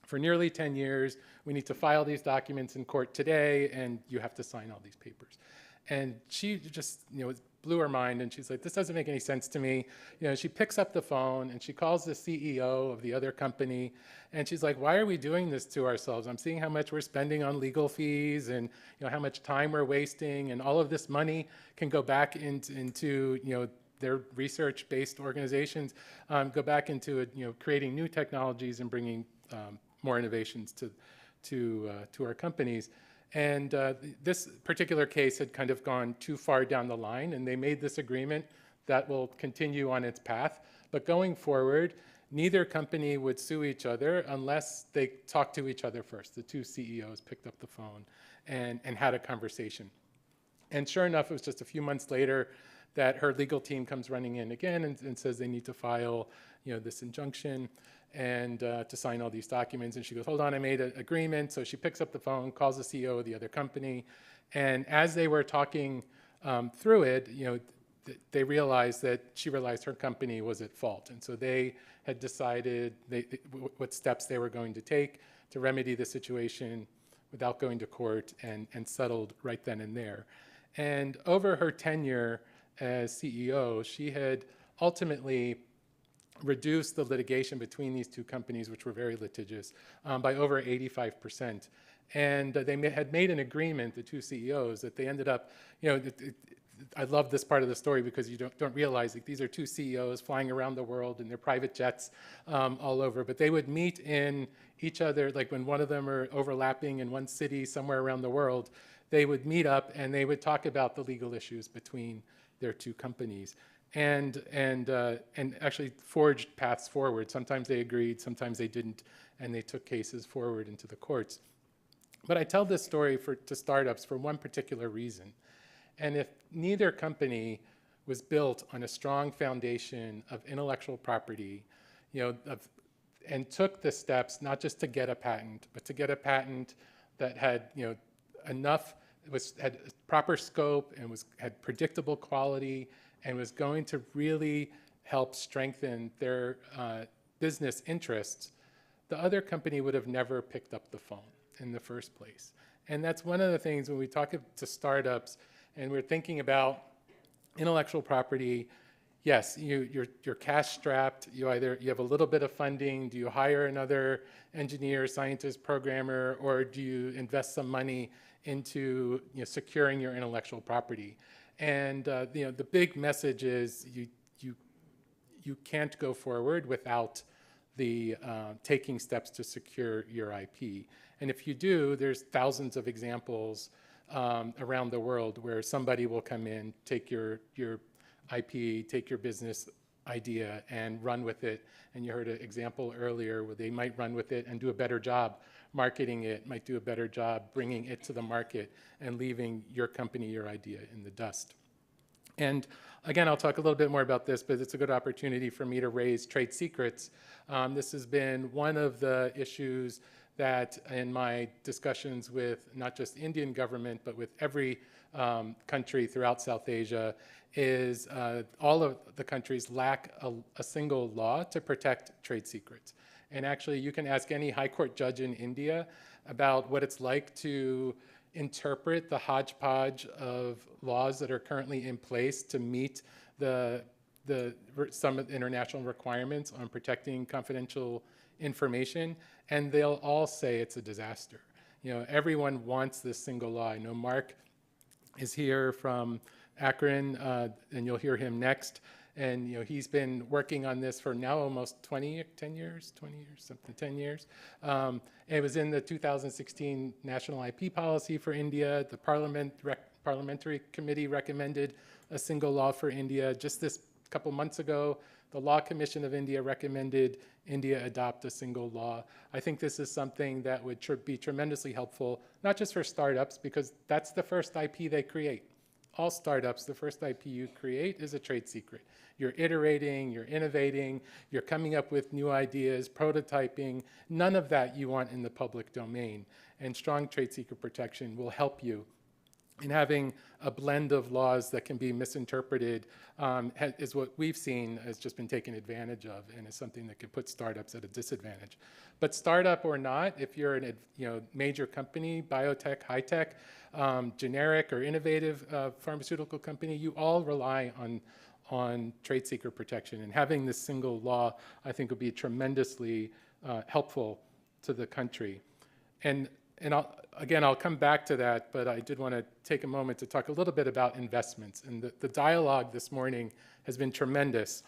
for nearly 10 years. We need to file these documents in court today, and you have to sign all these papers. And she just, it blew her mind, and she's like, this doesn't make any sense to me. She picks up the phone, and she calls the CEO of the other company, and she's like, why are we doing this to ourselves? I'm seeing how much we're spending on legal fees, and how much time we're wasting, and all of this money can go back into their research-based organizations, go back into creating new technologies and bringing more innovations to our companies. And this particular case had kind of gone too far down the line, and they made this agreement that will continue on its path. But going forward, neither company would sue each other unless they talked to each other first. The two CEOs picked up the phone and had a conversation. And sure enough, it was just a few months later that her legal team comes running in again and says they need to file this injunction and to sign all these documents. And she goes, hold on, I made an agreement. So she picks up the phone, calls the CEO of the other company. And as they were talking through it, they realized that she realized her company was at fault. And so they had decided what steps they were going to take to remedy the situation without going to court, and settled right then and there. And over her tenure as CEO, she had ultimately reduced the litigation between these two companies, which were very litigious, by over 85%. And they had made an agreement, the two CEOs, that they ended up, I love this part of the story because you don't realize that these are two CEOs flying around the world in their private jets all over, but they would meet in each other, like when one of them are overlapping in one city somewhere around the world, they would meet up and they would talk about the legal issues between their two companies, and actually forged paths forward. Sometimes they agreed, sometimes they didn't, and they took cases forward into the courts. But I tell this story to startups for one particular reason. And if neither company was built on a strong foundation of intellectual property, and took the steps not just to get a patent, but to get a patent that had had proper scope and had predictable quality and was going to really help strengthen their business interests, the other company would have never picked up the phone in the first place. And that's one of the things when we talk to startups and we're thinking about intellectual property. Yes, you're cash strapped. You have a little bit of funding. Do you hire another engineer, scientist, programmer, or do you invest some money into securing your intellectual property? And the big message is you can't go forward without the taking steps to secure your IP. And if you do, there's thousands of examples around the world where somebody will come in, take your IP, take your business idea and run with it. And you heard an example earlier where they might run with it and do a better job marketing it, might do a better job bringing it to the market and leaving your company, your idea in the dust. And again, I'll talk a little bit more about this, but it's a good opportunity for me to raise trade secrets. This has been one of the issues that in my discussions with not just Indian government, but with every country throughout South Asia, is all of the countries lack a single law to protect trade secrets. And actually, you can ask any high court judge in India about what it's like to interpret the hodgepodge of laws that are currently in place to meet some of the international requirements on protecting confidential information, and they'll all say it's a disaster. Everyone wants this single law. I know Mark is here from Akron, and you'll hear him next. And he's been working on this for now almost 10 years. It was in the 2016 National IP Policy for India. The Parliamentary Committee recommended a single law for India. Just this couple months ago, the Law Commission of India recommended India adopt a single law. I think this is something that would be tremendously helpful, not just for startups, because that's the first IP they create. All startups, the first IP you create is a trade secret. You're iterating, you're innovating, you're coming up with new ideas, prototyping. None of that you want in the public domain. And strong trade secret protection will help you in having a blend of laws that can be misinterpreted is what we've seen has just been taken advantage of and is something that could put startups at a disadvantage. But startup or not, if you're a major company, biotech, high tech, generic or innovative pharmaceutical company, you all rely on trade secret protection. And having this single law, I think, would be tremendously helpful to the country. And I'll come back to that, but I did want to take a moment to talk a little bit about investments. And the dialogue this morning has been tremendous.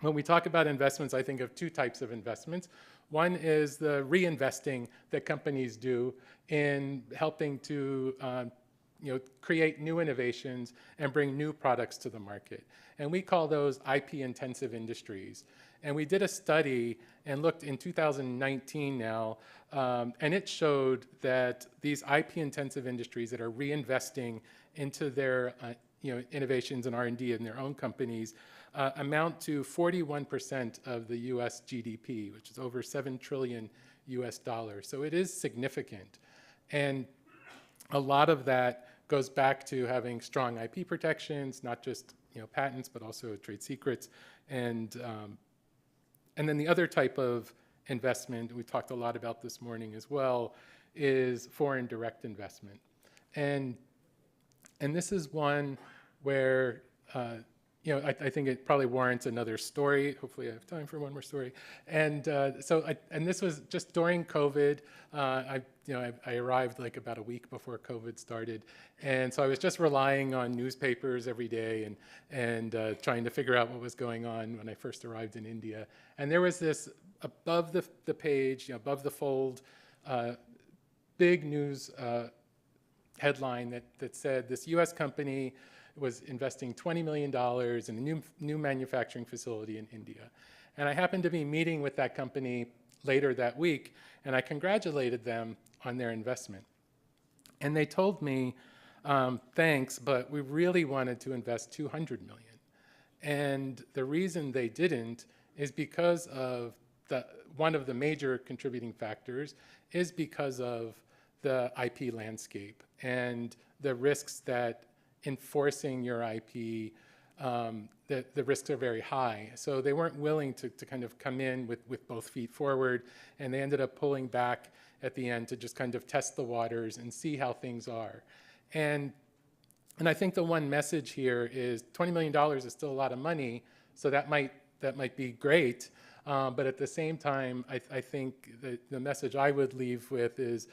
When we talk about investments, I think of two types of investments. One is the reinvesting that companies do in helping to create new innovations and bring new products to the market. And we call those IP-intensive industries. And we did a study and looked in 2019 now, and it showed that these IP-intensive industries that are reinvesting into their innovations and R&D in their own companies amount to 41% of the US GDP, which is over $7 trillion US. So it is significant. And a lot of that goes back to having strong IP protections, not just patents, but also trade secrets. And then the other type of investment, we talked a lot about this morning as well, is foreign direct investment. And this is one where I think it probably warrants another story. Hopefully I have time for one more story. And this was just during COVID. I arrived like about a week before COVID started. And so I was just relying on newspapers every day and trying to figure out what was going on when I first arrived in India. And there was this above the page, above the fold, big news headline that said this US company was investing $20 million in a new manufacturing facility in India. And I happened to be meeting with that company later that week, and I congratulated them on their investment. And they told me, thanks, but we really wanted to invest $200 million. And the reason they didn't is because of one of the major contributing factors is because of the IP landscape and the risks that enforcing your IP, the risks are very high. So they weren't willing to kind of come in with both feet forward, and they ended up pulling back at the end to just kind of test the waters and see how things are. And I think the one message here is $20 million is still a lot of money, so that might be great. But at the same time, I think the message I would leave with is,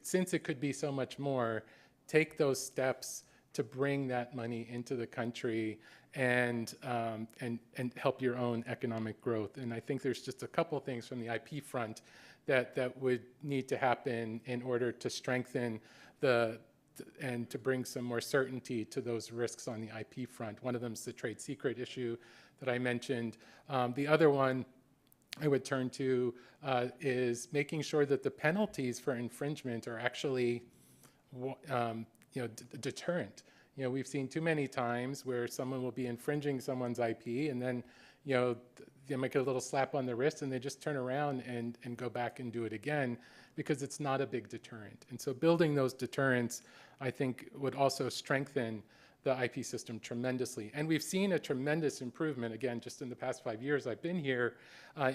since it could be so much more, take those steps to bring that money into the country and help your own economic growth. And I think there's just a couple things from the IP front that would need to happen in order to strengthen and to bring some more certainty to those risks on the IP front. One of them is the trade secret issue that I mentioned. The other one I would turn to is making sure that the penalties for infringement are actually deterrent. We've seen too many times where someone will be infringing someone's IP, and then they might get a little slap on the wrist and they just turn around and go back and do it again because it's not a big deterrent. And so building those deterrents, I think, would also strengthen the IP system tremendously. And we've seen a tremendous improvement, again, just in the past 5 years I've been here.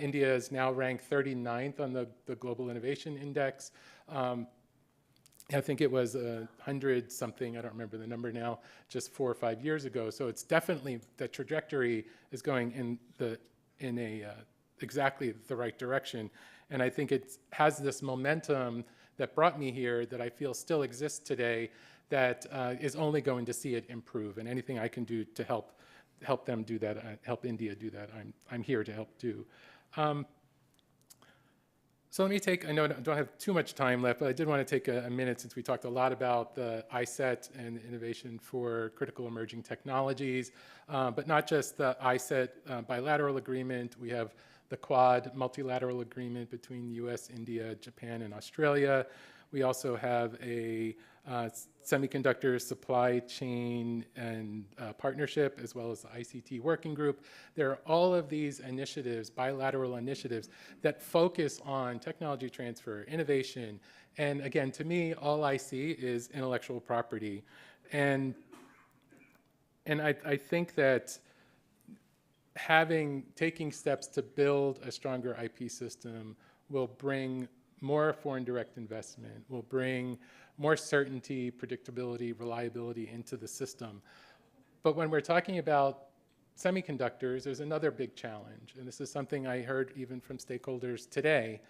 India is now ranked 39th on the Global Innovation Index. I think it was 100 something, I don't remember the number now, just 4 or 5 years ago. So it's definitely, the trajectory is going in exactly the right direction. And I think it has this momentum that brought me here that I feel still exists today that is only going to see it improve. And anything I can do to help them do that, help India do that, I'm here to help do. So let me take, I know I don't have too much time left, but I did want to take a minute since we talked a lot about the ISET and the innovation for critical emerging technologies, but not just the ISET bilateral agreement. We have the Quad multilateral agreement between the US, India, Japan, and Australia. We also have a semiconductor supply chain and partnership, as well as the ICT working group. There are all of these initiatives, bilateral initiatives, that focus on technology transfer, innovation, and again, to me, all I see is intellectual property. And I think that taking steps to build a stronger IP system will bring more foreign direct investment, will bring more certainty, predictability, reliability into the system. But when we're talking about semiconductors, there's another big challenge, and this is something I heard even from stakeholders today,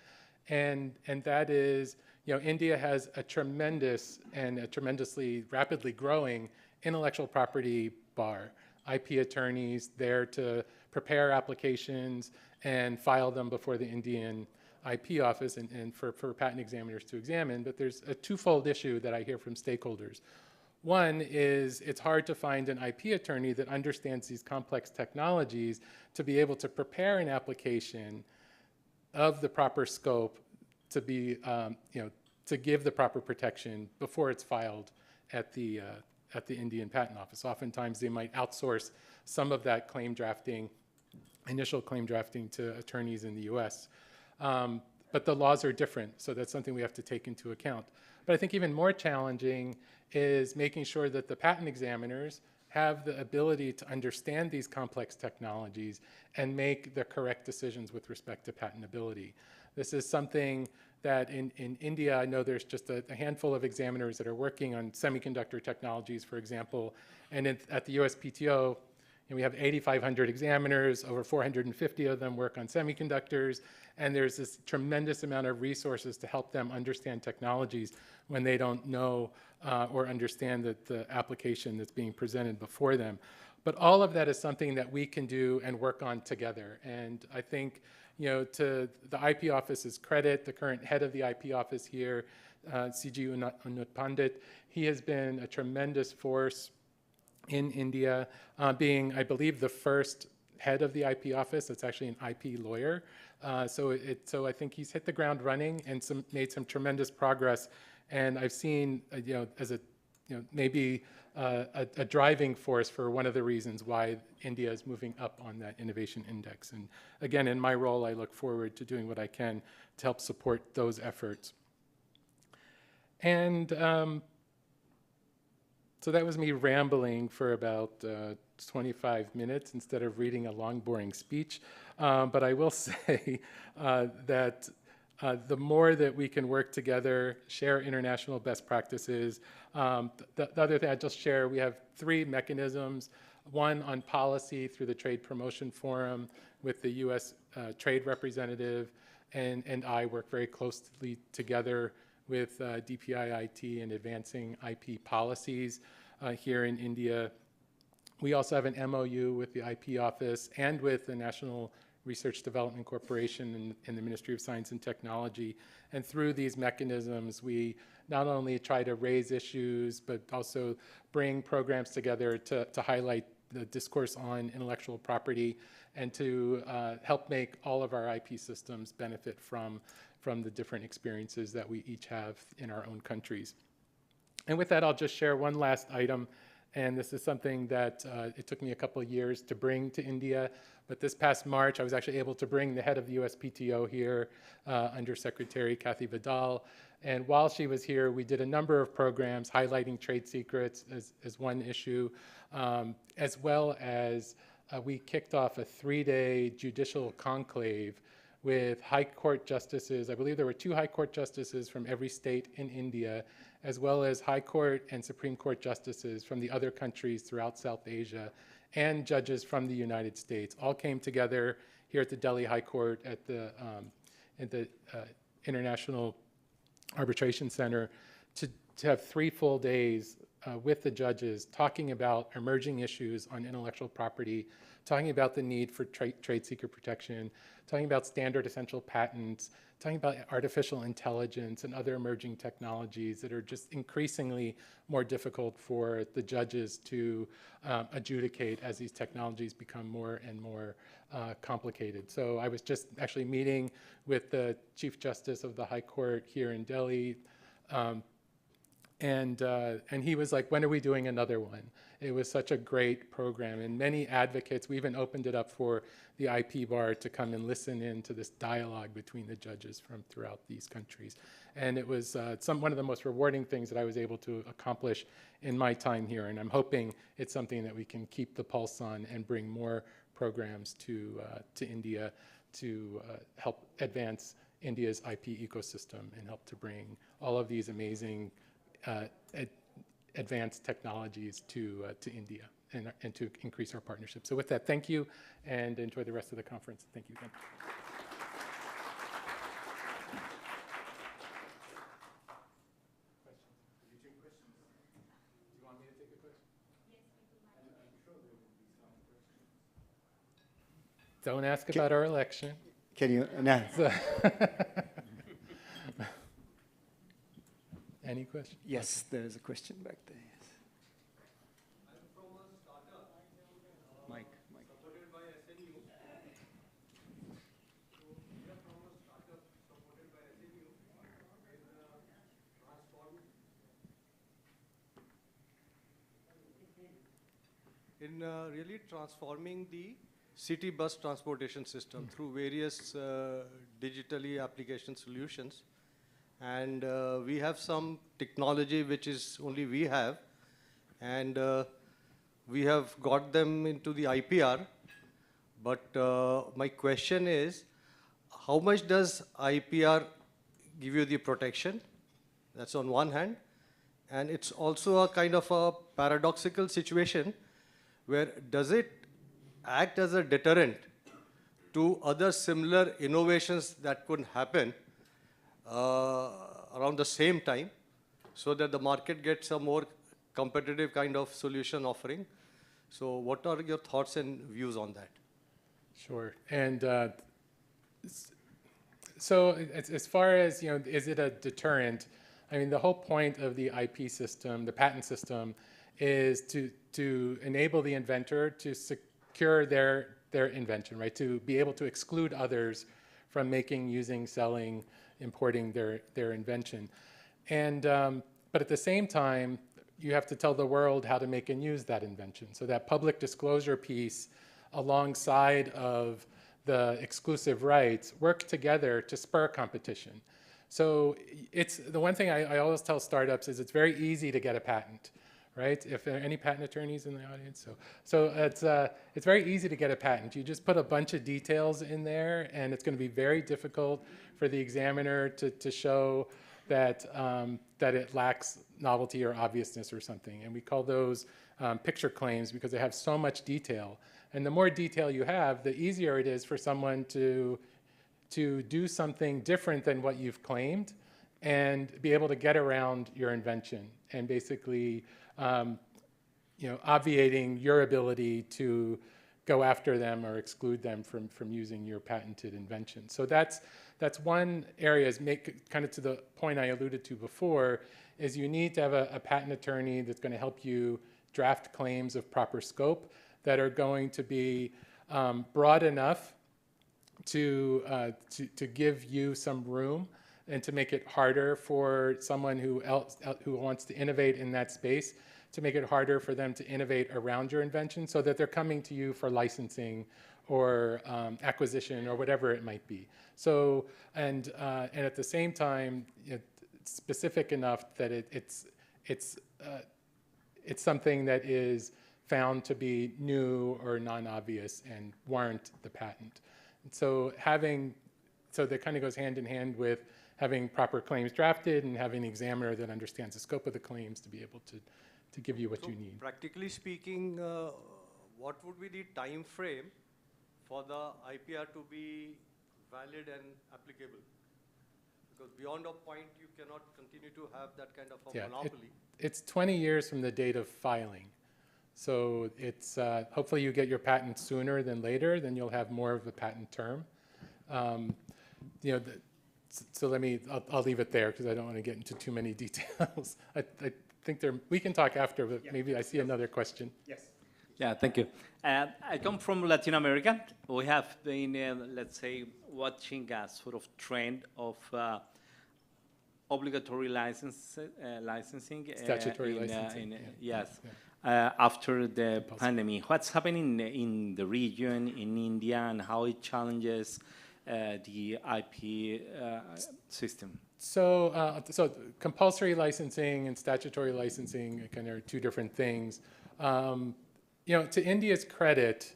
and that is, India has a tremendous and a tremendously rapidly growing intellectual property bar. IP attorneys there to prepare applications and file them before the Indian IP office and for patent examiners to examine. But there's a twofold issue that I hear from stakeholders. One is it's hard to find an IP attorney that understands these complex technologies to be able to prepare an application of the proper scope to be, to give the proper protection before it's filed at the Indian Patent Office. Oftentimes they might outsource some of that claim drafting, initial claim drafting, to attorneys in the US. But the laws are different, so that's something we have to take into account. But I think even more challenging is making sure that the patent examiners have the ability to understand these complex technologies and make the correct decisions with respect to patentability. This is something that in India, I know there's just a handful of examiners that are working on semiconductor technologies, for example, and at the USPTO, we have 8,500 examiners, over 450 of them work on semiconductors, and there's this tremendous amount of resources to help them understand technologies when they don't know or understand the application that's being presented before them. But all of that is something that we can do and work on together. And I think, to the IP office's credit, the current head of the IP office here, CG Unut Pandit, he has been a tremendous force in India, being, I believe, the first head of the IP office that's actually an IP lawyer. So I think he's hit the ground running and made some tremendous progress. And I've seen, as a, maybe a driving force for one of the reasons why India is moving up on that innovation index. And again, in my role, I look forward to doing what I can to help support those efforts. And so that was me rambling for about 25 minutes instead of reading a long, boring speech. But I will say that the more that we can work together, share international best practices. The other thing I'd just share, we have 3 mechanisms. One on policy through the Trade Promotion Forum with the US Trade Representative, and I work very closely together with DPIIT in advancing IP policies here in India. We also have an MOU with the IP Office and with the National Research Development Corporation and the Ministry of Science and Technology. And through these mechanisms, we not only try to raise issues, but also bring programs together to highlight the discourse on intellectual property and to help make all of our IP systems benefit from the different experiences that we each have in our own countries. And with that, I'll just share one last item. And this is something that it took me a couple of years to bring to India. But this past March, I was actually able to bring the head of the USPTO here, Under Secretary Kathy Vidal. And while she was here, we did a number of programs highlighting trade secrets as one issue, as well as we kicked off a 3-day judicial conclave with high court justices. I believe there were 2 high court justices from every state in India, as well as high court and Supreme Court justices from the other countries throughout South Asia, and judges from the United States. All came together here at the Delhi High Court at the International Arbitration Center to have 3 full days with the judges talking about emerging issues on intellectual property, talking about the need for trade secret protection, talking about standard essential patents, talking about artificial intelligence and other emerging technologies that are just increasingly more difficult for the judges to adjudicate as these technologies become more and more complicated. So I was just actually meeting with the Chief Justice of the High Court here in Delhi, and he was like, when are we doing another one? It was such a great program, and many advocates, we even opened it up for the IP bar to come and listen in to this dialogue between the judges from throughout these countries. And it was one of the most rewarding things that I was able to accomplish in my time here, and I'm hoping it's something that we can keep the pulse on and bring more programs to India to help advance India's IP ecosystem and help to bring all of these amazing advanced technologies to India and to increase our partnership. So with that, thank you, and enjoy the rest of the conference. Thank you again. Don't ask about our election. Can you? No. Any questions? Yes, there is a question back there. Yes. I'm from a startup. Mike. Supported by SNU. So we are from a startup supported by SNU in really transforming the city bus transportation system through various digitally application solutions. And we have some technology which is only we have, and we have got them into the IPR. But my question is, how much does IPR give you the protection? That's on one hand. And it's also a kind of a paradoxical situation where does it act as a deterrent to other similar innovations that could happen around the same time, so that the market gets a more competitive kind of solution offering? So what are your thoughts and views on that? Sure. And so as far as, is it a deterrent? I mean, the whole point of the IP system, the patent system, is to enable the inventor to secure their invention, right? To be able to exclude others from making, using, selling, importing their invention. And, but at the same time, you have to tell the world how to make and use that invention. So that public disclosure piece alongside of the exclusive rights work together to spur competition. So it's the one thing I always tell startups is it's very easy to get a patent, right? If there are any patent attorneys in the audience, so it's very easy to get a patent. You just put a bunch of details in there, and it's going to be very difficult for the examiner to show that that it lacks novelty or obviousness or something. And we call those picture claims because they have so much detail. And the more detail you have, the easier it is for someone to do something different than what you've claimed and be able to get around your invention and basically obviating your ability to go after them or exclude them from using your patented invention. So that's one area, is kind of to the point I alluded to before, is you need to have a patent attorney that's going to help you draft claims of proper scope that are going to be broad enough to give you some room and to make it harder for someone who wants to innovate in that space, to make it harder for them to innovate around your invention so that they're coming to you for licensing or acquisition or whatever it might be. So, and at the same time, it's specific enough that it's something that is found to be new or non-obvious and warrant the patent. And so so that kind of goes hand in hand with having proper claims drafted and having an examiner that understands the scope of the claims to be able to give you what you need. Practically speaking, what would be the time frame for the IPR to be valid and applicable? Because beyond a point, you cannot continue to have that kind of a monopoly. It's 20 years from the date of filing. So it's hopefully you get your patent sooner than later, then you'll have more of a patent term. So I'll leave it there because I don't want to get into too many details. I think we can talk after, but maybe I see another question. Yes. Yeah, thank you. I come from Latin America. We have been, let's say, watching a sort of trend of obligatory licensing. Statutory licensing. Yes. Yeah. After the pandemic. What's happening in the region, in India, and how it challenges the IP system? So, so compulsory licensing and statutory licensing kind of are two different things. To India's credit,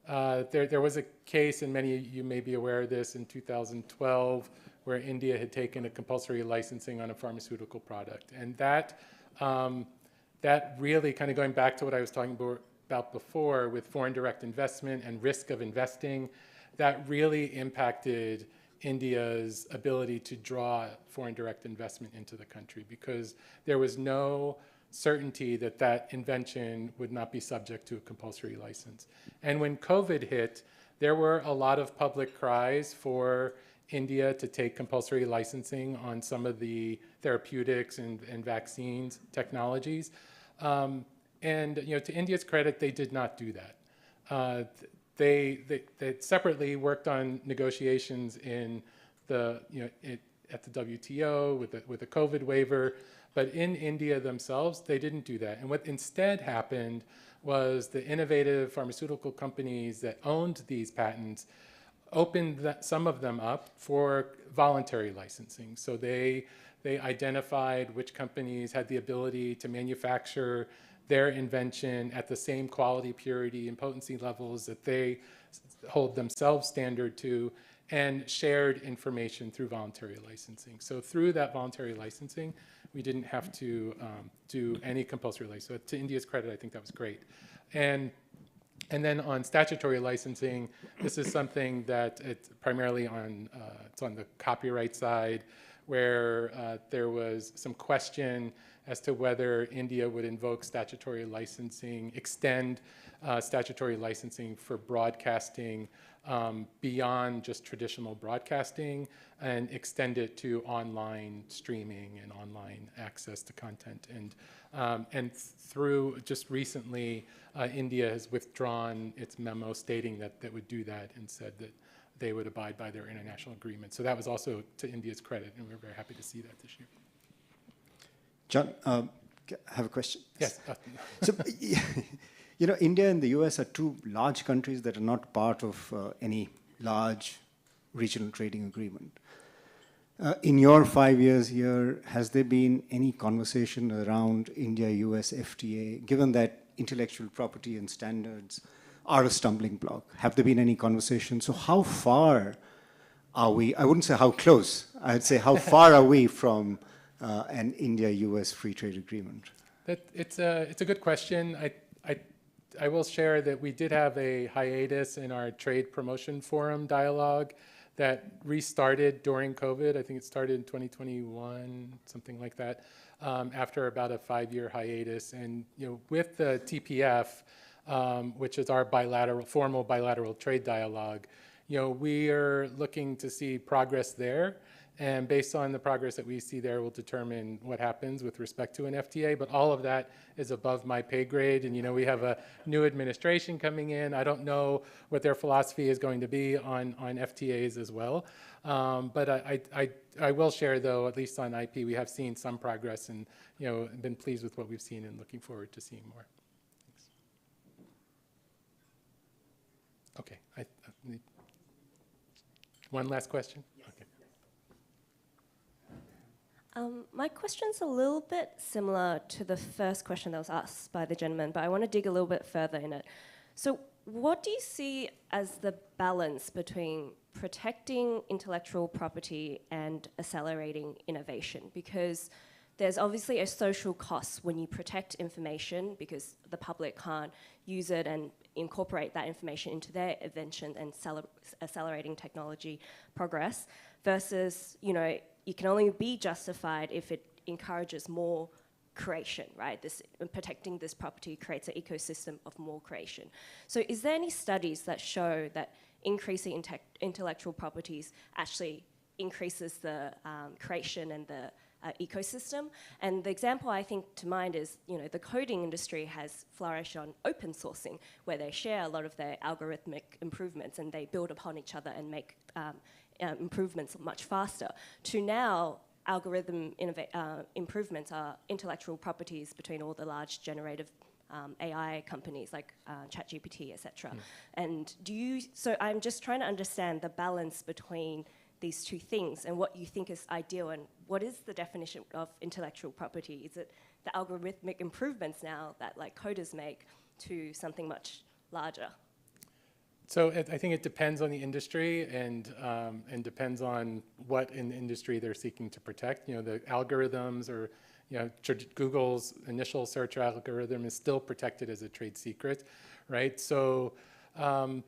there was a case, and many of you may be aware of this, in 2012, where India had taken a compulsory licensing on a pharmaceutical product. And that really, kind of going back to what I was talking about before with foreign direct investment and risk of investing, that really impacted India's ability to draw foreign direct investment into the country because there was no certainty that that invention would not be subject to a compulsory license. And when COVID hit, there were a lot of public cries for India to take compulsory licensing on some of the therapeutics and vaccines technologies. And to India's credit, they did not do that. They separately worked on negotiations in at the WTO with a COVID waiver, but in India themselves, they didn't do that. And what instead happened was the innovative pharmaceutical companies that owned these patents opened some of them up for voluntary licensing. So they identified which companies had the ability to manufacture their invention at the same quality, purity, and potency levels that they hold themselves standard to, and shared information through voluntary licensing. So through that voluntary licensing, we didn't have to do any compulsory licensing. So to India's credit, I think that was great. And then on statutory licensing, this is something that it's primarily it's on the copyright side, where there was some question as to whether India would invoke statutory licensing, extend statutory licensing for broadcasting beyond just traditional broadcasting and extend it to online streaming and online access to content. And through just recently, India has withdrawn its memo stating that they would do that and said that they would abide by their international agreement. So that was also to India's credit, and we're very happy to see that this year. John, I have a question. Yes. So, you know, India and the US are two large countries that are not part of any large regional trading agreement. In your 5 years here, has there been any conversation around India-US FTA, given that intellectual property and standards are a stumbling block? Have there been any conversations? So how far are we? I wouldn't say how close. I'd say how far are we from an India-US free trade agreement? It's a good question. I will share that we did have a hiatus in our trade promotion forum dialogue that restarted during COVID. I think it started in 2021, something like that, after about a 5-year hiatus. And with the TPF, which is our formal bilateral trade dialogue, we are looking to see progress there. And based on the progress that we see there, we'll determine what happens with respect to an FTA. But all of that is above my pay grade. And, we have a new administration coming in. I don't know what their philosophy is going to be on FTAs as well. But I will share, though, at least on IP, we have seen some progress and, been pleased with what we've seen and looking forward to seeing more. Thanks. Okay. One last question? Okay. My question's a little bit similar to the first question that was asked by the gentleman, but I want to dig a little bit further in it. So what do you see as the balance between protecting intellectual property and accelerating innovation? Because there's obviously a social cost when you protect information because the public can't use it and incorporate that information into their invention and accelerating technology progress versus, you can only be justified if it encourages more creation, right? Protecting this property creates an ecosystem of more creation. So is there any studies that show that increasing intellectual properties actually increases the creation and the ecosystem? And the example I think to mind is, the coding industry has flourished on open sourcing, where they share a lot of their algorithmic improvements and they build upon each other and make improvements much faster, to now algorithm improvements are intellectual properties between all the large generative AI companies like ChatGPT, etc. And so I'm just trying to understand the balance between these two things and what you think is ideal and what is the definition of intellectual property? Is it the algorithmic improvements now that coders make to something much larger? So I think it depends on the industry and depends on what in the industry they're seeking to protect. The algorithms or Google's initial search algorithm is still protected as a trade secret, right? So, and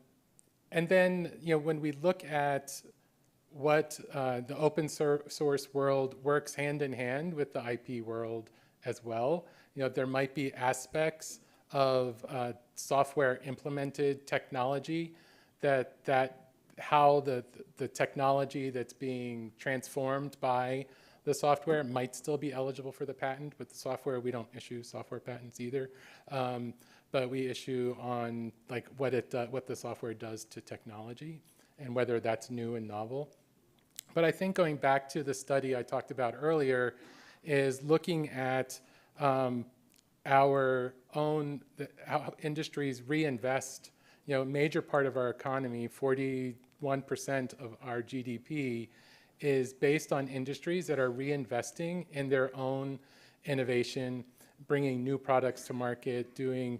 then when we look at what the open source world works hand in hand with the IP world as well, there might be aspects of software implemented technology that how the technology that's being transformed by the software might still be eligible for the patent. With the software, we don't issue software patents either, but we issue on what the software does to technology and whether that's new and novel. But I think going back to the study I talked about earlier is looking at our own, how industries reinvest, a major part of our economy, 41% of our GDP is based on industries that are reinvesting in their own innovation, bringing new products to market, doing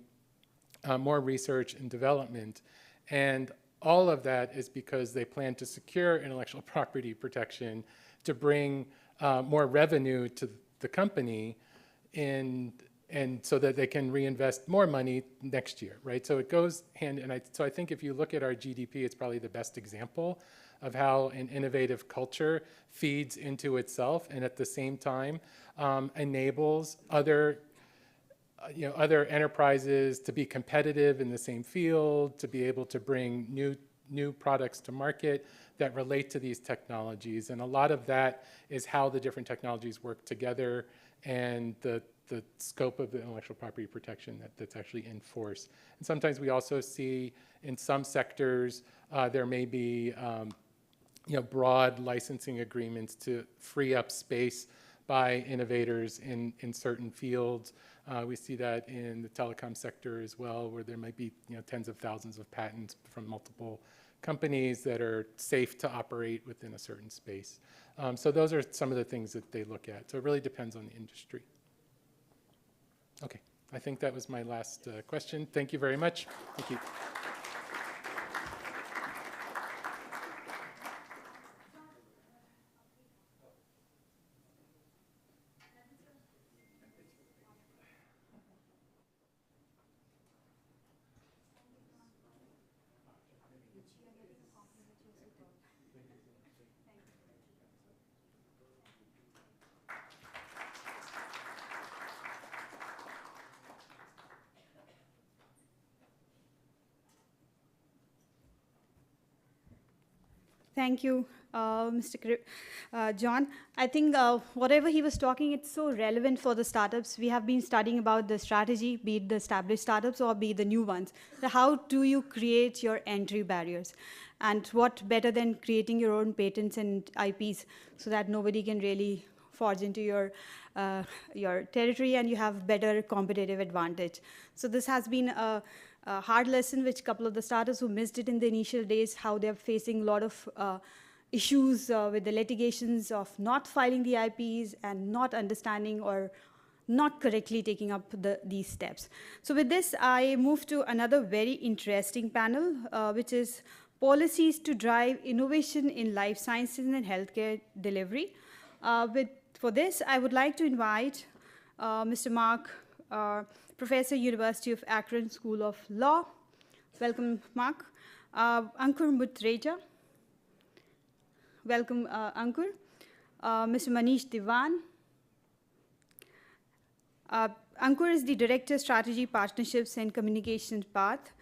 more research and development. And all of that is because they plan to secure intellectual property protection to bring more revenue to the company and so that they can reinvest more money next year, right? So it goes hand, so I think if you look at our GDP, it's probably the best example of how an innovative culture feeds into itself and at the same time enables other enterprises to be competitive in the same field, to be able to bring new new products to market that relate to these technologies. And a lot of that is how the different technologies work together and the scope of the intellectual property protection that's actually in force. And sometimes we also see in some sectors there may be broad licensing agreements to free up space by innovators in certain fields. We see that in the telecom sector as well, where there might be tens of thousands of patents from multiple companies that are safe to operate within a certain space. So those are some of the things that they look at. So it really depends on the industry. Okay, I think that was my last question. Thank you very much. Thank you. Thank you, Mr. John. I think whatever he was talking, it's so relevant for the startups. We have been studying about the strategy, be it the established startups or be it the new ones. So how do you create your entry barriers? And what better than creating your own patents and IPs so that nobody can really forge into your territory and you have better competitive advantage. So this has been a hard lesson, which a couple of the startups who missed it in the initial days, how they're facing a lot of issues with the litigations of not filing the IPs and not understanding or not correctly taking up these steps. So with this, I move to another very interesting panel, which is policies to drive innovation in life sciences and healthcare delivery. For this, I would like to invite Mr. Mark, Professor, University of Akron School of Law. Welcome, Mark. Ankur Mutreja. Welcome, Ankur. Mr. Manish Diwan. Ankur is the Director, Strategy, Partnerships and Communications Path.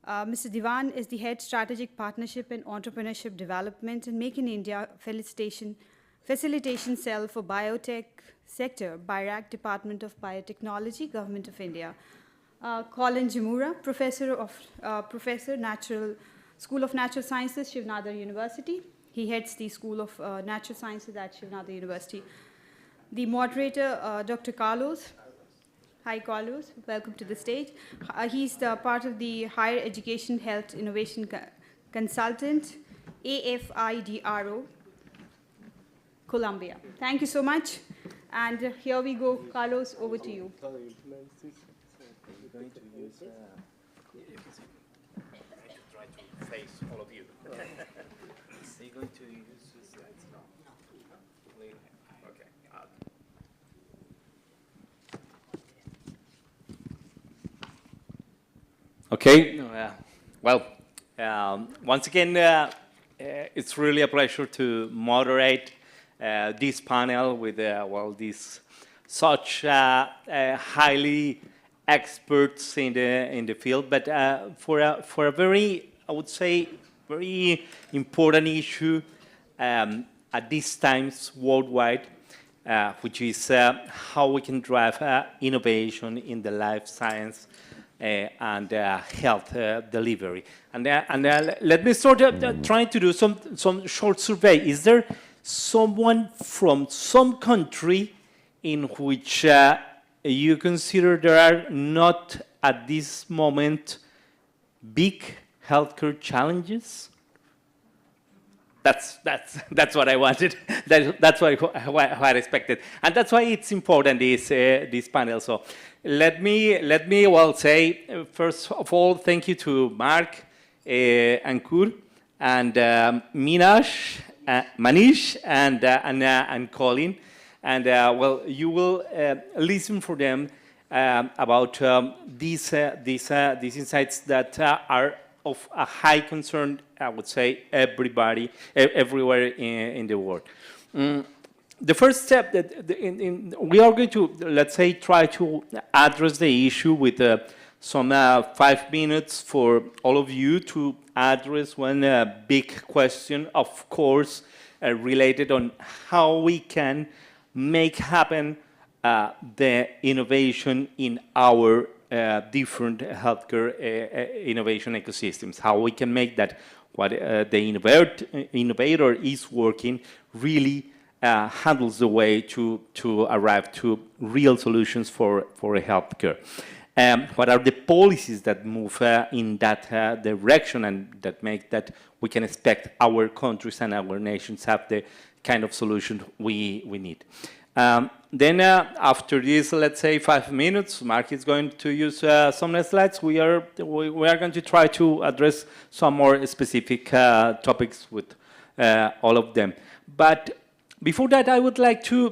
Mr. Diwan is the Head, Strategic Partnership and Entrepreneurship Development and Make in India Facilitation Cell for Biotech Sector, BIRAC, Department of Biotechnology, Government of India. Colin Jimura, Professor, School of Natural Sciences, Shivnadar University. He heads the School of Natural Sciences at Shivnadar University. The moderator, Dr. Carlos. Hi, Carlos. Welcome to the stage. He's the part of the Higher Education Health Innovation Consultant, AFIDRO, Columbia. Thank you so much. And here we go. Carlos, over to you. We're going to use, try to face all of you. Are you going to use the slides? No. Okay. Okay. Well, once again, it's really a pleasure to moderate this panel with these such highly experts in the field, but for a very, I would say, very important issue at these times worldwide, which is how we can drive innovation in the life science and health delivery. And let me start trying to do some short survey. Is there someone from some country in which you consider there are not at this moment big healthcare challenges? That's what I wanted. That's what I expected, and that's why it's important this panel. So let me say first of all thank you to Mark, Ankur, and Manish, and Colin, and you will listen for them about these insights that are of a high concern, I would say, everywhere in the world. The first step that we are going to, let's say, try to address the issue with some 5 minutes for all of you to address one big question, of course, related on how we can make happen the innovation in our different healthcare innovation ecosystems, how we can make that what the innovator is working really handles the way to arrive to real solutions for healthcare. What are the policies that move in that direction and that make that we can expect our countries and our nations have the kind of solution we need? Then after this, let's say 5 minutes, Mark is going to use some slides. We are going to try to address some more specific topics with all of them. But before that, I would like to,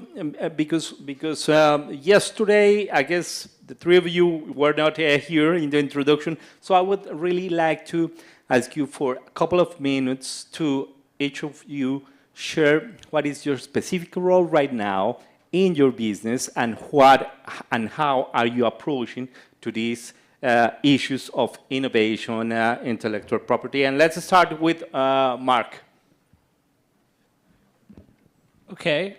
because yesterday, I guess the three of you were not here in the introduction, so I would really like to ask you for a couple of minutes to each of you share what is your specific role right now in your business and how are you approaching to these issues of innovation, intellectual property. And let's start with Mark. Okay.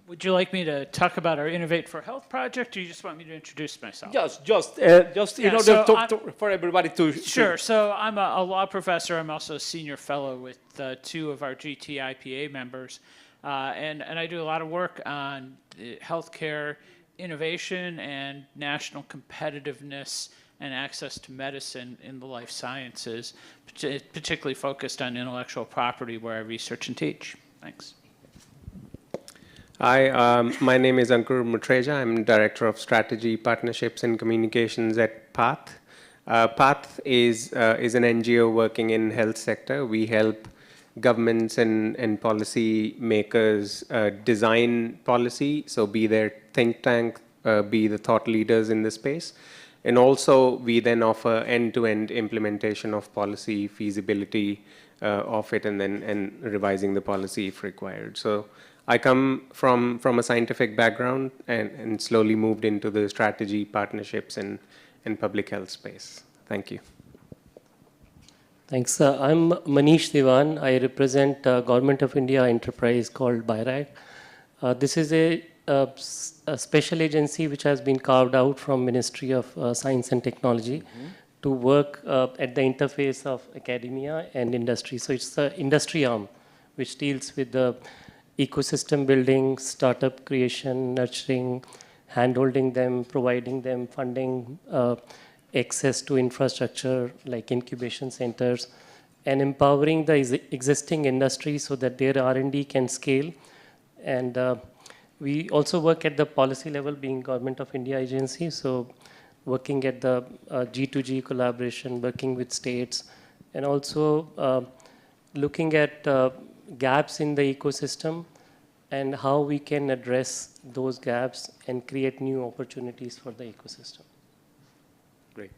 Would you like me to talk about our Innovate for Health project, or you just want me to introduce myself? Just in order for everybody to... Sure. So I'm a law professor. I'm also a senior fellow with two of our GTIPA members. And I do a lot of work on healthcare innovation and national competitiveness and access to medicine in the life sciences, particularly focused on intellectual property where I research and teach. Thanks. Hi, my name is Ankur Mutreja. I'm Director of Strategy, Partnerships and Communications at PATH. PATH is an NGO working in health sector. We help governments and policy makers design policy, so be their think tank, be the thought leaders in the space. And also, we then offer end-to-end implementation of policy, feasibility of it, and then revising the policy if required. So I come from a scientific background and slowly moved into the strategy, partnerships, and public health space. Thank you. Thanks. I'm Manish Diwan. I represent a Government of India enterprise called BIRAG. This is a special agency which has been carved out from Ministry of Science and Technology to work at the interface of academia and industry. So it's the industry arm which deals with the ecosystem building, startup creation, nurturing, handholding them, providing them funding, access to infrastructure like incubation centers, and empowering the existing industry so that their R&D can scale. And we also work at the policy level, being Government of India agency, so working at the G2G collaboration, working with states, and also looking at gaps in the ecosystem and how we can address those gaps and create new opportunities for the ecosystem. Great.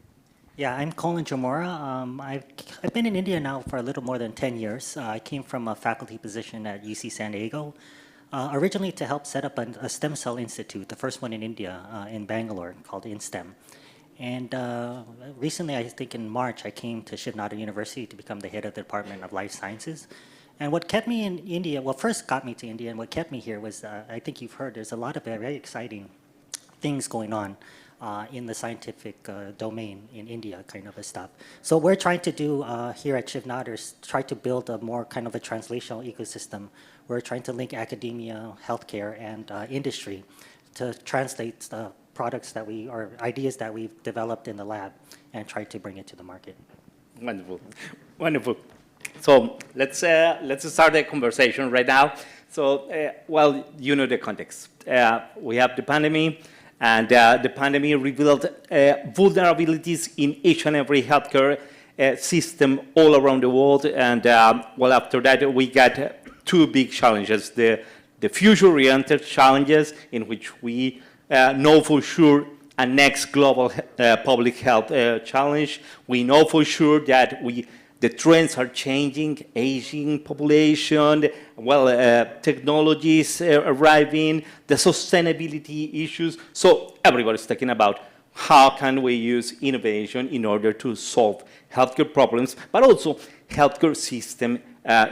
Yeah, I'm Colin Jamora. I've been in India now for a little more than 10 years. I came from a faculty position at UC San Diego, originally to help set up a stem cell institute, the first one in India, in Bangalore, called InStem. And recently, I think in March, I came to Shiv Nada University to become the head of the Department of Life Sciences. And what kept me in India, well, first got me to India, and what kept me here was, I think you've heard, there's a lot of very exciting things going on in the scientific domain in India, kind of a stuff. So what we're trying to do here at Shiv Nada is try to build a more kind of a translational ecosystem. We're trying to link academia, healthcare, and industry to translate the products that or ideas that we've developed in the lab and try to bring it to the market. Wonderful, wonderful. So let's start the conversation right now. So, well, you know the context. We have the pandemic, and the pandemic revealed vulnerabilities in each and every healthcare system all around the world. And well, after that, we got two big challenges: the future-oriented challenges, in which we know for sure a next global public health challenge. We know for sure that the trends are changing, aging population, well, technologies arriving, the sustainability issues. So everybody's talking about how can we use innovation in order to solve healthcare problems, but also healthcare system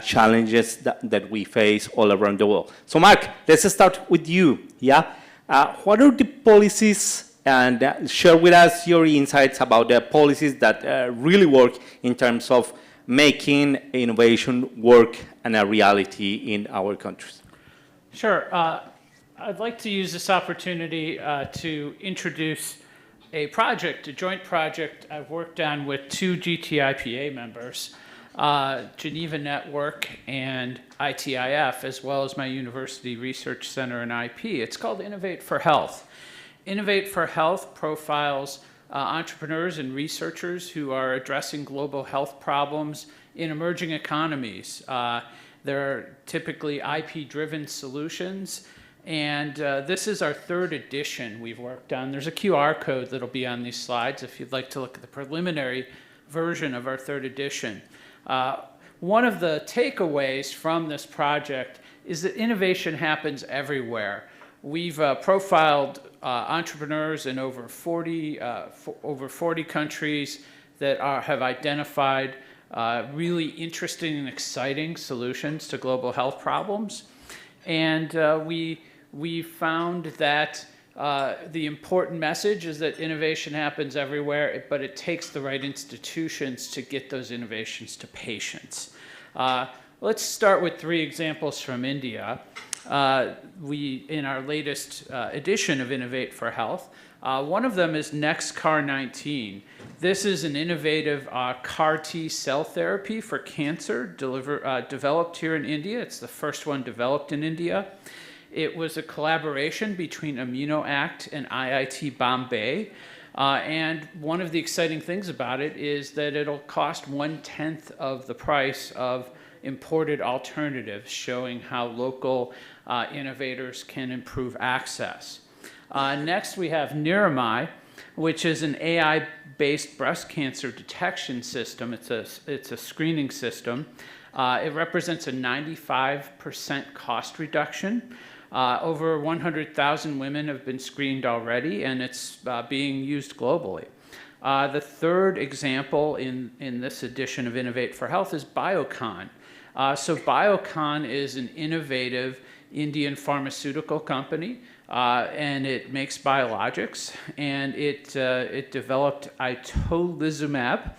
challenges that we face all around the world. So Mark, let's start with you. Yeah, what are the policies, and share with us your insights about the policies that really work in terms of making innovation work and a reality in our countries. Sure. I'd like to use this opportunity to introduce a project, a joint project I've worked on with two GTIPA members, Geneva Network and ITIF, as well as my University Research Center and IP. It's called Innovate for Health. Innovate for Health profiles entrepreneurs and researchers who are addressing global health problems in emerging economies. They're typically IP-driven solutions, and this is our third edition we've worked on. There's a QR code that'll be on these slides if you'd like to look at the preliminary version of our third edition. One of the takeaways from this project is that innovation happens everywhere. We've profiled entrepreneurs in over 40 countries that have identified really interesting and exciting solutions to global health problems. And we found that the important message is that innovation happens everywhere, but it takes the right institutions to get those innovations to patients. Let's start with 3 examples from India. In our latest edition of Innovate for Health, one of them is NextCAR19. This is an innovative CAR T cell therapy for cancer developed here in India. It's the first one developed in India. It was a collaboration between ImmunoAct and IIT Bombay. And one of the exciting things about it is that it'll cost 1/10 of the price of imported alternatives, showing how local innovators can improve access. Next, we have Niramai, which is an AI-based breast cancer detection system. It's a screening system. It represents a 95% cost reduction. Over 100,000 women have been screened already, and it's being used globally. The third example in this edition of Innovate for Health is Biocon. So Biocon is an innovative Indian pharmaceutical company, and it makes biologics, and it developed itolizumab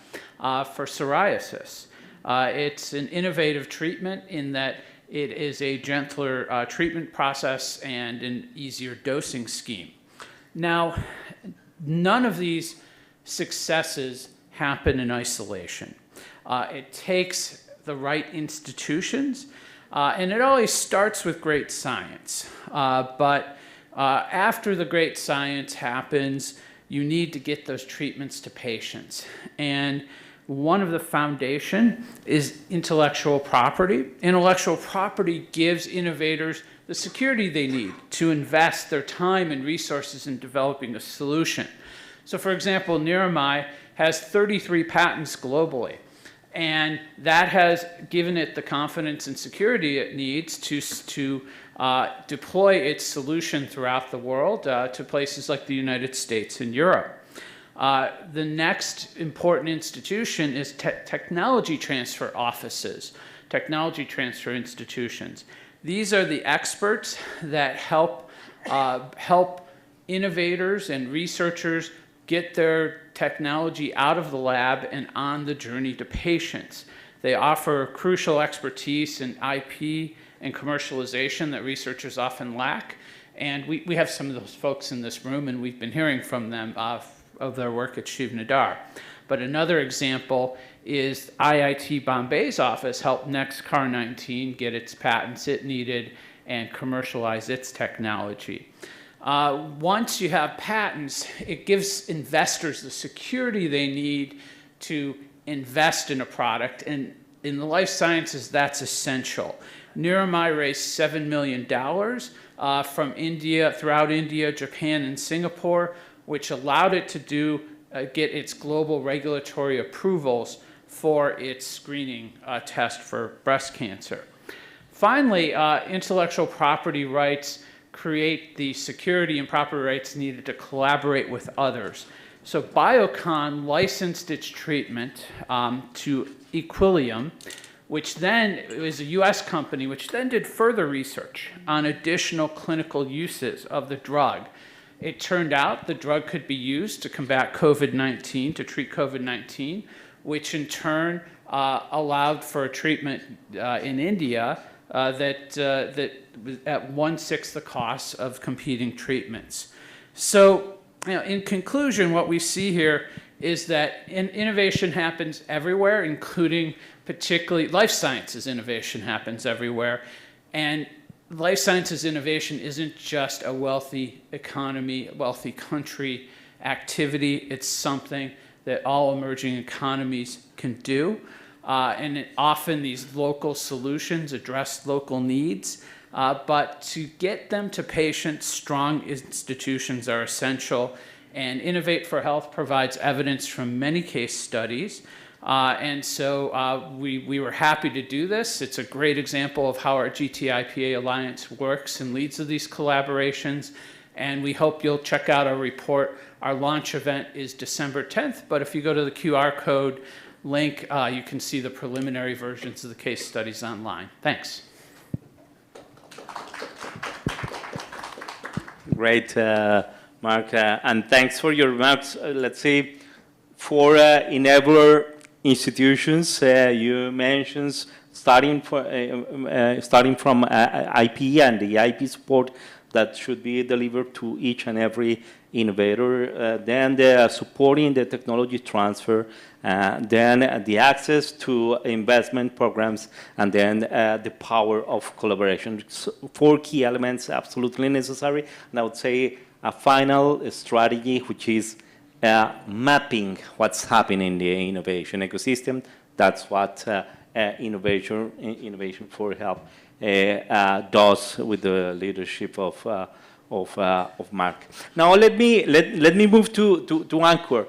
for psoriasis. It's an innovative treatment in that it is a gentler treatment process and an easier dosing scheme. Now, none of these successes happen in isolation. It takes the right institutions, and it always starts with great science. But after the great science happens, you need to get those treatments to patients. And one of the foundation is intellectual property. Intellectual property gives innovators the security they need to invest their time and resources in developing a solution. So for example, Niramai has 33 patents globally, and that has given it the confidence and security it needs to deploy its solution throughout the world to places like the United States and Europe. The next important institution is technology transfer offices, technology transfer institutions. These are the experts that help innovators and researchers get their technology out of the lab and on the journey to patients. They offer crucial expertise in IP and commercialization that researchers often lack. And we have some of those folks in this room, and we've been hearing from them of their work at Shiv Nadar. But another example is IIT Bombay's office helped NextCAR19 get its patents it needed and commercialize its technology. Once you have patents, it gives investors the security they need to invest in a product, and in the life sciences, that's essential. Niramai raised $7 million from India, throughout India, Japan, and Singapore, which allowed it to get its global regulatory approvals for its screening test for breast cancer. Finally, intellectual property rights create the security and proper rights needed to collaborate with others. So Biocon licensed its treatment to Equilium, which then is a US company, which then did further research on additional clinical uses of the drug. It turned out the drug could be used to combat COVID-19, to treat COVID-19, which in turn allowed for a treatment in India that was at 1/6 the cost of competing treatments. So, in conclusion, what we see here is that innovation happens everywhere, including particularly life sciences innovation happens everywhere. And life sciences innovation isn't just a wealthy economy, wealthy country activity. It's something that all emerging economies can do. And often these local solutions address local needs. But to get them to patients, strong institutions are essential. And Innovate for Health provides evidence from many case studies. And so we were happy to do this. It's a great example of how our GTIPA Alliance works and leads to these collaborations. And we hope you'll check out our report. Our launch event is December 10th, but if you go to the QR code link, you can see the preliminary versions of the case studies online. Thanks. Great, Mark, and thanks for your remarks. Let's say for enabler institutions, you mentioned starting from IP and the IP support that should be delivered to each and every innovator, then the supporting the technology transfer, then the access to investment programs, and then the power of collaboration. So 4 key elements absolutely necessary, and I would say a final strategy, which is mapping what's happening in the innovation ecosystem. That's what Innovation for Health does with the leadership of Mark. Now let me move to Ankur.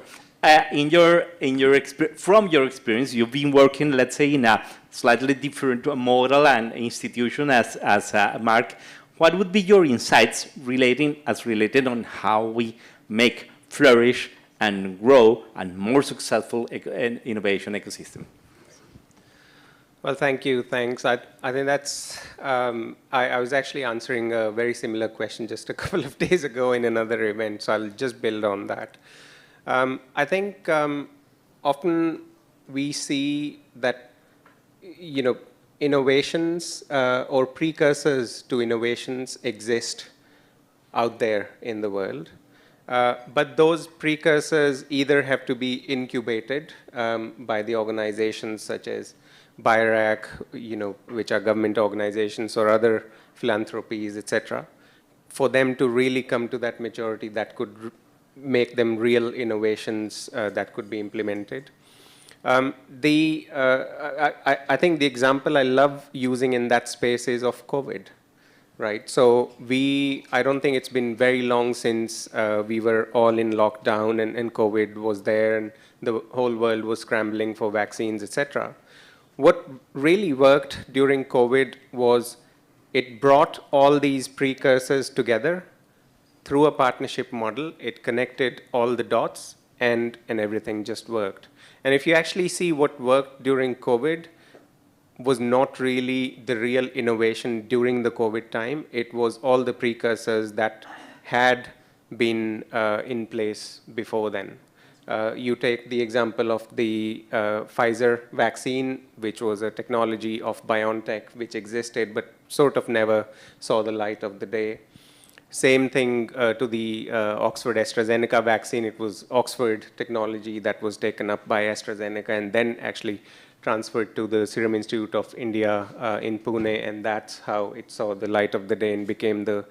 From your experience, you've been working, let's say, in a slightly different model and institution as Mark. What would be your insights related on how we make flourish and grow a more successful innovation ecosystem? Well, thank you. Thanks. I think that's, I was actually answering a very similar question just a couple of days ago in another event, so I'll just build on that. I think often we see that, innovations or precursors to innovations exist out there in the world. But those precursors either have to be incubated by the organizations such as BIRAC, which are government organizations, or other philanthropies, etc., for them to really come to that maturity that could make them real innovations that could be implemented. I think the example I love using in that space is of COVID, right? So I don't think it's been very long since we were all in lockdown and COVID was there and the whole world was scrambling for vaccines, etc. What really worked during COVID was it brought all these precursors together through a partnership model. It connected all the dots and everything just worked. And if you actually see what worked during COVID was not really the real innovation during the COVID time. It was all the precursors that had been in place before then. You take the example of the Pfizer vaccine, which was a technology of BioNTech, which existed but sort of never saw the light of the day. Same thing to the Oxford AstraZeneca vaccine. It was Oxford technology that was taken up by AstraZeneca and then actually transferred to the Serum Institute of India in Pune, and that's how it saw the light of the day and became the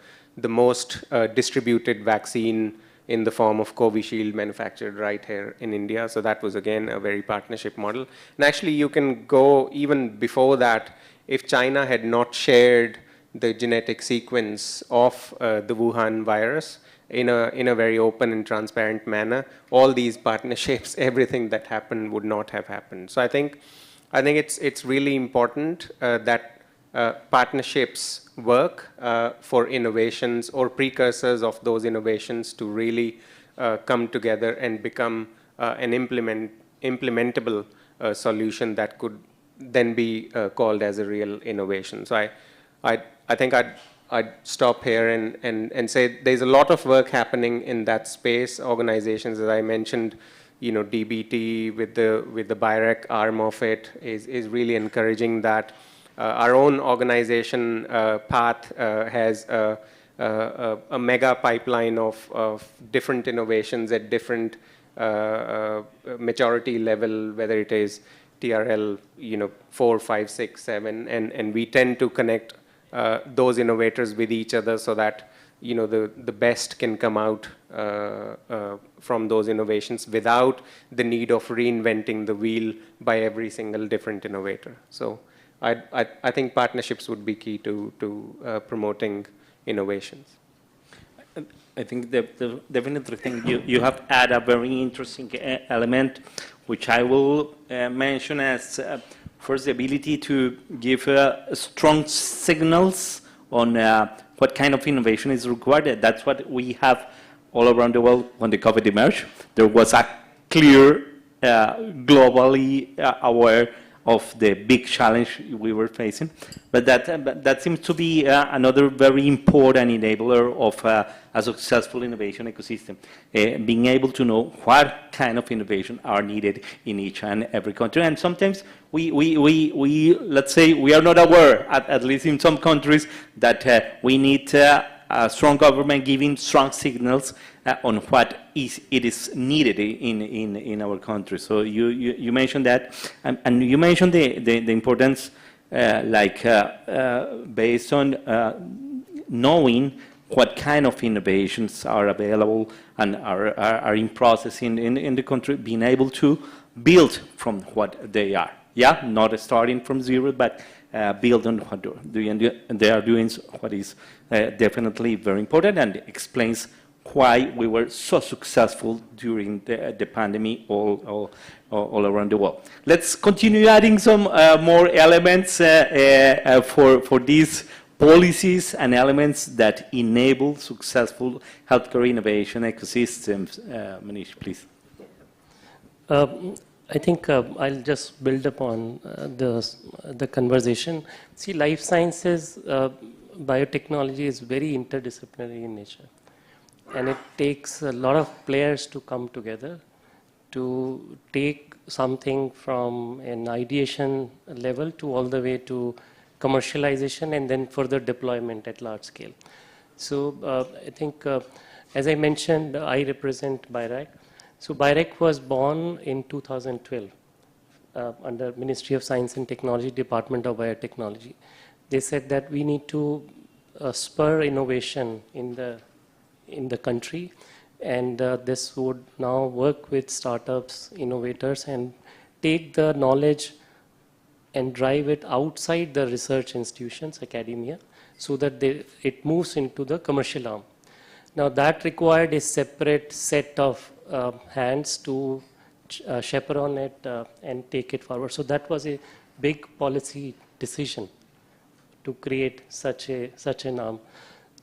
most distributed vaccine in the form of Covishield manufactured right here in India. So that was, again, a very partnership model. And actually, you can go even before that. If China had not shared the genetic sequence of the Wuhan virus in a very open and transparent manner, all these partnerships, everything that happened would not have happened. So I think it's really important that partnerships work for innovations or precursors of those innovations to really come together and become an implementable solution that could then be called as a real innovation. So I think I'd stop here and say there's a lot of work happening in that space. Organizations, as I mentioned, DBT with the BIREC arm of it is really encouraging that. Our own organization, PATH, has a mega pipeline of different innovations at different maturity level, whether it is TRL 4, 5, 6, 7, and we tend to connect those innovators with each other so that the best can come out from those innovations without the need of reinventing the wheel by every single different innovator. So I think partnerships would be key to promoting innovations. I think the definitely think you have added a very interesting element, which I will mention as first the ability to give strong signals on what kind of innovation is required. That's what we have all around the world when the COVID emerged. There was a clear, globally aware of the big challenge we were facing. But that seems to be another very important enabler of a successful innovation ecosystem. Being able to know what kind of innovation are needed in each and every country. And sometimes we let's say, we are not aware, at least in some countries, that we need a strong government giving strong signals on what it is needed in our country. So you mentioned that, and you mentioned the importance, based on knowing what kind of innovations are available and are in process in the country, being able to build from what they are. Yeah, not starting from zero, but build on what they are doing, what is definitely very important and explains why we were so successful during the pandemic all around the world. Let's continue adding some more elements for these policies and elements that enable successful healthcare innovation ecosystems. Manish, please. I think I'll just build upon the conversation. See, life sciences, biotechnology is very interdisciplinary in nature. And it takes a lot of players to come together to take something from an ideation level to all the way to commercialization and then further deployment at large scale. So I think, as I mentioned, I represent BIREC. So BIREC was born in 2012 under Ministry of Science and Technology, Department of Biotechnology. They said that we need to spur innovation in the country, and this would now work with startups, innovators, and take the knowledge and drive it outside the research institutions, academia, so that it moves into the commercial arm. Now that required a separate set of hands to chaperone it and take it forward. So that was a big policy decision to create such an arm.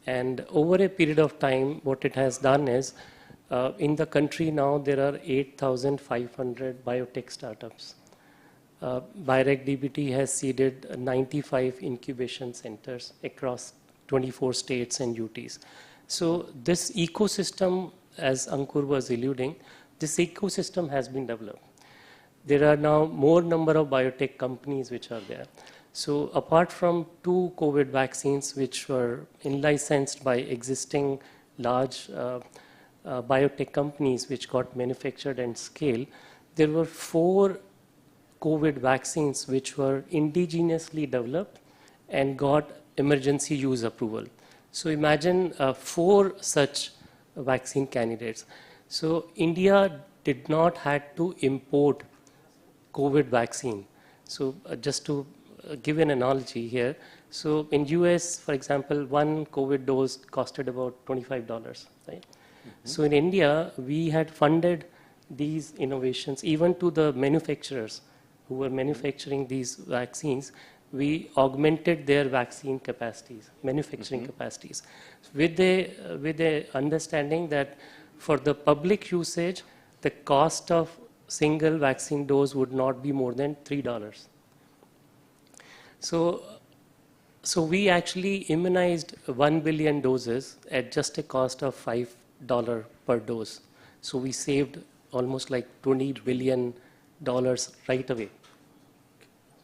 And over a period of time, what it has done is, in the country now, there are 8,500 biotech startups. BIREC DBT has seeded 95 incubation centers across 24 states and UTs. So this ecosystem, as Ankur was alluding, this ecosystem has been developed. There are now more number of biotech companies which are there. So apart from 2 COVID vaccines which were in-licensed by existing large biotech companies which got manufactured and scaled, there were 4 COVID vaccines which were indigenously developed and got emergency use approval. So imagine 4 such vaccine candidates. So India did not have to import COVID vaccine. So just to give an analogy here, so in US, for example, 1 COVID dose costed about $25, right? Mm-hmm. So in India, we had funded these innovations, even to the manufacturers who were manufacturing these vaccines. we augmented their vaccine capacities, manufacturing capacities, with the understanding that for the public usage, the cost of single vaccine dose would not be more than $3. So we actually immunized 1 billion doses at just a cost of $5 per dose. So we saved almost like $20 billion right away,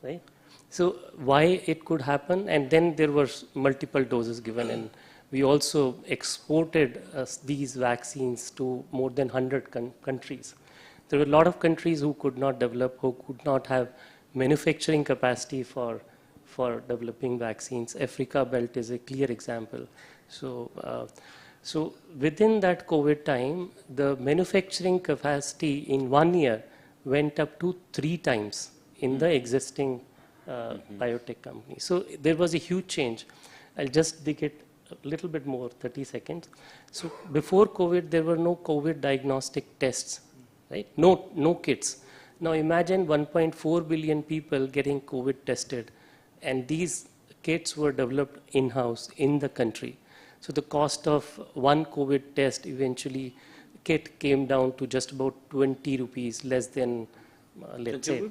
right? So why it could happen? And then there were multiple doses given, and we also exported these vaccines to more than 100 countries. There were a lot of countries who could not develop, who could not have manufacturing capacity for developing vaccines. Africa belt is a clear example. So within that COVID time, the manufacturing capacity in 1 year went up to 3 times in the existing biotech company. So there was a huge change. I'll just dig it a little bit more, 30 seconds. So before COVID, there were no COVID diagnostic tests, right? No kits. Now imagine 1.4 billion people getting COVID tested, and these kits were developed in-house in the country. So the cost of one COVID test eventually kit came down to just about 20 rupees, less than, let's say,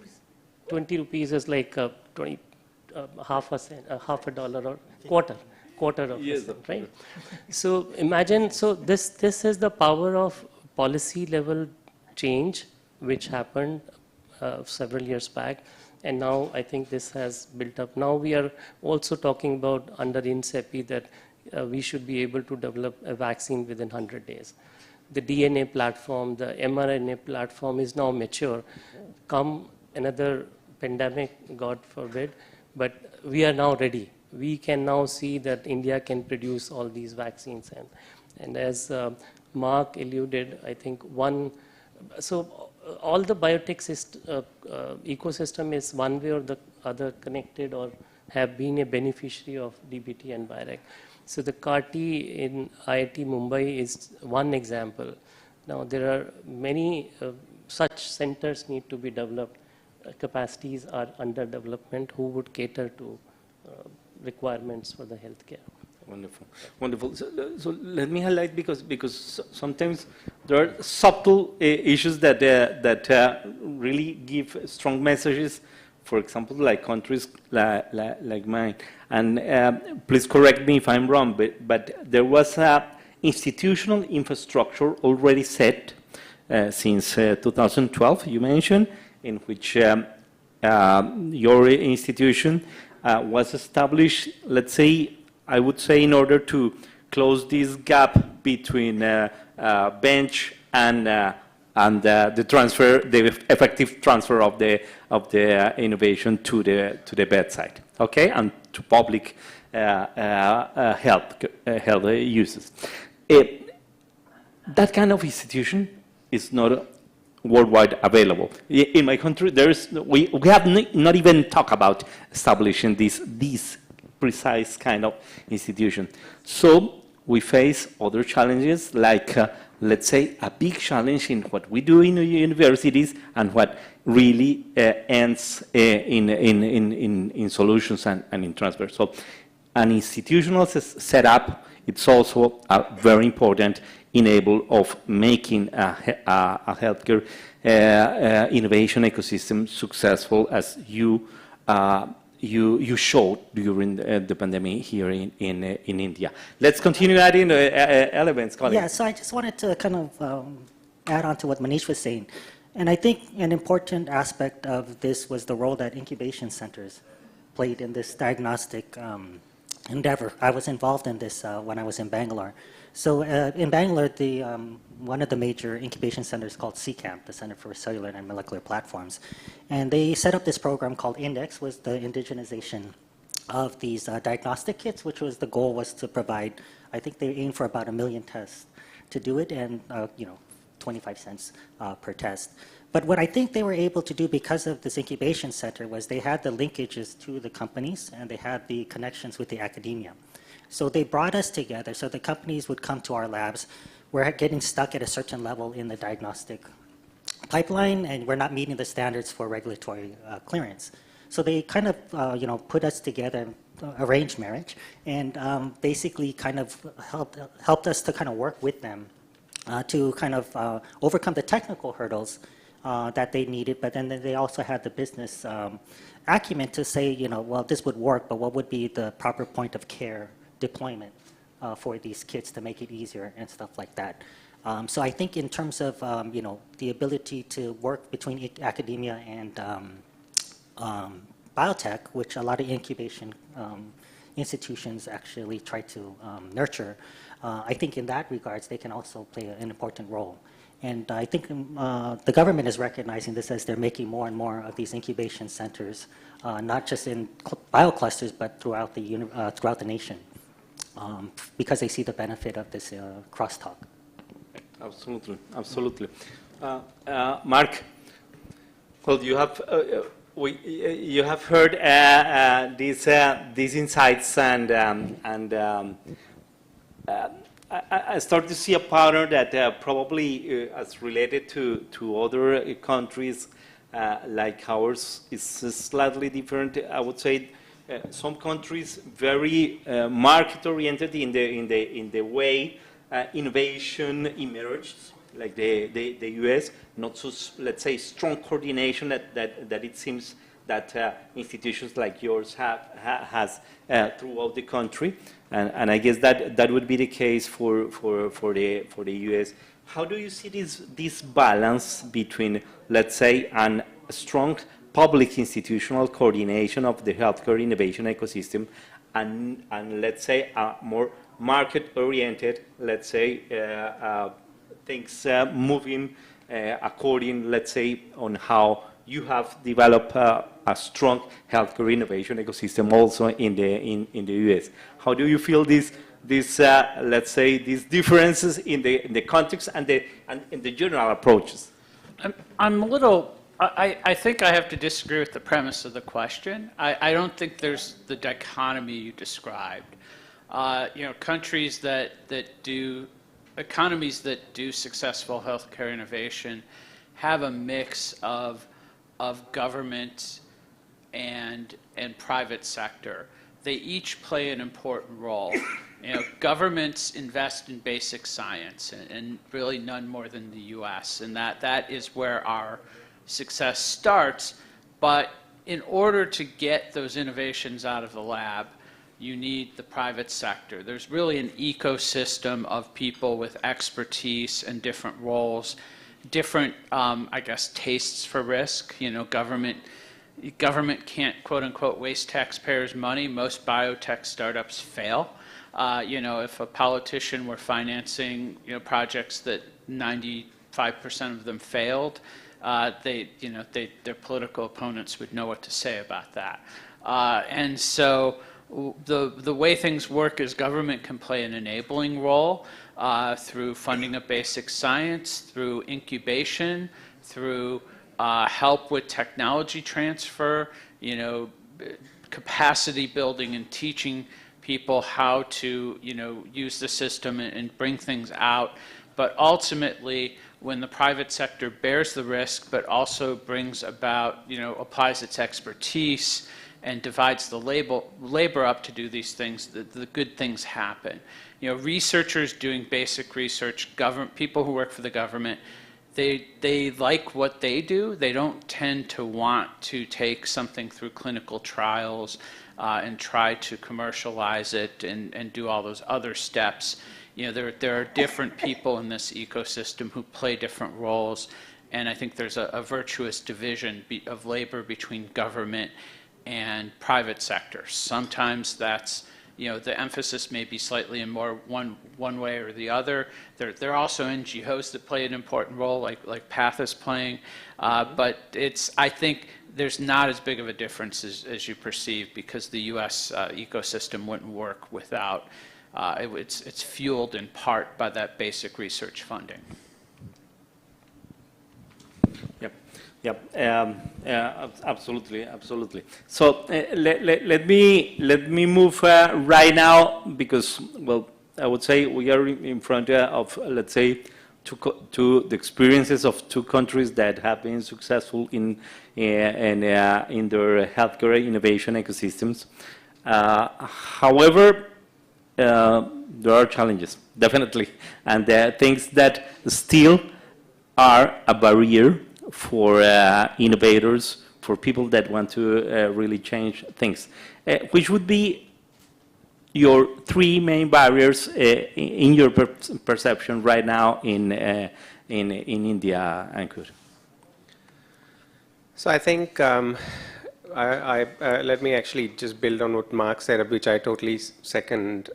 20 rupees is like half a dollar or quarter of a cent, right? So imagine, so this is the power of policy level change which happened several years back, and now I think this has built up. Now we are also talking about under INSEPI that we should be able to develop a vaccine within 100 days. The DNA platform, the mRNA platform is now mature. Come another pandemic, God forbid, but we are now ready. We can now see that India can produce all these vaccines. And as Mark alluded, I think so all the biotech ecosystem is one way or the other connected or have been a beneficiary of DBT and BIRAC. So the CAR-T in IIT Mumbai is one example. Now there are many such centers need to be developed. Capacities are under development who would cater to requirements for the healthcare. Wonderful, wonderful. So let me highlight because sometimes there are subtle issues that really give strong messages. For example, like countries like mine. And please correct me if I'm wrong, but there was a institutional infrastructure already set since 2012. You mentioned in which your institution was established. Let's say. I would say in order to close this gap between bench and the transfer, the effective transfer of the innovation to the bedside, okay, and to public health uses. That kind of institution is not worldwide available. In my country, we have not even talked about establishing this precise kind of institution. So we face other challenges like, let's say, a big challenge in what we do in the universities and what really ends in solutions and in transfer. So an institutional setup, it's also very important enable of making a healthcare innovation ecosystem successful, as you showed during the pandemic here in India. Let's continue adding elements, Colin. Yeah, so I just wanted to kind of add on to what Manish was saying. And I think an important aspect of this was the role that incubation centers played in this diagnostic endeavor. I was involved in this when I was in Bangalore. So in Bangalore, one of the major incubation centers called CCAMP, the Center for Cellular and Molecular Platforms. And they set up this program called INDEX, was the indigenization of these diagnostic kits, which was the goal was to provide, I think they aimed for about 1 million tests to do it, and 25 cents per test. But what I think they were able to do because of this incubation center was they had the linkages to the companies and they had the connections with the academia. So they brought us together so the companies would come to our labs. We're getting stuck at a certain level in the diagnostic pipeline and we're not meeting the standards for regulatory clearance. So they kind of, you know, put us together, arranged marriage, and basically kind of helped us to kind of work with them to kind of overcome the technical hurdles that they needed, but then they also had the business acumen to say, you know, well, this would work, but what would be the proper point of care deployment for these kids to make it easier and stuff like that. So I think in terms of, you know, the ability to work between academia and biotech, which a lot of incubation institutions actually try to nurture, I think in that regards, they can also play an important role. And I think the government is recognizing this as they're making more and more of these incubation centers, not just in bioclusters, but throughout the nation, because they see the benefit of this crosstalk. Absolutely, absolutely. Mark, well, you have heard these insights, and I start to see a pattern that probably is related to other countries like ours is slightly different. I would say some countries very market-oriented in the way innovation emerged, like the U.S. Not so, let's say, strong coordination that it seems that institutions like yours has throughout the country, and I guess that would be the case for the U.S. How do you see this balance between, let's say, a strong public institutional coordination of the healthcare innovation ecosystem, and let's say a more market-oriented, let's say, things moving according, let's say, on how you have developed a strong healthcare innovation ecosystem also in the U.S. How do you feel these let's say, these differences in the context and in the general approaches? I'm a little. I think I have to disagree with the premise of the question. I don't think there's the dichotomy you described. You know, countries that do, economies that do successful healthcare innovation have a mix of government and private sector. They each play an important role. You know, governments invest in basic science, and really none more than the U.S., and that is where our success starts. But in order to get those innovations out of the lab, you need the private sector. There's really an ecosystem of people with expertise and different roles, different, I guess, tastes for risk. You know, government can't, quote unquote, waste taxpayers' money. Most biotech startups fail. You know, if a politician were financing, you know, projects that 95% of them failed, their political opponents would know what to say about that. And so the way things work is government can play an enabling role through funding of basic science, through incubation, through help with technology transfer, you know, capacity building and teaching people how to, you know, use the system and bring things out. But ultimately, when the private sector bears the risk, but also brings about, you know, applies its expertise and divides the labor up to do these things, the good things happen. You know, researchers doing basic research, people who work for the government, they like what they do. They don't tend to want to take something through clinical trials and try to commercialize it and do all those other steps. You know, there are different people in this ecosystem who play different roles, and I think there's a virtuous division of labor between government and private sector. Sometimes that's, you know, the emphasis may be slightly in more one way or the other. There are also NGOs that play an important role, like PATH is playing, but I think there's not as big of a difference as you perceive, because the U.S. ecosystem wouldn't work without. It's fueled in part by that basic research funding. Yep, absolutely. So let me move right now, because, well, I would say we are in front of, let's say, to the experiences of two countries that have been successful in their healthcare innovation ecosystems. However, there are challenges, definitely, and there are things that still are a barrier for innovators, for people that want to really change things. Which would be your three main barriers in your perception right now in India, Ankur? So I think let me actually just build on what Mark said, which I totally second,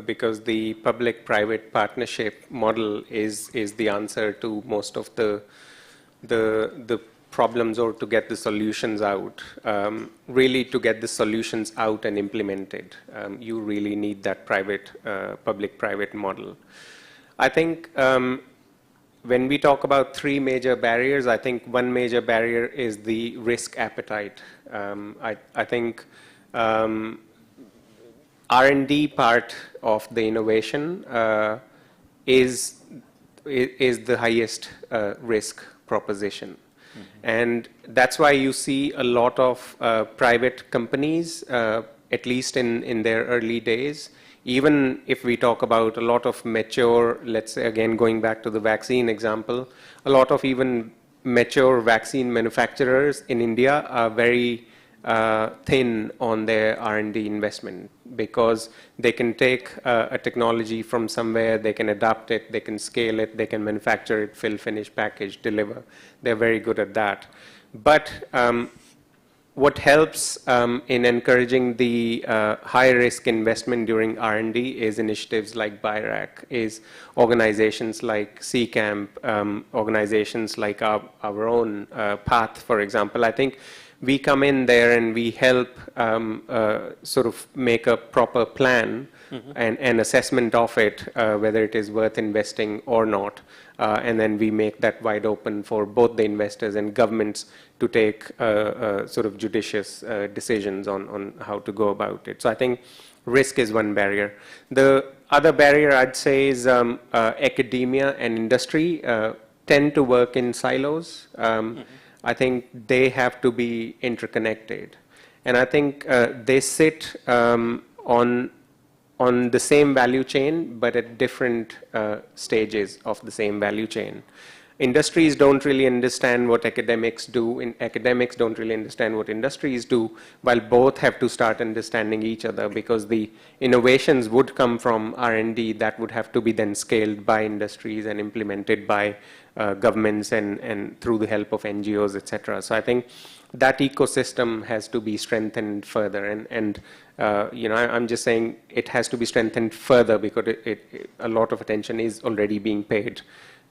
because the public-private partnership model is the answer to most of the problems, or to get the solutions out. Really, to get the solutions out and implemented, you really need that public-private model. I think when we talk about three major barriers, I think one major barrier is the risk appetite. I think R&D part of the innovation is the highest risk proposition. And that's why you see a lot of private companies, at least in their early days. Even if we talk about a lot of mature, let's say again going back to the vaccine example, a lot of even mature vaccine manufacturers in India are very thin on their R&D investment, because they can take a technology from somewhere, they can adapt it, they can scale it, they can manufacture it, fill, finish, package, deliver. They're very good at that. But what helps in encouraging the high-risk investment during R&D is initiatives like BIRAC, is organizations like CCAMP, organizations like our own PATH, for example. I think we come in there and we help sort of make a proper plan and assessment of it, whether it is worth investing or not. And then we make that wide open for both the investors and governments to take sort of judicious decisions on how to go about it. So I think risk is one barrier. The other barrier I'd say is academia and industry tend to work in silos. I think they have to be interconnected. And I think they sit on the same value chain, but at different stages of the same value chain. Industries don't really understand what academics do, and academics don't really understand what industries do, while both have to start understanding each other, because the innovations would come from R&D that would have to be then scaled by industries and implemented by governments and through the help of NGOs, etc. So I think that ecosystem has to be strengthened further, and you know, I'm just saying it has to be strengthened further because a lot of attention is already being paid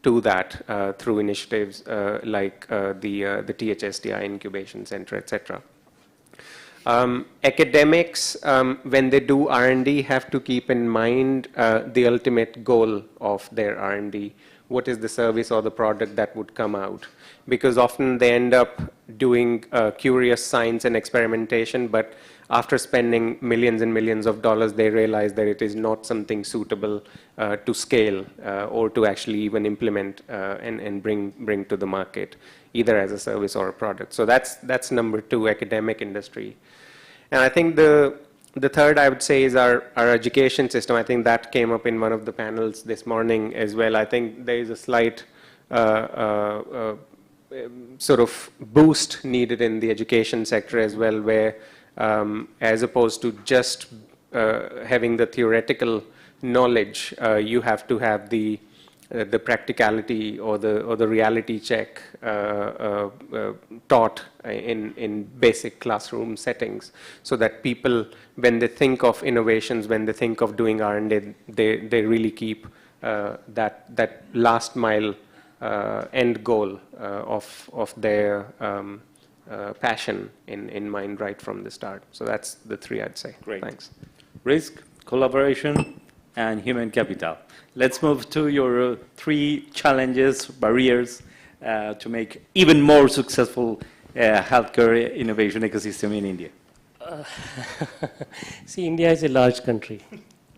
to that through initiatives like the THSDI Incubation Center, etc. Academics, when they do R&D, have to keep in mind the ultimate goal of their R&D. What is the service or the product that would come out? Because often they end up doing curious science and experimentation, but after spending millions and millions of dollars, they realize that it is not something suitable to scale or to actually even implement and bring to the market, either as a service or a product. So that's number two, academic industry. And I think the third, I would say, is our education system. I think that came up in one of the panels this morning as well. I think there is a slight sort of boost needed in the education sector as well, where as opposed to just having the theoretical knowledge, you have to have the practicality or the reality check taught in basic classroom settings, so that people, when they think of innovations, when they think of doing R&D, they really keep that last mile end goal of their passion in mind right from the start. So that's the three I'd say. Great. Thanks. Risk, collaboration, and human capital. Let's move to your three challenges, barriers, to make even more successful healthcare innovation ecosystem in India. See, India is a large country.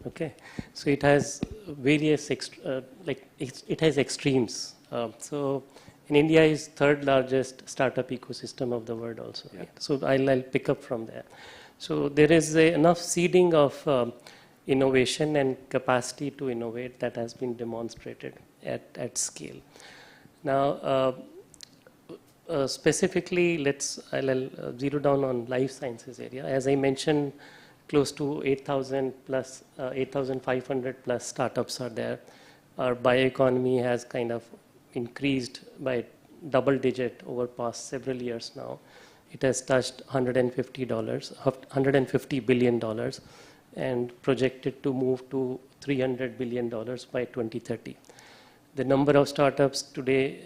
Okay, so it has various it has extremes. So in India is third largest startup ecosystem of the world also. Yeah. So I'll pick up from there. So there is enough seeding of innovation and capacity to innovate that has been demonstrated at scale. Now, specifically, I'll zero down on life sciences area. As I mentioned, close to 8,000 plus, 8,500 plus startups are there. Our bioeconomy has kind of increased by double digit over past several years now. It has touched $150 billion and projected to move to $300 billion by 2030. The number of startups today,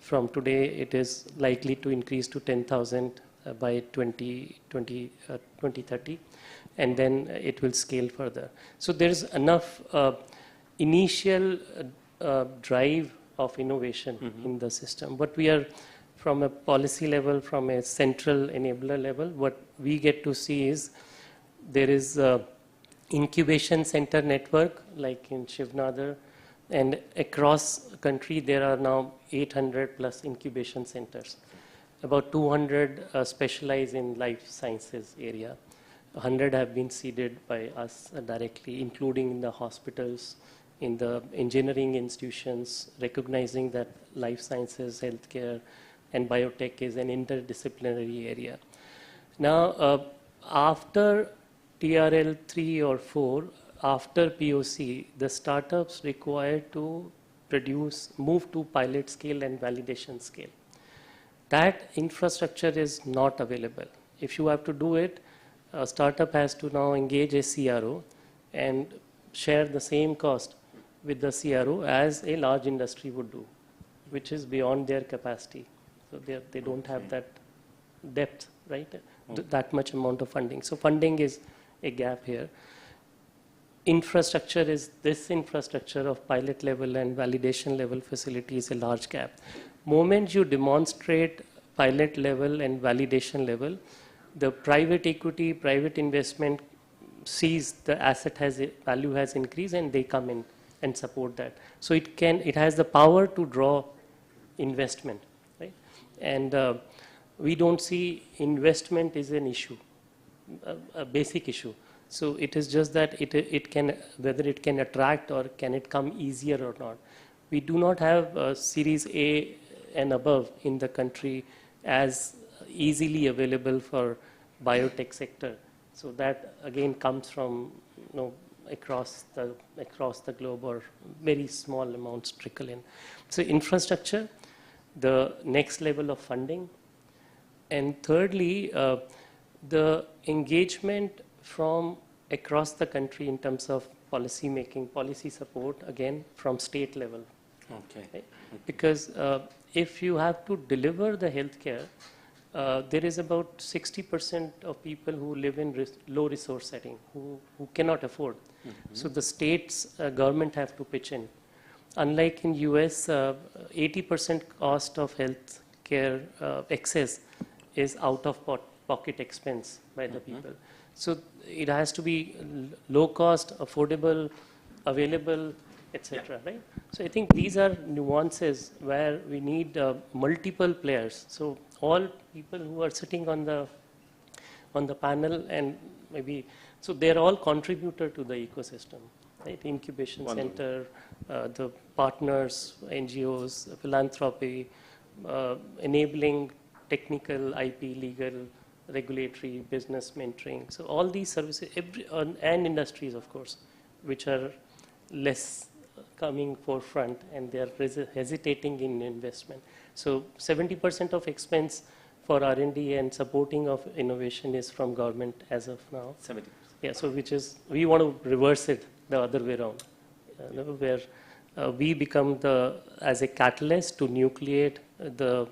from today, it is likely to increase to 10,000 by 2030, and then it will scale further. So there's enough initial drive of innovation in the system. But we are, from a policy level, from a central enabler level, what we get to see is there is a incubation center network like in Shivnadar, and across the country there are now 800 plus incubation centers. About 200 specialize in life sciences area. 100 have been seeded by us directly, including in the hospitals, in the engineering institutions, recognizing that life sciences, healthcare, and biotech is an interdisciplinary area. Now, after TRL 3 or 4, after POC, the startups required to move to pilot scale and validation scale. That infrastructure is not available. If you have to do it, a startup has to now engage a CRO and share the same cost with the CRO as a large industry would do, which is beyond their capacity. So they don't have that depth, right? That much amount of funding. So funding is a gap here. Infrastructure is, this infrastructure of pilot level and validation level facility is a large gap. Moment you demonstrate pilot level and validation level, the private equity, private investment sees the asset value has increased and they come in and support that. So it has the power to draw investment, right? And we don't see investment is an issue, a basic issue. So it is just that it can, whether it can attract or can it come easier or not. We do not have Series A and above in the country as easily available for biotech sector. So that again comes from across the globe, or very small amounts trickle in. So infrastructure, the next level of funding, and thirdly, the engagement from across the country in terms of policy making, policy support, again from state level. Okay. Right? Because if you have to deliver the healthcare, there is about 60% of people who live in low resource setting, who cannot afford. So the states government have to pitch in. Unlike in US, 80% cost of health care excess is out of pocket expense by the people. So it has to be low cost, affordable, available, etc. Right? So I think these are nuances where we need multiple players. So all people who are sitting on the panel, and maybe, so they're all contributor to the ecosystem, right? Incubation center, the partners, NGOs, philanthropy, enabling technical, IP, legal, regulatory, business mentoring. So all these services, and industries, of course, which are less coming forefront and they are hesitating in investment. So 70% of expense for R&D and supporting of innovation is from government as of now. 70%. Yeah, so which is, we want to reverse it the other way around, where we become as a catalyst to nucleate the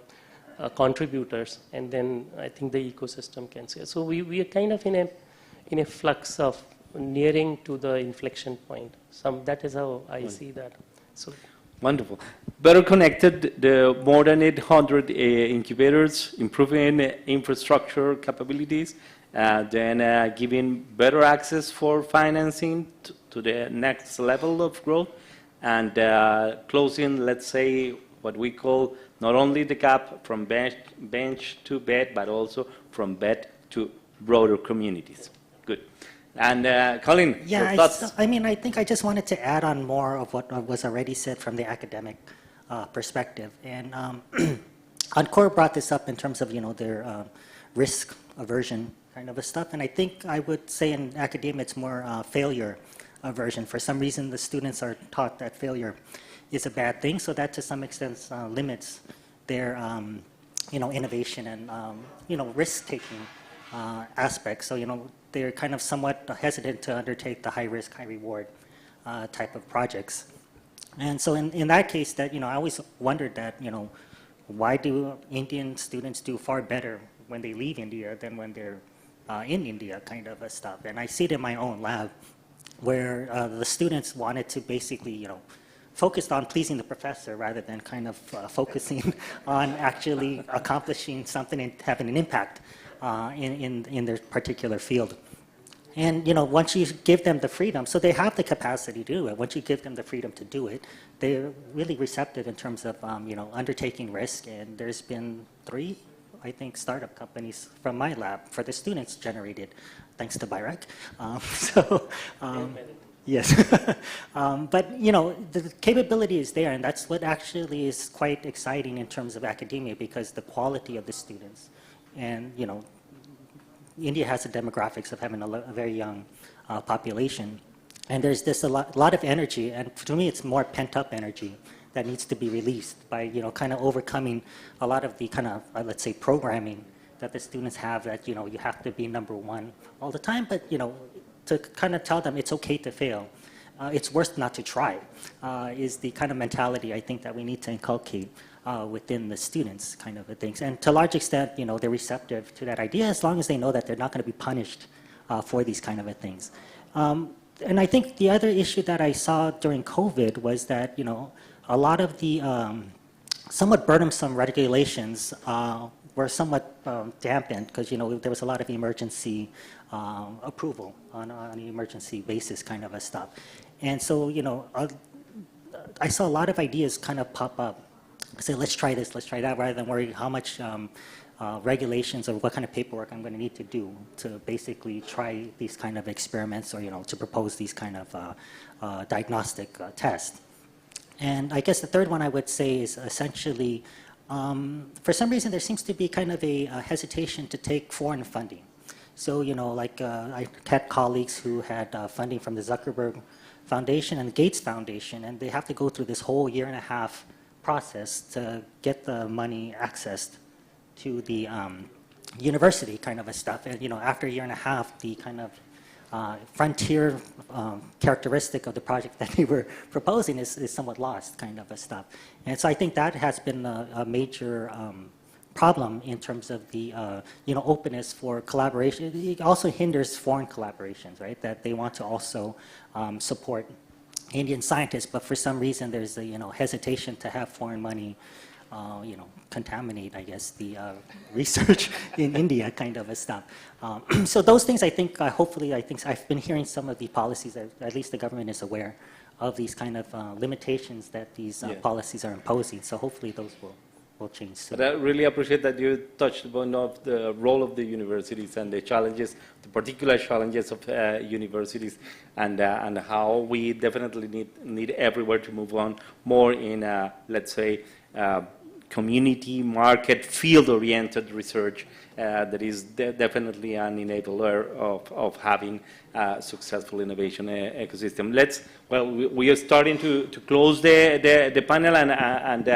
contributors, and then I think the ecosystem can see. So we are kind of in a flux of nearing to the inflection point. That is how I see that. So wonderful. Better connected, the more than 800 incubators, improving infrastructure capabilities, then giving better access for financing to the next level of growth, and closing, let's say, what we call not only the gap from bench to bed, but also from bed to broader communities. Good. And Colin, yeah, your thoughts? I mean, I think I just wanted to add on more of what was already said from the academic perspective. And Encore brought this up in terms of, their risk aversion kind of a stuff. And I think I would say in academia it's more failure aversion. For some reason, the students are taught that failure is a bad thing, so that to some extent limits their, innovation and, risk-taking aspects. So, they're kind of somewhat hesitant to undertake the high-risk, high-reward type of projects. And so in that case, that, I always wondered that, why do Indian students do far better when they leave India than when they're in India, kind of a stuff. And I see it in my own lab, where the students wanted to basically, focused on pleasing the professor rather than kind of focusing on actually accomplishing something and having an impact in their particular field. And once you give them the freedom, so they have the capacity to do it. Once you give them the freedom to do it, they're really receptive in terms of undertaking risk. And there's been 3, I think, startup companies from my lab for the students generated, thanks to BIRAC. Yes, but the capability is there, and that's what actually is quite exciting in terms of academia, because the quality of the students, and India has the demographics of having a very young population, and there's this a lot of energy, and to me it's more pent-up energy that needs to be released by kind of overcoming a lot of the kind of let's say programming that the students have, that you have to be #1 all the time, but to kind of tell them it's okay to fail, it's worse not to try, is the kind of mentality I think that we need to inculcate within the students, kind of things. And to a large extent, they're receptive to that idea as long as they know that they're not going to be punished for these kind of things. And I think the other issue that I saw during COVID was that, a lot of the somewhat burdensome regulations were somewhat dampened, because, there was a lot of emergency approval on an emergency basis, kind of a stuff. And so, I saw a lot of ideas kind of pop up. Say, let's try this, let's try that, rather than worry how much regulations or what kind of paperwork I'm going to need to do to basically try these kind of experiments, or to propose these kind of diagnostic tests. And I guess the third one I would say is essentially, for some reason there seems to be kind of a hesitation to take foreign funding. So like I had colleagues who had funding from the Zuckerberg Foundation and the Gates Foundation, and they have to go through this whole 1.5-year process to get the money accessed to the university, kind of a stuff. And after 1.5 years, the kind of frontier characteristic of the project that they were proposing is somewhat lost, kind of a stuff. And so I think that has been a major problem in terms of the openness for collaboration. It also hinders foreign collaborations, right? That they want to also support Indian scientists, but for some reason there's a hesitation to have foreign money contaminate, I guess, the research in India, kind of a stuff. So those things, I think, hopefully, I've been hearing some of the policies, at least the government is aware of these kind of limitations that these policies are imposing. So hopefully those will change soon. But I really appreciate that you touched upon the role of the universities and the challenges, the particular challenges of universities, and how we definitely need everywhere to move on more in, let's say, community, market, field-oriented research that is definitely an enabler of having a successful innovation ecosystem. We are starting to close the panel, and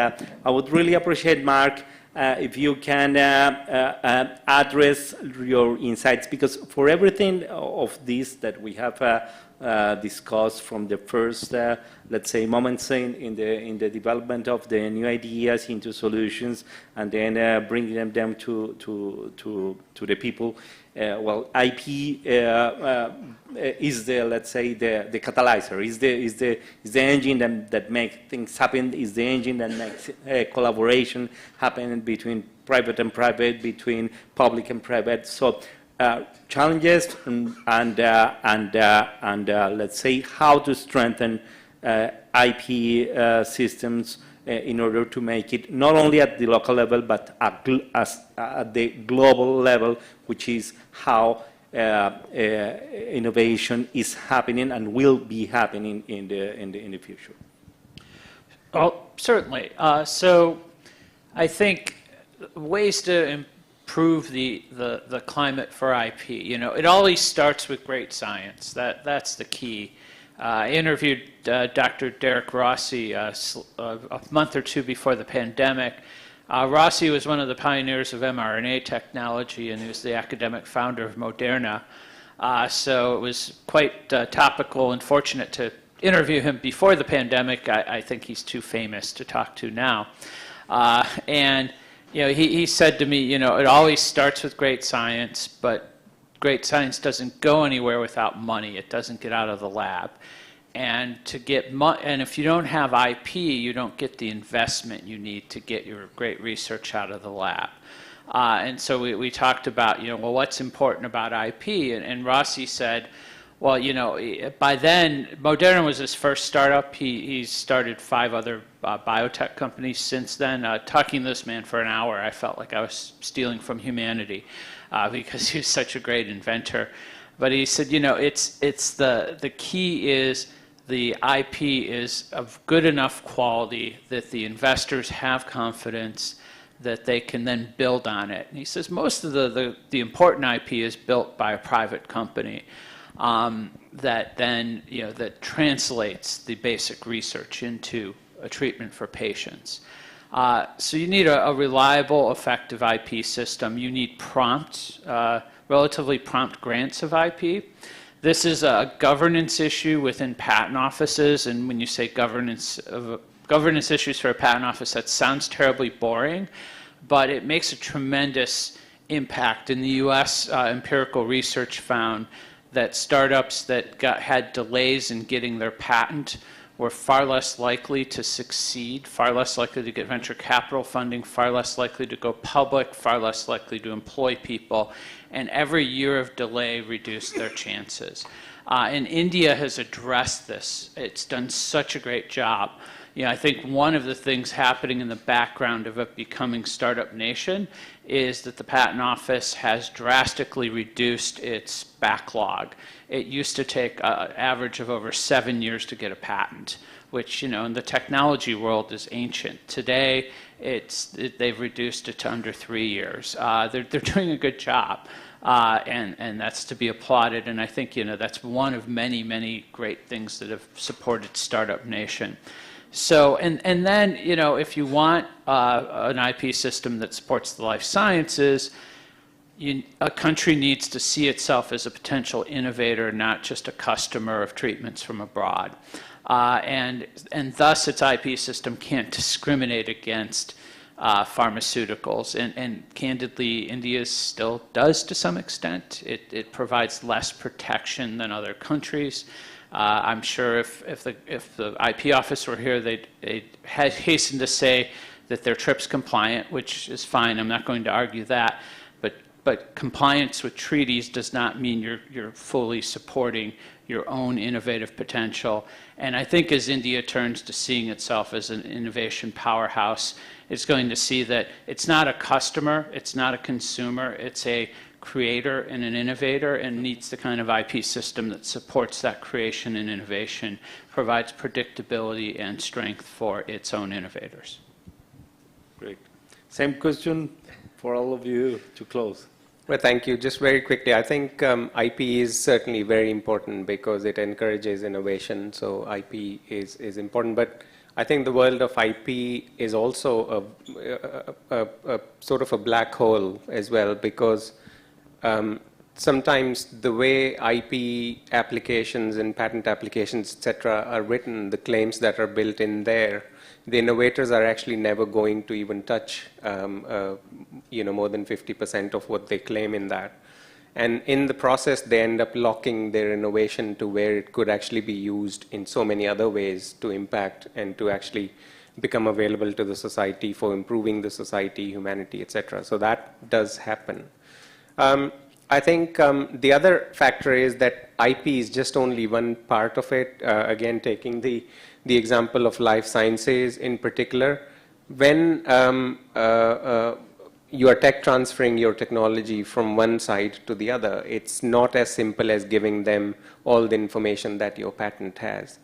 I would really appreciate, Mark, if you can address your insights, because for everything of this that we have discussed from the first, let's say, moments in the development of the new ideas into solutions, and then bringing them to the people. IP is the, let's say, the catalyzer, is the engine that makes things happen, is the engine that makes collaboration happen between private and private, between public and private. So challenges and let's say how to strengthen IP systems in order to make it not only at the local level but at the global level, which is how innovation is happening and will be happening in the future. Well, certainly. So I think ways to improve the climate for IP, it always starts with great science. That's the key. I interviewed Dr. Derek Rossi a month or two before the pandemic. Rossi was one of the pioneers of mRNA technology, and he was the academic founder of Moderna. So it was quite topical and fortunate to interview him before the pandemic. I think he's too famous to talk to now. And he said to me, it always starts with great science, but great science doesn't go anywhere without money. It doesn't get out of the lab. And and if you don't have IP, you don't get the investment you need to get your great research out of the lab. And so we talked about, well, what's important about IP? And Rossi said, well, by then, Moderna was his first startup. He's started 5 other biotech companies since then. Talking to this man for an hour, I felt like I was stealing from humanity because he was such a great inventor. But he said, the key is the IP is of good enough quality that the investors have confidence that they can then build on it. And he says most of the important IP is built by a private company. That then, that translates the basic research into a treatment for patients. So you need a reliable, effective IP system. You need relatively prompt grants of IP. This is a governance issue within patent offices, and when you say governance issues for a patent office, that sounds terribly boring, but it makes a tremendous impact. In the US, empirical research found that startups that had delays in getting their patent were far less likely to succeed, far less likely to get venture capital funding, far less likely to go public, far less likely to employ people, and every year of delay reduced their chances. And India has addressed this. It's done such a great job. I think one of the things happening in the background of it becoming startup nation is that the Patent Office has drastically reduced its backlog. It used to take an average of over 7 years to get a patent, which, in the technology world is ancient. Today, they've reduced it to under 3 years. They're doing a good job, and that's to be applauded. And I think, that's one of many, many great things that have supported Startup Nation. So, and then, if you want an IP system that supports the life sciences, a country needs to see itself as a potential innovator, not just a customer of treatments from abroad. And thus, its IP system can't discriminate against pharmaceuticals. And candidly, India still does to some extent. It provides less protection than other countries. I'm sure if the IP office were here, they'd hasten to say that they're TRIPS compliant, which is fine. I'm not going to argue that. But compliance with treaties does not mean you're fully supporting your own innovative potential. And I think as India turns to seeing itself as an innovation powerhouse, it's going to see that it's not a customer, it's not a consumer, it's a creator and an innovator, and needs the kind of IP system that supports that creation and innovation, provides predictability and strength for its own innovators. Great. Same question for all of you to close. Well, thank you. Just very quickly, I think IP is certainly very important because it encourages innovation. So IP is important, but I think the world of IP is also a sort of a black hole as well, because sometimes the way IP applications and patent applications, etc., are written, the claims that are built in there, the innovators are actually never going to even touch, more than 50% of what they claim in that. And in the process, they end up locking their innovation to where it could actually be used in so many other ways to impact and to actually become available to the society for improving the society, humanity, etc. So that does happen. I think the other factor is that IP is just only one part of it. Again, taking the example of life sciences in particular, when you are tech transferring your technology from one side to the other, it's not as simple as giving them all the information that your patent has.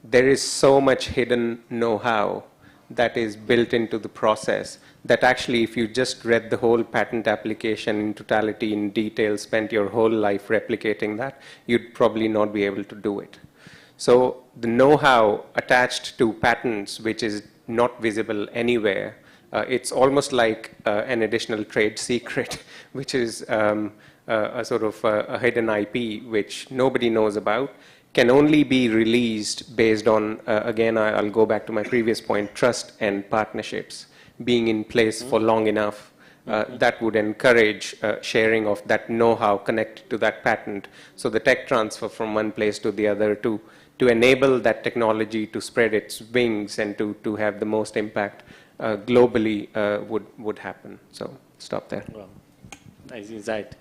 There is so much hidden know-how that is built into the process that actually if you just read the whole patent application in totality, in detail, spent your whole life replicating that, you'd probably not be able to do it. So the know-how attached to patents, which is not visible anywhere, it's almost like an additional trade secret, which is a sort of a hidden IP, which nobody knows about, can only be released based on, again, I'll go back to my previous point, trust and partnerships being in place for long enough. That would encourage sharing of that know-how connected to that patent. So the tech transfer from one place to the other to enable that technology to spread its wings and to have the most impact globally would happen. So stop there. Wow. Nice insight.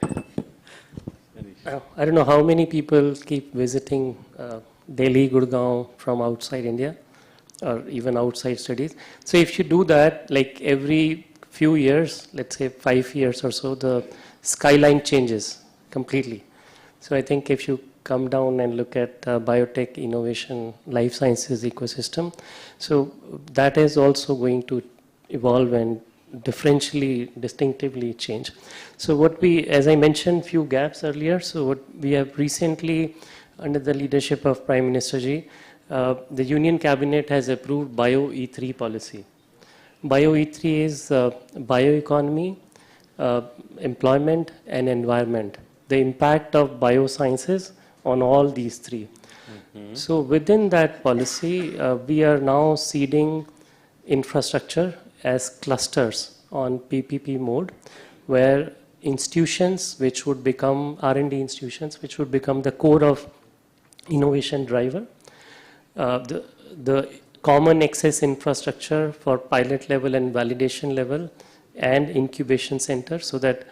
I don't know how many people keep visiting Delhi, Gurgaon from outside India or even outside studies. So if you do that, like every few years, let's say 5 years or so, the skyline changes completely. So I think if you come down and look at biotech innovation, life sciences ecosystem, so that is also going to evolve and distinctively change. So what we, as I mentioned, few gaps earlier, so what we have recently, under the leadership of Prime Minister Ji, the Union Cabinet has approved Bio E3 policy. Bio E3 is bioeconomy, employment and environment. The impact of biosciences on all these three. So within that policy, we are now seeding infrastructure as clusters on PPP mode, where institutions which would become R&D institutions, which would become the core of innovation driver, the common access infrastructure for pilot level and validation level and incubation center, so that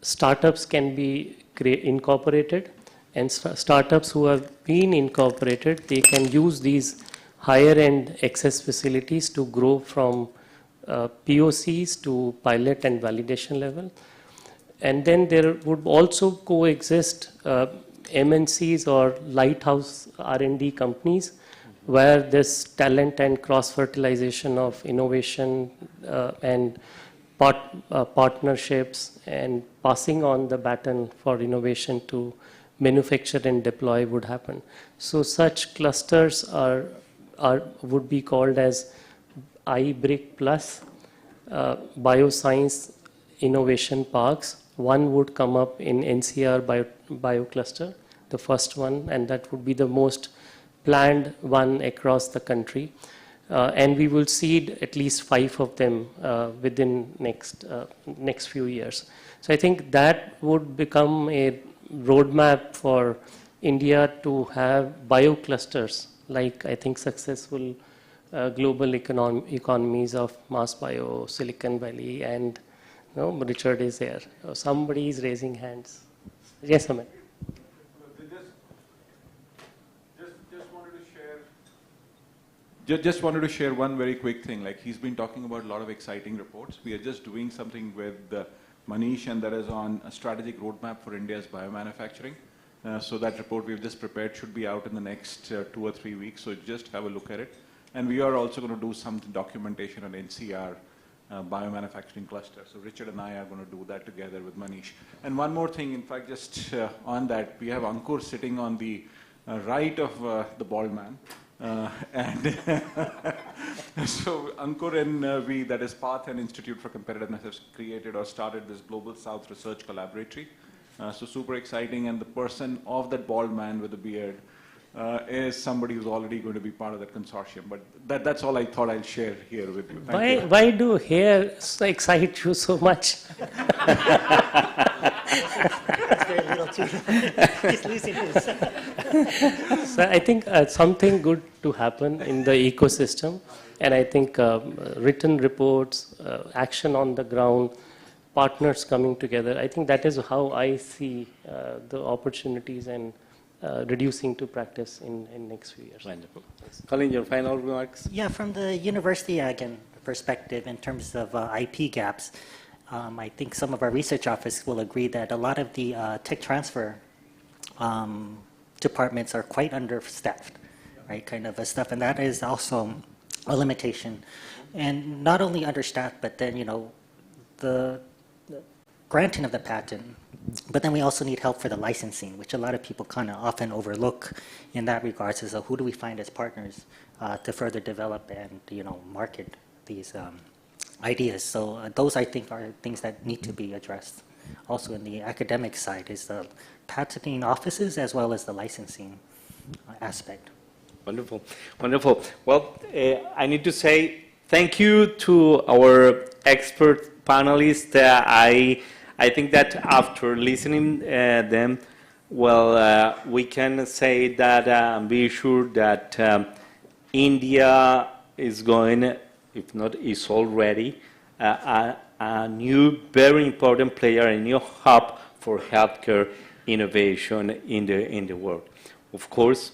startups can be incorporated, and startups who have been incorporated, they can use these higher end access facilities to grow from POCs to pilot and validation level. And then there would also coexist MNCs or lighthouse R&D companies, where this talent and cross-fertilization of innovation and partnerships and passing on the baton for innovation to manufacture and deploy would happen. So such clusters would be called as iBrick Plus Bioscience Innovation Parks. One would come up in NCR bio cluster, the first one, and that would be the most planned one across the country. And we will seed at least 5 of them within next few years. So I think that would become a roadmap for India to have bio clusters, like I think successful global economies of Mass Bio, Silicon Valley, and Richard is there. Somebody is raising hands. Yes, Amit. Just wanted to share one very quick thing. Like, he's been talking about a lot of exciting reports. We are just doing something with Manish, and that is on a strategic roadmap for India's biomanufacturing. So that report we've just prepared should be out in the next 2 or 3 weeks. So just have a look at it. And we are also going to do some documentation on NCR biomanufacturing cluster. So Richard and I are going to do that together with Manish. And one more thing, in fact, just on that, we have Ankur sitting on the right of the bald man. And so Ankur and we, that is PATH and Institute for Competitiveness, has created or started this Global South Research Collaboratory. So super exciting, and the person of that bald man with the beard is somebody who's already going to be part of that consortium. But that's all I thought I'll share here with you. Thank you. Why do hair excite you so much? He's losing his. So I think something good to happen in the ecosystem, and I think written reports, action on the ground, partners coming together. I think that is how I see the opportunities and reducing to practice in next few years. Wonderful. Colin, your final remarks? Yeah, from the university, again, perspective in terms of IP gaps, I think some of our research office will agree that a lot of the tech transfer departments are quite understaffed, right, kind of a stuff, and that is also a limitation. And not only understaffed, but then, the granting of the patent, but then we also need help for the licensing, which a lot of people kind of often overlook in that regards, is who do we find as partners to further develop and, market these ideas. So those, I think, are things that need to be addressed. Also in the academic side is the patenting offices as well as the licensing aspect. Wonderful, wonderful. Well, I need to say thank you to our expert panelists. I think that after listening them, well, we can say that be sure that India is going, if not is already, a new, very important player, a new hub for healthcare innovation in the world. Of course,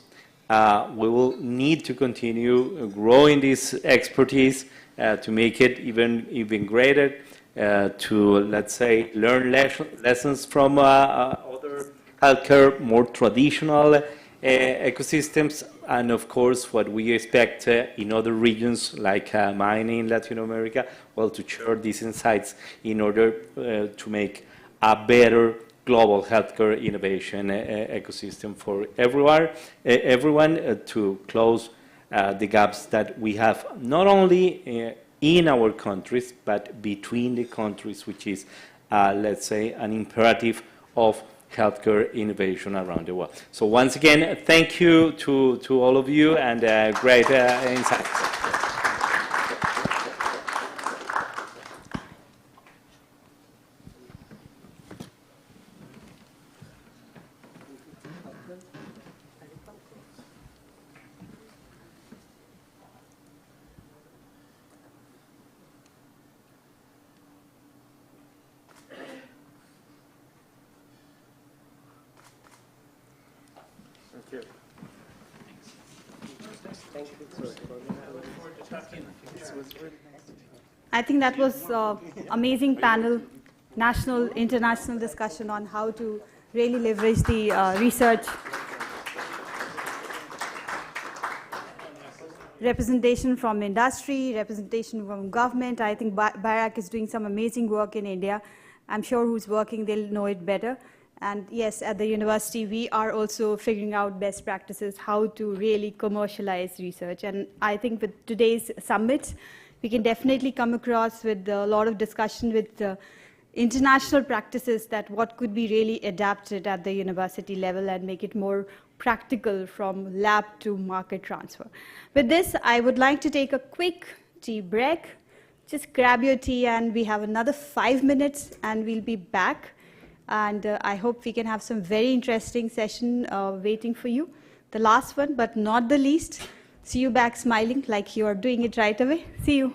we will need to continue growing this expertise to make it even greater, to, let's say, learn lessons from other healthcare, more traditional ecosystems, and of course what we expect in other regions like mine in Latin America, well, to share these insights in order to make a better global healthcare innovation ecosystem for everyone to close the gaps that we have, not only in our countries, but between the countries, which is, let's say, an imperative of healthcare innovation around the world. So once again, thank you to all of you, and great insights. I think that was amazing panel, national, international discussion on how to really leverage the research. Representation from industry, representation from government. I think BIRAC is doing some amazing work in India. I'm sure who's working, they'll know it better. And yes, at the university, we are also figuring out best practices, how to really commercialize research. And I think with today's summit, we can definitely come across with a lot of discussion with international practices, that what could be really adapted at the university level and make it more practical from lab to market transfer. With this, I would like to take a quick tea break. Just grab your tea, and we have another 5 minutes, and we'll be back. And I hope we can have some very interesting session waiting for you. The last one, but not the least, see you back smiling like you are doing it right away. See you.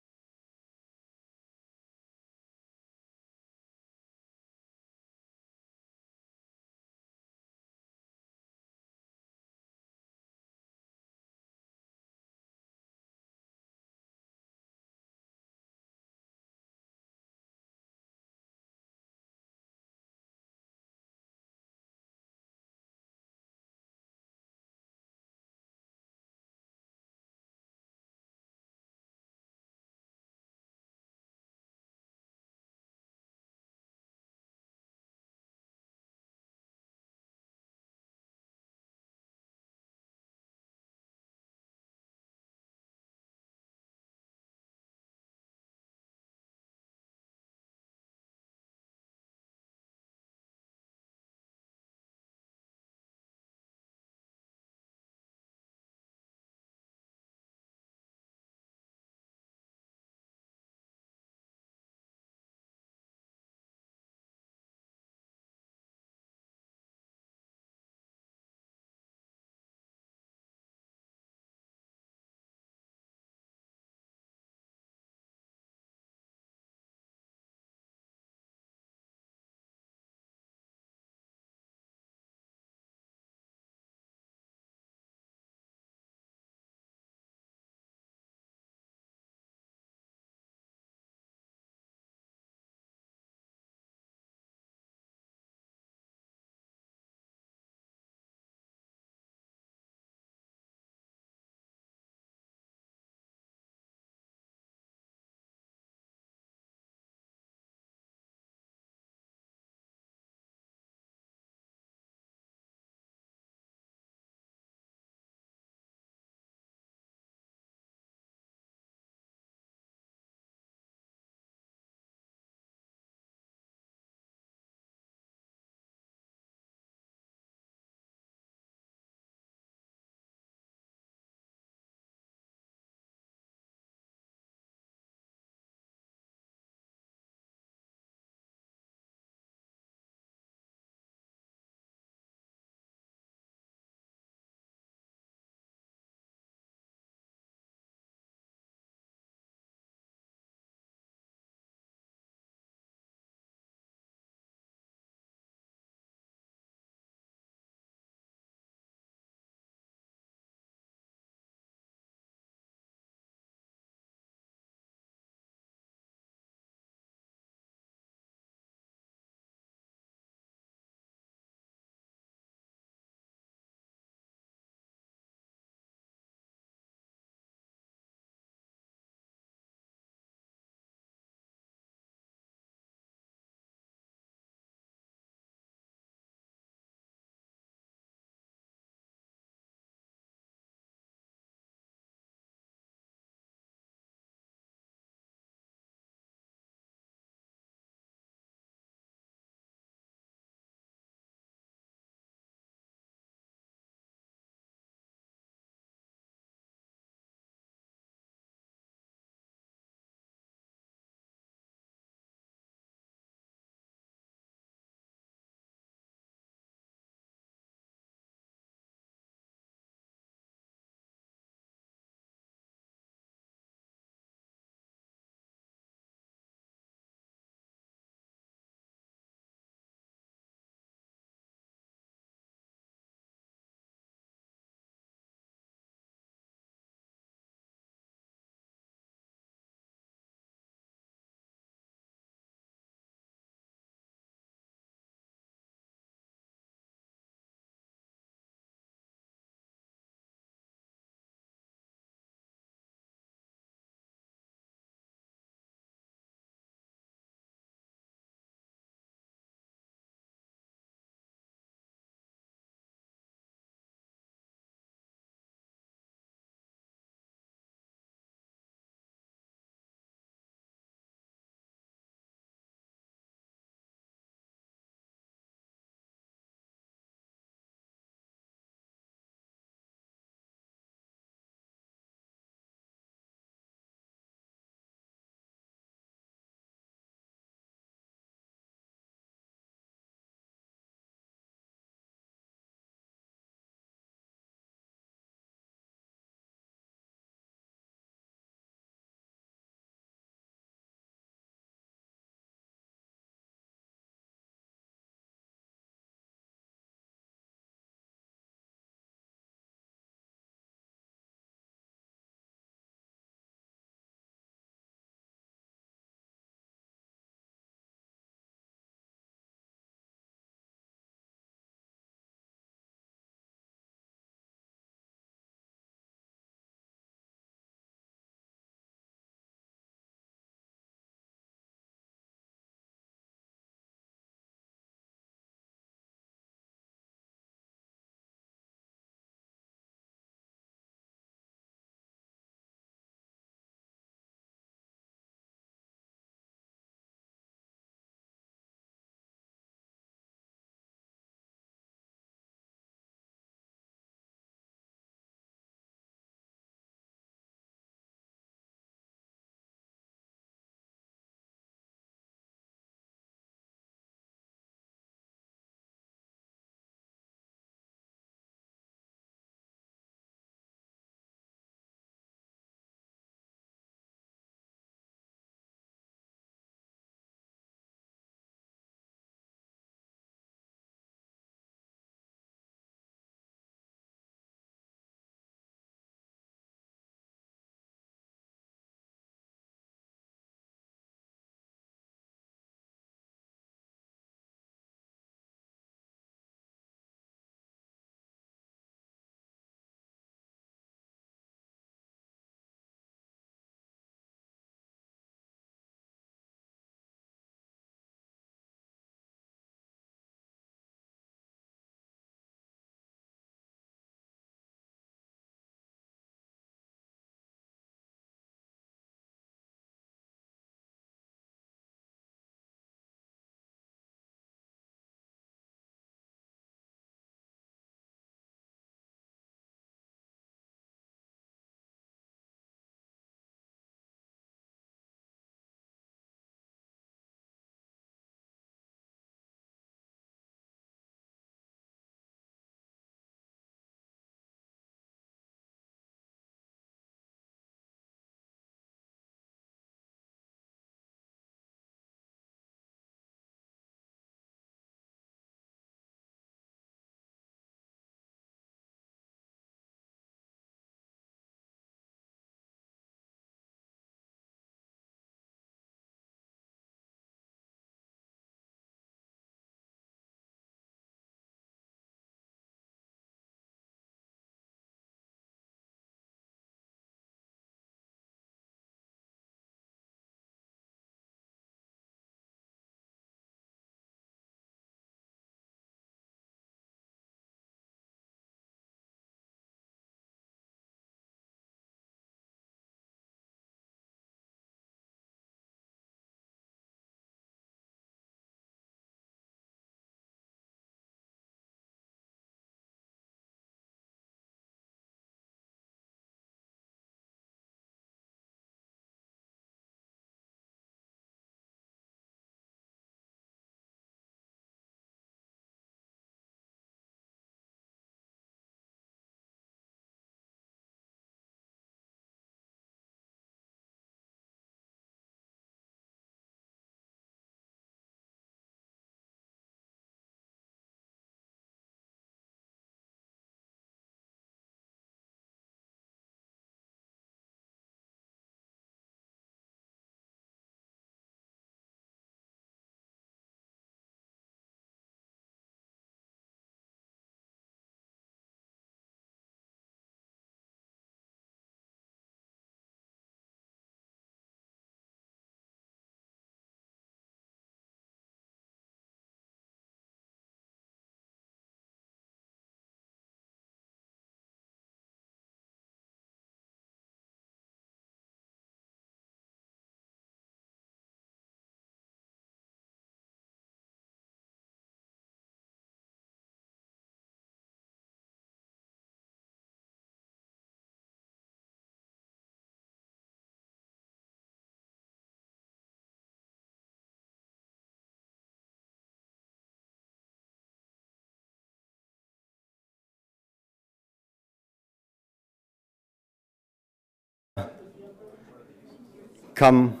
come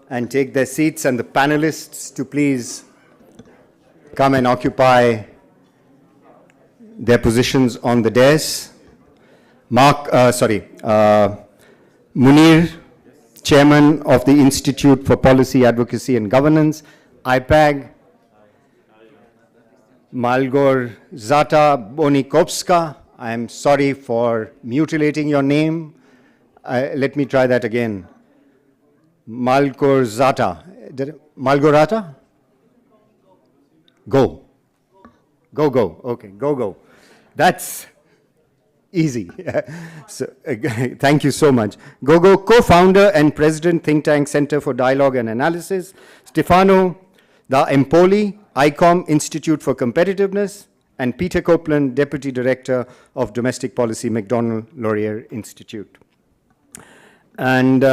and take their seats, and the panelists to please come and occupy their positions on the dais. Munir, Chairman of the Institute for Policy Advocacy and Governance, IPAG, Malgorzata Bonikovska, I am sorry for mutilating your name. Let me try that again. Malgorzata. Malgorzata? Go. Go. Okay, go. That's easy. So, thank you so much. Gogo, co-founder and president, think tank Center for Dialogue and Analysis. Stefano da Empoli, ICOM, Institute for Competitiveness. And Peter Copeland, deputy director of domestic policy, McDonnell Laurier Institute. And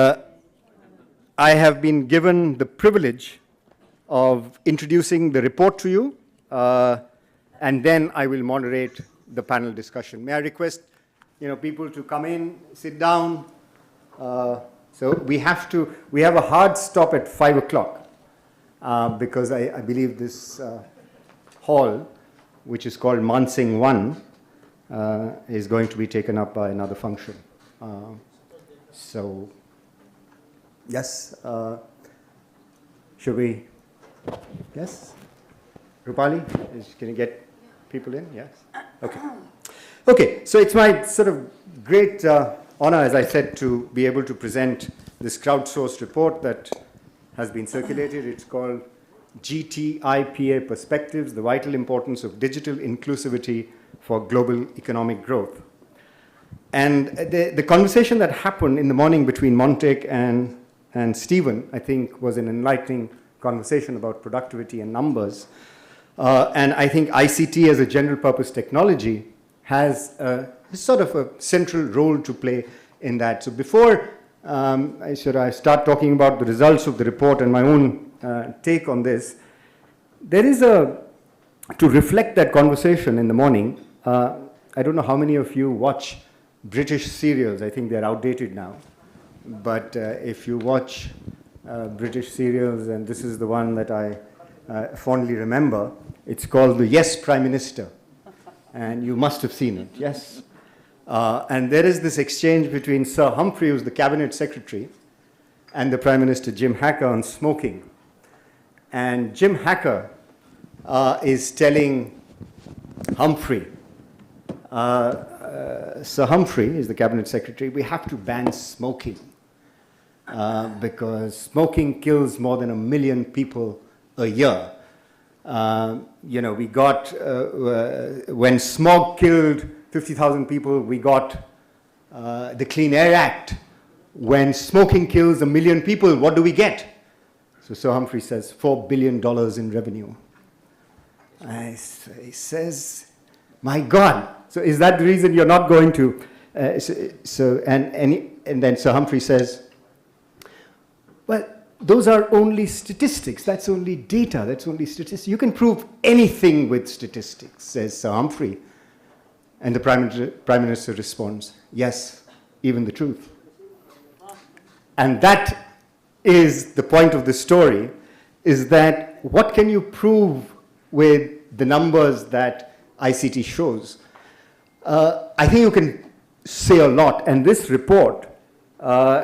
I have been given the privilege of introducing the report to you, and then I will moderate the panel discussion. May I request people to come in, sit down. So we have a hard stop at 5 o'clock because I believe this hall, which is called Mansingh 1, is going to be taken up by another function. So, yes, should we? Yes? Rupali, can you get people in? Yes? Okay. Okay, so it's my sort of great honor, as I said, to be able to present this crowdsourced report that has been circulated. It's called GTIPA Perspectives, the Vital Importance of Digital Inclusivity for Global Economic Growth. And the conversation that happened in the morning between Montek and Stephen, I think, was an enlightening conversation about productivity and numbers. And I think ICT as a general purpose technology has sort of a central role to play in that. So before I start talking about the results of the report and my own take on this, there is to reflect that conversation in the morning, I don't know how many of you watch British serials. I think they're outdated now. But if you watch British serials, and this is the one that I fondly remember, it's called the Yes Prime Minister. And you must have seen it, yes? And there is this exchange between Sir Humphrey, who's the cabinet secretary, and the Prime Minister Jim Hacker on smoking. And Jim Hacker is telling Humphrey, Sir Humphrey is the cabinet secretary, we have to ban smoking because smoking kills more than 1 million people a year. We got, when smog killed 50,000 people, we got the Clean Air Act. When smoking kills 1 million people, what do we get? So Sir Humphrey says, $4 billion in revenue. He says, my God. So is that the reason you're not going to? And then Sir Humphrey says, well, those are only statistics. That's only data. That's only statistics. You can prove anything with statistics, says Sir Humphrey. And the Prime Minister responds, yes, even the truth. And that is the point of the story, is that what can you prove with the numbers that ICT shows? I think you can say a lot. And this report,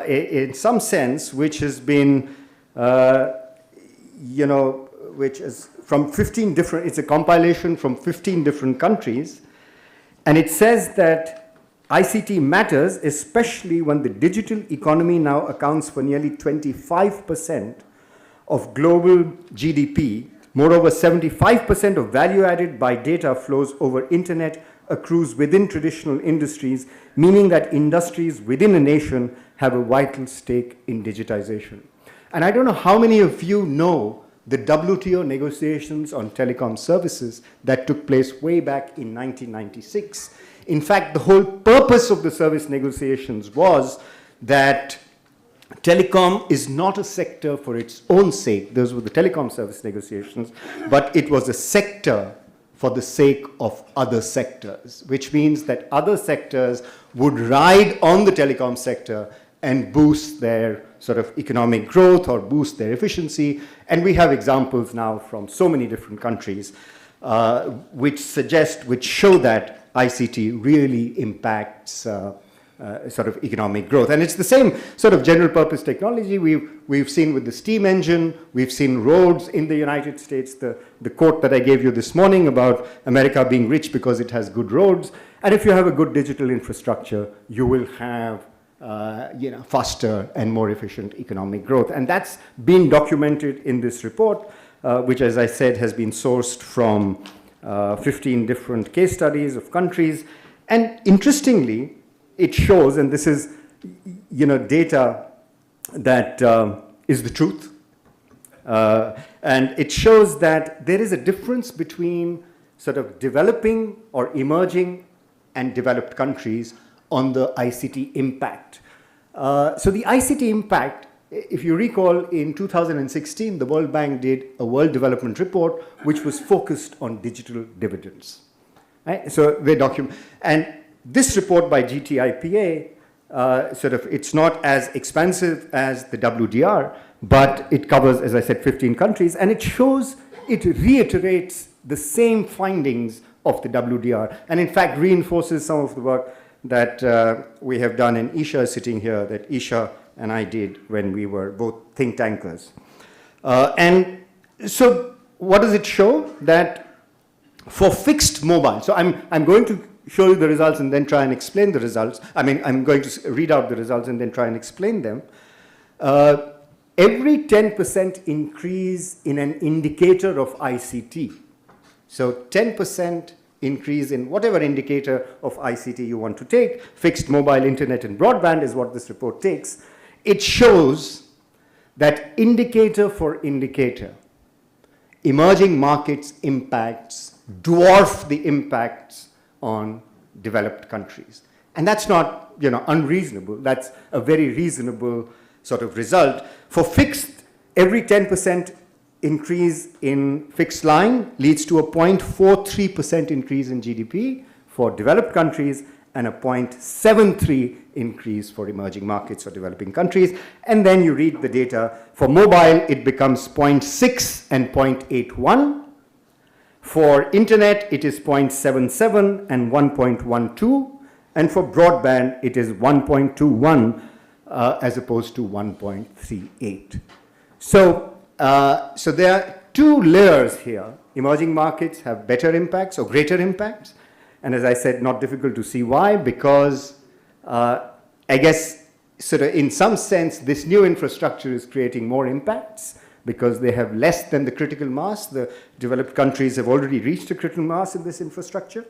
in some sense, which has been which is from 15 different, it's a compilation from 15 different countries. And it says that ICT matters, especially when the digital economy now accounts for nearly 25% of global GDP. Moreover, 75% of value added by data flows over internet accrues within traditional industries, meaning that industries within a nation have a vital stake in digitization. And I don't know how many of you know the WTO negotiations on telecom services that took place way back in 1996. In fact, the whole purpose of the service negotiations was that telecom is not a sector for its own sake. Those were the telecom service negotiations, but it was a sector for the sake of other sectors, which means that other sectors would ride on the telecom sector and boost their sort of economic growth or boost their efficiency. And we have examples now from so many different countries which show that ICT really impacts sort of economic growth. And it's the same sort of general purpose technology we've seen with the steam engine, we've seen roads in the United States, the quote that I gave you this morning about America being rich because it has good roads. And if you have a good digital infrastructure, you will have faster and more efficient economic growth. And that's been documented in this report, which, as I said, has been sourced from 15 different case studies of countries. And interestingly, it shows, and this is data that is the truth, and it shows that there is a difference between sort of developing or emerging and developed countries on the ICT impact. So the ICT impact, if you recall, in 2016, the World Bank did a World Development Report which was focused on digital dividends. Right? So they document, and this report by GTIPA, it's not as expansive as the WDR, but it covers, as I said, 15 countries, and it reiterates the same findings of the WDR, and in fact reinforces some of the work that we have done, and Isha is sitting here, that Isha and I did when we were both think tankers. And so what does it show? That for fixed mobile, so I'm going to show you the results and then try and explain the results. I'm going to read out the results and then try and explain them. Every 10% increase in an indicator of ICT, so 10% increase in whatever indicator of ICT you want to take, fixed mobile, internet, and broadband is what this report takes. It shows that indicator for indicator, emerging markets impacts dwarf the impacts on developed countries. And that's not unreasonable. That's a very reasonable sort of result. For fixed, every 10% increase in fixed line leads to a 0.43% increase in GDP for developed countries and a 0.73 increase for emerging markets or developing countries. And then you read the data. For mobile, it becomes 0.6 and 0.81. For internet, it is 0.77 and 1.12. And for broadband, it is 1.21 as opposed to 1.38. So there are two layers here. Emerging markets have better impacts or greater impacts. And as I said, not difficult to see why, because I guess sort of in some sense, this new infrastructure is creating more impacts because they have less than the critical mass. The developed countries have already reached a critical mass in this infrastructure.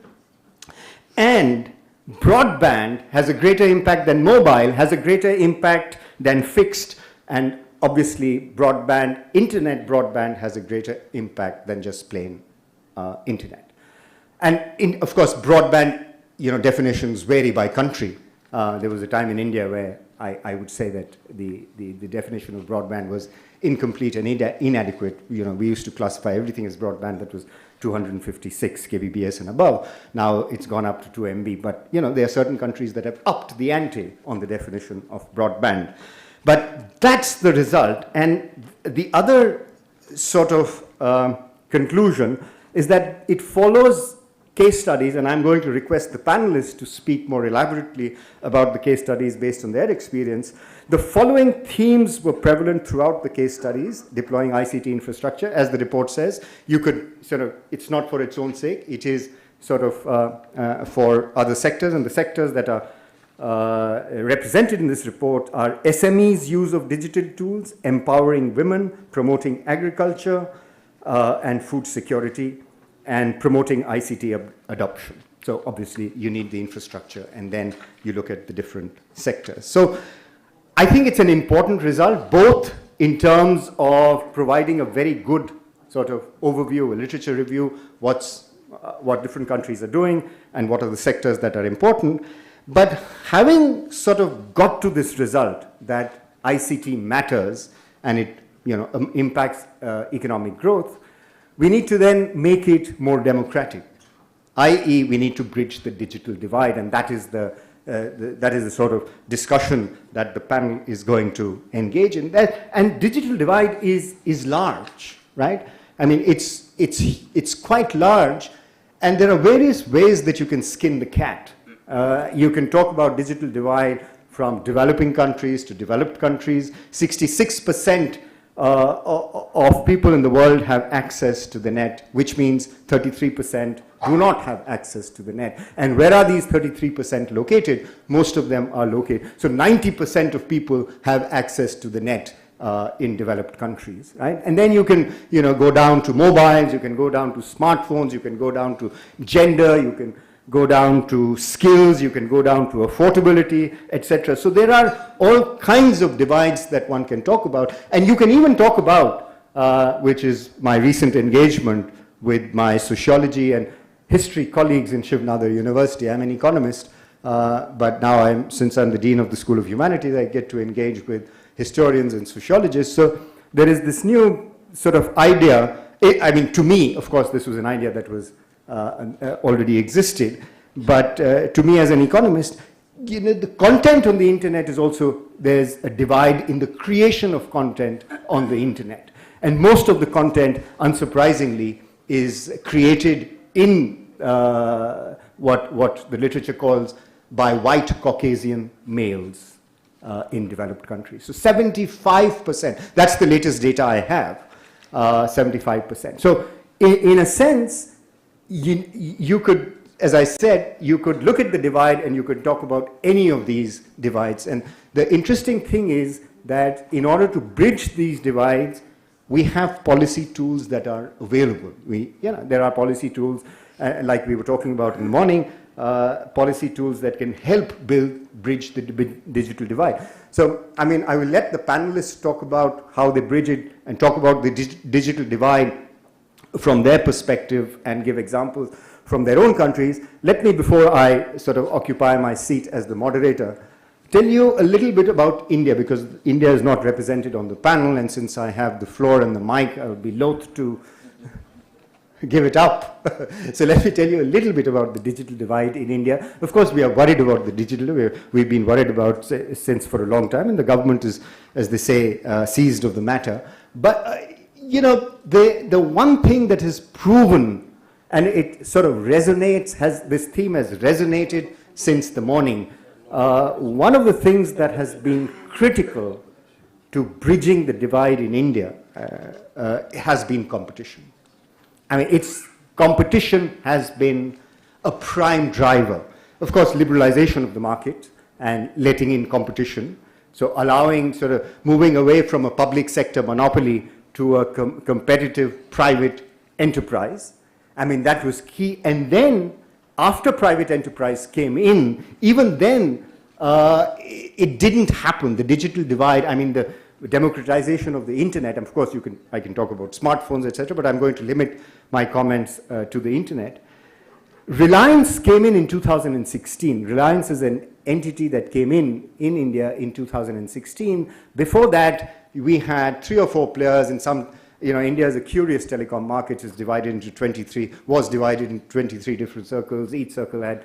And broadband has a greater impact than mobile, has a greater impact than fixed, and obviously broadband, internet broadband has a greater impact than just plain internet. And of course, broadband definitions vary by country. There was a time in India where I would say that the definition of broadband was incomplete and inadequate. We used to classify everything as broadband that was 256 kbps and above. Now it's gone up to 2 MB, but there are certain countries that have upped the ante on the definition of broadband. But that's the result. And the other sort of conclusion is that it follows case studies, and I'm going to request the panelists to speak more elaborately about the case studies based on their experience. The following themes were prevalent throughout the case studies, deploying ICT infrastructure. As the report says, you could it's not for its own sake, it is sort of for other sectors, and the sectors that are represented in this report are SMEs' use of digital tools, empowering women, promoting agriculture and food security, and promoting ICT adoption. So obviously you need the infrastructure, and then you look at the different sectors. So I think it's an important result, both in terms of providing a very good sort of overview, a literature review, what different countries are doing, and what are the sectors that are important. But having sort of got to this result that ICT matters and it impacts economic growth, we need to then make it more democratic, i.e. we need to bridge the digital divide, and that is the that is the sort of discussion that the panel is going to engage in. And digital divide is large, right? I mean, it's quite large, and there are various ways that you can skin the cat. You can talk about digital divide from developing countries to developed countries. 66% of people in the world have access to the net, which means 33% do not have access to the net. And where are these 33% located? Most of them are located. So 90% of people have access to the net in developed countries, right? And then you can, go down to mobiles, you can go down to smartphones, you can go down to gender, you can go down to skills, you can go down to affordability, etc. So there are all kinds of divides that one can talk about. And you can even talk about, which is my recent engagement with my sociology and history colleagues in Shiv Nadar University. I'm an economist, but now since I'm the Dean of the School of Humanities, I get to engage with historians and sociologists. So there is this new sort of idea. I mean, to me, of course, this was an idea that was already existed, but to me as an economist, the content on the internet is also, there's a divide in the creation of content on the internet. And most of the content, unsurprisingly, is created in what the literature calls by white Caucasian males in developed countries. So 75%, that's the latest data I have, 75%. So in a sense, you could, as I said, you could look at the divide and you could talk about any of these divides. And the interesting thing is that in order to bridge these divides, we have policy tools that are available. There are policy tools, like we were talking about in the morning, policy tools that can help bridge the digital divide. So, I mean, I will let the panelists talk about how they bridge it and talk about the digital divide from their perspective and give examples from their own countries. Let me, before I sort of occupy my seat as the moderator, tell you a little bit about India, because India is not represented on the panel, and since I have the floor and the mic, I would be loath to give it up. So let me tell you a little bit about the digital divide in India. Of course, we are worried about the digital. We've been worried about since for a long time, and the government is, as they say, seized of the matter. But the one thing that has proven, and it sort of resonates, this theme has resonated since the morning. One of the things that has been critical to bridging the divide in India has been competition. I mean, competition has been a prime driver. Of course, liberalization of the market and letting in competition, so allowing, sort of moving away from a public sector monopoly to a competitive private enterprise. I mean, that was key. And then, after private enterprise came in, even then, it didn't happen. The digital divide, I mean, the democratization of the internet, and of course, I can talk about smartphones, etc., but I'm going to limit my comments to the internet. Reliance came in 2016. Reliance is an entity that came in India in 2016. Before that, we had 3 or 4 players in some, India is a curious telecom market. It's divided into 23, was divided into 23 different circles. Each circle had,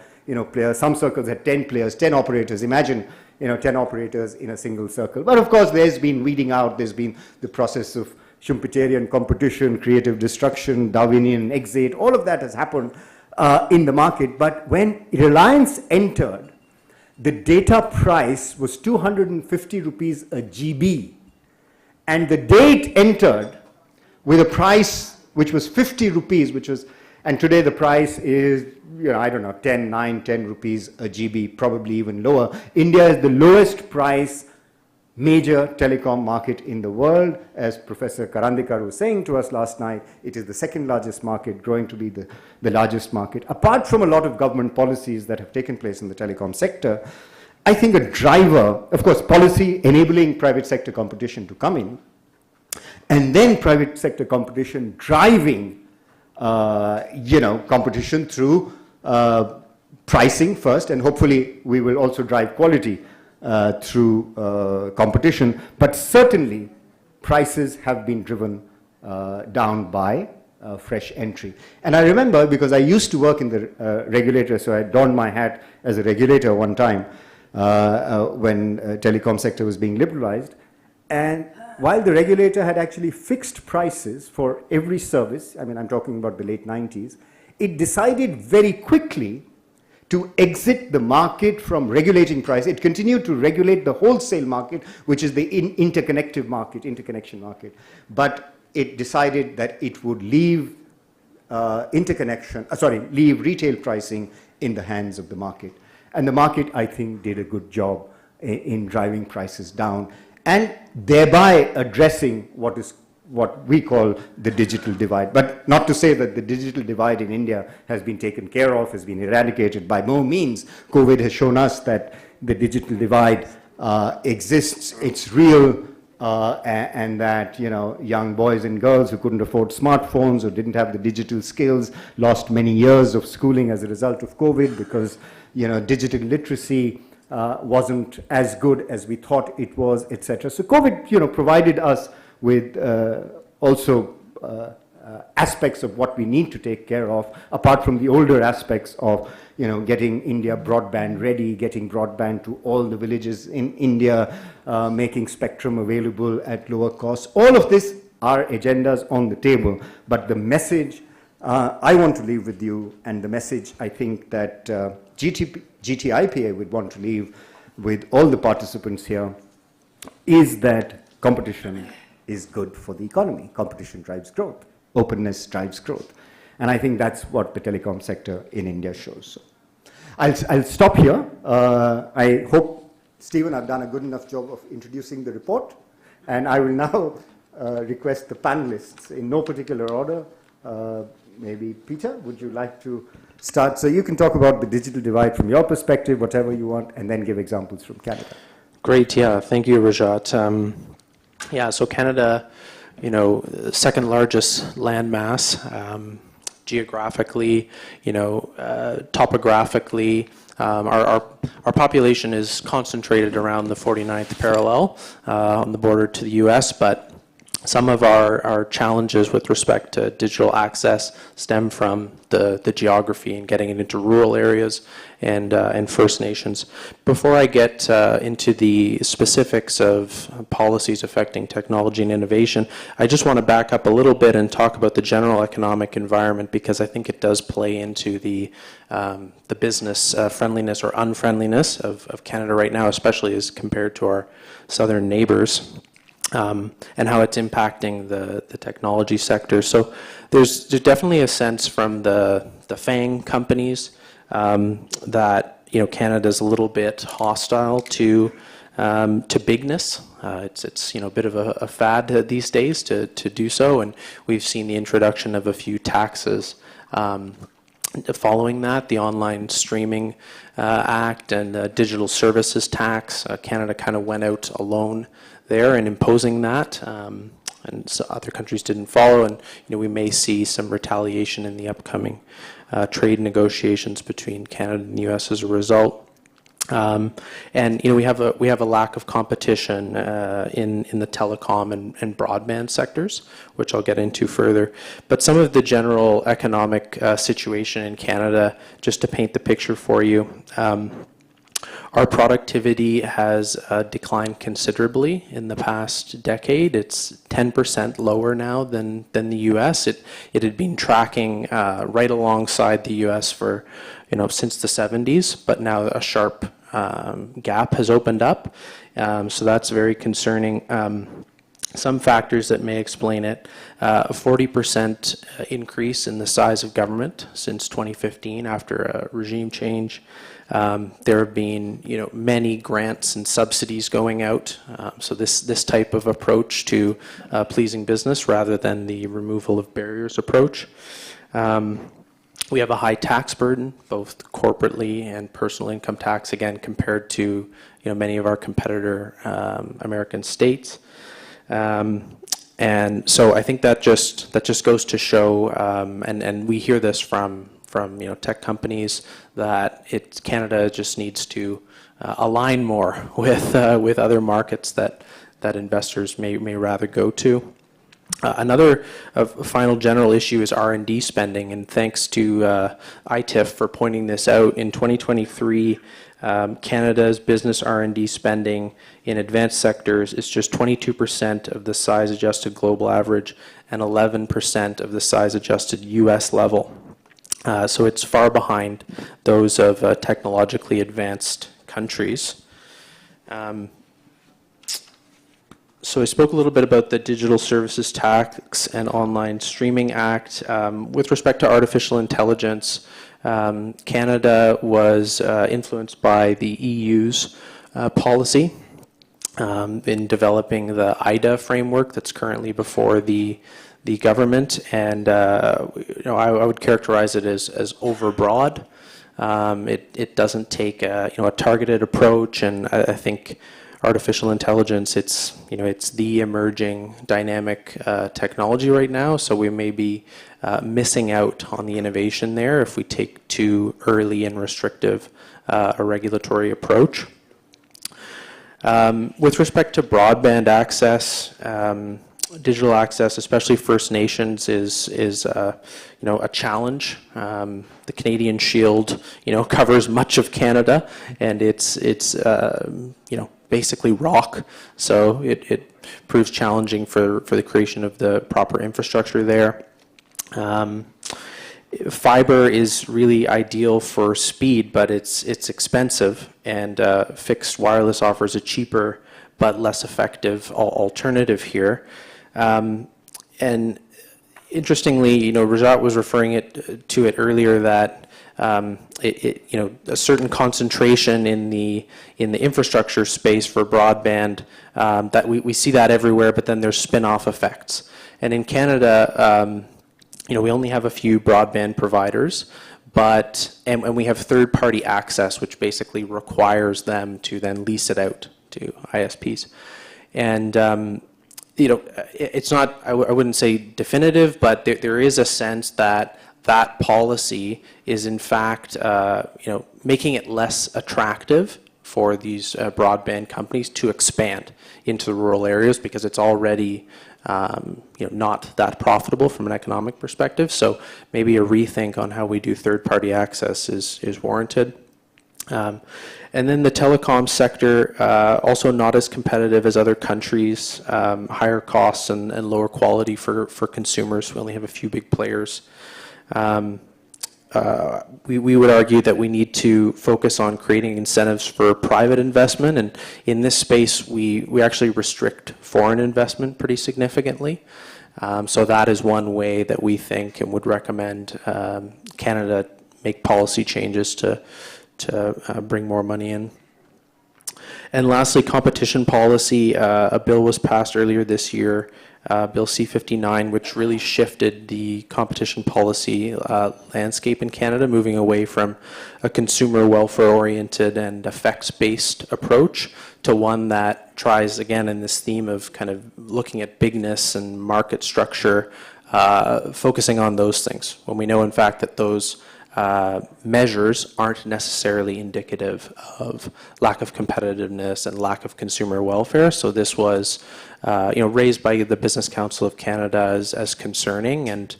players. Some circles had 10 players, 10 operators. Imagine, 10 operators in a single circle. But of course, there's been weeding out. There's been the process of Schumpeterian competition, creative destruction, Darwinian exit. All of that has happened in the market. But when Reliance entered, the data price was 250 rupees a GB. And the day it entered, with a price which was 50 rupees, and today the price is, I don't know, 10 rupees a GB, probably even lower. India is the lowest price major telecom market in the world. As Professor Karandikar was saying to us last night, it is the second largest market, growing to be the largest market. Apart from a lot of government policies that have taken place in the telecom sector, I think a driver, of course, policy enabling private sector competition to come in, and then private sector competition driving, competition through pricing first, and hopefully we will also drive quality through competition. But certainly, prices have been driven down by fresh entry. And I remember, because I used to work in the regulator, so I donned my hat as a regulator one time when telecom sector was being liberalized. And while the regulator had actually fixed prices for every service, I mean, I'm talking about the late 90s, it decided very quickly to exit the market from regulating price. It continued to regulate the wholesale market, which is the interconnection market. But it decided that it would leave leave retail pricing in the hands of the market. And the market, I think, did a good job in driving prices down and thereby addressing what we call the digital divide. But not to say that the digital divide in India has been taken care of, has been eradicated. By no means. COVID has shown us that the digital divide exists, it's real, and that, you know, young boys and girls who couldn't afford smartphones or didn't have the digital skills lost many years of schooling as a result of COVID because, you know, digital literacy wasn't as good as we thought it was, etc. So COVID, you know, provided us with also aspects of what we need to take care of, apart from the older aspects of, you know, getting India broadband ready, getting broadband to all the villages in India, making spectrum available at lower costs. All of this are agendas on the table, but the message I want to leave with you, and the message I think that GTIPA would want to leave with all the participants here, is that competition is good for the economy. Competition drives growth. Openness drives growth. And I think that's what the telecom sector in India shows. So I'll stop here. I hope, Stephen, I've done a good enough job of introducing the report. And I will now request the panelists in no particular order. Maybe Peter, would you like to start? So you can talk about the digital divide from your perspective, whatever you want, and then give examples from Canada. Great, yeah. Thank you, Rajat. Yeah, so Canada, you know, second largest landmass, geographically, you know, topographically. Our population is concentrated around the 49th parallel on the border to the US, but some of our challenges with respect to digital access stem from the geography and getting it into rural areas and First Nations. Before I get into the specifics of policies affecting technology and innovation, I just want to back up a little bit and talk about the general economic environment, because I think it does play into the business friendliness or unfriendliness of Canada right now, especially as compared to our southern neighbors. And how it's impacting the technology sector. So there's definitely a sense from the FANG companies that, you know, Canada's a little bit hostile to bigness. It's you know, a bit of a fad these days to do so, and we've seen the introduction of a few taxes following that, the Online Streaming Act and the Digital Services Tax. Canada kind of went out alone there in imposing that, and so other countries didn't follow, and you know, we may see some retaliation in the upcoming trade negotiations between Canada and the US as a result. And you know, we have a lack of competition in the telecom and broadband sectors, which I'll get into further. But some of the general economic situation in Canada, just to paint the picture for you. Our productivity has declined considerably in the past decade. It's 10% lower now than the US. It had been tracking right alongside the US for, you know, since the 70s, but now a sharp gap has opened up. So that's very concerning. Some factors that may explain it: a 40% increase in the size of government since 2015 after a regime change. There have been, you know, many grants and subsidies going out. So this type of approach to pleasing business rather than the removal of barriers approach. We have a high tax burden, both corporately and personal income tax, again compared to, you know, many of our competitor American states. And so I think that just goes to show, and we hear this from you know, tech companies, that Canada just needs to align more with other markets that investors may rather go to. Another final general issue is R&D spending, and thanks to ITIF for pointing this out. In 2023, Canada's business R&D spending in advanced sectors is just 22% of the size-adjusted global average and 11% of the size-adjusted U.S. level. So it's far behind those of technologically advanced countries. So I spoke a little bit about the Digital Services Tax and Online Streaming Act. With respect to artificial intelligence, Canada was influenced by the EU's policy in developing the IDA framework that's currently before the government, and I would characterize it as overbroad. It doesn't take a targeted approach, and I think artificial intelligence, it's the emerging dynamic technology right now, so we may be missing out on the innovation there if we take too early and restrictive a regulatory approach. With respect to broadband access, digital access, especially First Nations, is a challenge. The Canadian Shield, covers much of Canada, and it's basically rock, so it proves challenging for the creation of the proper infrastructure there. Fiber is really ideal for speed, but it's expensive, and fixed wireless offers a cheaper but less effective alternative here. And interestingly, Rajat was referring to it earlier that a certain concentration in the infrastructure space for broadband, that we see that everywhere, but then there's spin-off effects. And in Canada, we only have a few broadband providers, and we have third-party access, which basically requires them to then lease it out to ISPs. And it's not, I wouldn't say definitive, but there is a sense that policy is in fact, making it less attractive for these broadband companies to expand into the rural areas because it's already, not that profitable from an economic perspective. So maybe a rethink on how we do third-party access is warranted. And then the telecom sector, also not as competitive as other countries, higher costs and lower quality for consumers. We only have a few big players. We would argue that we need to focus on creating incentives for private investment, and in this space we actually restrict foreign investment pretty significantly. So that is one way that we think and would recommend Canada make policy changes to bring more money in. And lastly, competition policy. A bill was passed earlier this year, Bill C-59, which really shifted the competition policy landscape in Canada, moving away from a consumer welfare-oriented and effects-based approach to one that tries, again, in this theme of kind of looking at bigness and market structure, focusing on those things, when we know, in fact, that those measures aren't necessarily indicative of lack of competitiveness and lack of consumer welfare. So this was, raised by the Business Council of Canada as concerning, and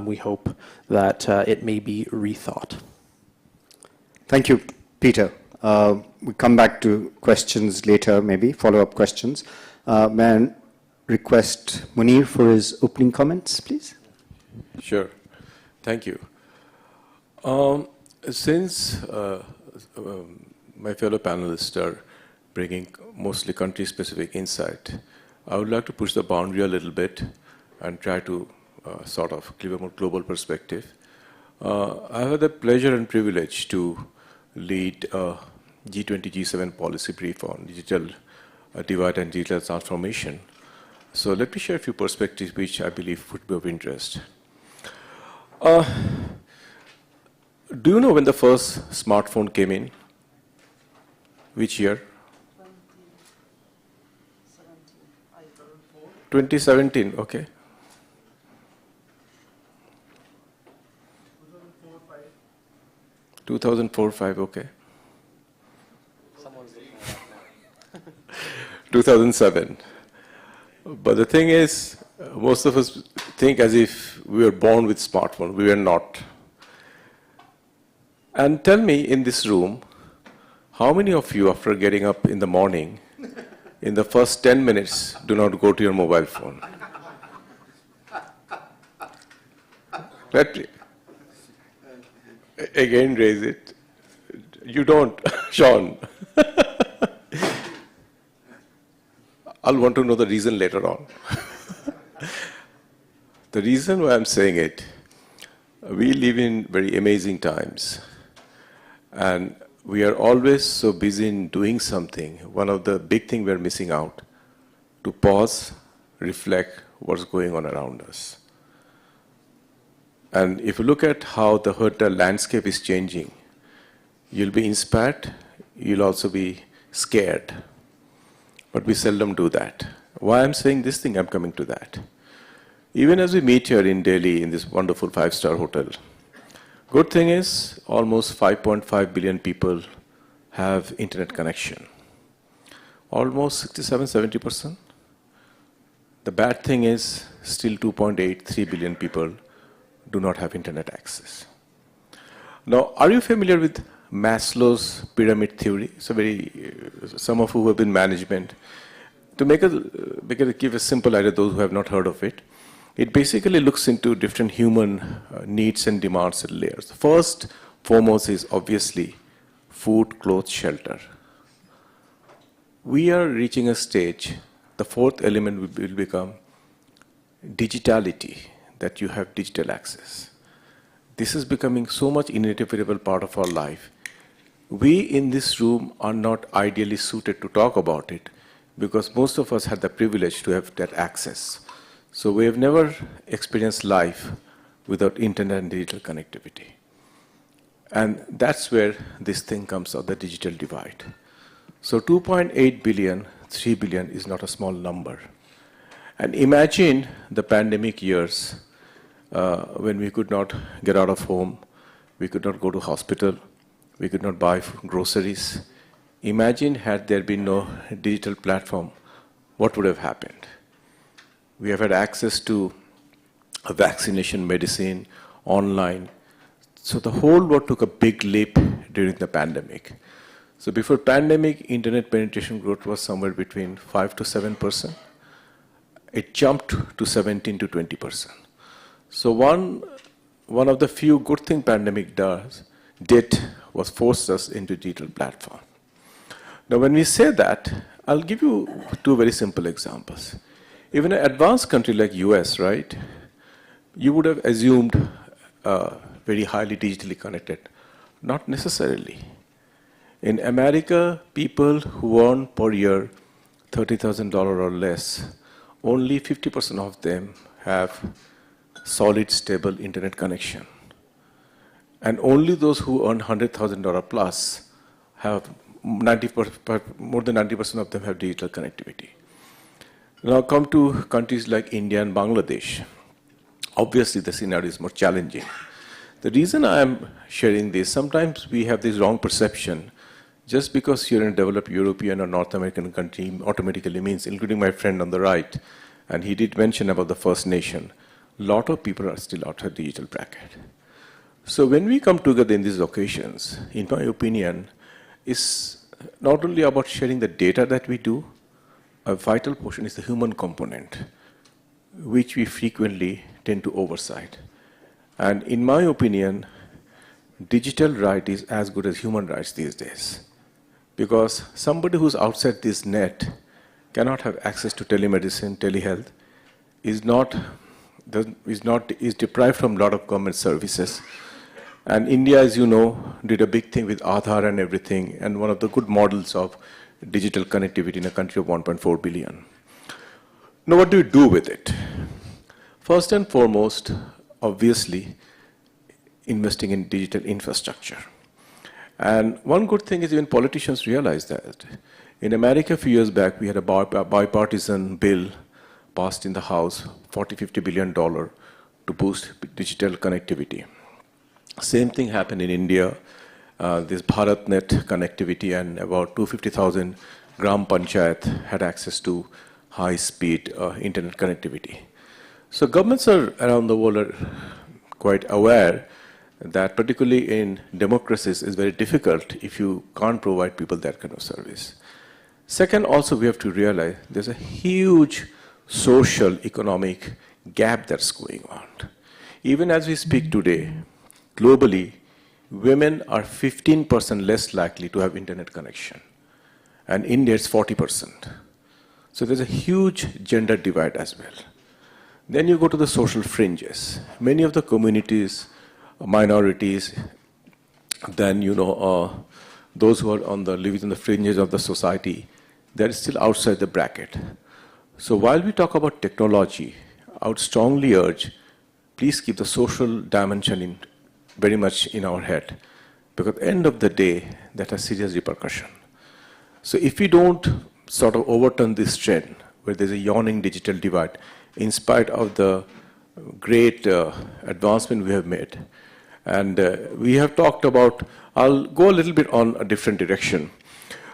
we hope that it may be rethought. Thank you, Peter. We'll come back to questions later, maybe follow-up questions. May I request Munir for his opening comments, please? Sure. Thank you. Since my fellow panelists are bringing mostly country-specific insight, I would like to push the boundary a little bit and try to sort of give a more global perspective. I have the pleasure and privilege to lead a G20, G7 policy brief on digital divide and digital transformation. So let me share a few perspectives which I believe would be of interest. Do you know when the first smartphone came in? Which year? 2017, okay. 2004-5, okay. 2007. But the thing is, Most of us think as if we were born with smartphone. We were not. And tell me in this room, how many of you, after getting up in the morning, in the first 10 minutes, do not go to your mobile phone? Again, raise it. You don't, Sean. I'll want to know the reason later on. The reason why I'm saying it, we live in very amazing times. And we are always so busy in doing something. One of the big things we're missing out, to pause, reflect what's going on around us. And if you look at how the hotel landscape is changing, you'll be inspired, you'll also be scared. But we seldom do that. Why I'm saying this thing, I'm coming to that. Even as we meet here in Delhi in this wonderful 5-star hotel, good thing is almost 5.5 billion people have internet connection. Almost 67-70%. The bad thing is still 2.83 billion people do not have internet access. Now, are you familiar with Maslow's pyramid theory? It's a very, some of you who have been management. To give a simple idea, those who have not heard of it, it basically looks into different human needs and demands and layers. First, foremost is obviously food, clothes, shelter. We are reaching a stage, the fourth element will become digitality, that you have digital access. This is becoming so much inevitable part of our life. We in this room are not ideally suited to talk about it because most of us had the privilege to have that access. So we have never experienced life without internet and digital connectivity. And that's where this thing comes out, the digital divide. So 2.8 billion, 3 billion is not a small number. And imagine the pandemic years when we could not get out of home, we could not go to hospital, we could not buy groceries. Imagine had there been no digital platform, what would have happened? We have had access to a vaccination, medicine, online. So the whole world took a big leap during the pandemic. So before pandemic, internet penetration growth was somewhere between 5 to 7%. It jumped to 17 to 20%. So one of the few good things pandemic did was force us into digital platform. Now when we say that, I'll give you two very simple examples. Even an advanced country like US, right, you would have assumed very highly digitally connected. Not necessarily. In America, people who earn per year $30,000 or less, only 50% of them have solid, stable internet connection. And only those who earn $100,000 plus have more than 90% of them have digital connectivity. Now come to countries like India and Bangladesh. Obviously, the scenario is more challenging. The reason I am sharing this, sometimes we have this wrong perception. Just because you're in a developed European or North American country automatically means, including my friend on the right, and he did mention about the First Nation, a lot of people are still outside digital bracket. So when we come together in these occasions, in my opinion, it's not only about sharing the data that we do, a vital portion is the human component, which we frequently tend to oversight. And in my opinion, digital right is as good as human rights these days. Because somebody who's outside this net cannot have access to telemedicine, telehealth, is deprived from a lot of government services. And India, as you know, did a big thing with Aadhaar and everything, and one of the good models of digital connectivity in a country of 1.4 billion. Now, what do you do with it? First and foremost, obviously, investing in digital infrastructure. And one good thing is even politicians realize that. In America, a few years back, we had a bipartisan bill passed in the House, $40–50 billion to boost digital connectivity. Same thing happened in India. This BharatNet connectivity, and about 250,000 Gram Panchayat had access to high-speed internet connectivity. So governments around the world are quite aware that particularly in democracies is very difficult if you can't provide people that kind of service. Second, also we have to realize there's a huge social, economic gap that's going on. Even as we speak today, globally, women are 15% less likely to have internet connection. And India is 40%. So there's a huge gender divide as well. Then you go to the social fringes. Many of the communities, minorities, then those who are living on the fringes of the society, they're still outside the bracket. So while we talk about technology, I would strongly urge, please keep the social dimension very much in our head, because at the end of the day, that has serious repercussion. So if we don't sort of overturn this trend, where there's a yawning digital divide, in spite of the great advancement we have made, and we have talked about, I'll go a little bit on a different direction.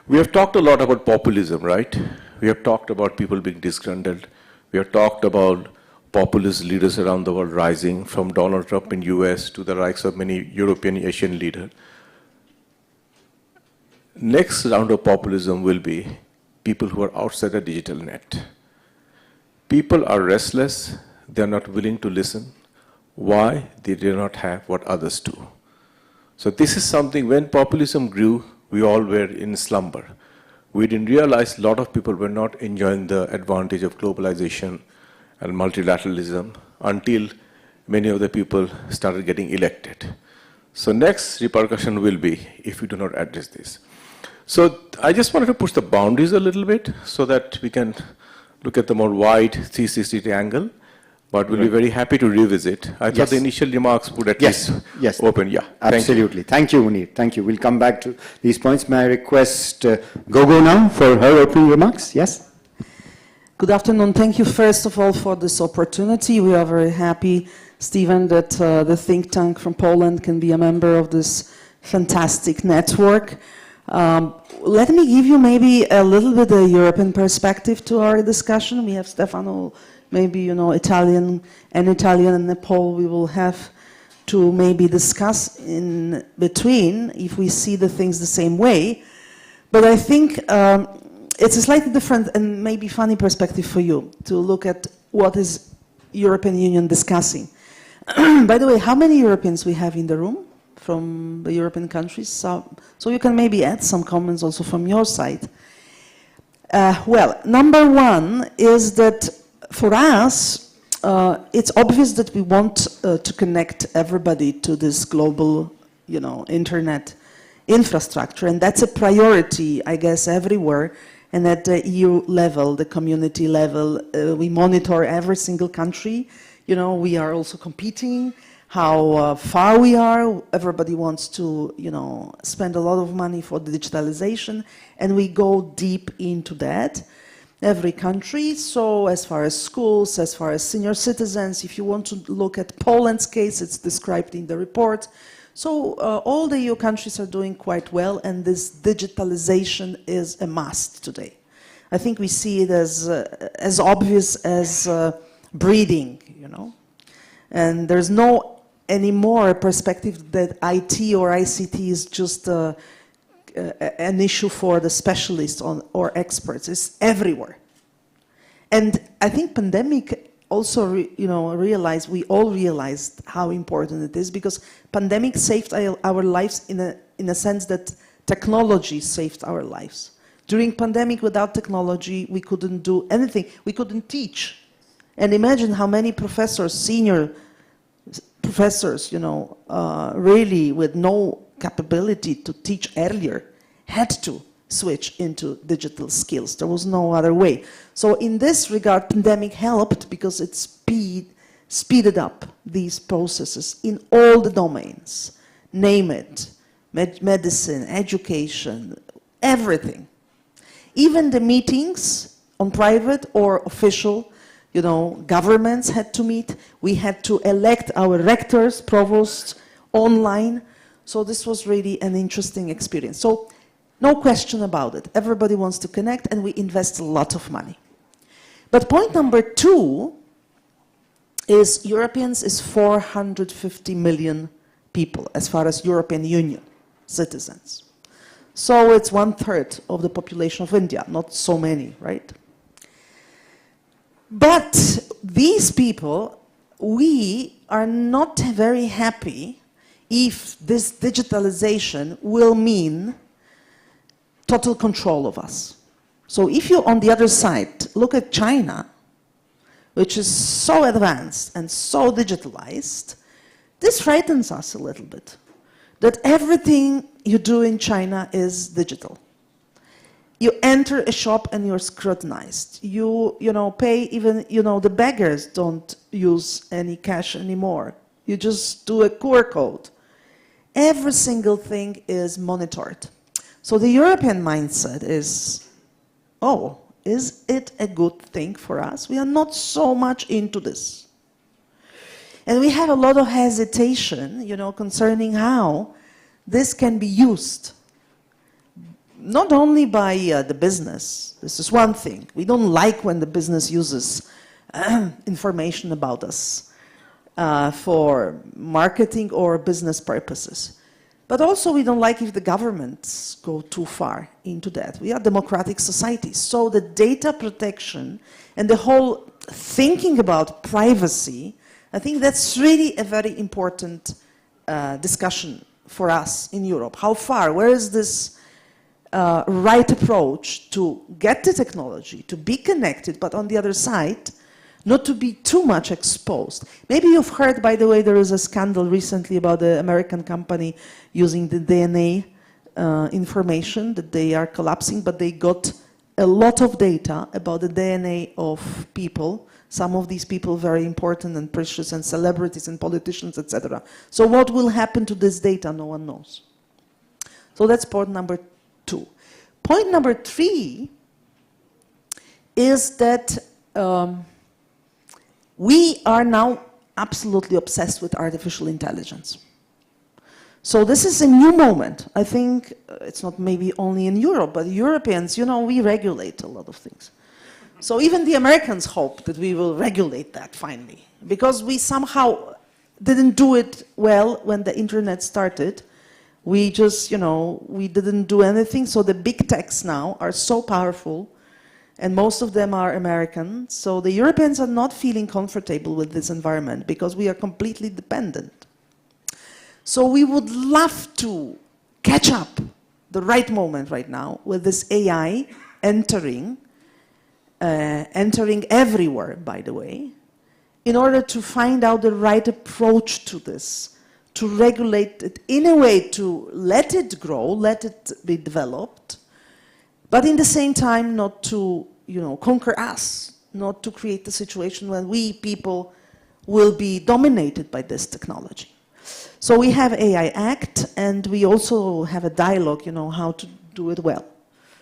We have talked a lot about populism, right? We have talked about people being disgruntled. We have talked about populist leaders around the world rising, from Donald Trump in US to the likes of many European, Asian leaders. Next round of populism will be people who are outside the digital net. People are restless, they are not willing to listen. Why? They do not have what others do. So this is something, when populism grew, we all were in slumber. We didn't realize a lot of people were not enjoying the advantage of globalization and multilateralism until many of the people started getting elected. So next repercussion will be if we do not address this. So I just wanted to push the boundaries a little bit so that we can look at the more wide 360 angle, but we'll be very happy to revisit. I thought the initial remarks would at least open. Yeah, absolutely. Thank you, Munir. Thank you. We'll come back to these points. May I request Gogo now for her opening remarks? Yes? Good afternoon. Thank you, first of all, for this opportunity. We are very happy, Stephen, that the think tank from Poland can be a member of this fantastic network. Let me give you maybe a little bit of a European perspective to our discussion. We have Stefano, maybe, Italian and Nepal we will have to maybe discuss in between if we see the things the same way. But I think it's a slightly different and maybe funny perspective for you to look at what is European Union discussing. By the way, how many Europeans we have in the room from the European countries? So you can maybe add some comments also from your side. Well, number one is that for us, it's obvious that we want to connect everybody to this global, internet infrastructure, and that's a priority, I guess, everywhere. And at the EU level, the community level, we monitor every single country. We are also competing how far we are. Everybody wants to, spend a lot of money for the digitalization, and we go deep into that. Every country. So as far as schools, as far as senior citizens, if you want to look at Poland's case, it's described in the report. So all the EU countries are doing quite well, and this digitalization is a must today. I think we see it as obvious as breathing, and there's no anymore a perspective that IT or ICT is just an issue for the specialists or experts. It's everywhere. And I think pandemic also, we all realized how important it is, because pandemic saved our lives in a sense that technology saved our lives. During pandemic, without technology, we couldn't do anything. We couldn't teach. And imagine how many professors, senior professors, really with no capability to teach earlier, had to switch into digital skills. There was no other way. So in this regard, pandemic helped because it speeded up these processes in all the domains. Name it, medicine, education, everything. Even the meetings on private or official, governments had to meet. We had to elect our rectors, provosts online. So this was really an interesting experience. So no question about it. Everybody wants to connect, and we invest a lot of money. But point number two is Europeans is 450 million people as far as European Union citizens. So it's 1/3 of the population of India, not so many, right? But these people, we are not very happy if this digitalization will mean total control of us. So if you, on the other side, look at China, which is so advanced and so digitalized, this frightens us a little bit. That everything you do in China is digital. You enter a shop and you're scrutinized. You pay even, the beggars don't use any cash anymore. You just do a QR code. Every single thing is monitored. So the European mindset is, oh, is it a good thing for us? We are not so much into this. And we have a lot of hesitation, concerning how this can be used. Not only by the business. This is one thing. We don't like when the business uses information about us for marketing or business purposes. But also we don't like if the governments go too far into that. We are democratic societies. So the data protection and the whole thinking about privacy, I think that's really a very important discussion for us in Europe. How far? Where is this right approach to get the technology, to be connected, but on the other side, not to be too much exposed. Maybe you've heard, by the way, there is a scandal recently about the American company using the DNA information, that they are collapsing, but they got a lot of data about the DNA of people. Some of these people very important and precious, and celebrities and politicians, etc. So what will happen to this data, no one knows. So that's point number 2. Point number 3 is that we are now absolutely obsessed with artificial intelligence. So this is a new moment. I think it's not maybe only in Europe, but Europeans, we regulate a lot of things. So even the Americans hope that we will regulate that finally, because we somehow didn't do it well when the internet started. We just, we didn't do anything. So the big techs now are so powerful, and most of them are American. So the Europeans are not feeling comfortable with this environment because we are completely dependent. So we would love to catch up the right moment right now with this AI entering everywhere, by the way, in order to find out the right approach to this, to regulate it in a way to let it grow, let it be developed, but in the same time not to, conquer us, not to create a situation when we people will be dominated by this technology. So we have AI Act, and we also have a dialogue, how to do it well.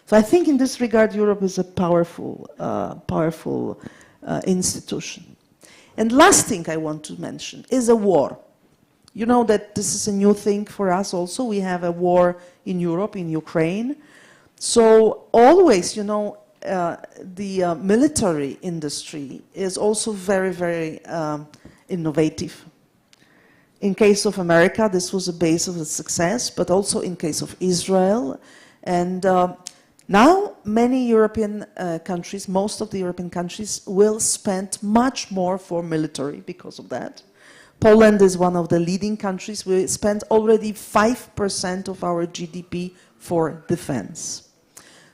So I think in this regard, Europe is a powerful institution. And last thing I want to mention is a war. You know that this is a new thing for us also. We have a war in Europe, in Ukraine. So always, the military industry is also very, very innovative. In case of America, this was a base of the success, but also in case of Israel. And now many European countries, most of the European countries, will spend much more for military because of that. Poland is one of the leading countries. We spend already 5% of our GDP for defense.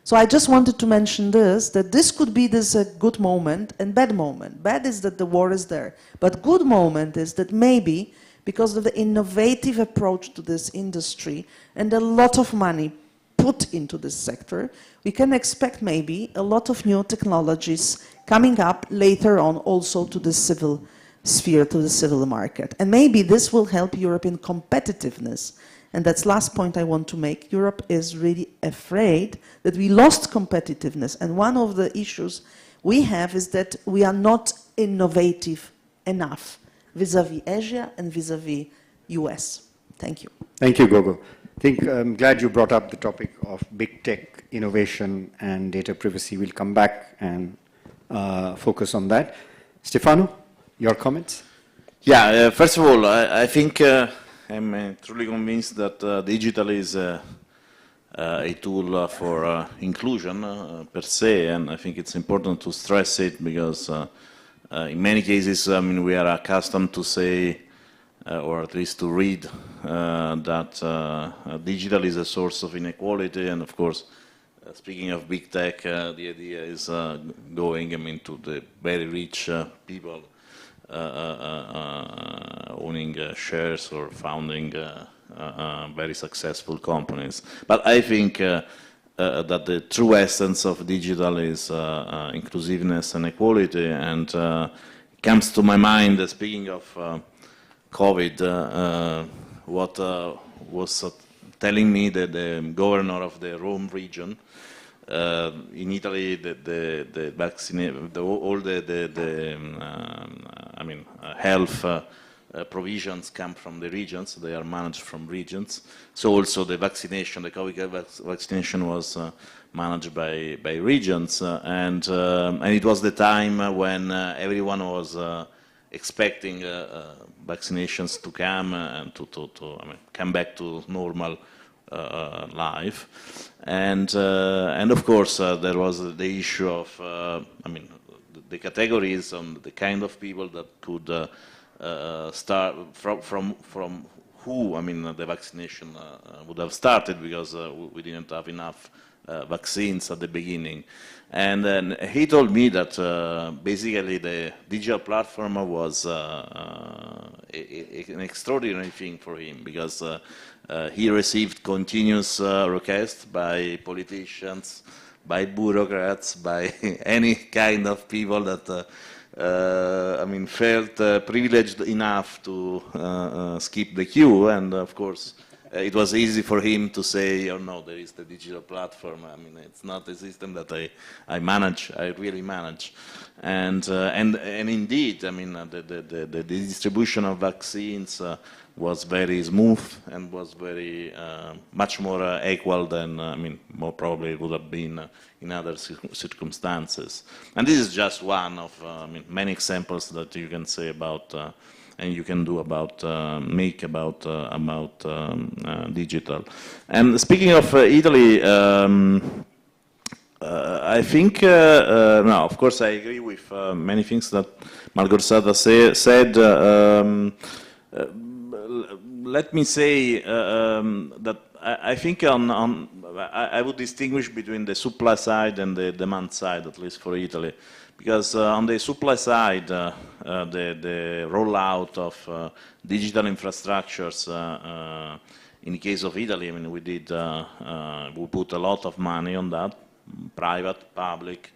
So I just wanted to mention this, that this could be a good moment and bad moment. Bad is that the war is there. But good moment is that maybe, because of the innovative approach to this industry and a lot of money put into this sector, we can expect maybe a lot of new technologies coming up later on also to the civil sphere, to the civil market. And maybe this will help European competitiveness. And that's the last point I want to make. Europe is really afraid that we lost competitiveness. And one of the issues we have is that we are not innovative enough vis-à-vis Asia and vis-à-vis US. Thank you. Thank you, Gogo. I'm glad you brought up the topic of big tech innovation and data privacy. We'll come back and focus on that. Stefano, Your comments? Yeah, first of all, I think I'm truly convinced that digital is a tool for inclusion per se, and I think it's important to stress it because in many cases, I mean, we are accustomed to say, or at least to read, that digital is a source of inequality, and of course, speaking of big tech, the idea is going, I mean, to the very rich people owning shares or founding very successful companies. But I think that the true essence of digital is inclusiveness and equality, and it comes to my mind, speaking of COVID, what was telling me that the governor of the Rome region in Italy, the vaccine, all the I mean, health provisions come from the regions. They are managed from regions. So also the vaccination, the COVID vaccination was managed by regions, and it was the time when everyone was expecting vaccinations to come and to I mean, come back to normal life, and of course there was the issue of I mean, the categories and the kind of people that could start from who, I mean, the vaccination would have started, because we didn't have enough vaccines at the beginning. And then he told me that basically the digital platform was an extraordinary thing for him, because he received continuous requests by politicians, by bureaucrats, by any kind of people that I mean, felt privileged enough to skip the queue. And of course, it was easy for him to say, oh no, there is the digital platform. I mean, it's not a system that I manage, I really manage. And indeed, I mean, the distribution of vaccines was very smooth and was very much more equal than, I mean, more probably it would have been in other circumstances. And this is just one of I mean, many examples that you can say about and you can do about make about digital. And speaking of Italy, I think no, of course I agree with many things that Malgorzata said. Let me say that I think I would distinguish between the supply side and the demand side, at least for Italy. Because on the supply side, the rollout of digital infrastructures, in the case of Italy, I mean, we put a lot of money on that, private, public,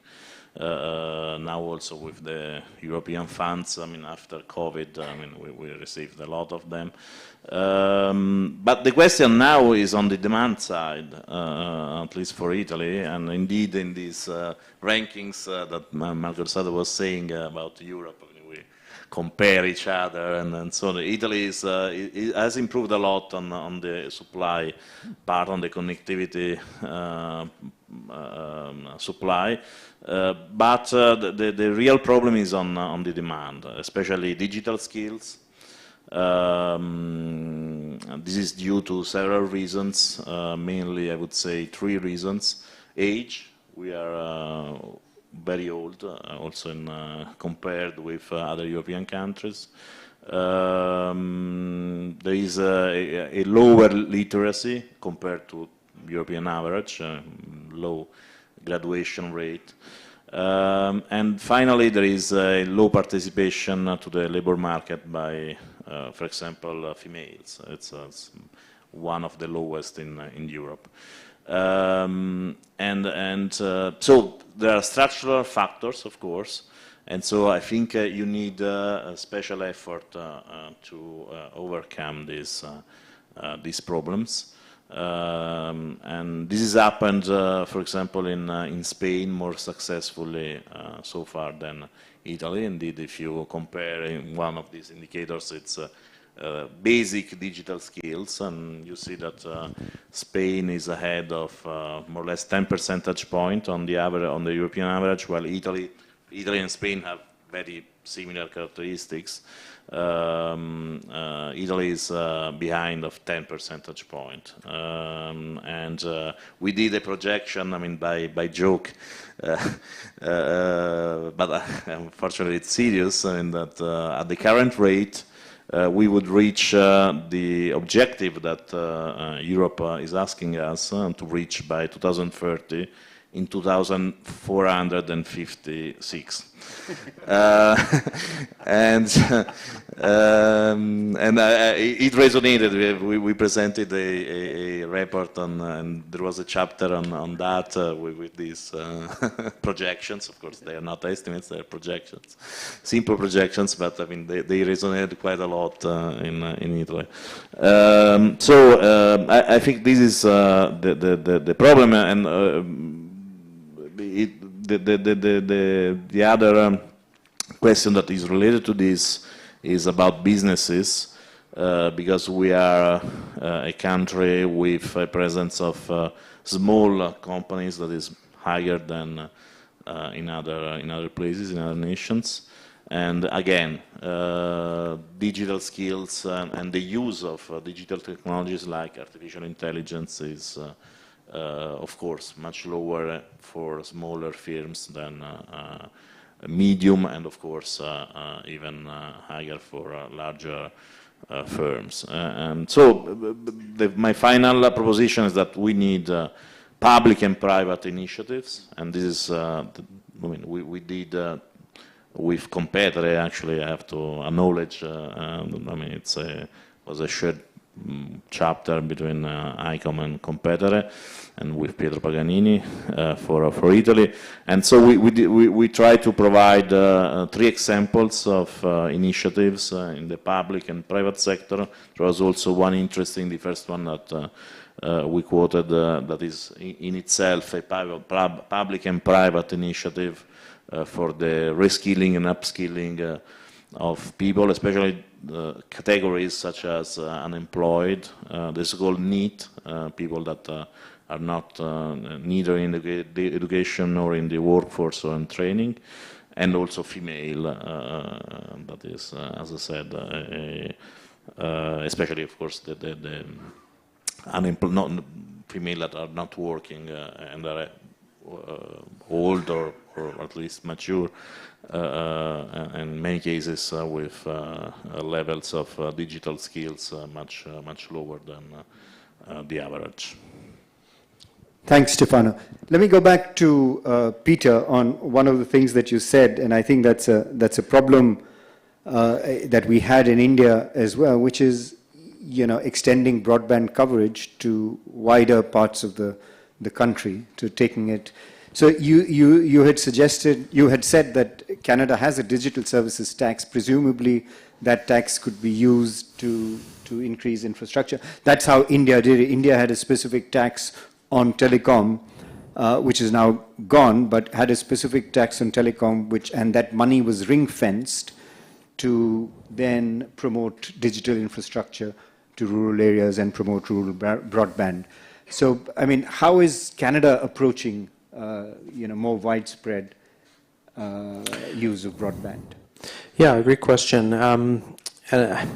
now also with the European funds. I mean, after COVID, I mean, we received a lot of them. But the question now is on the demand side, at least for Italy, and indeed in these rankings that Malgorzata was saying about Europe, I mean, we compare each other, and so on. Italy has improved a lot on the supply part, on the connectivity supply, but the real problem is on the demand, especially digital skills. This is due to several reasons, mainly I would say 3 reasons. Age, we are very old, also compared with other European countries. There is a lower literacy compared to European average, low graduation rate. And finally, there is a low participation to the labor market by, for example, females. It's one of the lowest in Europe. So there are structural factors, of course, and so I think you need a special effort to overcome these problems. And this has happened, for example, in Spain more successfully so far than Italy. Indeed, if you compare in one of these indicators, it's basic digital skills, and you see that Spain is ahead of more or less 10 percentage point on the European average, while Italy and Spain have very similar characteristics. Italy is behind of 10 percentage point. And we did a projection, I mean, by joke, but unfortunately it's serious, in that at the current rate, we would reach the objective that Europe is asking us to reach by 2030 in 2456. And it resonated. We presented a report on, and there was a chapter on that with these projections. Of course, they are not estimates; they are projections, simple projections. But I mean, they resonated quite a lot in Italy. I think this is the problem, and the other question that is related to this is about businesses, because we are a country with a presence of small companies that is higher than in other places, in other nations. And again, digital skills and the use of digital technologies like artificial intelligence is of course much lower for smaller firms than medium, and of course even higher for larger firms. And so my final proposition is that we need public and private initiatives, and this is, I mean, we did with Competere, actually, I have to acknowledge, I mean, was a shared chapter between ICOM and Competere, and with Pietro Paganini for Italy. And so we try to provide 3 examples of initiatives in the public and private sector. There was also one interesting, the first one that we quoted, that is in itself a public and private initiative for the reskilling and upskilling of people, especially categories such as unemployed, the so-called NEET, people that are not neither in the education nor in the workforce or in training, and also female, that is, as I said, especially, of course, the female that are not working and are old or at least mature, in many cases with levels of digital skills much lower than the average. Thanks, Stefano. Let me go back to Peter on one of the things that you said, and I think that's a problem that we had in India as well, which is, you know, extending broadband coverage to wider parts of the country, to taking it. So you had suggested, you had said that Canada has a digital services tax. Presumably, that tax could be used to increase infrastructure. That's how India did it. India had a specific tax on telecom, which is now gone, but had a specific tax on telecom, and that money was ring-fenced to then promote digital infrastructure to rural areas and promote rural broadband. So, I mean, how is Canada approaching, you know, more widespread use of broadband? Yeah, great question. I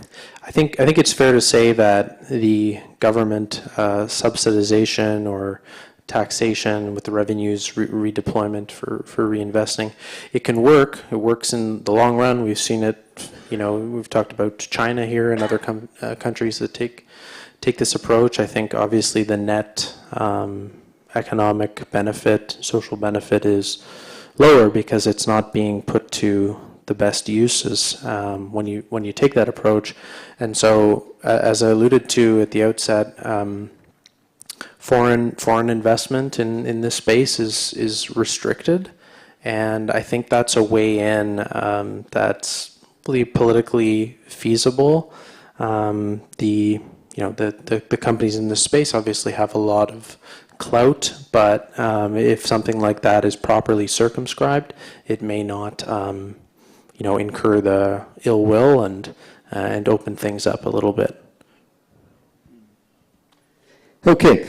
think it's fair to say that the government subsidization or taxation with the revenues redeployment for reinvesting, it can work. It works in the long run. We've seen it. You know, we've talked about China here and other countries that take this approach. I think obviously the net economic benefit, social benefit is lower because it's not being put to the best uses when you take that approach. And so, as I alluded to at the outset, foreign investment in this space is restricted, and I think that's a way in that's really politically feasible. The companies in this space obviously have a lot of clout, but if something like that is properly circumscribed, it may not incur the ill will and open things up a little bit. Okay,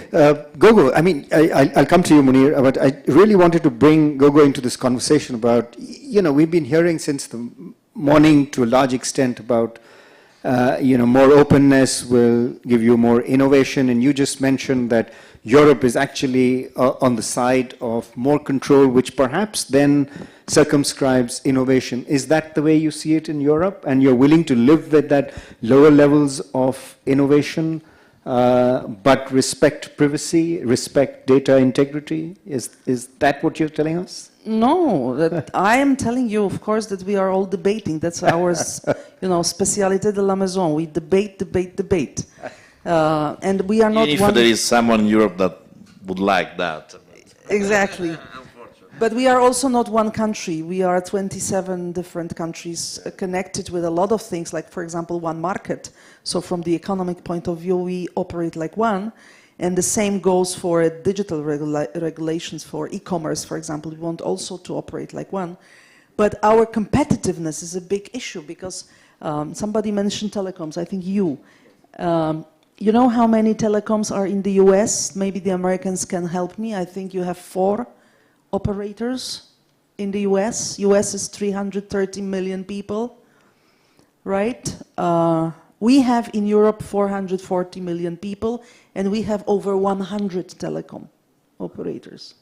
Gogo, I mean, I'll come to you, Munir, but I really wanted to bring Gogo into this conversation about, you know, we've been hearing since the morning to a large extent about more openness will give you more innovation, and you just mentioned that Europe is actually on the side of more control, which perhaps then circumscribes innovation. Is that the way you see it in Europe? And you're willing to live with that lower levels of innovation, but respect privacy, respect data integrity? Is that what you're telling us? No, I am telling you, of course, that we are all debating. That's our, spécialité de la maison. We debate. And we are not Even if one... there is someone in Europe that would like that. Exactly. But we are also not one country. We are 27 different countries connected with a lot of things, like, for example, one market. So from the economic point of view, we operate like one. And the same goes for digital regulations for e-commerce, for example. We want also to operate like one. But our competitiveness is a big issue because somebody mentioned telecoms, I think you. You know how many telecoms are in the US? Maybe the Americans can help me. I think you have 4 operators in the US. US is 330 million people, right? We have in Europe 440 million people, and we have over 100 telecom operators.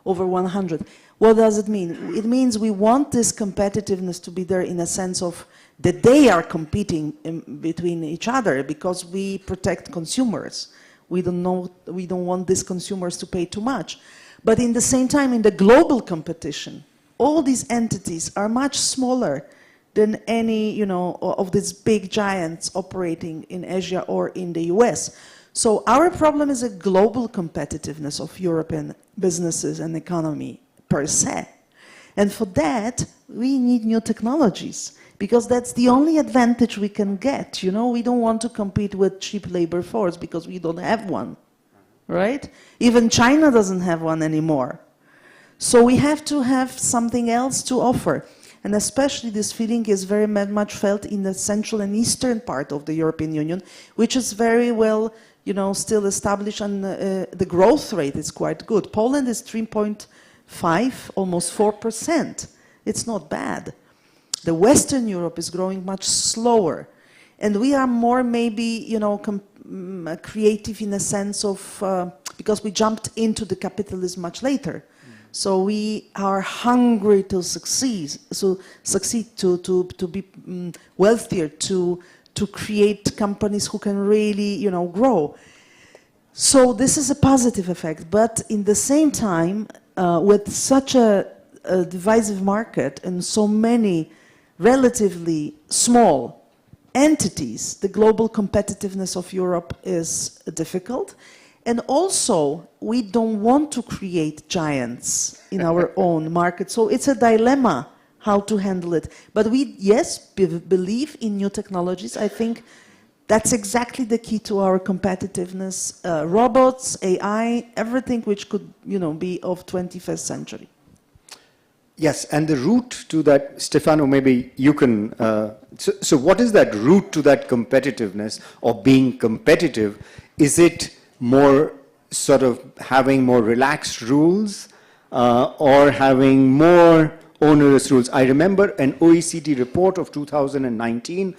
Over 100. What does it mean? It means we want this competitiveness to be there in a sense of that they are competing between each other because we protect consumers. We don't want these consumers to pay too much. But in the same time, in the global competition, all these entities are much smaller than any, of these big giants operating in Asia or in the US. So our problem is a global competitiveness of European businesses and economy per se. And for that, we need new technologies because that's the only advantage we can get. We don't want to compete with cheap labor force because we don't have one, right? Even China doesn't have one anymore. So we have to have something else to offer. And especially this feeling is very much felt in the central and eastern part of the European Union, which is very well, still established, and the growth rate is quite good. Poland is 3.5, almost 4%. It's not bad. The Western Europe is growing much slower. And we are more maybe, creative in a sense of, because we jumped into the capitalism much later. So we are hungry to succeed, to be wealthier, to create companies who can really, grow. So this is a positive effect. But in the same time, with such a divisive market and so many relatively small entities, the global competitiveness of Europe is difficult. And also, we don't want to create giants in our own market. So it's a dilemma how to handle it. But we, yes, believe in new technologies. I think that's exactly the key to our competitiveness. Robots, AI, everything which could, be of 21st century. Yes, and the route to that, Stefano, maybe you can, so what is that route to that competitiveness or being competitive? Is it more sort of having more relaxed rules or having more onerous rules? I remember an OECD report of 2019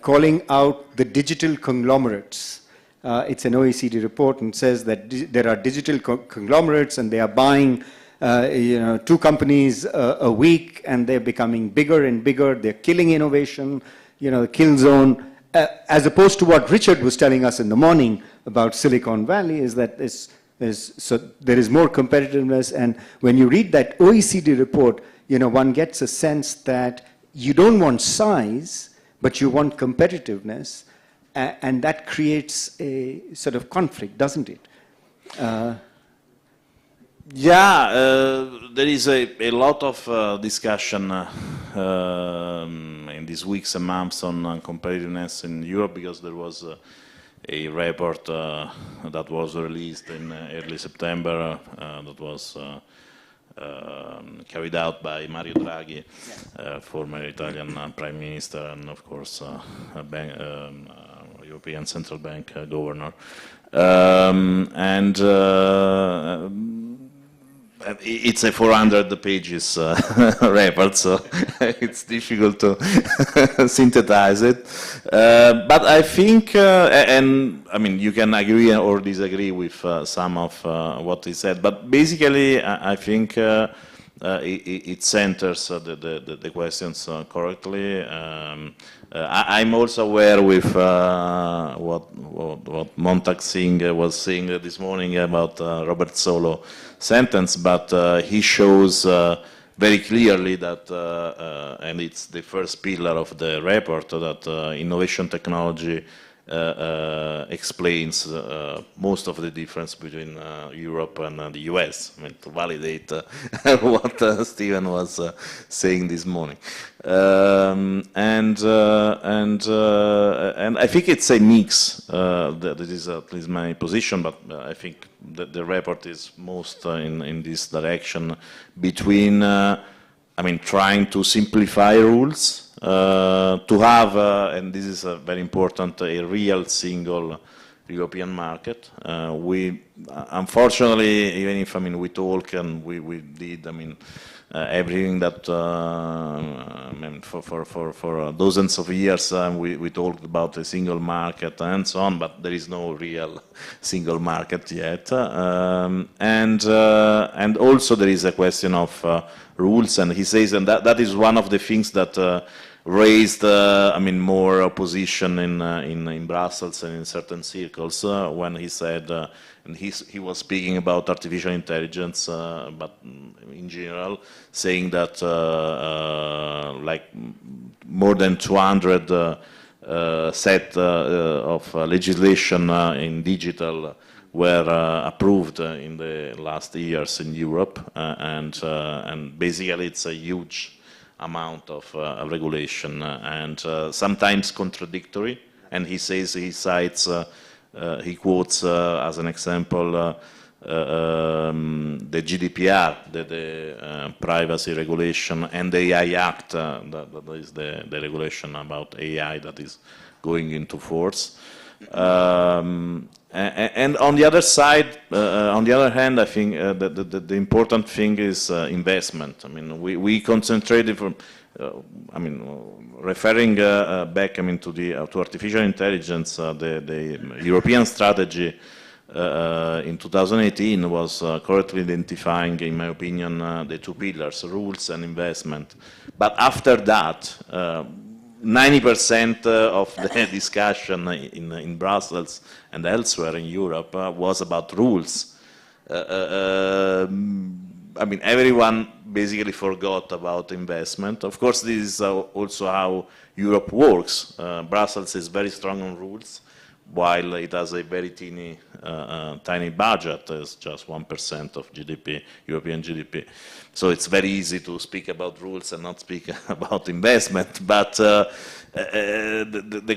calling out the digital conglomerates. It's an OECD report and says that there are digital conglomerates and they are buying 2 companies a week and they're becoming bigger and bigger. They're killing innovation, the kill zone. As opposed to what Richard was telling us in the morning about Silicon Valley, is that there is more competitiveness. And when you read that OECD report, one gets a sense that you don't want size, but you want competitiveness. And that creates a sort of conflict, doesn't it? There is a lot of discussion in these weeks and months on competitiveness in Europe because there was a report that was released in early September that was carried out by Mario Draghi, former Italian Prime Minister and of course European Central Bank governor. it's a 400 pages report, so it's difficult to synthesize it. But I think, and I mean, you can agree or disagree with some of what he said, but basically, I think it centers the questions correctly. I'm also aware with what Montag Singh was saying this morning about Robert Solow sentence, but he shows very clearly that, and it's the first pillar of the report, that innovation technology explains most of the difference between Europe and the US. I mean, to validate what Stephen was saying this morning, and I think it's a mix. That is at least my position, but I think that the report is most in this direction between, I mean, trying to simplify rules. To have, and this is very important, a real single European market. We, unfortunately, even if, I mean, we talk and we did, I mean, everything that, I mean, for dozens of years, we talked about a single market and so on, but there is no real single market yet. And also there is a question of rules, and he says, and that is one of the things that raised, I mean, more opposition in Brussels and in certain circles when he said, and he was speaking about artificial intelligence, but in general, saying that like more than 200 set of legislation in digital were approved in the last years in Europe, and basically it's a huge amount of regulation and sometimes contradictory. And he says, he cites, he quotes as an example the GDPR, the privacy regulation, and the AI Act, that is the regulation about AI that is going into force. And on the other side, on the other hand, I think the important thing is investment. I mean, we concentrated from, I mean, referring back, I mean, to artificial intelligence, the European strategy in 2018 was correctly identifying, in my opinion, the two pillars, rules and investment. But after that, 90% of the discussion in Brussels and elsewhere in Europe was about rules. I mean, everyone basically forgot about investment. Of course, this is also how Europe works. Brussels is very strong on rules, while it has a very tiny budget. It's just 1% of GDP, European GDP. So it's very easy to speak about rules and not speak about investment. But the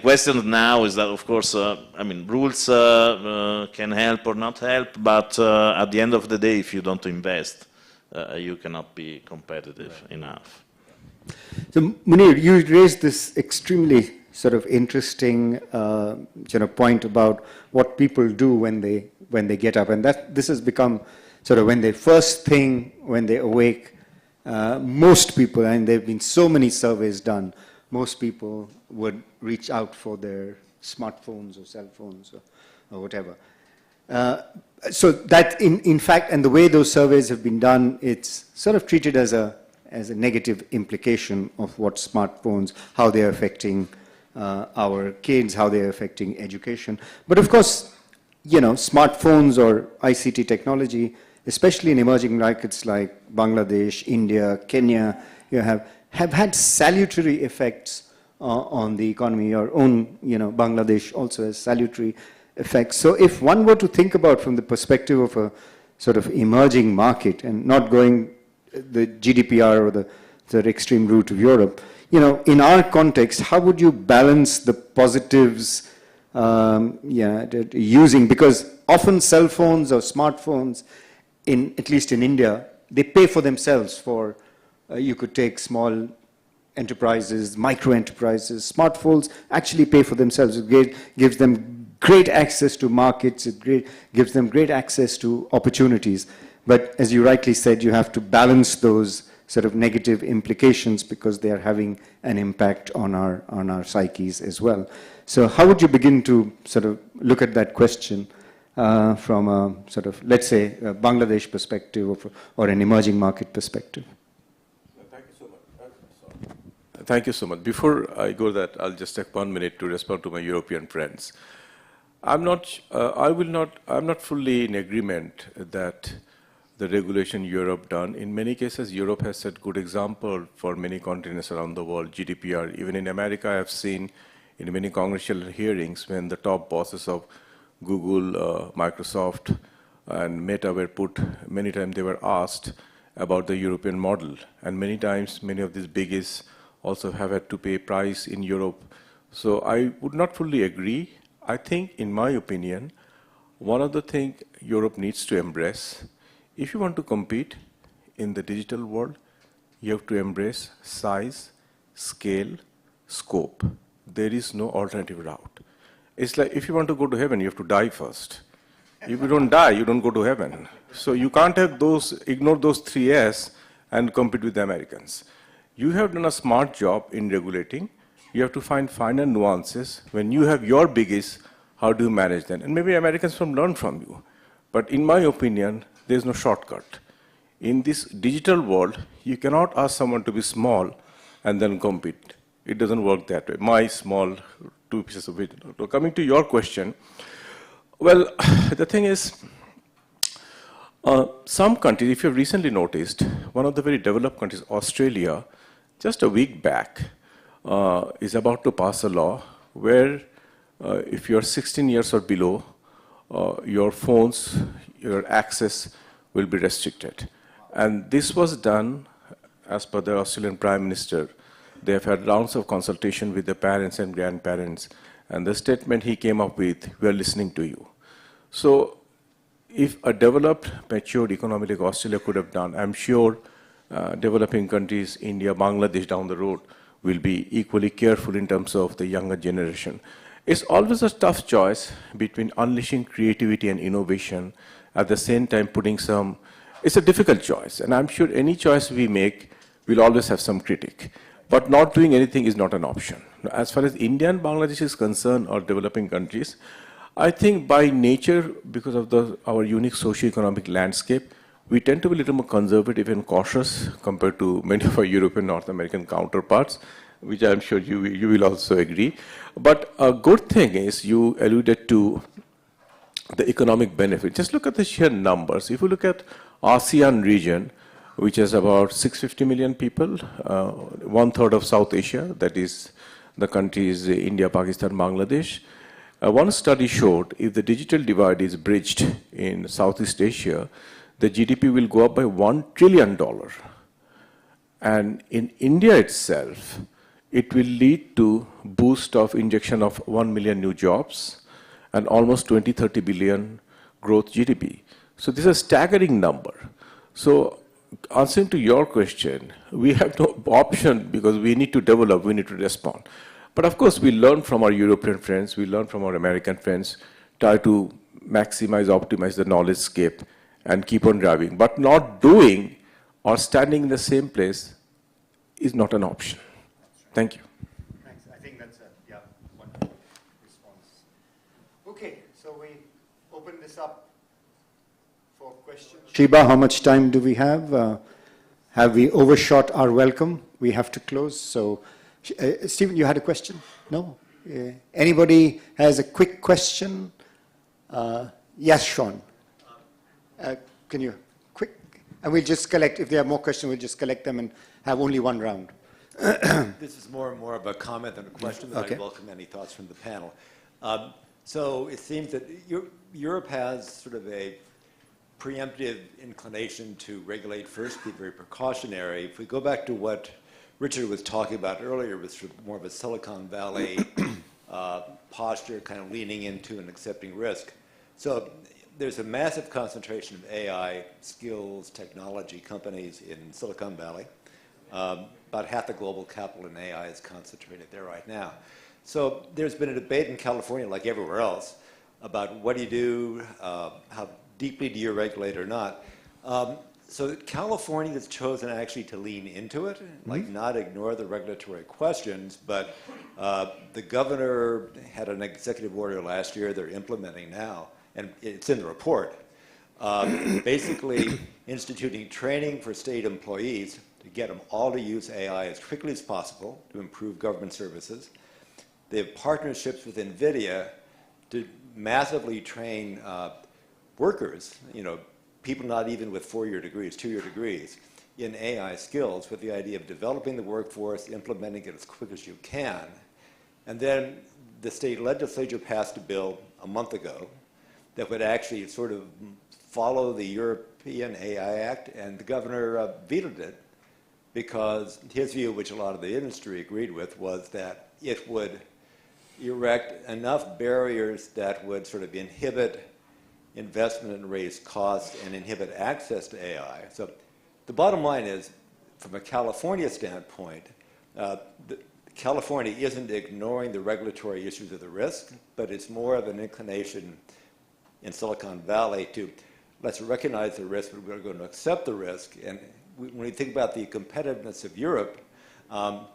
question now is that, of course, I mean, rules can help or not help, but at the end of the day, if you don't invest, you cannot be competitive enough. So, Munir, you raised this extremely sort of interesting point about what people do when they get up, and that this has become sort of when they first thing when they awake. Most people, and there have been so many surveys done, most people would reach out for their smartphones or cell phones or whatever. So that in fact, and the way those surveys have been done, it's sort of treated as a negative implication of what smartphones, how they're affecting our kids, how they're affecting education. But of course, you know, smartphones or ICT technology, especially in emerging markets like Bangladesh, India, Kenya, you have had salutary effects on the economy. Your own, you know, Bangladesh also has salutary effects. So if one were to think about from the perspective of a sort of emerging market and not going the GDPR or the extreme route of Europe, you know, in our context, how would you balance the positives using, because often cell phones or smartphones, at least in India, they pay for themselves. For you could take small enterprises, micro enterprises, smartphones actually pay for themselves. It gives them great access to markets, gives them great access to opportunities. But as you rightly said, you have to balance those sort of negative implications because they are having an impact on our psyches as well. So how would you begin to sort of look at that question from a sort of, let's say, a Bangladesh perspective or an emerging market perspective? Thank you so much. Thank you so much. Before I go that, I'll just take 1 minute to respond to my European friends. I'm not fully in agreement that the regulation Europe done. In many cases, Europe has set good example for many continents around the world, GDPR. Even in America, I have seen in many congressional hearings when the top bosses of Google, Microsoft, and Meta were put, many times they were asked about the European model. And many times, many of these biggies also have had to pay price in Europe. So I would not fully agree. I think, in my opinion, one of the things Europe needs to embrace, if you want to compete in the digital world, you have to embrace size, scale, scope. There is no alternative route. It's like if you want to go to heaven, you have to die first. If you don't die, you don't go to heaven. So you can't have ignore those 3 S and compete with the Americans. You have done a smart job in regulating. You have to find finer nuances. When you have your biggies, how do you manage them? And maybe Americans will learn from you. But in my opinion, there's no shortcut. In this digital world, you cannot ask someone to be small and then compete. It doesn't work that way. My small 2 pieces of it. So coming to your question, well, the thing is, some countries, if you've recently noticed, one of the very developed countries, Australia, just a week back, is about to pass a law where if you're 16 years or below, your phones, your access will be restricted. And this was done as per the Australian Prime Minister. They have had rounds of consultation with the parents and grandparents. And the statement he came up with, we are listening to you. So if a developed, matured economy like Australia could have done, I'm sure developing countries, India, Bangladesh down the road, will be equally careful in terms of the younger generation. It's always a tough choice between unleashing creativity and innovation, at the same time putting some, it's a difficult choice. And I'm sure any choice we make will always have some critic. But not doing anything is not an option. As far as India and Bangladesh is concerned, or developing countries, I think by nature, because of our unique socio-economic landscape, we tend to be a little more conservative and cautious compared to many of our European, North American counterparts, which I'm sure you will also agree. But a good thing is you alluded to the economic benefit. Just look at the sheer numbers. If you look at ASEAN region, which has about 650 million people, 1/3 of South Asia, that is the countries India, Pakistan, Bangladesh. One study showed if the digital divide is bridged in Southeast Asia, the GDP will go up by $1 trillion. And in India itself, it will lead to boost of injection of 1 million new jobs and almost 20-30 billion growth GDP. So this is a staggering number. So answering to your question, we have no option because we need to develop, we need to respond. But of course, we learn from our European friends, we learn from our American friends, try to maximize, optimize the knowledge scape and keep on driving. But not doing or standing in the same place is not an option. Thank you. Thanks. I think that's a wonderful response. Okay, so we open this up for questions. Shiba, how much time do we have? Have we overshot our welcome? We have to close. So, Stephen, you had a question? No? Anybody has a quick question? Yes, Sean. Can you quick? And we'll just collect, if there are more questions, we'll just collect them and have only one round. This is more and more of a comment than a question, but Okay. I welcome any thoughts from the panel. So it seems that Europe has sort of a preemptive inclination to regulate first, be very precautionary. If we go back to what Richard was talking about earlier, with sort of more of a Silicon Valley posture, kind of leaning into and accepting risk. So there's a massive concentration of AI skills, technology companies in Silicon Valley. About half the global capital in AI is concentrated there right now. So there's been a debate in California, like everywhere else, about what do you do, how deeply do you regulate or not. So California has chosen actually to lean into it, like not ignore the regulatory questions, but the governor had an executive order last year they're implementing now, and it's in the report, basically instituting training for state employees to get them all to use AI as quickly as possible to improve government services. They have partnerships with NVIDIA to massively train workers, people not even with 4-year degrees, 2-year degrees, in AI skills with the idea of developing the workforce, implementing it as quick as you can. And then the state legislature passed a bill a month ago that would actually sort of follow the European AI Act, and the governor vetoed it because his view, which a lot of the industry agreed with, was that it would erect enough barriers that would sort of inhibit investment and raise costs and inhibit access to AI. So the bottom line is, from a California standpoint, California isn't ignoring the regulatory issues of the risk, but it's more of an inclination in Silicon Valley to let's recognize the risk, but we're going to accept the risk. And when we think about the competitiveness of Europe, the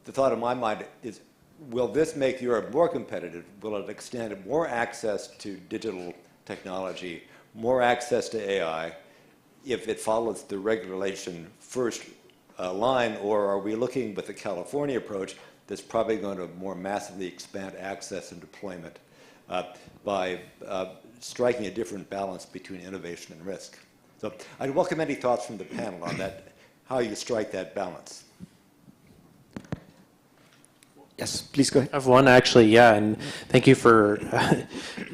thought in my mind is, will this make Europe more competitive? Will it extend more access to digital technology, more access to AI, if it follows the regulation first line, or are we looking with the California approach that's probably going to more massively expand access and deployment by striking a different balance between innovation and risk? So I'd welcome any thoughts from the panel on that, how you strike that balance. Yes, please go ahead. I have one actually, yeah, and thank you for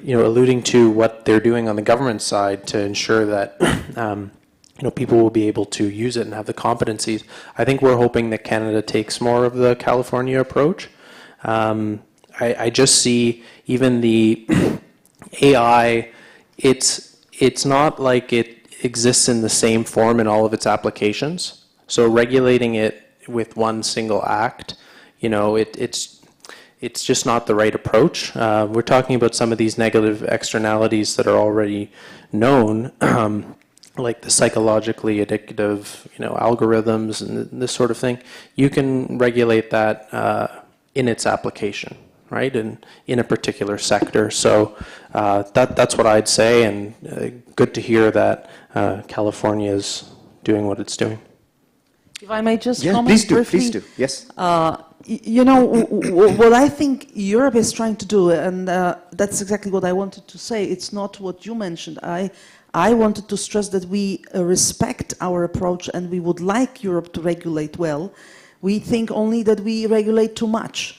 alluding to what they're doing on the government side to ensure that people will be able to use it and have the competencies. I think we're hoping that Canada takes more of the California approach. I just see even the AI, it's not like it exists in the same form in all of its applications. So regulating it with one single act, it's just not the right approach. We're talking about some of these negative externalities that are already known, like the psychologically addictive, algorithms and this sort of thing. You can regulate that in its application, right, and in a particular sector. So that's what I'd say, and good to hear that California is doing what it's doing. If I may just Yeah, comment briefly. please do, yes. What I think Europe is trying to do, and that's exactly what I wanted to say, it's not what you mentioned. I wanted to stress that we respect our approach and we would like Europe to regulate well. We think only that we regulate too much.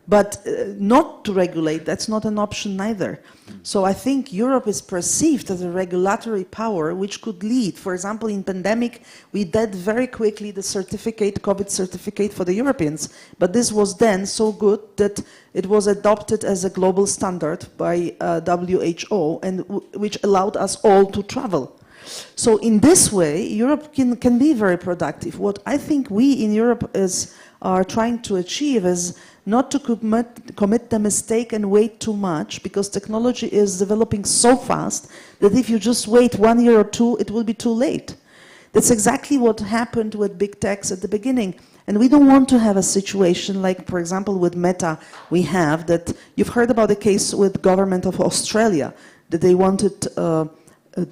But not to regulate, that's not an option neither. So I think Europe is perceived as a regulatory power which could lead. For example, in pandemic, we did very quickly the certificate, COVID certificate for the Europeans. But this was then so good that it was adopted as a global standard by WHO, and which allowed us all to travel. So in this way, Europe can be very productive. What I think we in Europe are trying to achieve is not to commit the mistake and wait too much, because technology is developing so fast that if you just wait 1 year or two, it will be too late. That's exactly what happened with big techs at the beginning. And we don't want to have a situation like, for example, with Meta we have, that you've heard about the case with the government of Australia, that they wanted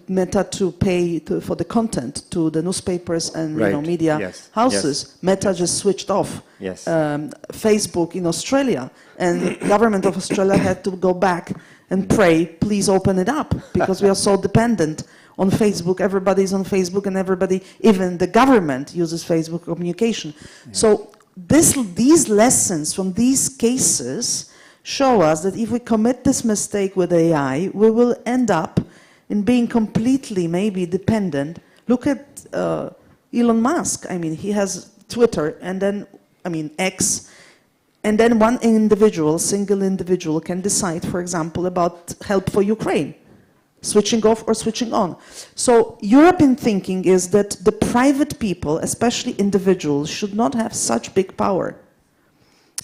Meta to pay for the content to the newspapers and media houses. Yes. Meta just switched off Facebook in Australia, and the government of Australia had to go back and pray, please open it up, because we are so dependent on Facebook. Everybody's on Facebook, and everybody, even the government, uses Facebook communication. Yeah. So these lessons from these cases show us that if we commit this mistake with AI, we will end up in being completely maybe dependent. Look at Elon Musk. I mean, he has Twitter, and then, X, and then one individual, single individual, can decide, for example, about help for Ukraine, switching off or switching on. So European thinking is that the private people, especially individuals, should not have such big power.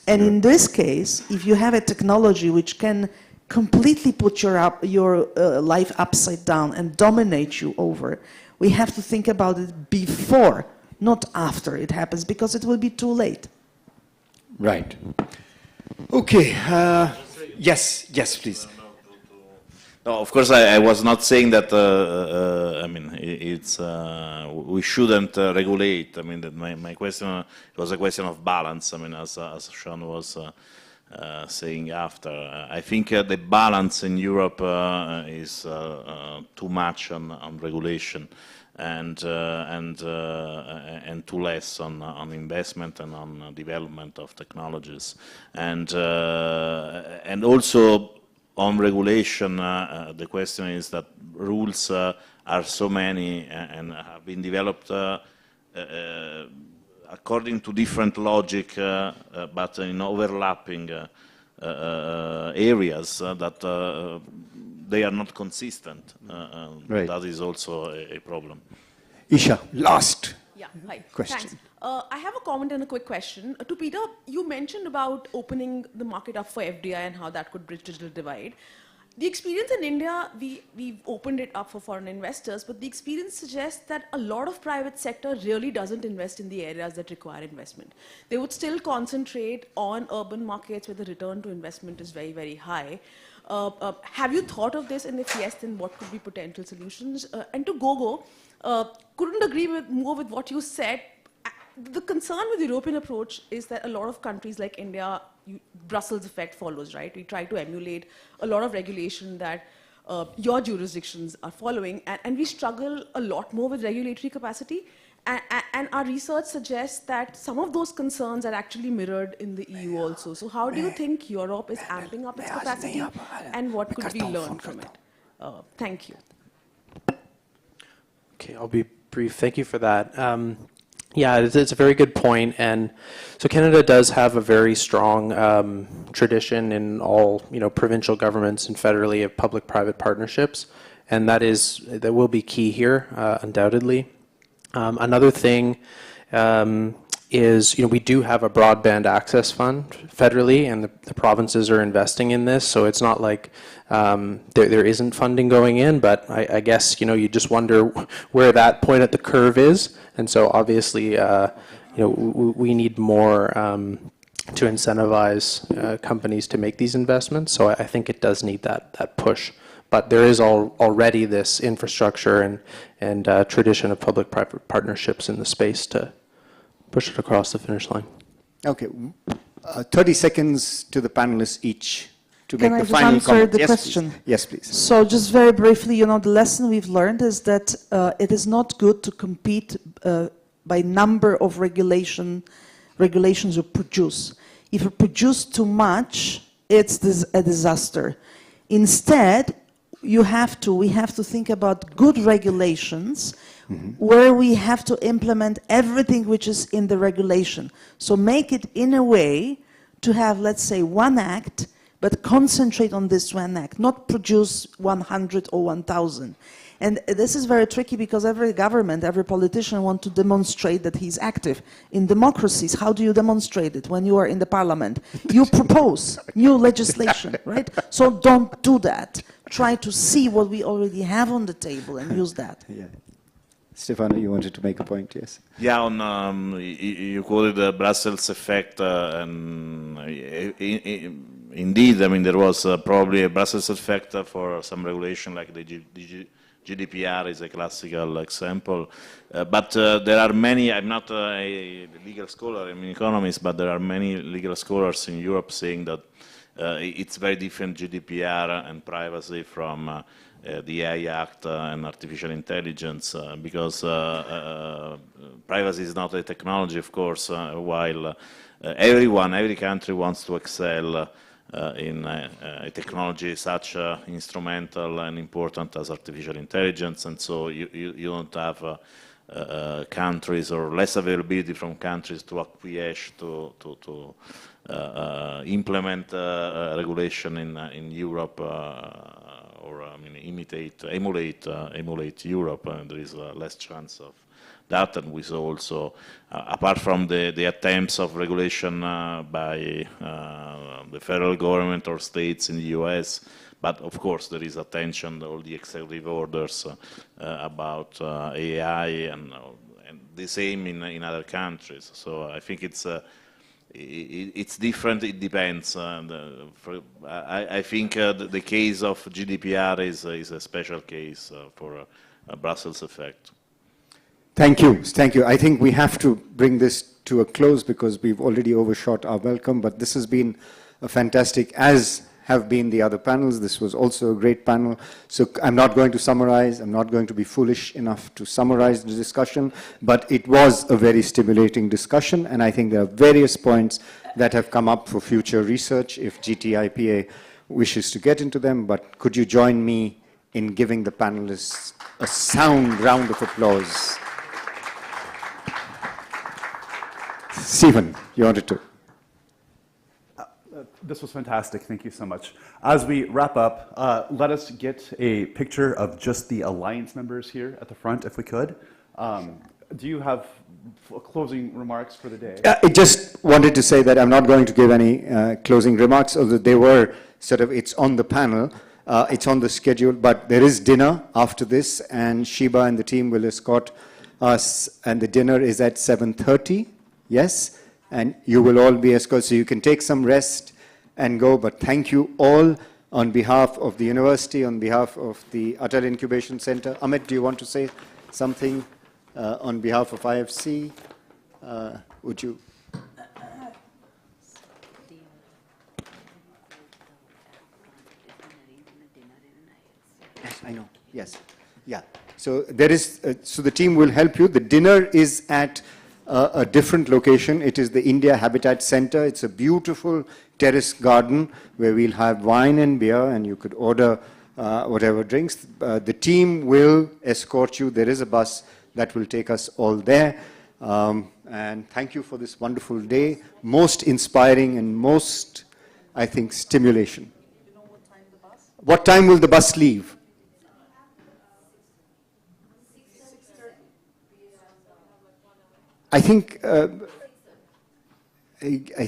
And in this case, if you have a technology which can completely put your life upside down and dominate you over. We have to think about it before, not after it happens, because it will be too late. Right. Okay. Yes, please. No, of course, I was not saying that. I mean, we shouldn't regulate. I mean, that my question was a question of balance. I mean, as Sean was saying after, I think the balance in Europe is too much on regulation, and too less on investment and on development of technologies, and also. On regulation, the question is that rules are so many and have been developed according to different logic, but in overlapping areas that they are not consistent. Right. That is also a problem. Isha, last question. Thanks. I have a comment and a quick question. To Peter, you mentioned about opening the market up for FDI and how that could bridge digital divide. The experience in India, we've opened it up for foreign investors, but the experience suggests that a lot of private sector really doesn't invest in the areas that require investment. They would still concentrate on urban markets where the return to investment is very, very high. Have you thought of this? And if yes, then what could be potential solutions? And to Gogo, couldn't agree more with what you said. The concern with the European approach is that a lot of countries like India, Brussels effect follows, right? We try to emulate a lot of regulation that your jurisdictions are following, and we struggle a lot more with regulatory capacity. And our research suggests that some of those concerns are actually mirrored in the EU also. So how do you think Europe is amping up its capacity, and what could we learn from it? Thank you. Okay, I'll be brief. Thank you for that. Yeah, it's a very good point. And so Canada does have a very strong tradition in all, provincial governments and federally of public-private partnerships, and that will be key here, undoubtedly. Another thing is, we do have a broadband access fund federally, and the provinces are investing in this. So it's not like there isn't funding going in, but I guess, you just wonder where that point at the curve is. And so obviously, we need more to incentivize companies to make these investments. So I think it does need that push. But there is already this infrastructure and tradition of public-private partnerships in the space to push it across the finish line. Okay, 30 seconds to the panelists each to Can make I the just final answer comment. the Yes, question? please. Yes, please. So just very briefly, the lesson we've learned is that it is not good to compete by number of regulations you produce. If you produce too much, it's a disaster. Instead, we have to think about good regulations where we have to implement everything which is in the regulation. So make it in a way to have, let's say, one act, but concentrate on this one act, not produce 100 or 1,000. And this is very tricky because every government, every politician wants to demonstrate that he's active. In democracies, how do you demonstrate it when you are in the parliament? You propose new legislation, right? So don't do that. Try to see what we already have on the table and use that. Yeah. Stefano, you wanted to make a point, yes? Yeah, on you quoted the Brussels effect, and indeed, I mean, there was probably a Brussels effect for some regulation, like the GDPR is a classical example. But there are many, I'm not a legal scholar, I'm an economist, but there are many legal scholars in Europe saying that it's very different GDPR and privacy from the AI Act and artificial intelligence, because privacy is not a technology, of course, while every country wants to excel in a technology such instrumental and important as artificial intelligence, and so you don't have countries or less availability from countries to acquiesce to implement regulation in Europe or emulate Europe, and there is less chance of that. And we saw also, apart from the attempts of regulation by the federal government or states in the US, but of course there is attention, all the executive orders about AI, and the same in other countries. So I think it's different. It depends. I think the case of GDPR is a special case for a Brussels effect. Thank you. Thank you. I think we have to bring this to a close because we've already overshot our welcome, but this has been a fantastic, as have been the other panels. This was also a great panel. So I'm not going to summarize. I'm not going to be foolish enough to summarize the discussion, but it was a very stimulating discussion, and I think there are various points that have come up for future research if GTIPA wishes to get into them. But could you join me in giving the panelists a sound round of applause? Stephen, you wanted to. This was fantastic. Thank you so much. As we wrap up, let us get a picture of just the Alliance members here at the front, if we could. Do you have closing remarks for the day? I just wanted to say that I'm not going to give any closing remarks, although they were sort of, it's on the panel, it's on the schedule, but there is dinner after this, and Sheba and the team will escort us, and the dinner is at 7:30. Yes, and you will all be escorted, so you can take some rest and go. But thank you all on behalf of the university, on behalf of the Atal Incubation Center. Amit, do you want to say something on behalf of IFC? Would you? Yes, I know. Yes, yeah. So there is. So the team will help you. The dinner is at a different location. It is the India Habitat Center. It's a beautiful terrace garden where we'll have wine and beer, and you could order whatever drinks. The team will escort you. There is a bus that will take us all there. And thank you for this wonderful day. Most inspiring and most, I think, stimulation. What time will the bus leave? I think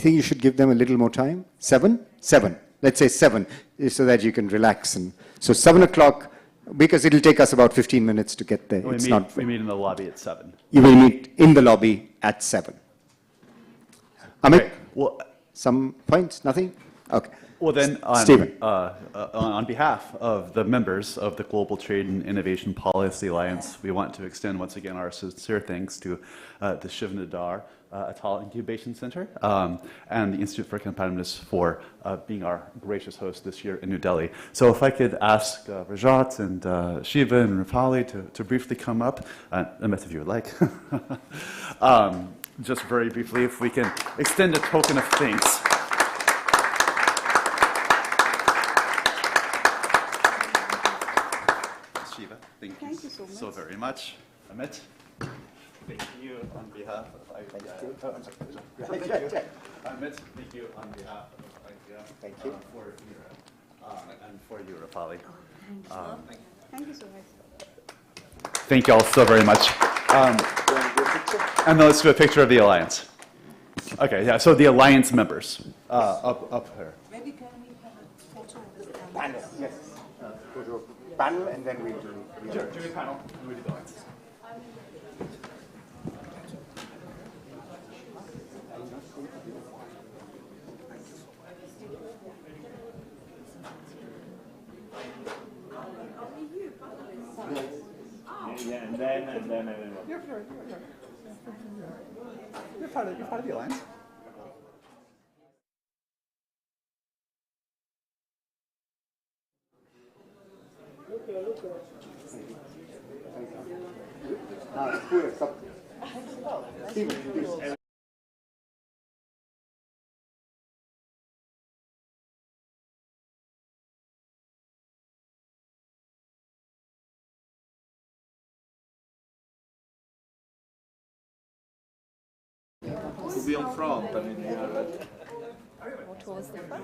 you should give them a little more time. 7? 7. Let's say 7, so that you can relax. And so 7 o'clock, because it'll take us about 15 minutes to get there. We meet in the lobby at 7. You will meet in the lobby at 7. Amit, okay. Well, some points? Nothing? Okay. Well then, on behalf of the members of the Global Trade and Innovation Policy Alliance, we want to extend once again our sincere thanks to the Shiv Nadar Atal Incubation Center and the Institute for Competitiveness for being our gracious host this year in New Delhi. So if I could ask Rajat and Shiva and Rupali to briefly come up, Amit, if you would like. Just very briefly, if we can extend a token of thanks. Thank you so very much. Amit, thank you on behalf of IDEA. Amit, thank you on behalf of IDEA. Thank you. For Europe and for you, Rupali. Thank you so much. Thank you all so very much. And then let's do a picture of the Alliance. Okay, yeah, so the Alliance members up here. Maybe can we have a photo of the panel? Yes. Go to a panel and then we'll do. Sure, do the panel. We do the Alliance. Yeah, and then everyone. You're part of the Alliance. To be on front, I mean, Towards the front.